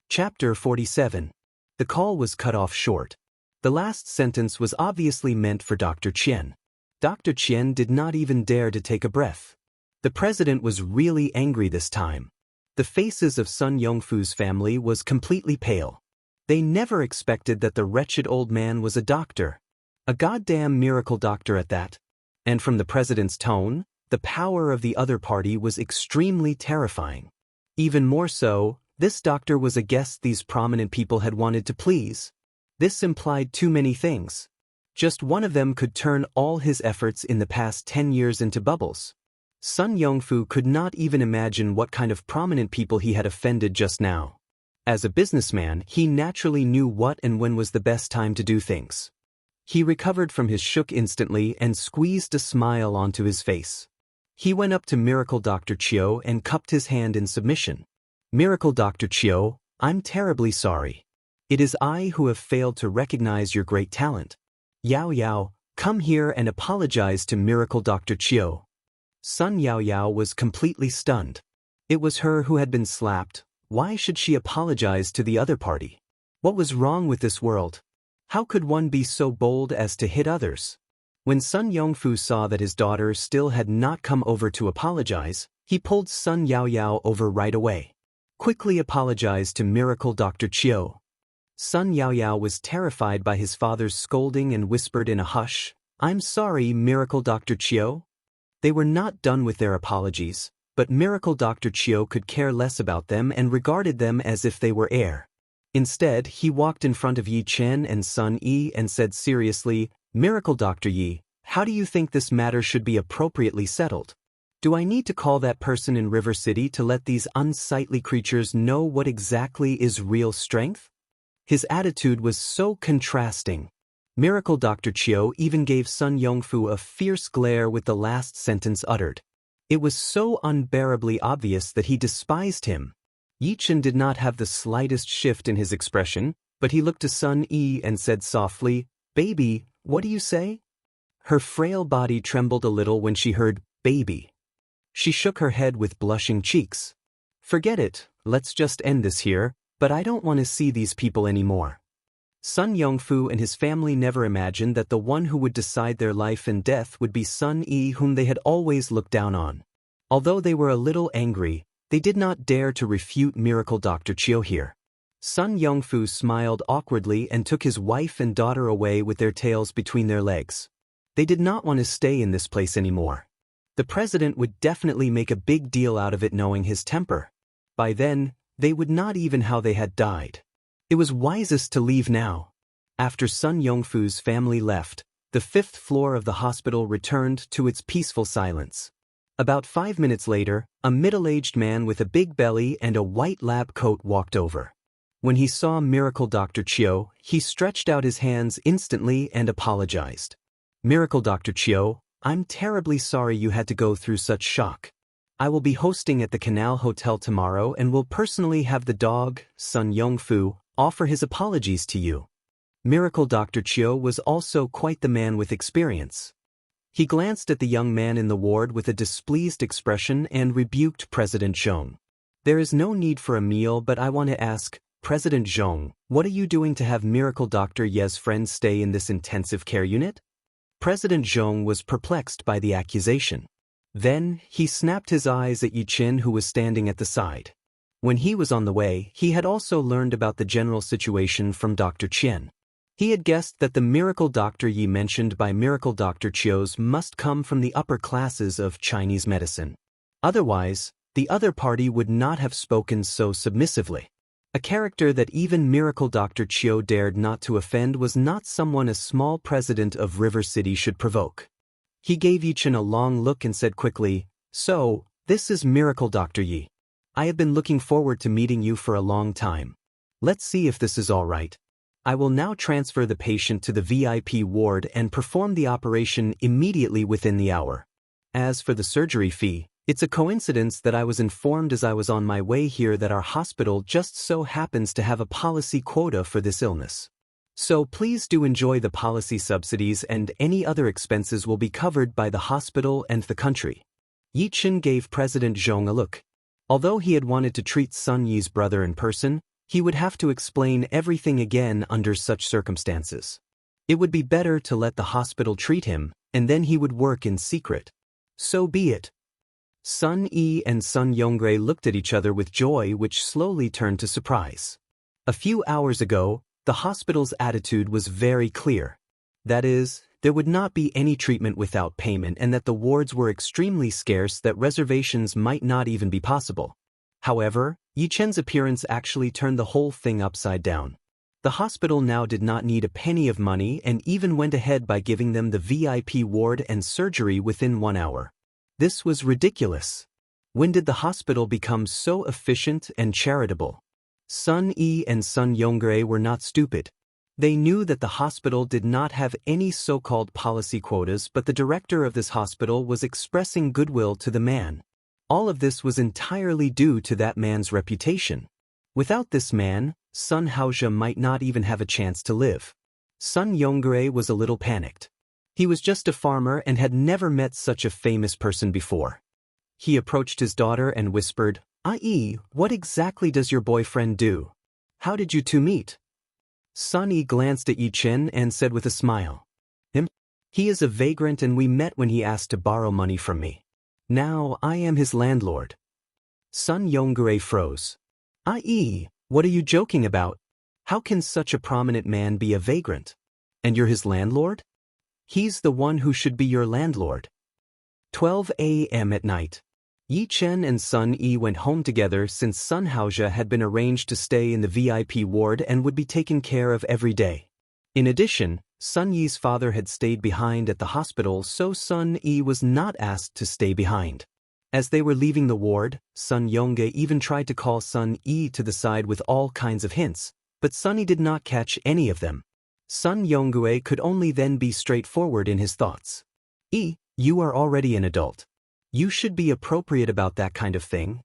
Chapter 47. The call was cut off short. The last sentence was obviously meant for Dr. Chen. Dr. Chen did not even dare to take a breath. The president was really angry this time. The faces of Sun Yongfu's family was completely pale. They never expected that the wretched old man was a doctor. A goddamn miracle doctor at that. And from the president's tone, the power of the other party was extremely terrifying. Even more so, this doctor was a guest these prominent people had wanted to please. This implied too many things. Just one of them could turn all his efforts in the past 10 years into bubbles. Sun Yongfu could not even imagine what kind of prominent people he had offended just now. As a businessman, he naturally knew what and when was the best time to do things. He recovered from his shock instantly and squeezed a smile onto his face. He went up to Miracle Dr. Chiu and cupped his hand in submission. "Miracle Dr. Chiu, I'm terribly sorry. It is I who have failed to recognize your great talent. Yao Yao, come here and apologize to Miracle Dr. Chiu." Sun Yao Yao was completely stunned. It was her who had been slapped. Why should she apologize to the other party? What was wrong with this world? How could one be so bold as to hit others? When Sun Yongfu saw that his daughter still had not come over to apologize, he pulled Sun Yao Yao over right away. "Quickly apologize to Miracle Dr. Chiu." Sun Yao Yao was terrified by his father's scolding and whispered in a hush, "I'm sorry, Miracle Dr. Chiu." They were not done with their apologies, but Miracle Dr. Chiu could care less about them and regarded them as if they were air. Instead, he walked in front of Yi Chen and Sun Yi and said seriously, "Miracle Dr. Yi, how do you think this matter should be appropriately settled? Do I need to call that person in River City to let these unsightly creatures know what exactly is real strength?" His attitude was so contrasting. Miracle Dr. Chiu even gave Sun Yongfu a fierce glare with the last sentence uttered. It was so unbearably obvious that he despised him. Yi Chen did not have the slightest shift in his expression, but he looked to Sun Yi and said softly, "Baby, what do you say?" Her frail body trembled a little when she heard, "baby." She shook her head with blushing cheeks. "Forget it, let's just end this here, but I don't want to see these people anymore." Sun Yongfu and his family never imagined that the one who would decide their life and death would be Sun Yi, whom they had always looked down on. Although they were a little angry, they did not dare to refute Miracle Dr. Chiu here. Sun Yongfu smiled awkwardly and took his wife and daughter away with their tails between their legs. They did not want to stay in this place anymore. The president would definitely make a big deal out of it knowing his temper. By then, They would not even how they had died. It was wisest to leave now. After Sun Yongfu's family left, the 5th floor of the hospital returned to its peaceful silence. About 5 minutes later, a middle-aged man with a big belly and a white lab coat walked over. When he saw Miracle Dr. Chiu, he stretched out his hands instantly and apologized. "Miracle Dr. Chiu, I'm terribly sorry you had to go through such shock. I will be hosting at the Canal Hotel tomorrow and will personally have the dog, Sun Yongfu, offer his apologies to you." Miracle Dr. Chiu was also quite the man with experience. He glanced at the young man in the ward with a displeased expression and rebuked President Zhong. "There is no need for a meal, but I want to ask, President Zhong, what are you doing to have Miracle Dr. Ye's friend stay in this intensive care unit?" President Zhong was perplexed by the accusation. Then, he snapped his eyes at Yi Qin, who was standing at the side. When he was on the way, he had also learned about the general situation from Dr. Qian. He had guessed that the miracle Dr. Yi mentioned by Miracle Dr. Chiu's must come from the upper classes of Chinese medicine. Otherwise, the other party would not have spoken so submissively. A character that even Miracle Dr. Chiu dared not to offend was not someone a small president of River City should provoke. He gave Yi Qin a long look and said quickly, "So, this is Miracle Dr. Yi. I have been looking forward to meeting you for a long time. Let's see if this is all right. I will now transfer the patient to the VIP ward and perform the operation immediately within the hour. As for the surgery fee, it's a coincidence that I was informed as I was on my way here that our hospital just so happens to have a policy quota for this illness. So please do enjoy the policy subsidies, and any other expenses will be covered by the hospital and the country." Yi Qin gave President Zhong a look. Although he had wanted to treat Sun Yi's brother in person, he would have to explain everything again under such circumstances. It would be better to let the hospital treat him, and then he would work in secret. So be it. Sun Yi and Sun Yongray looked at each other with joy, which slowly turned to surprise. A few hours ago, the hospital's attitude was very clear. That is, there would not be any treatment without payment, and that the wards were extremely scarce, that reservations might not even be possible. However, Yi Chen's appearance actually turned the whole thing upside down. The hospital now did not need a penny of money and even went ahead by giving them the VIP ward and surgery within 1 hour. This was ridiculous. When did the hospital become so efficient and charitable? Sun Yi and Sun Yongray were not stupid. They knew that the hospital did not have any so-called policy quotas, but the director of this hospital was expressing goodwill to the man. All of this was entirely due to that man's reputation. Without this man, Sun Haozhe might not even have a chance to live. Sun Yongray was a little panicked. He was just a farmer and had never met such a famous person before. He approached his daughter and whispered, "Ai, what exactly does your boyfriend do? How did you two meet?" Sun Yi glanced at Yi Qin and said with a smile, He is a vagrant and we met when he asked to borrow money from me. Now I am his landlord." Sun Yongray froze. "Ai, what are you joking about? How can such a prominent man be a vagrant? And you're his landlord? He's the one who should be your landlord." 12 a.m. at night. Yi Chen and Sun Yi went home together since Sun Haozhe had been arranged to stay in the VIP ward and would be taken care of every day. In addition, Sun Yi's father had stayed behind at the hospital, so Sun Yi was not asked to stay behind. As they were leaving the ward, Sun Yongge even tried to call Sun Yi to the side with all kinds of hints, but Sun Yi did not catch any of them. Sun Yonggue could only then be straightforward in his thoughts. "Yi, you are already an adult. You should be appropriate about that kind of thing."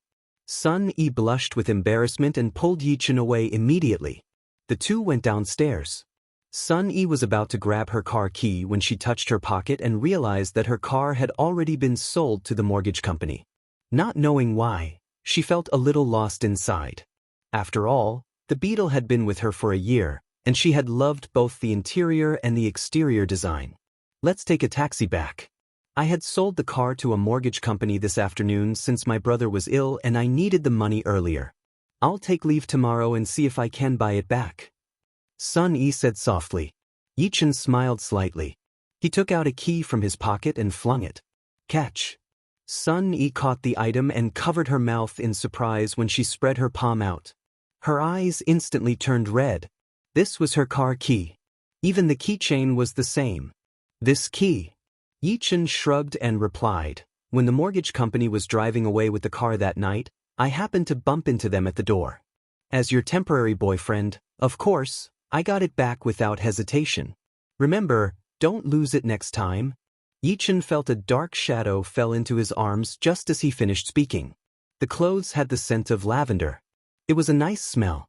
Sun Yi blushed with embarrassment and pulled Yi Chen away immediately. The two went downstairs. Sun Yi was about to grab her car key when she touched her pocket and realized that her car had already been sold to the mortgage company. Not knowing why, she felt a little lost inside. After all, the Beetle had been with her for a year, and she had loved both the interior and the exterior design. "Let's take a taxi back. I had sold the car to a mortgage company this afternoon since my brother was ill and I needed the money earlier. I'll take leave tomorrow and see if I can buy it back," Sun Yi said softly. Yi Chen smiled slightly. He took out a key from his pocket and flung it. "Catch." Sun Yi caught the item and covered her mouth in surprise when she spread her palm out. Her eyes instantly turned red. This was her car key. Even the keychain was the same. This key. Yichen shrugged and replied, when the mortgage company was driving away with the car that night, I happened to bump into them at the door. As your temporary boyfriend, of course, I got it back without hesitation. Remember, don't lose it next time. Yichen felt a dark shadow fell into his arms just as he finished speaking. The clothes had the scent of lavender. It was a nice smell.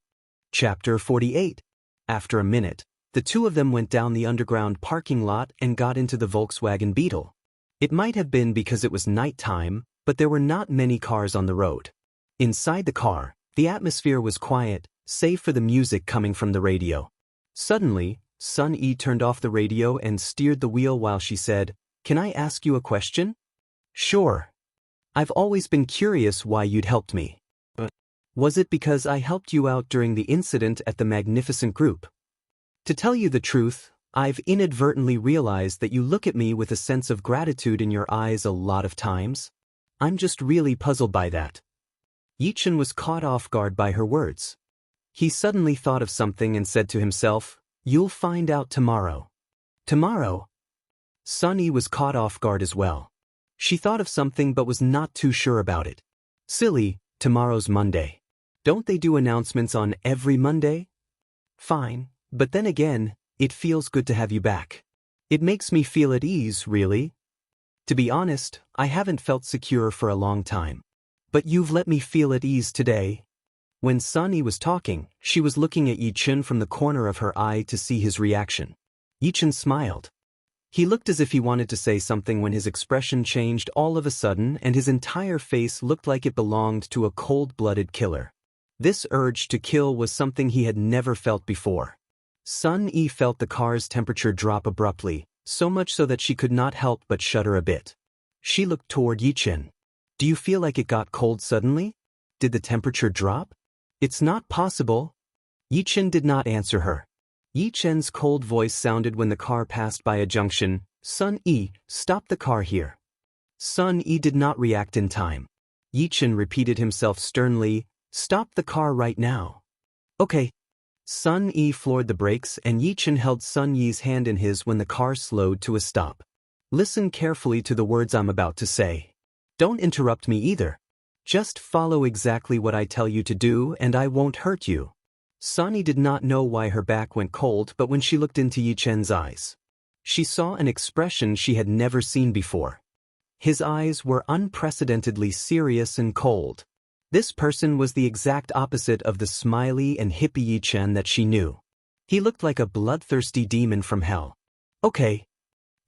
Chapter 48. After a minute, the two of them went down the underground parking lot and got into the Volkswagen Beetle. It might have been because it was nighttime, but there were not many cars on the road. Inside the car, the atmosphere was quiet, save for the music coming from the radio. Suddenly, Sun Yi turned off the radio and steered the wheel while she said, Can I ask you a question? Sure. I've always been curious why you'd helped me. Was it because I helped you out during the incident at the Magnificent Group? To tell you the truth, I've inadvertently realized that you look at me with a sense of gratitude in your eyes a lot of times. I'm just really puzzled by that. Yichen was caught off guard by her words. He suddenly thought of something and said to himself, You'll find out tomorrow. Tomorrow? Sun Yi was caught off guard as well. She thought of something but was not too sure about it. Silly, tomorrow's Monday. Don't they do announcements on every Monday? Fine, but then again, it feels good to have you back. It makes me feel at ease, really. To be honest, I haven't felt secure for a long time. But you've let me feel at ease today. When Sun Yi was talking, she was looking at Yichen from the corner of her eye to see his reaction. Yichen smiled. He looked as if he wanted to say something when his expression changed all of a sudden and his entire face looked like it belonged to a cold-blooded killer. This urge to kill was something he had never felt before. Sun Yi felt the car's temperature drop abruptly, so much so that she could not help but shudder a bit. She looked toward Yichen. Do you feel like it got cold suddenly? Did the temperature drop? It's not possible. Yichen did not answer her. Yichen's cold voice sounded when the car passed by a junction. Sun Yi, stop the car here. Sun Yi did not react in time. Yichen repeated himself sternly, stop the car right now. Okay. Sun Yi floored the brakes and Yichen held Sun Yi's hand in his when the car slowed to a stop. Listen carefully to the words I'm about to say. Don't interrupt me either. Just follow exactly what I tell you to do and I won't hurt you. Sun Yi did not know why her back went cold, but when she looked into Yichen's eyes, she saw an expression she had never seen before. His eyes were unprecedentedly serious and cold. This person was the exact opposite of the smiley and hippie Yichen that she knew. He looked like a bloodthirsty demon from hell. Okay.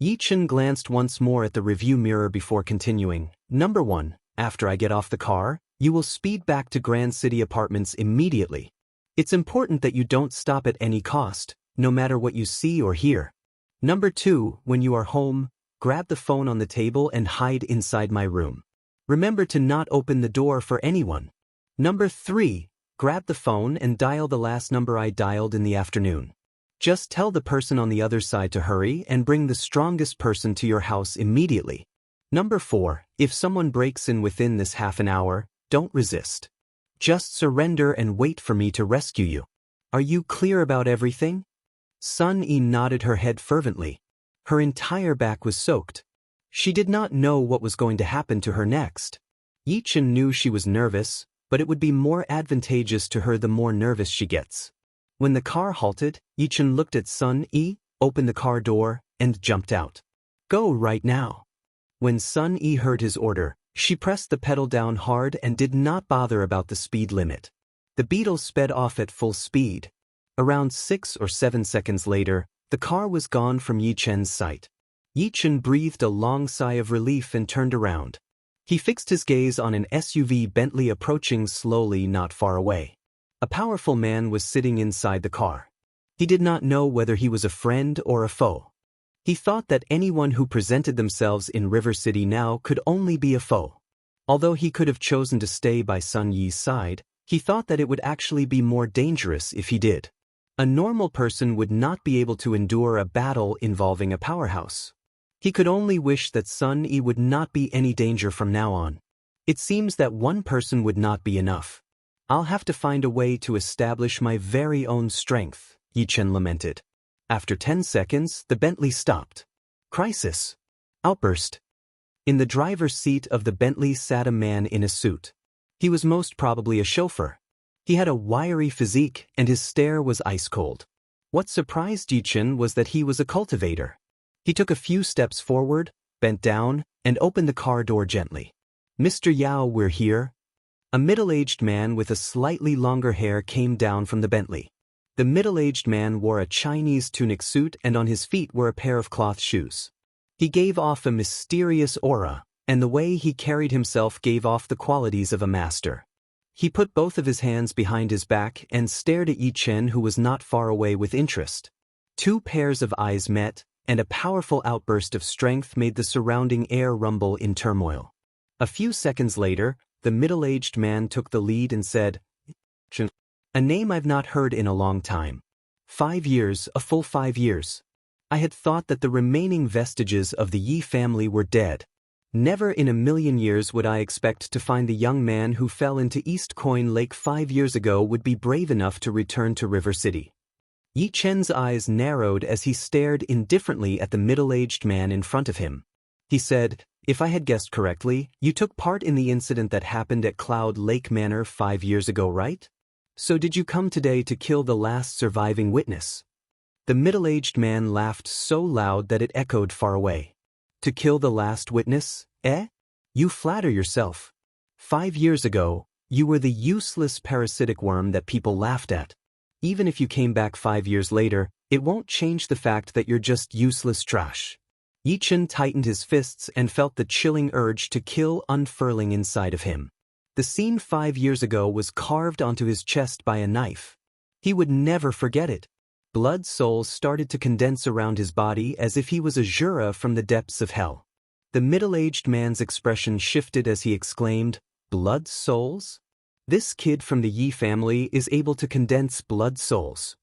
Yichen glanced once more at the review mirror before continuing. Number 1, after I get off the car, you will speed back to Grand City Apartments immediately. It's important that you don't stop at any cost, no matter what you see or hear. Number 2, when you are home, grab the phone on the table and hide inside my room. Remember to not open the door for anyone. Number 3, grab the phone and dial the last number I dialed in the afternoon. Just tell the person on the other side to hurry and bring the strongest person to your house immediately. Number 4, if someone breaks in within this half an hour, don't resist. Just surrender and wait for me to rescue you. Are you clear about everything? Sun Yi nodded her head fervently. Her entire back was soaked. She did not know what was going to happen to her next. Yichen knew she was nervous, but it would be more advantageous to her the more nervous she gets. When the car halted, Yichen looked at Sun Yi, opened the car door, and jumped out. Go right now. When Sun Yi heard his order, she pressed the pedal down hard and did not bother about the speed limit. The Beetle sped off at full speed. Around 6 or 7 seconds later, the car was gone from Yichen's sight. Yichen breathed a long sigh of relief and turned around. He fixed his gaze on an SUV Bentley approaching slowly not far away. A powerful man was sitting inside the car. He did not know whether he was a friend or a foe. He thought that anyone who presented themselves in River City now could only be a foe. Although he could have chosen to stay by Sun Yi's side, he thought that it would actually be more dangerous if he did. A normal person would not be able to endure a battle involving a powerhouse. He could only wish that Sun E would not be any danger from now on. It seems that one person would not be enough. I'll have to find a way to establish my very own strength, Yi Chen lamented. After 10 seconds, the Bentley stopped. Crisis! Outburst. In the driver's seat of the Bentley sat a man in a suit. He was most probably a chauffeur. He had a wiry physique and his stare was ice cold. What surprised Yi Chen was that he was a cultivator. He took a few steps forward, bent down, and opened the car door gently. Mr. Yao, we're here. A middle-aged man with a slightly longer hair came down from the Bentley. The middle-aged man wore a Chinese tunic suit and on his feet were a pair of cloth shoes. He gave off a mysterious aura, and the way he carried himself gave off the qualities of a master. He put both of his hands behind his back and stared at Yi Chen, who was not far away, with interest. Two pairs of eyes met, and a powerful outburst of strength made the surrounding air rumble in turmoil. A few seconds later, the middle-aged man took the lead and said, "Chen, a name I've not heard in a long time. 5 years, a full 5 years. I had thought that the remaining vestiges of the Yi family were dead. Never in a million years would I expect to find the young man who fell into East Coin Lake 5 years ago would be brave enough to return to River City." Yi Chen's eyes narrowed as he stared indifferently at the middle-aged man in front of him. He said, "If I had guessed correctly, you took part in the incident that happened at Cloud Lake Manor 5 years ago, right? So did you come today to kill the last surviving witness?" The middle-aged man laughed so loud that it echoed far away. "To kill the last witness, eh? You flatter yourself. 5 years ago, you were the useless parasitic worm that people laughed at. Even if you came back 5 years later, it won't change the fact that you're just useless trash." Yi Chen tightened his fists and felt the chilling urge to kill unfurling inside of him. The scene 5 years ago was carved onto his chest by a knife. He would never forget it. Blood souls started to condense around his body as if he was a Jura from the depths of hell. The middle-aged man's expression shifted as he exclaimed, "Blood souls? This kid from the Yi family is able to condense blood souls."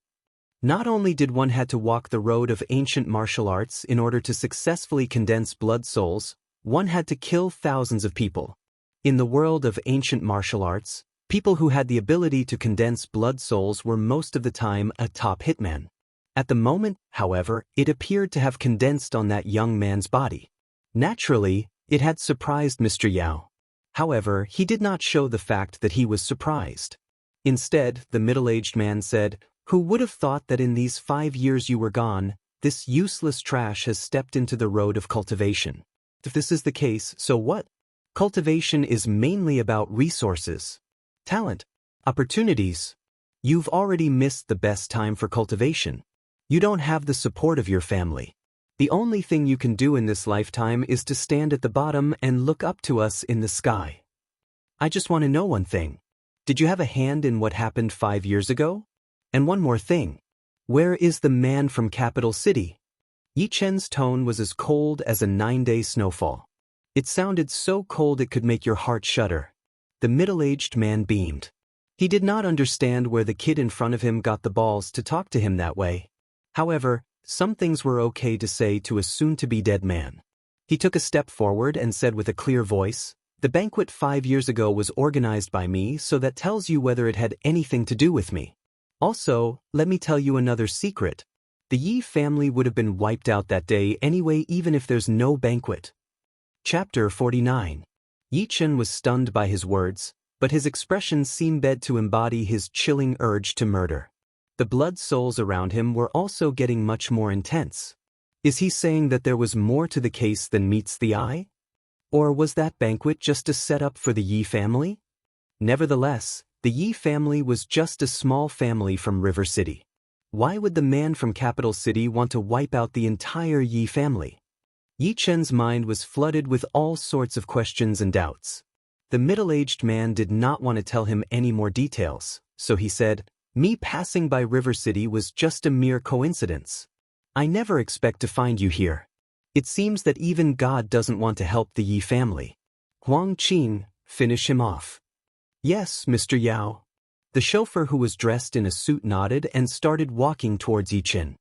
Not only did one have to walk the road of ancient martial arts in order to successfully condense blood souls, one had to kill thousands of people. In the world of ancient martial arts, people who had the ability to condense blood souls were most of the time a top hitman. At the moment, however, it appeared to have condensed on that young man's body. Naturally, it had surprised Mr. Yao. However, he did not show the fact that he was surprised. Instead, the middle-aged man said, "Who would have thought that in these 5 years you were gone, this useless trash has stepped into the road of cultivation? If this is the case, so what? Cultivation is mainly about resources, talent, opportunities. You've already missed the best time for cultivation. You don't have the support of your family. The only thing you can do in this lifetime is to stand at the bottom and look up to us in the sky. I just want to know one thing. Did you have a hand in what happened 5 years ago? And one more thing. Where is the man from Capital City?" Yi Chen's tone was as cold as a 9-day snowfall. It sounded so cold it could make your heart shudder. The middle-aged man beamed. He did not understand where the kid in front of him got the balls to talk to him that way. However, some things were okay to say to a soon-to-be dead man. He took a step forward and said with a clear voice, "The banquet 5 years ago was organized by me, so that tells you whether it had anything to do with me. Also, let me tell you another secret. The Yi family would have been wiped out that day anyway, even if there's no banquet." Chapter 49. Yi Chen was stunned by his words, but his expression seemed to embody his chilling urge to murder. The blood souls around him were also getting much more intense. Is he saying that there was more to the case than meets the eye? Or was that banquet just a setup for the Yi family? Nevertheless, the Yi family was just a small family from River City. Why would the man from Capital City want to wipe out the entire Yi family? Yi Chen's mind was flooded with all sorts of questions and doubts. The middle-aged man did not want to tell him any more details, so he said, "Me passing by River City was just a mere coincidence. I never expect to find you here. It seems that even God doesn't want to help the Yi family. Huang Qin, finish him off." "Yes, Mr. Yao." The chauffeur who was dressed in a suit nodded and started walking towards Yi Chen.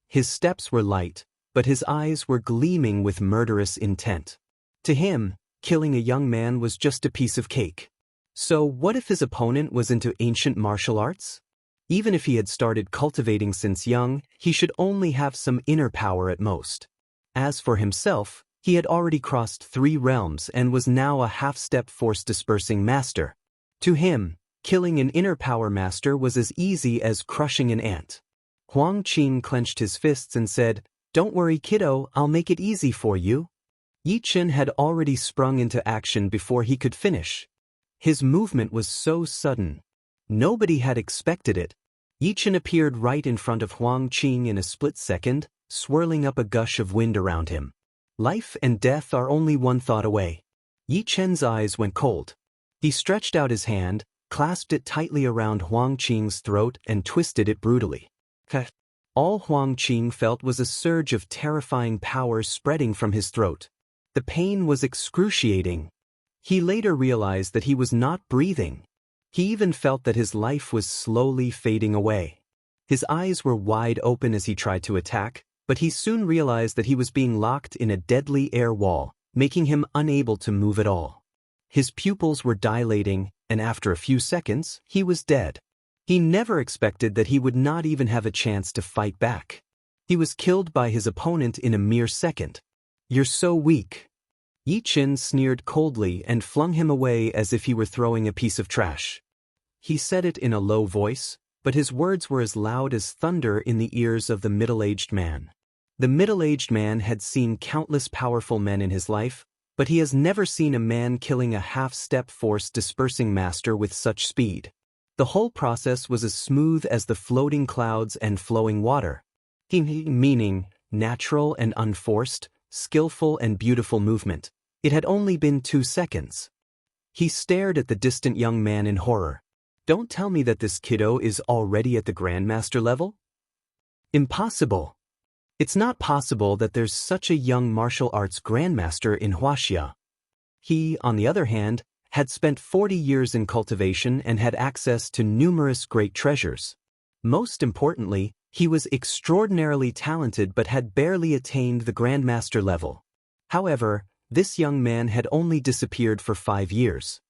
His steps were light, but his eyes were gleaming with murderous intent. To him, killing a young man was just a piece of cake. So what if his opponent was into ancient martial arts? Even if he had started cultivating since young, he should only have some inner power at most. As for himself, he had already crossed 3 realms and was now a half-step force-dispersing master. To him, killing an inner power master was as easy as crushing an ant. Huang Qing clenched his fists and said, "Don't worry, kiddo, I'll make it easy for you." Yi Chen had already sprung into action before he could finish. His movement was so sudden. Nobody had expected it. Yi Chen appeared right in front of Huang Qing in a split second, swirling up a gush of wind around him. Life and death are only one thought away. Yi Chen's eyes went cold. He stretched out his hand, clasped it tightly around Huang Qing's throat and twisted it brutally. All Huang Qing felt was a surge of terrifying power spreading from his throat. The pain was excruciating. He later realized that he was not breathing. He even felt that his life was slowly fading away. His eyes were wide open as he tried to attack, but he soon realized that he was being locked in a deadly air wall, making him unable to move at all. His pupils were dilating, and after a few seconds, he was dead. He never expected that he would not even have a chance to fight back. He was killed by his opponent in a mere second. "You're so weak." Yi Chen sneered coldly and flung him away as if he were throwing a piece of trash. He said it in a low voice, but his words were as loud as thunder in the ears of the middle-aged man. The middle-aged man had seen countless powerful men in his life, but he has never seen a man killing a half-step force-dispersing master with such speed. The whole process was as smooth as the floating clouds and flowing water. Meaning, natural and unforced, skillful and beautiful movement. It had only been 2 seconds. He stared at the distant young man in horror. "Don't tell me that this kiddo is already at the Grandmaster level?" "Impossible. It's not possible that there's such a young martial arts Grandmaster in Huaxia." He, on the other hand, had spent 40 years in cultivation and had access to numerous great treasures. Most importantly, he was extraordinarily talented but had barely attained the Grandmaster level. However, this young man had only disappeared for 5 years.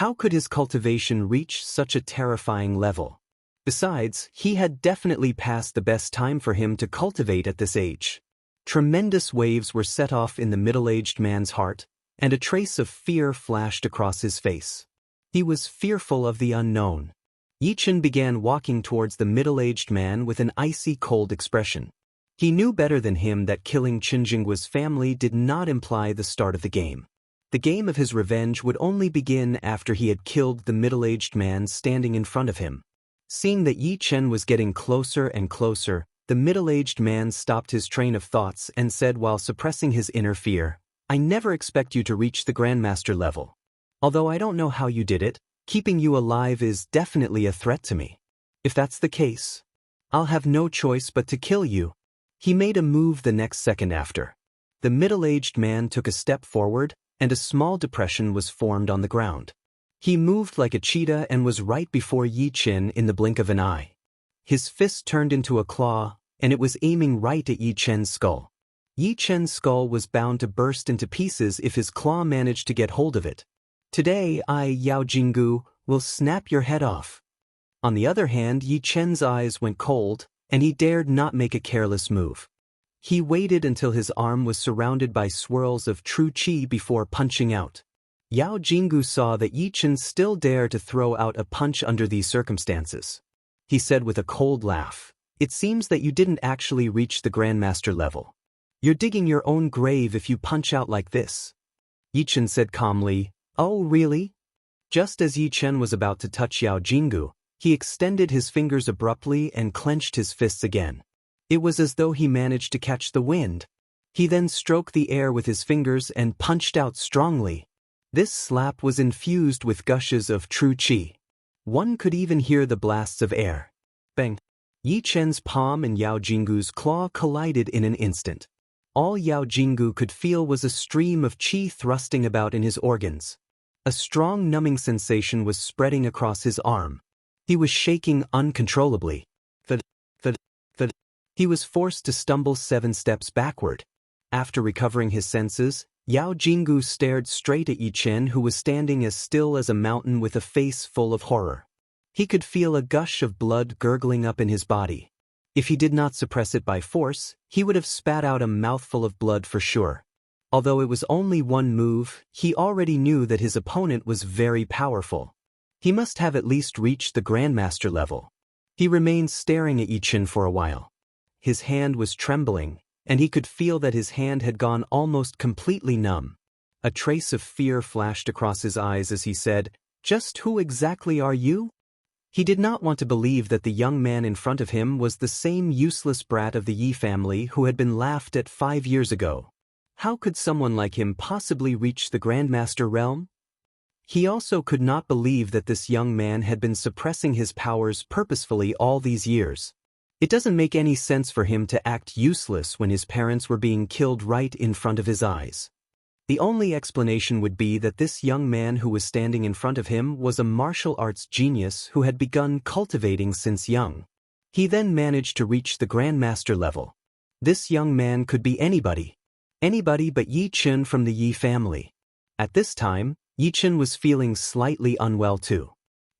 How could his cultivation reach such a terrifying level? Besides, he had definitely passed the best time for him to cultivate at this age. Tremendous waves were set off in the middle-aged man's heart, and a trace of fear flashed across his face. He was fearful of the unknown. Yi Chen began walking towards the middle-aged man with an icy cold expression. He knew better than him that killing Qinjinggua's family did not imply the start of the game. The game of his revenge would only begin after he had killed the middle-aged man standing in front of him. Seeing that Yi Chen was getting closer and closer, the middle-aged man stopped his train of thoughts and said while suppressing his inner fear, "I never expect you to reach the Grandmaster level. Although I don't know how you did it, keeping you alive is definitely a threat to me. If that's the case, I'll have no choice but to kill you." He made a move the next second after. The middle-aged man took a step forward, and a small depression was formed on the ground. He moved like a cheetah and was right before Yi Chen in the blink of an eye. His fist turned into a claw, and it was aiming right at Yi Chen's skull. Yi Chen's skull was bound to burst into pieces if his claw managed to get hold of it. "Today I, Yao Jinggu, will snap your head off." On the other hand, Yi Chen's eyes went cold, and he dared not make a careless move. He waited until his arm was surrounded by swirls of true qi before punching out. Yao Jinggu saw that Yi Chen still dared to throw out a punch under these circumstances. He said with a cold laugh, "It seems that you didn't actually reach the Grandmaster level. You're digging your own grave if you punch out like this." Yi Chen said calmly, "Oh really?" Just as Yi Chen was about to touch Yao Jinggu, he extended his fingers abruptly and clenched his fists again. It was as though he managed to catch the wind. He then stroked the air with his fingers and punched out strongly. This slap was infused with gushes of true qi. One could even hear the blasts of air. Bang! Yi Chen's palm and Yao Jinggu's claw collided in an instant. All Yao Jinggu could feel was a stream of qi thrusting about in his organs. A strong numbing sensation was spreading across his arm. He was shaking uncontrollably. He was forced to stumble 7 steps backward. After recovering his senses, Yao Jinggu stared straight at Yi Chen, who was standing as still as a mountain with a face full of horror. He could feel a gush of blood gurgling up in his body. If he did not suppress it by force, he would have spat out a mouthful of blood for sure. Although it was only one move, he already knew that his opponent was very powerful. He must have at least reached the Grandmaster level. He remained staring at Yi Chen for a while. His hand was trembling, and he could feel that his hand had gone almost completely numb. A trace of fear flashed across his eyes as he said, "Just who exactly are you?" He did not want to believe that the young man in front of him was the same useless brat of the Yi family who had been laughed at 5 years ago. How could someone like him possibly reach the Grandmaster realm? He also could not believe that this young man had been suppressing his powers purposefully all these years. It doesn't make any sense for him to act useless when his parents were being killed right in front of his eyes. The only explanation would be that this young man who was standing in front of him was a martial arts genius who had begun cultivating since young. He then managed to reach the Grandmaster level. This young man could be anybody. Anybody but Yi Chen from the Yi family. At this time, Yi Chen was feeling slightly unwell too.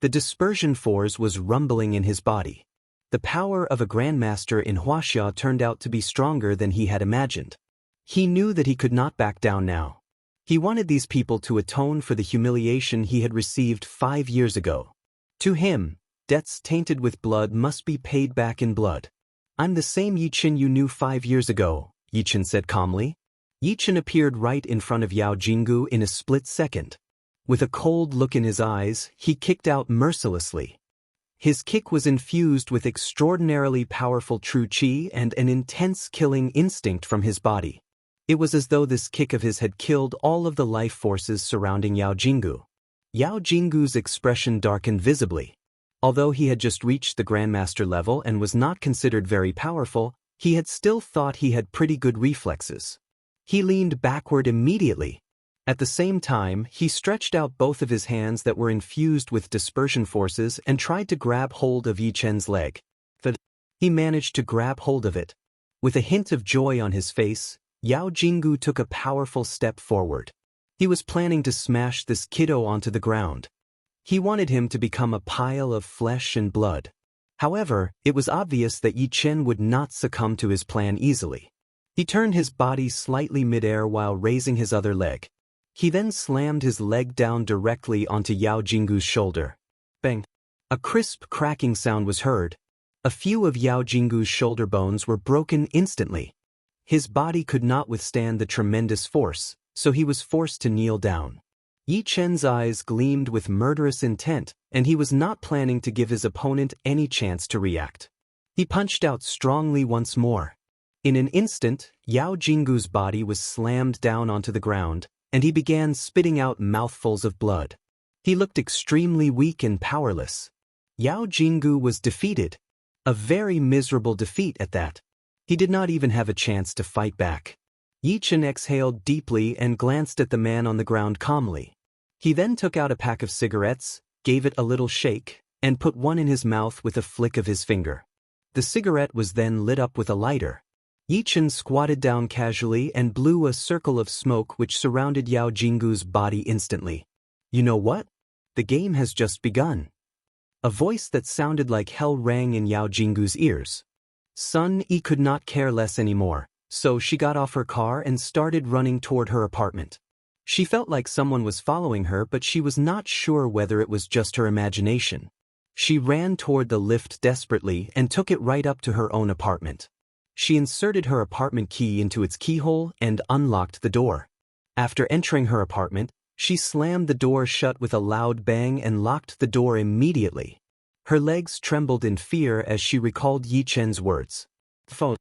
The dispersion force was rumbling in his body. The power of a Grandmaster in Huaxia turned out to be stronger than he had imagined. He knew that he could not back down now. He wanted these people to atone for the humiliation he had received 5 years ago. To him, debts tainted with blood must be paid back in blood. "I'm the same Yi Chen you knew 5 years ago," Yi Chen said calmly. Yi Chen appeared right in front of Yao Jinggu in a split second. With a cold look in his eyes, he kicked out mercilessly. His kick was infused with extraordinarily powerful true qi and an intense killing instinct from his body. It was as though this kick of his had killed all of the life forces surrounding Yao Jinggu. Yao Jinggu's expression darkened visibly. Although he had just reached the Grandmaster level and was not considered very powerful, he had still thought he had pretty good reflexes. He leaned backward immediately. At the same time, he stretched out both of his hands that were infused with dispersion forces and tried to grab hold of Yi Chen's leg. He managed to grab hold of it. With a hint of joy on his face, Yao Jinggu took a powerful step forward. He was planning to smash this kiddo onto the ground. He wanted him to become a pile of flesh and blood. However, it was obvious that Yi Chen would not succumb to his plan easily. He turned his body slightly midair while raising his other leg. He then slammed his leg down directly onto Yao Jinggu's shoulder. Bang! A crisp cracking sound was heard. A few of Yao Jinggu's shoulder bones were broken instantly. His body could not withstand the tremendous force, so he was forced to kneel down. Yi Chen's eyes gleamed with murderous intent, and he was not planning to give his opponent any chance to react. He punched out strongly once more. In an instant, Yao Jinggu's body was slammed down onto the ground, and he began spitting out mouthfuls of blood. He looked extremely weak and powerless. Yao Jinggu was defeated. A very miserable defeat at that. He did not even have a chance to fight back. Yi Chen exhaled deeply and glanced at the man on the ground calmly. He then took out a pack of cigarettes, gave it a little shake, and put one in his mouth with a flick of his finger. The cigarette was then lit up with a lighter. Yi Chen squatted down casually and blew a circle of smoke which surrounded Yao Jinggu's body instantly. "You know what? The game has just begun." A voice that sounded like hell rang in Yao Jinggu's ears. Sun Yi could not care less anymore, so she got off her car and started running toward her apartment. She felt like someone was following her, but she was not sure whether it was just her imagination. She ran toward the lift desperately and took it right up to her own apartment. She inserted her apartment key into its keyhole and unlocked the door. After entering her apartment, she slammed the door shut with a loud bang and locked the door immediately. Her legs trembled in fear as she recalled Yi Chen's words. "Phone.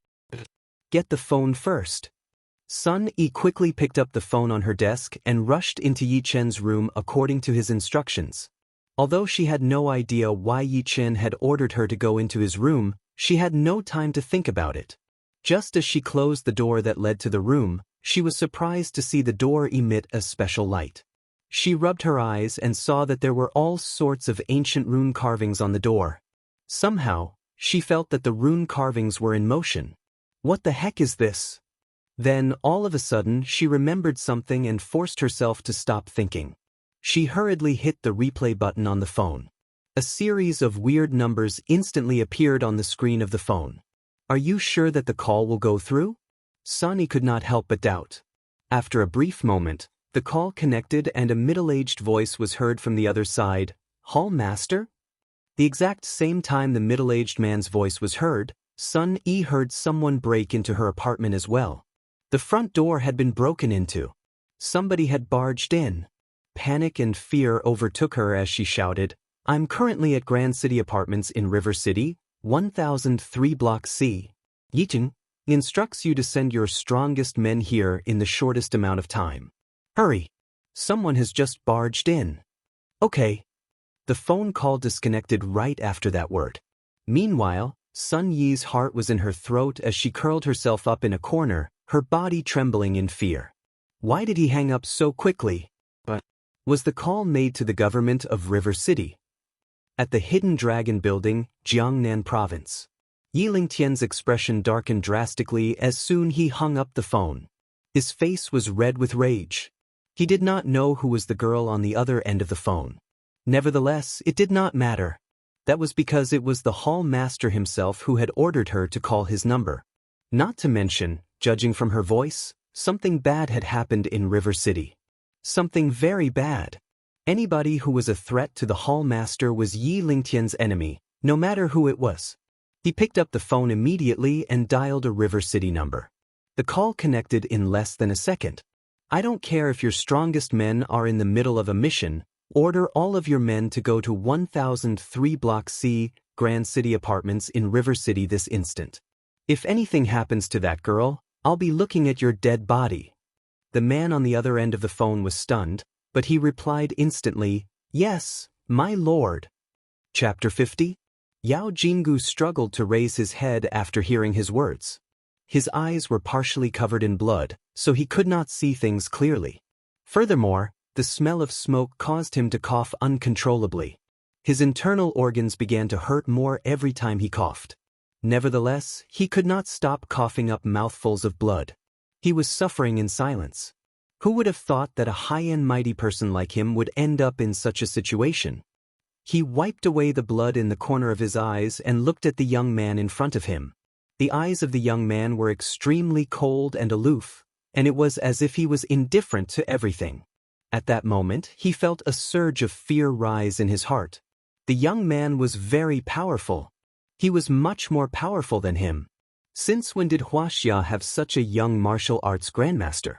Get the phone first." Sun Yi quickly picked up the phone on her desk and rushed into Yi Chen's room according to his instructions. Although she had no idea why Yi Chen had ordered her to go into his room, she had no time to think about it. Just as she closed the door that led to the room, she was surprised to see the door emit a special light. She rubbed her eyes and saw that there were all sorts of ancient rune carvings on the door. Somehow, She felt that the rune carvings were in motion. What the heck is this? Then, all of a sudden, she remembered something and forced herself to stop thinking. She hurriedly hit the replay button on the phone. A series of weird numbers instantly appeared on the screen of the phone. Are you sure that the call will go through? Sunny could not help but doubt. After a brief moment, the call connected and a middle-aged voice was heard from the other side. Hall Master? The exact same time the middle-aged man's voice was heard, Sun Yi heard someone break into her apartment as well. The front door had been broken into. Somebody had barged in. Panic and fear overtook her as she shouted, I'm currently at Grand City Apartments in River City, 1003 Block C. Yicheng instructs you to send your strongest men here in the shortest amount of time. Hurry! Someone has just barged in. Okay. The phone call disconnected right after that word. Meanwhile, Sun Yi's heart was in her throat as she curled herself up in a corner, her body trembling in fear. Why did he hang up so quickly? Was the call made to the government of River City? At the Hidden Dragon Building, Jiangnan Province. Yi Lingtian's expression darkened drastically as soon he hung up the phone. His face was red with rage. He did not know who was the girl on the other end of the phone. Nevertheless, it did not matter. That was because it was the hall master himself who had ordered her to call his number. Not to mention, judging from her voice, something bad had happened in River City. Something very bad. Anybody who was a threat to the hall master was Yi Lingtian's enemy, no matter who it was. He picked up the phone immediately and dialed a River City number. The call connected in less than a second. I don't care if your strongest men are in the middle of a mission, order all of your men to go to 1003 Block C, Grand City Apartments in River City this instant. If anything happens to that girl, I'll be looking at your dead body. The man on the other end of the phone was stunned, but he replied instantly, Yes, my lord. Chapter 50? Yao Jinggu struggled to raise his head after hearing his words. His eyes were partially covered in blood, so he could not see things clearly. Furthermore, the smell of smoke caused him to cough uncontrollably. His internal organs began to hurt more every time he coughed. Nevertheless, he could not stop coughing up mouthfuls of blood. He was suffering in silence. Who would have thought that a high and mighty person like him would end up in such a situation? He wiped away the blood in the corner of his eyes and looked at the young man in front of him. The eyes of the young man were extremely cold and aloof, and it was as if he was indifferent to everything. At that moment, he felt a surge of fear rise in his heart. The young man was very powerful. He was much more powerful than him. Since when did Huaxia have such a young martial arts grandmaster?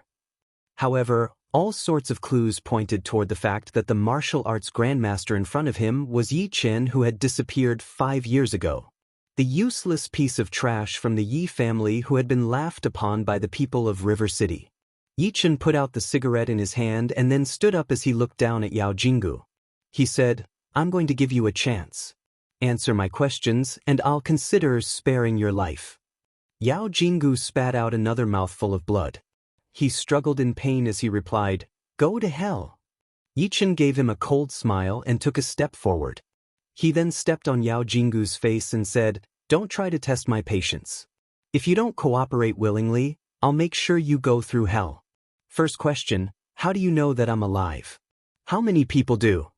However, all sorts of clues pointed toward the fact that the martial arts grandmaster in front of him was Yi Chen, who had disappeared 5 years ago. The useless piece of trash from the Yi family who had been laughed upon by the people of River City. Yi Chen put out the cigarette in his hand and then stood up as he looked down at Yao Jinggu. He said, I'm going to give you a chance. Answer my questions and I'll consider sparing your life. Yao Jinggu spat out another mouthful of blood. He struggled in pain as he replied, Go to hell. Yi Chen gave him a cold smile and took a step forward. He then stepped on Yao Jinggu's face and said, Don't try to test my patience. If you don't cooperate willingly, I'll make sure you go through hell. First question, how do you know that I'm alive? How many people do?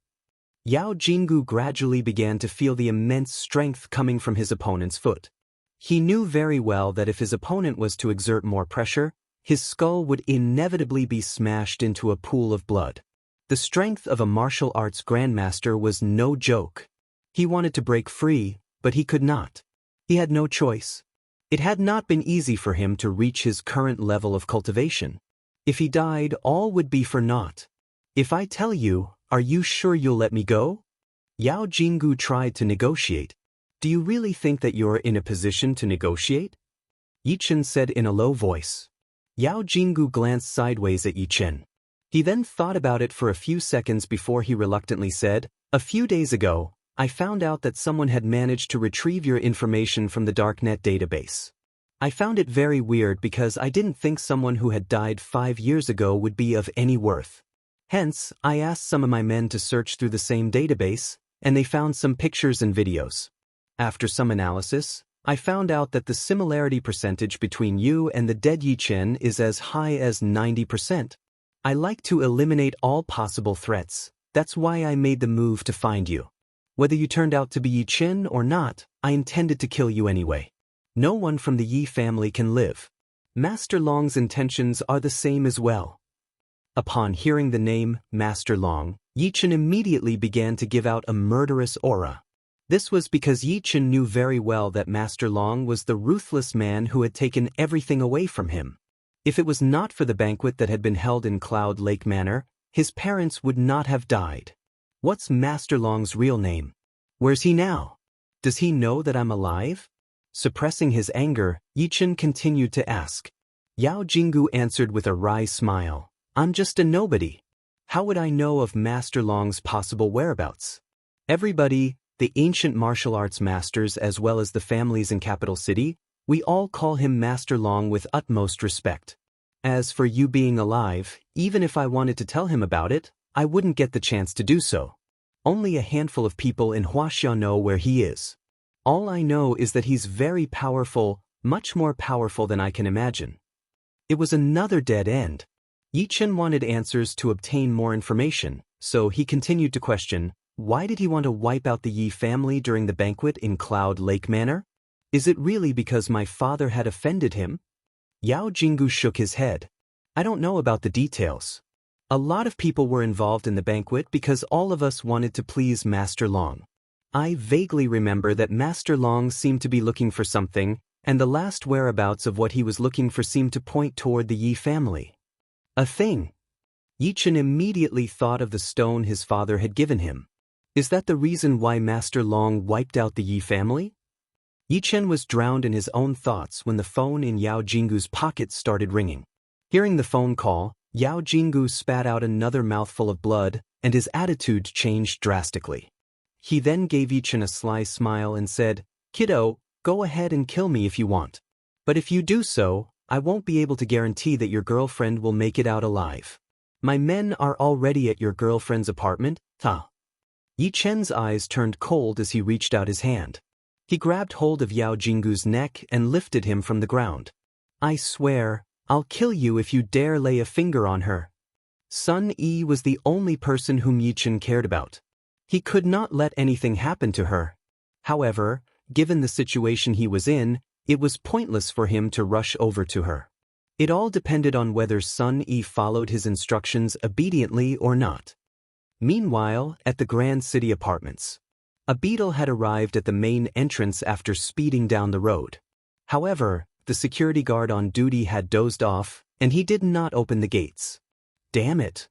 Yao Jinggu gradually began to feel the immense strength coming from his opponent's foot. He knew very well that if his opponent was to exert more pressure, his skull would inevitably be smashed into a pool of blood. The strength of a martial arts grandmaster was no joke. He wanted to break free, but he could not. He had no choice. It had not been easy for him to reach his current level of cultivation. If he died, all would be for naught. If I tell you, are you sure you'll let me go? Yao Jinggu tried to negotiate. Do you really think that you're in a position to negotiate? Yi Chen said in a low voice. Yao Jinggu glanced sideways at Yi Chen. He then thought about it for a few seconds before he reluctantly said, A few days ago, I found out that someone had managed to retrieve your information from the Darknet database. I found it very weird because I didn't think someone who had died 5 years ago would be of any worth. Hence, I asked some of my men to search through the same database, and they found some pictures and videos. After some analysis, I found out that the similarity percentage between you and the dead Yi Chen is as high as 90%. I like to eliminate all possible threats. That's why I made the move to find you. Whether you turned out to be Yi Chen or not, I intended to kill you anyway. No one from the Yi family can live. Master Long's intentions are the same as well. Upon hearing the name Master Long, Yi Chen immediately began to give out a murderous aura. This was because Yi Chen knew very well that Master Long was the ruthless man who had taken everything away from him. If it was not for the banquet that had been held in Cloud Lake Manor, his parents would not have died. What's Master Long's real name? Where's he now? Does he know that I'm alive? Suppressing his anger, Yi Chen continued to ask. Yao Jinggu answered with a wry smile. I'm just a nobody. How would I know of Master Long's possible whereabouts? Everybody, the ancient martial arts masters as well as the families in Capital City, we all call him Master Long with utmost respect. As for you being alive, even if I wanted to tell him about it, I wouldn't get the chance to do so. Only a handful of people in Huaxia know where he is. All I know is that he's very powerful, much more powerful than I can imagine. It was another dead end. Yi Chen wanted answers to obtain more information, so he continued to question, why did he want to wipe out the Yi family during the banquet in Cloud Lake Manor? Is it really because my father had offended him? Yao Jinggu shook his head. I don't know about the details. A lot of people were involved in the banquet because all of us wanted to please Master Long. I vaguely remember that Master Long seemed to be looking for something, and the last whereabouts of what he was looking for seemed to point toward the Yi family. A thing. Yi Chen immediately thought of the stone his father had given him. Is that the reason why Master Long wiped out the Yi family? Yi Chen was drowned in his own thoughts when the phone in Yao Jinggu's pocket started ringing. Hearing the phone call, Yao Jinggu spat out another mouthful of blood, and his attitude changed drastically. He then gave Yi Chen a sly smile and said, Kiddo, go ahead and kill me if you want. But if you do so, I won't be able to guarantee that your girlfriend will make it out alive. My men are already at your girlfriend's apartment, ta. Yi Chen's eyes turned cold as he reached out his hand. He grabbed hold of Yao Jinggu's neck and lifted him from the ground. I swear, I'll kill you if you dare lay a finger on her. Sun Yi was the only person whom Yi Chen cared about. He could not let anything happen to her. However, given the situation he was in, it was pointless for him to rush over to her. It all depended on whether Sun Yi followed his instructions obediently or not. Meanwhile, at the Grand City Apartments, a beetle had arrived at the main entrance after speeding down the road. However, the security guard on duty had dozed off, and he did not open the gates. Damn it!